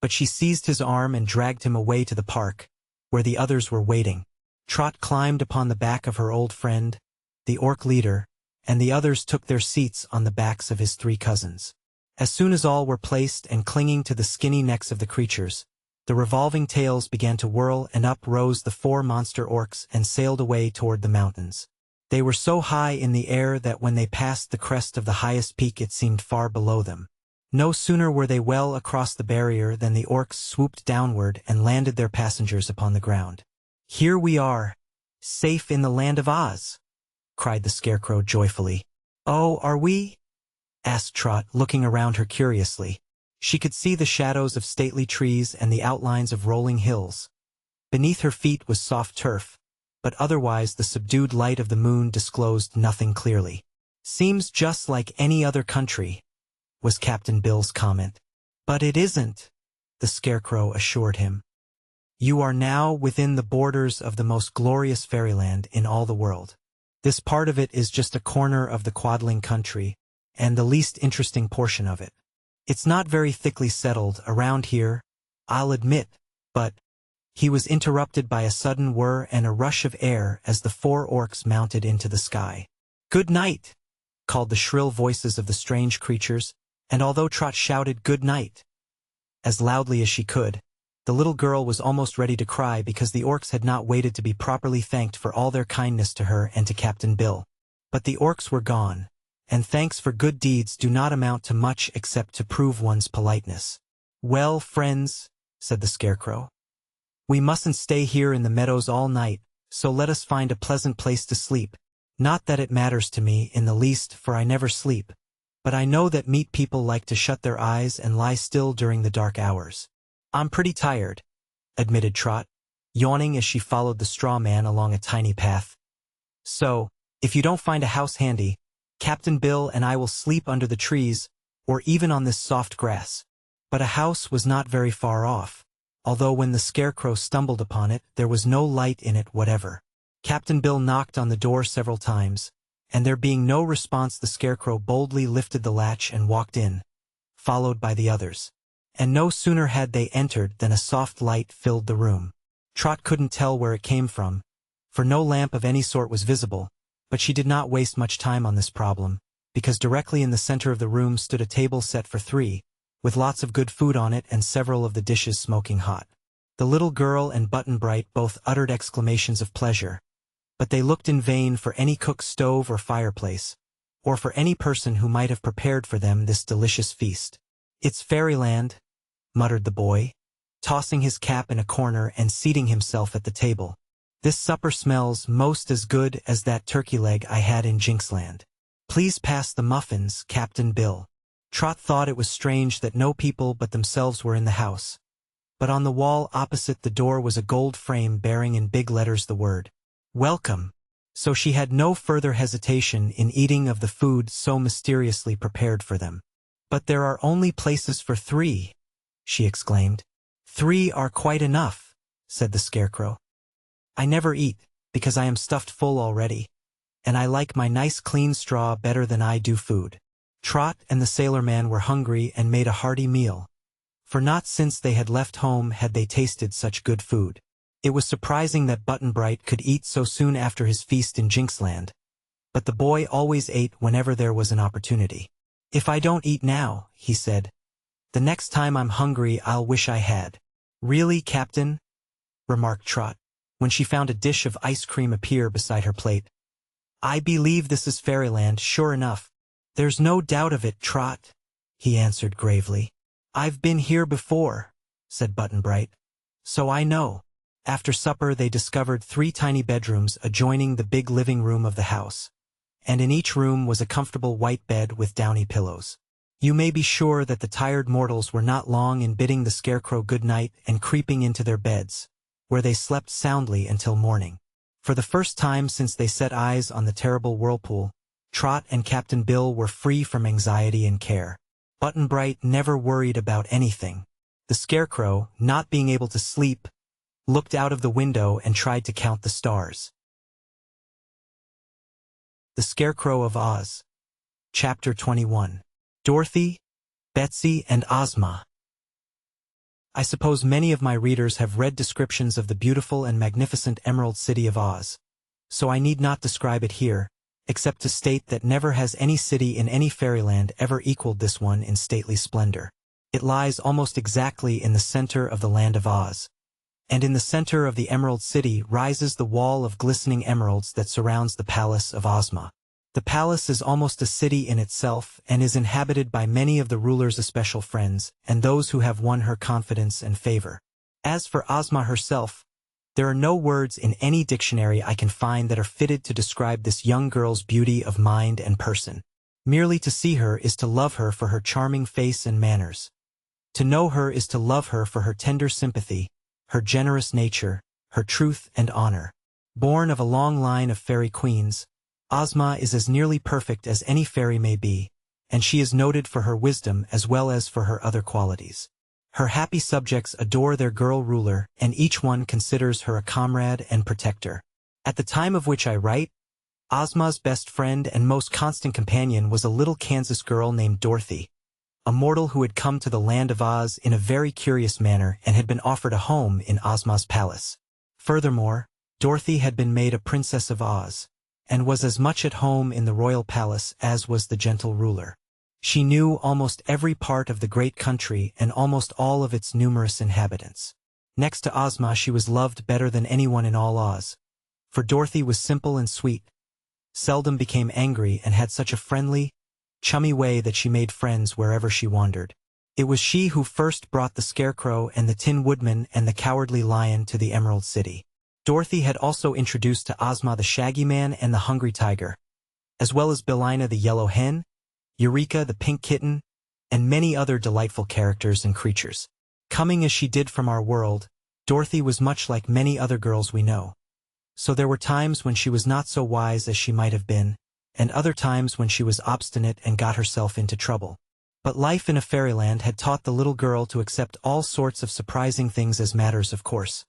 But she seized his arm and dragged him away to the park, where the others were waiting. Trot climbed upon the back of her old friend, the orc leader, and the others took their seats on the backs of his three cousins. As soon as all were placed and clinging to the skinny necks of the creatures, the revolving tails began to whirl and up rose the four monster orcs and sailed away toward the mountains. They were so high in the air that when they passed the crest of the highest peak it seemed far below them. No sooner were they well across the barrier than the orcs swooped downward and landed their passengers upon the ground. Here we are, safe in the land of Oz, cried the Scarecrow joyfully. Oh, are we? Asked Trot, looking around her curiously. She could see the shadows of stately trees and the outlines of rolling hills. Beneath her feet was soft turf, but otherwise the subdued light of the moon disclosed nothing clearly. Seems just like any other country, was Captain Bill's comment. But it isn't, the Scarecrow assured him. You are now within the borders of the most glorious fairyland in all the world. This part of it is just a corner of the Quadling country, and the least interesting portion of it. It's not very thickly settled around here, I'll admit, but... He was interrupted by a sudden whir and a rush of air as the four orcs mounted into the sky. Good night, called the shrill voices of the strange creatures, and although Trot shouted good night as loudly as she could, the little girl was almost ready to cry because the orcs had not waited to be properly thanked for all their kindness to her and to Captain Bill. But the orcs were gone, and thanks for good deeds do not amount to much except to prove one's politeness. "Well, friends," said the Scarecrow, "we mustn't stay here in the meadows all night, so let us find a pleasant place to sleep. Not that it matters to me in the least, for I never sleep. But I know that meat people like to shut their eyes and lie still during the dark hours." "I'm pretty tired," admitted Trot, yawning as she followed the straw man along a tiny path. "So, if you don't find a house handy, Captain Bill and I will sleep under the trees, or even on this soft grass." But a house was not very far off, although when the Scarecrow stumbled upon it, there was no light in it whatever. Captain Bill knocked on the door several times, and there being no response, the Scarecrow boldly lifted the latch and walked in, followed by the others. And no sooner had they entered than a soft light filled the room. Trot couldn't tell where it came from, for no lamp of any sort was visible, but she did not waste much time on this problem, because directly in the center of the room stood a table set for 3, with lots of good food on it and several of the dishes smoking hot. The little girl and Button-Bright both uttered exclamations of pleasure, but they looked in vain for any cook stove or fireplace, or for any person who might have prepared for them this delicious feast. "It's fairyland," muttered the boy, tossing his cap in a corner and seating himself at the table. "This supper smells most as good as that turkey leg I had in Jinxland. Please pass the muffins, Captain Bill." Trot thought it was strange that no people but themselves were in the house, but on the wall opposite the door was a gold frame bearing in big letters the word, "Welcome," so she had no further hesitation in eating of the food so mysteriously prepared for them. "But there are only places for 3, she exclaimed. "3 are quite enough," said the Scarecrow. "I never eat, because I am stuffed full already, and I like my nice clean straw better than I do food." Trot and the sailor man were hungry and made a hearty meal, for not since they had left home had they tasted such good food. It was surprising that Button-Bright could eat so soon after his feast in Jinxland, but the boy always ate whenever there was an opportunity. "If I don't eat now," he said, "the next time I'm hungry I'll wish I had." "Really, Captain?" remarked Trot, when she found a dish of ice cream appear beside her plate. "I believe this is fairyland, sure enough." "There's no doubt of it, Trot," he answered gravely. "I've been here before," said Button-Bright, "so I know." After supper they discovered 3 tiny bedrooms adjoining the big living room of the house, and in each room was a comfortable white bed with downy pillows. You may be sure that the tired mortals were not long in bidding the Scarecrow good night and creeping into their beds, where they slept soundly until morning. For the first time since they set eyes on the terrible whirlpool, Trot and Captain Bill were free from anxiety and care. Button-Bright never worried about anything. The Scarecrow, not being able to sleep, looked out of the window and tried to count the stars. The Scarecrow of Oz. Chapter 21. Dorothy, Betsy, and Ozma. I suppose many of my readers have read descriptions of the beautiful and magnificent Emerald City of Oz, so I need not describe it here, except to state that never has any city in any fairyland ever equaled this one in stately splendor. It lies almost exactly in the center of the land of Oz, and in the center of the Emerald City rises the wall of glistening emeralds that surrounds the Palace of Ozma. The palace is almost a city in itself and is inhabited by many of the ruler's especial friends and those who have won her confidence and favor. As for Ozma herself, there are no words in any dictionary I can find that are fitted to describe this young girl's beauty of mind and person. Merely to see her is to love her for her charming face and manners. To know her is to love her for her tender sympathy, her generous nature, her truth and honor. Born of a long line of fairy queens, Ozma is as nearly perfect as any fairy may be, and she is noted for her wisdom as well as for her other qualities. Her happy subjects adore their girl ruler, and each one considers her a comrade and protector. At the time of which I write, Ozma's best friend and most constant companion was a little Kansas girl named Dorothy, a mortal who had come to the land of Oz in a very curious manner and had been offered a home in Ozma's palace. Furthermore, Dorothy had been made a princess of Oz, and was as much at home in the royal palace as was the gentle ruler. She knew almost every part of the great country and almost all of its numerous inhabitants. Next to Ozma she was loved better than anyone in all Oz, for Dorothy was simple and sweet, seldom became angry and had such a friendly, chummy way that she made friends wherever she wandered. It was she who first brought the Scarecrow and the Tin Woodman and the Cowardly Lion to the Emerald City. Dorothy had also introduced to Ozma the Shaggy Man and the Hungry Tiger, as well as Billina the Yellow Hen, Eureka the Pink Kitten, and many other delightful characters and creatures. Coming as she did from our world, Dorothy was much like many other girls we know. So there were times when she was not so wise as she might have been, and other times when she was obstinate and got herself into trouble. But life in a fairyland had taught the little girl to accept all sorts of surprising things as matters of course.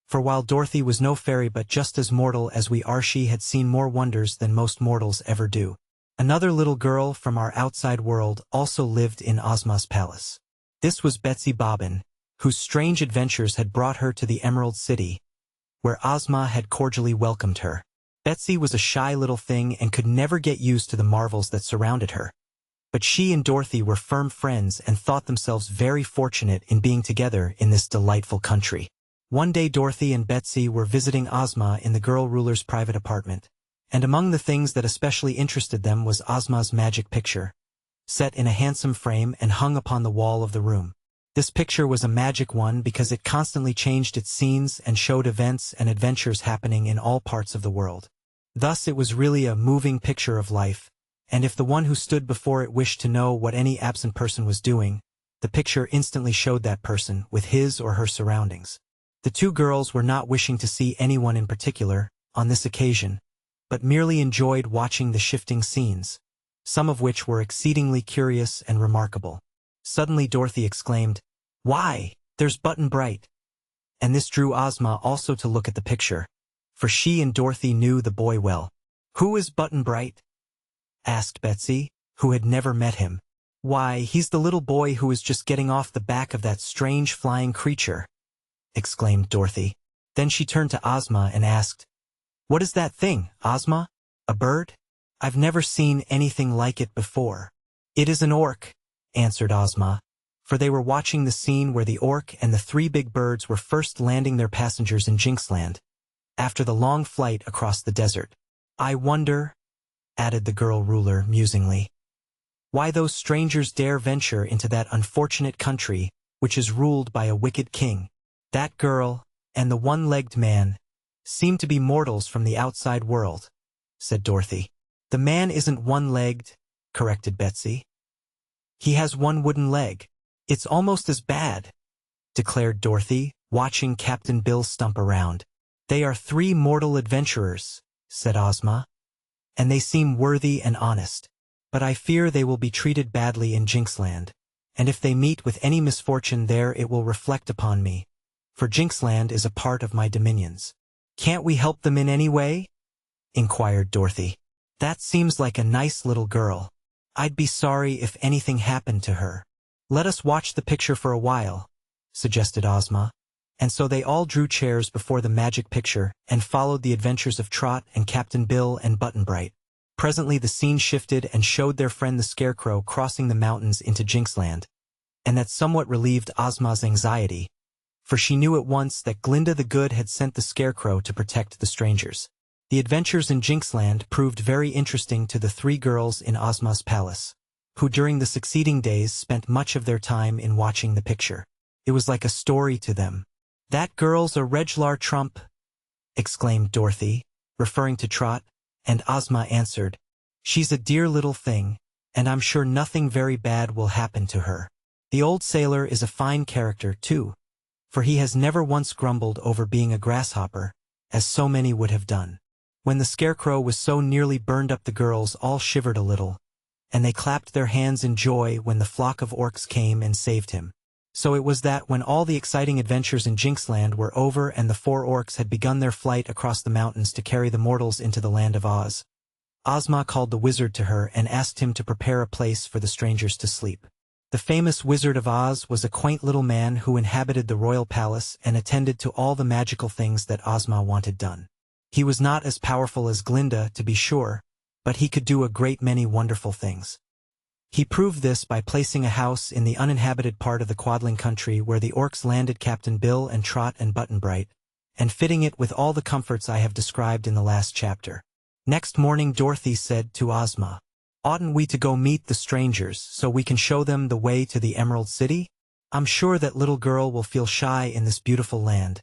For while Dorothy was no fairy but just as mortal as we are, she had seen more wonders than most mortals ever do. Another little girl from our outside world also lived in Ozma's palace. This was Betsy Bobbin, whose strange adventures had brought her to the Emerald City, where Ozma had cordially welcomed her. Betsy was a shy little thing and could never get used to the marvels that surrounded her. But she and Dorothy were firm friends and thought themselves very fortunate in being together in this delightful country. One day Dorothy and Betsy were visiting Ozma in the girl ruler's private apartment, and among the things that especially interested them was Ozma's magic picture, set in a handsome frame and hung upon the wall of the room. This picture was a magic one because it constantly changed its scenes and showed events and adventures happening in all parts of the world. Thus it was really a moving picture of life, and if the one who stood before it wished to know what any absent person was doing, the picture instantly showed that person with his or her surroundings. The two girls were not wishing to see anyone in particular on this occasion, but merely enjoyed watching the shifting scenes, some of which were exceedingly curious and remarkable. Suddenly Dorothy exclaimed, "Why, there's Button Bright!" And this drew Ozma also to look at the picture, for she and Dorothy knew the boy well. "Who is Button Bright?" asked Betsy, who had never met him. "Why, he's the little boy who is just getting off the back of that strange flying creature," exclaimed Dorothy. Then she turned to Ozma and asked, "What is that thing, Ozma? A bird? I've never seen anything like it before." "It is an orc," answered Ozma, for they were watching the scene where the orc and the three big birds were first landing their passengers in Jinxland, after the long flight across the desert. "I wonder," added the girl ruler musingly, "why those strangers dare venture into that unfortunate country which is ruled by a wicked king. That girl, and the one-legged man, seem to be mortals from the outside world," said Dorothy. "The man isn't one-legged," corrected Betsy. "He has one wooden leg. It's almost as bad," declared Dorothy, watching Captain Bill stump around. "They are three mortal adventurers," said Ozma, "and they seem worthy and honest. But I fear they will be treated badly in Jinxland, and if they meet with any misfortune there it will reflect upon me, for Jinxland is a part of my dominions." "Can't we help them in any way?" inquired Dorothy. "That seems like a nice little girl. I'd be sorry if anything happened to her." "Let us watch the picture for a while," suggested Ozma, and so they all drew chairs before the magic picture and followed the adventures of Trot and Captain Bill and Button Bright. Presently the scene shifted and showed their friend the Scarecrow crossing the mountains into Jinxland, and that somewhat relieved Ozma's anxiety, for she knew at once that Glinda the Good had sent the Scarecrow to protect the strangers. The adventures in Jinxland proved very interesting to the three girls in Ozma's palace, who during the succeeding days spent much of their time in watching the picture. It was like a story to them. "That girl's a regular trump," exclaimed Dorothy, referring to Trot, and Ozma answered, "She's a dear little thing, and I'm sure nothing very bad will happen to her. The old sailor is a fine character, too, for he has never once grumbled over being a grasshopper, as so many would have done." When the Scarecrow was so nearly burned up, the girls all shivered a little, and they clapped their hands in joy when the flock of orcs came and saved him. So it was that when all the exciting adventures in Jinxland were over and the four orcs had begun their flight across the mountains to carry the mortals into the land of Oz, Ozma called the wizard to her and asked him to prepare a place for the strangers to sleep. The famous Wizard of Oz was a quaint little man who inhabited the royal palace and attended to all the magical things that Ozma wanted done. He was not as powerful as Glinda, to be sure, but he could do a great many wonderful things. He proved this by placing a house in the uninhabited part of the Quadling country where the orcs landed Captain Bill and Trot and Button Bright, and fitting it with all the comforts I have described in the last chapter. Next morning Dorothy said to Ozma, Oughtn't we to go meet the strangers so we can show them the way to the Emerald City? I'm sure that little girl will feel shy in this beautiful land.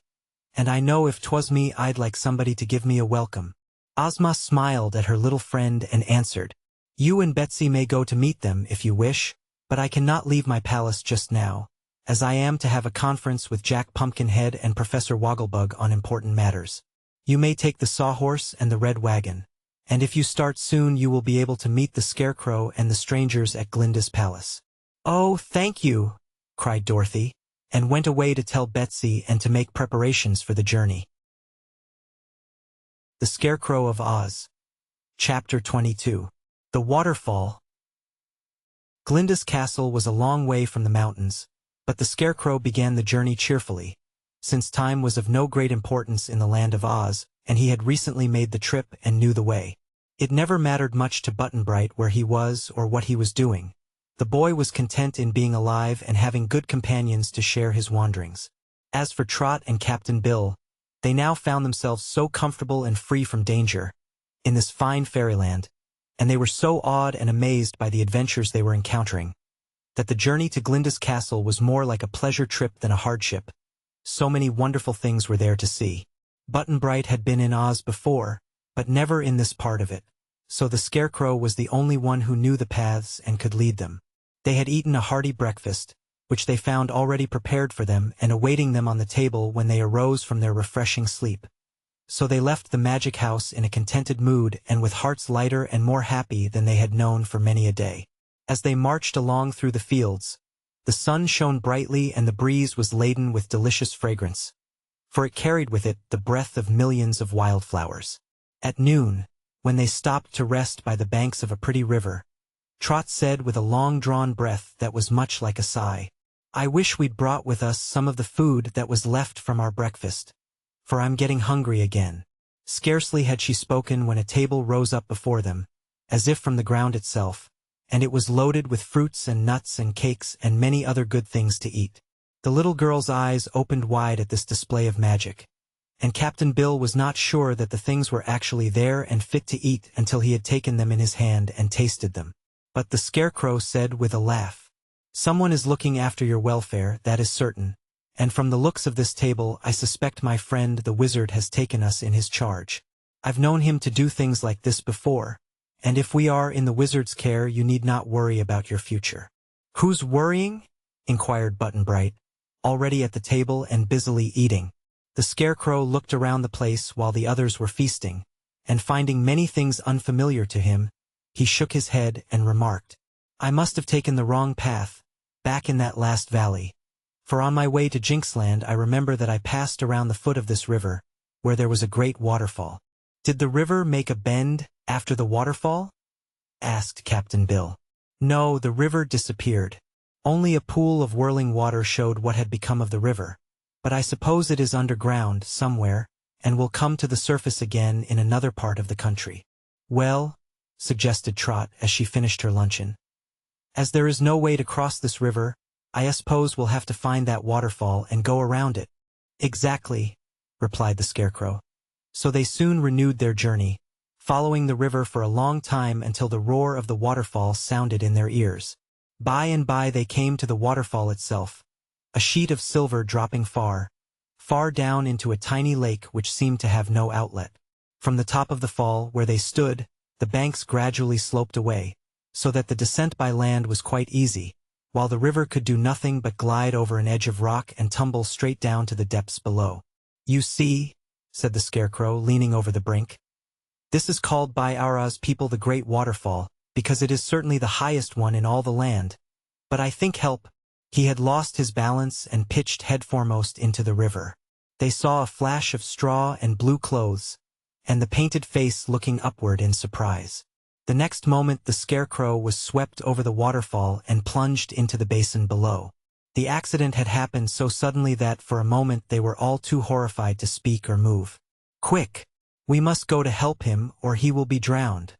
And I know if 'twas me I'd like somebody to give me a welcome. Ozma smiled at her little friend and answered, You and Betsy may go to meet them if you wish, but I cannot leave my palace just now, as I am to have a conference with Jack Pumpkinhead and Professor Wogglebug on important matters. You may take the Sawhorse and the Red Wagon, and if you start soon you will be able to meet the Scarecrow and the strangers at Glinda's palace. Oh, thank you, cried Dorothy, and went away to tell Betsy and to make preparations for the journey. The Scarecrow of Oz. Chapter 22. The Waterfall. Glinda's castle was a long way from the mountains, but the Scarecrow began the journey cheerfully, since time was of no great importance in the land of Oz, and he had recently made the trip and knew the way. It never mattered much to Button-Bright where he was or what he was doing. The boy was content in being alive and having good companions to share his wanderings. As for Trot and Captain Bill, they now found themselves so comfortable and free from danger in this fine fairyland, and they were so awed and amazed by the adventures they were encountering, that the journey to Glinda's castle was more like a pleasure trip than a hardship. So many wonderful things were there to see. Button-Bright had been in Oz before, but never in this part of it, so the Scarecrow was the only one who knew the paths and could lead them. They had eaten a hearty breakfast, which they found already prepared for them and awaiting them on the table when they arose from their refreshing sleep. So they left the magic house in a contented mood and with hearts lighter and more happy than they had known for many a day. As they marched along through the fields, the sun shone brightly and the breeze was laden with delicious fragrance, for it carried with it the breath of millions of wildflowers. At noon, when they stopped to rest by the banks of a pretty river, Trot said with a long-drawn breath that was much like a sigh, I wish we'd brought with us some of the food that was left from our breakfast, for I'm getting hungry again. Scarcely had she spoken when a table rose up before them, as if from the ground itself, and it was loaded with fruits and nuts and cakes and many other good things to eat. The little girl's eyes opened wide at this display of magic, and Captain Bill was not sure that the things were actually there and fit to eat until he had taken them in his hand and tasted them. But the Scarecrow said with a laugh, Someone is looking after your welfare, that is certain, and from the looks of this table I suspect my friend the wizard has taken us in his charge. I've known him to do things like this before, and if we are in the wizard's care you need not worry about your future. Who's worrying? Inquired Button-Bright, already at the table and busily eating. The Scarecrow looked around the place while the others were feasting, and finding many things unfamiliar to him, he shook his head and remarked, I must have taken the wrong path, back in that last valley, for on my way to Jinxland I remember that I passed around the foot of this river, where there was a great waterfall. Did the river make a bend after the waterfall? Asked Captain Bill. No, the river disappeared. Only a pool of whirling water showed what had become of the river, but I suppose it is underground somewhere, and will come to the surface again in another part of the country. Well, suggested Trot as she finished her luncheon, as there is no way to cross this river, I suppose we'll have to find that waterfall and go around it. Exactly, replied the Scarecrow. So they soon renewed their journey, following the river for a long time until the roar of the waterfall sounded in their ears. By and by they came to the waterfall itself, a sheet of silver dropping far, far down into a tiny lake which seemed to have no outlet. From the top of the fall, where they stood, the banks gradually sloped away, so that the descent by land was quite easy, while the river could do nothing but glide over an edge of rock and tumble straight down to the depths below. You see, said the Scarecrow, leaning over the brink, this is called by our Oz people the Great Waterfall, because it is certainly the highest one in all the land. But I think help. He had lost his balance and pitched headforemost into the river. They saw a flash of straw and blue clothes, and the painted face looking upward in surprise. The next moment the Scarecrow was swept over the waterfall and plunged into the basin below. The accident had happened so suddenly that for a moment they were all too horrified to speak or move. Quick! We must go to help him or he will be drowned,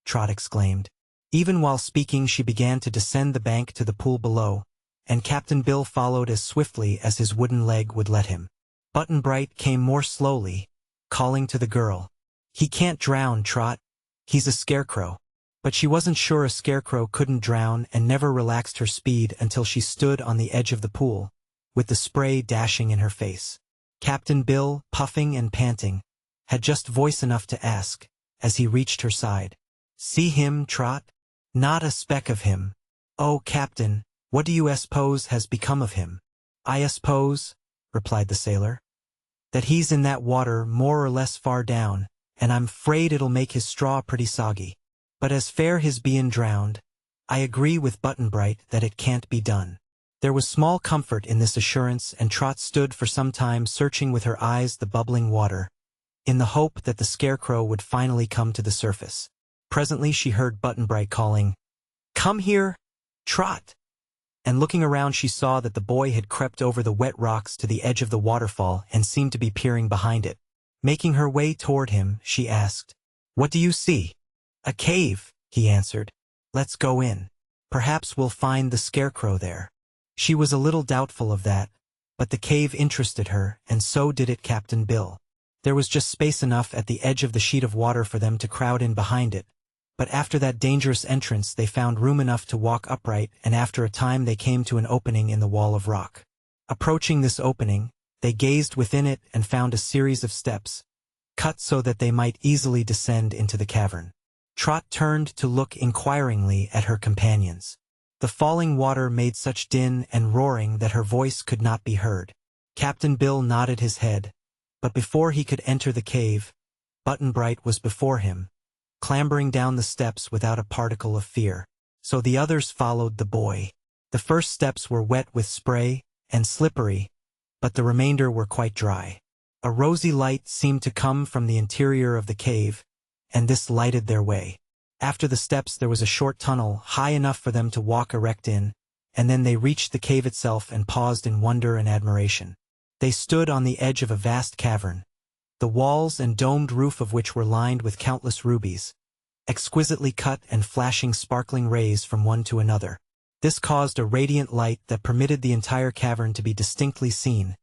Trot exclaimed. Even while speaking she began to descend the bank to the pool below, and Captain Bill followed as swiftly as his wooden leg would let him. Button-Bright came more slowly, calling to the girl. He can't drown, Trot. He's a Scarecrow. But she wasn't sure a scarecrow couldn't drown and never relaxed her speed until she stood on the edge of the pool, with the spray dashing in her face. Captain Bill, puffing and panting, had just voice enough to ask, as he reached her side. "See him, Trot?" "Not a speck of him." "Oh, Captain, what do you suppose has become of him?" "I suppose," replied the sailor, "that he's in that water more or less far down, and I'm 'fraid it'll make his straw pretty soggy. But as fair his bein' drowned, I agree with Button-Bright that it can't be done." There was small comfort in this assurance, and Trot stood for some time searching with her eyes the bubbling water, in the hope that the Scarecrow would finally come to the surface. Presently she heard Button-Bright calling, "Come here, Trot!" And looking around she saw that the boy had crept over the wet rocks to the edge of the waterfall and seemed to be peering behind it. Making her way toward him, she asked, "What do you see?" "A cave," he answered. "Let's go in. Perhaps we'll find the Scarecrow there." She was a little doubtful of that, but the cave interested her, and so did it Captain Bill. There was just space enough at the edge of the sheet of water for them to crowd in behind it, but after that dangerous entrance they found room enough to walk upright, and after a time they came to an opening in the wall of rock. Approaching this opening, they gazed within it and found a series of steps, cut so that they might easily descend into the cavern. Trot turned to look inquiringly at her companions. The falling water made such din and roaring that her voice could not be heard. Captain Bill nodded his head, but before he could enter the cave, Button-Bright was before him, clambering down the steps without a particle of fear. So the others followed the boy. The first steps were wet with spray and slippery, but the remainder were quite dry. A rosy light seemed to come from the interior of the cave, and this lighted their way. After the steps there was a short tunnel, high enough for them to walk erect in, and then they reached the cave itself and paused in wonder and admiration. They stood on the edge of a vast cavern, the walls and domed roof of which were lined with countless rubies, exquisitely cut and flashing sparkling rays from one to another. This caused a radiant light that permitted the entire cavern to be distinctly seen,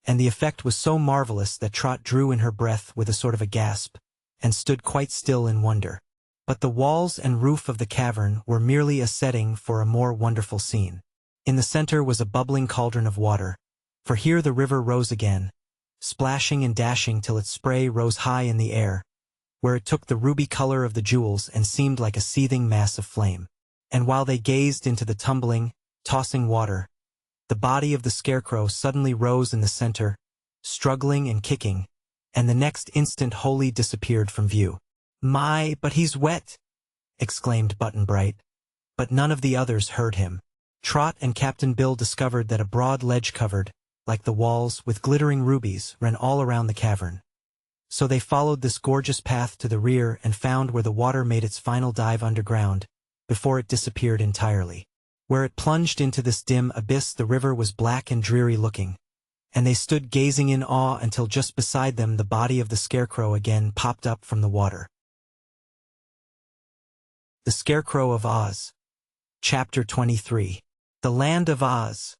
and the effect was so marvelous that Trot drew in her breath with a sort of a gasp, and stood quite still in wonder. But the walls and roof of the cavern were merely a setting for a more wonderful scene. In the center was a bubbling cauldron of water, for here the river rose again, splashing and dashing till its spray rose high in the air, where it took the ruby color of the jewels and seemed like a seething mass of flame. And while they gazed into the tumbling, tossing water, the body of the Scarecrow suddenly rose in the center, struggling and kicking, and the next instant wholly disappeared from view. "My, but he's wet!" exclaimed Button-Bright, but none of the others heard him. Trot and Captain Bill discovered that a broad ledge covered, like the walls, with glittering rubies, ran all around the cavern. So they followed this gorgeous path to the rear and found where the water made its final dive underground, before it disappeared entirely. Where it plunged into this dim abyss the river was black and dreary looking, and they stood gazing in awe until just beside them the body of the Scarecrow again popped up from the water. The Scarecrow of Oz. Chapter 23. The Land of Oz.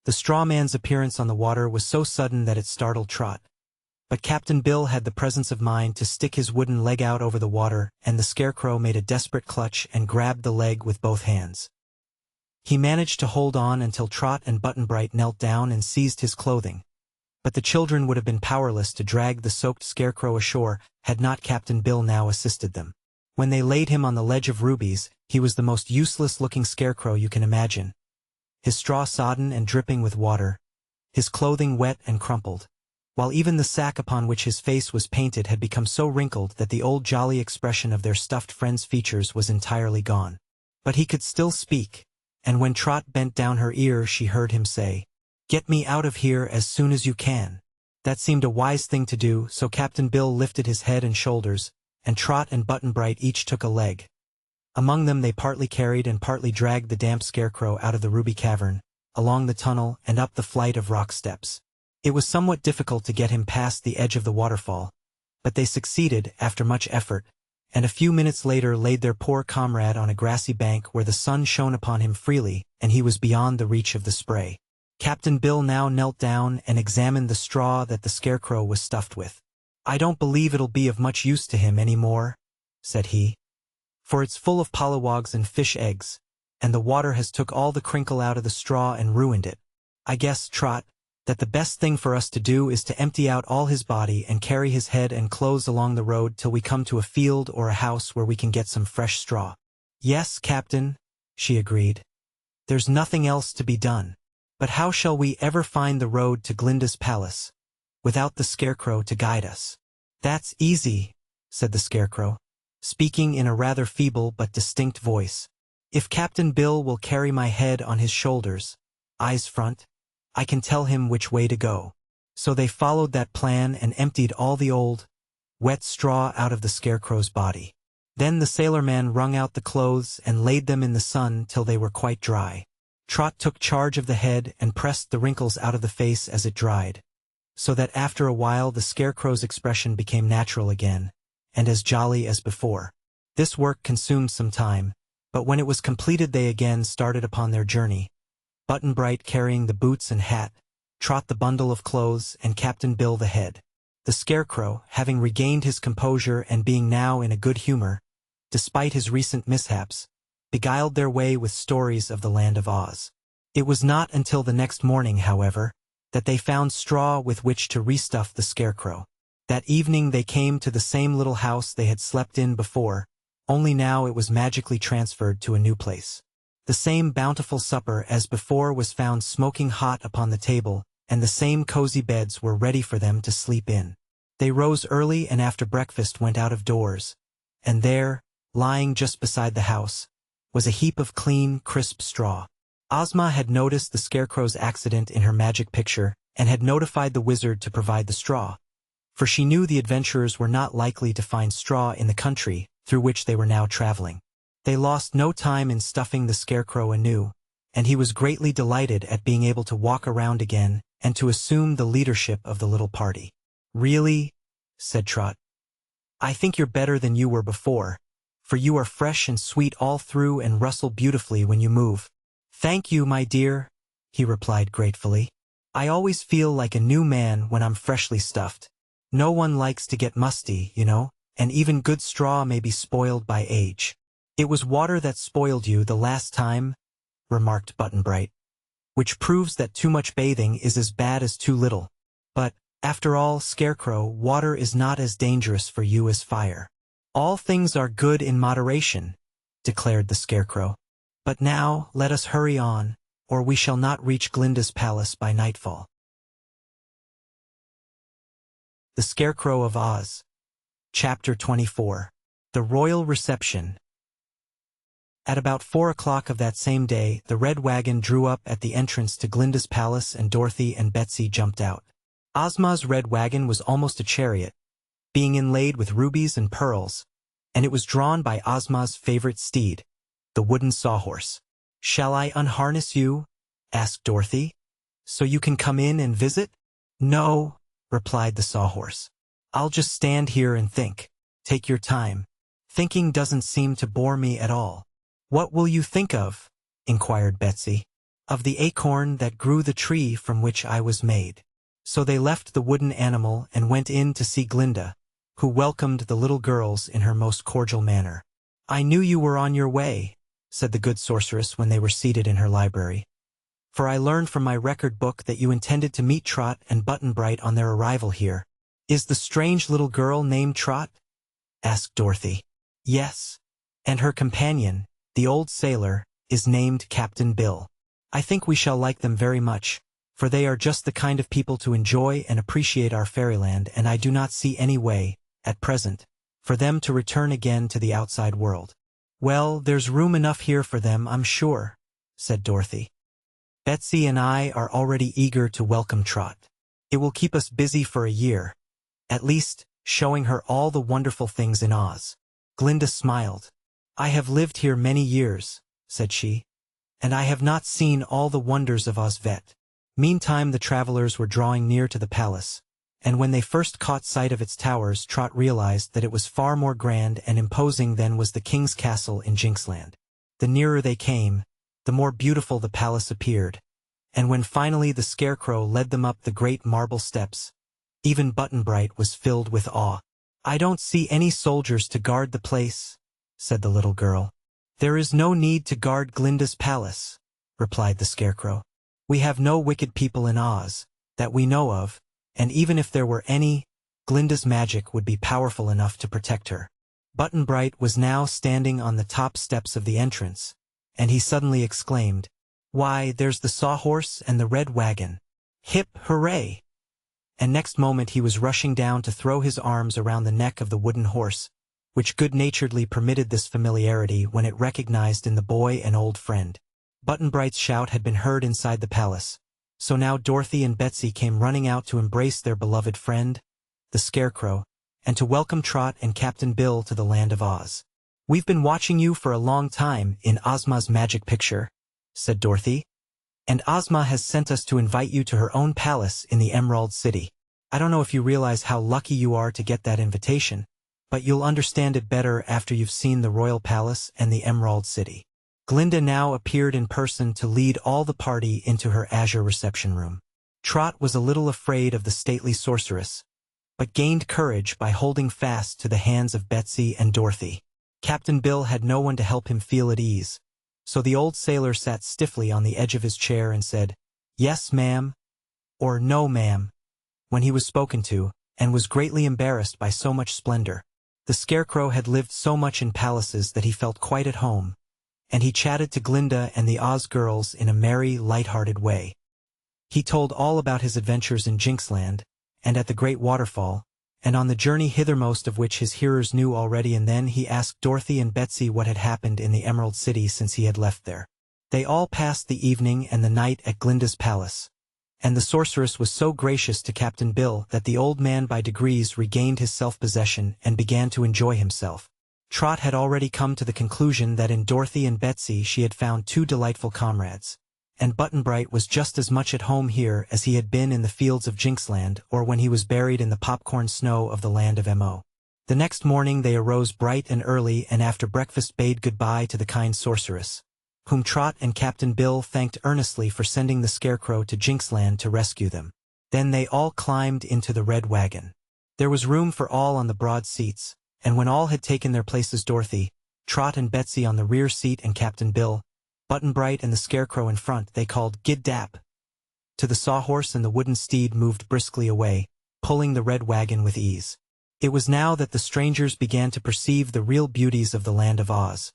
The straw man's appearance on the water was so sudden that it startled Trot. But Captain Bill had the presence of mind to stick his wooden leg out over the water, and the Scarecrow made a desperate clutch and grabbed the leg with both hands. He managed to hold on until Trot and Button-Bright knelt down and seized his clothing, but the children would have been powerless to drag the soaked Scarecrow ashore had not Captain Bill now assisted them. When they laid him on the ledge of rubies, he was the most useless-looking Scarecrow you can imagine. His straw sodden and dripping with water, his clothing wet and crumpled, while even the sack upon which his face was painted had become so wrinkled that the old jolly expression of their stuffed friend's features was entirely gone. But he could still speak, and when Trot bent down her ear she heard him say, "Get me out of here as soon as you can." That seemed a wise thing to do, so Captain Bill lifted his head and shoulders, and Trot and Button-Bright each took a leg. Among them they partly carried and partly dragged the damp Scarecrow out of the ruby cavern, along the tunnel and up the flight of rock steps. It was somewhat difficult to get him past the edge of the waterfall, but they succeeded after much effort, and a few minutes later laid their poor comrade on a grassy bank where the sun shone upon him freely and he was beyond the reach of the spray. Captain Bill now knelt down and examined the straw that the Scarecrow was stuffed with. "I don't believe it'll be of much use to him any more," said he. for it's full of pollywogs and fish eggs, and the water has took all the crinkle out of the straw and ruined it. I guess, Trot, that the best thing for us to do is to empty out all his body and carry his head and clothes along the road till we come to a field or a house where we can get some fresh straw." "Yes, Captain," she agreed. "There's nothing else to be done. But how shall we ever find the road to Glinda's palace, without the Scarecrow to guide us?" "That's easy," said the Scarecrow, speaking in a rather feeble but distinct voice. "If Captain Bill will carry my head on his shoulders, eyes front, I can tell him which way to go." So they followed that plan and emptied all the old, wet straw out of the Scarecrow's body. Then the sailor-man wrung out the clothes and laid them in the sun till they were quite dry. Trot took charge of the head and pressed the wrinkles out of the face as it dried, so that after a while the Scarecrow's expression became natural again, and as jolly as before. This work consumed some time, but when it was completed they again started upon their journey, Button-Bright carrying the boots and hat, Trot the bundle of clothes, and Captain Bill the head. The Scarecrow, having regained his composure and being now in a good humor, despite his recent mishaps, beguiled their way with stories of the Land of Oz. It was not until the next morning, however, that they found straw with which to restuff the Scarecrow. That evening they came to the same little house they had slept in before, only now it was magically transferred to a new place. The same bountiful supper as before was found smoking hot upon the table, and the same cozy beds were ready for them to sleep in. They rose early and after breakfast went out of doors, and there, lying just beside the house, was a heap of clean, crisp straw. Ozma had noticed the Scarecrow's accident in her magic picture and had notified the wizard to provide the straw, for she knew the adventurers were not likely to find straw in the country through which they were now traveling. They lost no time in stuffing the Scarecrow anew, and he was greatly delighted at being able to walk around again and to assume the leadership of the little party. "Really," said Trot, "I think you're better than you were before, for you are fresh and sweet all through and rustle beautifully when you move." "Thank you, my dear," he replied gratefully. "I always feel like a new man when I'm freshly stuffed. No one likes to get musty, you know, and even good straw may be spoiled by age." "It was water that spoiled you the last time," remarked Button-Bright, "which proves that too much bathing is as bad as too little. But, after all, Scarecrow, water is not as dangerous for you as fire." "All things are good in moderation," declared the Scarecrow. "But now, let us hurry on, or we shall not reach Glinda's palace by nightfall." The Scarecrow of Oz. Chapter 24. The Royal Reception. At about 4 o'clock of that same day, the red wagon drew up at the entrance to Glinda's palace and Dorothy and Betsy jumped out. Ozma's red wagon was almost a chariot, being inlaid with rubies and pearls, and it was drawn by Ozma's favorite steed, the wooden sawhorse. "Shall I unharness you?" asked Dorothy, "so you can come in and visit?" "No," replied the sawhorse. "I'll just stand here and think. Take your time. Thinking doesn't seem to bore me at all." "What will you think of?" inquired Betsy. "Of the acorn that grew the tree from which I was made." So they left the wooden animal and went in to see Glinda, who welcomed the little girls in her most cordial manner. "I knew you were on your way," said the good sorceress when they were seated in her library, "for I learned from my record book that you intended to meet Trot and Button-Bright on their arrival here." "Is the strange little girl named Trot?" asked Dorothy. "Yes, and her companion, the old sailor, is named Captain Bill. I think we shall like them very much, for they are just the kind of people to enjoy and appreciate our fairyland, and I do not see any way, at present, for them to return again to the outside world." "Well, there's room enough here for them, I'm sure," said Dorothy. "Betsy and I are already eager to welcome Trot. It will keep us busy for a year, at least, showing her all the wonderful things in Oz." Glinda smiled. "I have lived here many years," said she, "and I have not seen all the wonders of Ozvet." Meantime the travelers were drawing near to the palace, and when they first caught sight of its towers Trot realized that it was far more grand and imposing than was the king's castle in Jinxland. The nearer they came, the more beautiful the palace appeared, and when finally the Scarecrow led them up the great marble steps, even Button-Bright was filled with awe. "I don't see any soldiers to guard the place," said the little girl. "There is no need to guard Glinda's palace," replied the Scarecrow. "We have no wicked people in Oz, that we know of, and even if there were any, Glinda's magic would be powerful enough to protect her." Button-Bright was now standing on the top steps of the entrance, and he suddenly exclaimed, "Why, there's the Sawhorse and the Red Wagon! Hip hooray!" And next moment he was rushing down to throw his arms around the neck of the wooden horse, which good-naturedly permitted this familiarity when it recognized in the boy an old friend. Button-Bright's shout had been heard inside the palace, so now Dorothy and Betsy came running out to embrace their beloved friend, the Scarecrow, and to welcome Trot and Captain Bill to the land of Oz. "We've been watching you for a long time in Ozma's magic picture," said Dorothy, "and Ozma has sent us to invite you to her own palace in the Emerald City. I don't know if you realize how lucky you are to get that invitation, but you'll understand it better after you've seen the Royal Palace and the Emerald City." Glinda now appeared in person to lead all the party into her azure reception room. Trot was a little afraid of the stately sorceress, but gained courage by holding fast to the hands of Betsy and Dorothy. Captain Bill had no one to help him feel at ease, so the old sailor sat stiffly on the edge of his chair and said, "Yes, ma'am," or "No, ma'am," when he was spoken to, and was greatly embarrassed by so much splendor. The Scarecrow had lived so much in palaces that he felt quite at home, and he chatted to Glinda and the Oz girls in a merry, light-hearted way. He told all about his adventures in Jinxland, and at the Great Waterfall, and on the journey hithermost of which his hearers knew already, and then he asked Dorothy and Betsy what had happened in the Emerald City since he had left there. They all passed the evening and the night at Glinda's palace, and the sorceress was so gracious to Captain Bill that the old man by degrees regained his self-possession and began to enjoy himself. Trot had already come to the conclusion that in Dorothy and Betsy she had found two delightful comrades, and Button-Bright was just as much at home here as he had been in the fields of Jinxland or when he was buried in the popcorn snow of the land of Mo. The next morning they arose bright and early and after breakfast bade goodbye to the kind sorceress, whom Trot and Captain Bill thanked earnestly for sending the Scarecrow to Jinxland to rescue them. Then they all climbed into the Red Wagon. There was room for all on the broad seats, and when all had taken their places, Dorothy, Trot and Betsy on the rear seat and Captain Bill, Button-Bright and the Scarecrow in front, they called "Gid-dap" to the Sawhorse, and the wooden steed moved briskly away, pulling the red wagon with ease. It was now that the strangers began to perceive the real beauties of the land of Oz,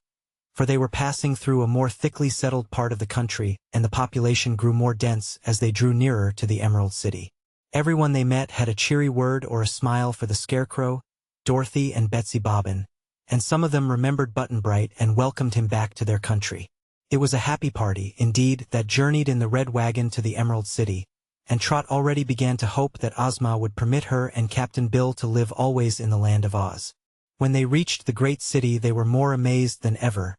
for they were passing through a more thickly settled part of the country, and the population grew more dense as they drew nearer to the Emerald City. Everyone they met had a cheery word or a smile for the Scarecrow, Dorothy and Betsy Bobbin, and some of them remembered Button-Bright and welcomed him back to their country. It was a happy party, indeed, that journeyed in the Red Wagon to the Emerald City, and Trot already began to hope that Ozma would permit her and Captain Bill to live always in the land of Oz. When they reached the great city they were more amazed than ever,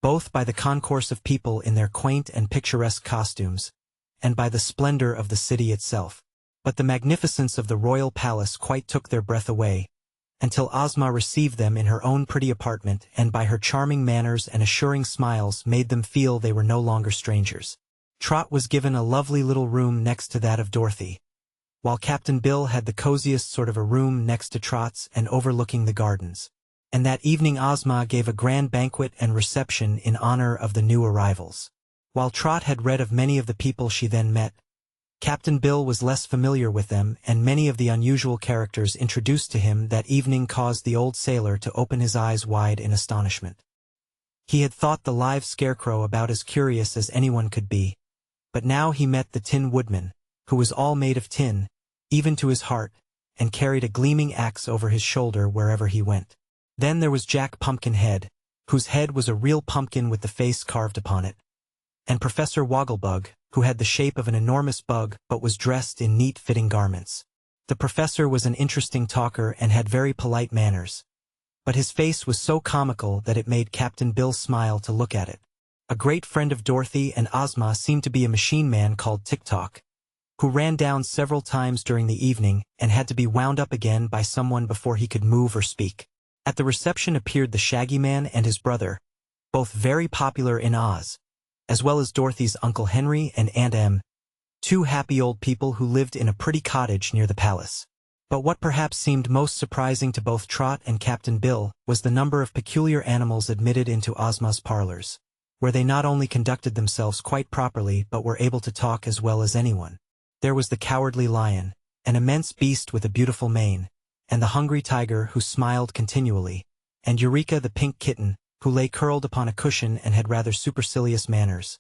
both by the concourse of people in their quaint and picturesque costumes, and by the splendor of the city itself. But the magnificence of the royal palace quite took their breath away, until Ozma received them in her own pretty apartment and by her charming manners and assuring smiles made them feel they were no longer strangers. Trot was given a lovely little room next to that of Dorothy, while Captain Bill had the coziest sort of a room next to Trot's and overlooking the gardens. And that evening Ozma gave a grand banquet and reception in honor of the new arrivals. While Trot had read of many of the people she then met, Captain Bill was less familiar with them, and many of the unusual characters introduced to him that evening caused the old sailor to open his eyes wide in astonishment. He had thought the live Scarecrow about as curious as anyone could be, but now he met the Tin Woodman, who was all made of tin, even to his heart, and carried a gleaming axe over his shoulder wherever he went. Then there was Jack Pumpkinhead, whose head was a real pumpkin with the face carved upon it, and Professor Wogglebug, who had the shape of an enormous bug but was dressed in neat-fitting garments. The professor was an interesting talker and had very polite manners, but his face was so comical that it made Captain Bill smile to look at it. A great friend of Dorothy and Ozma seemed to be a machine man called Tick-Tock, who ran down several times during the evening and had to be wound up again by someone before he could move or speak. At the reception appeared the Shaggy Man and his brother, both very popular in Oz, as well as Dorothy's Uncle Henry and Aunt Em, two happy old people who lived in a pretty cottage near the palace. But what perhaps seemed most surprising to both Trot and Captain Bill was the number of peculiar animals admitted into Ozma's parlors, where they not only conducted themselves quite properly but were able to talk as well as anyone. There was the cowardly lion, an immense beast with a beautiful mane, and the hungry tiger who smiled continually, and Eureka the pink kitten, who lay curled upon a cushion and had rather supercilious manners,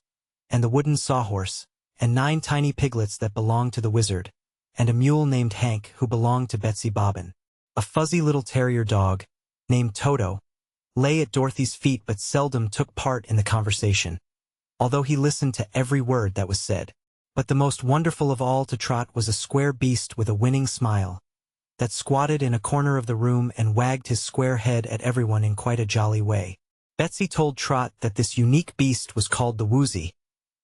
and the wooden sawhorse, and 9 tiny piglets that belonged to the wizard, and a mule named Hank who belonged to Betsy Bobbin. A fuzzy little terrier dog, named Toto, lay at Dorothy's feet but seldom took part in the conversation, although he listened to every word that was said. But the most wonderful of all to Trot was a square beast with a winning smile, that squatted in a corner of the room and wagged his square head at everyone in quite a jolly way. Betsy told Trot that this unique beast was called the Woozy,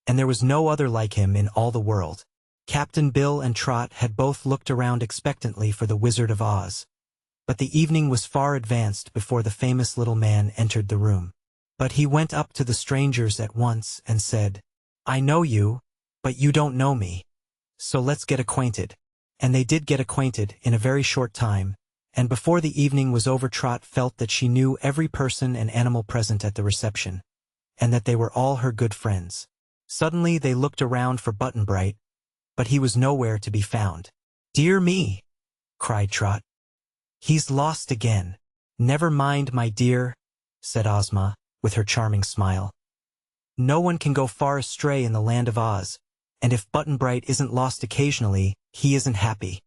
and there was no other like him in all the world. Captain Bill and Trot had both looked around expectantly for the Wizard of Oz, but the evening was far advanced before the famous little man entered the room. But he went up to the strangers at once and said, "I know you, but you don't know me. So let's get acquainted." And they did get acquainted in a very short time, and before the evening was over Trot felt that she knew every person and animal present at the reception, and that they were all her good friends. Suddenly they looked around for Button-Bright, but he was nowhere to be found. "Dear me!" cried Trot. "He's lost again." "Never mind, my dear," said Ozma, with her charming smile. "No one can go far astray in the land of Oz, and if Button-Bright isn't lost occasionally, he isn't happy."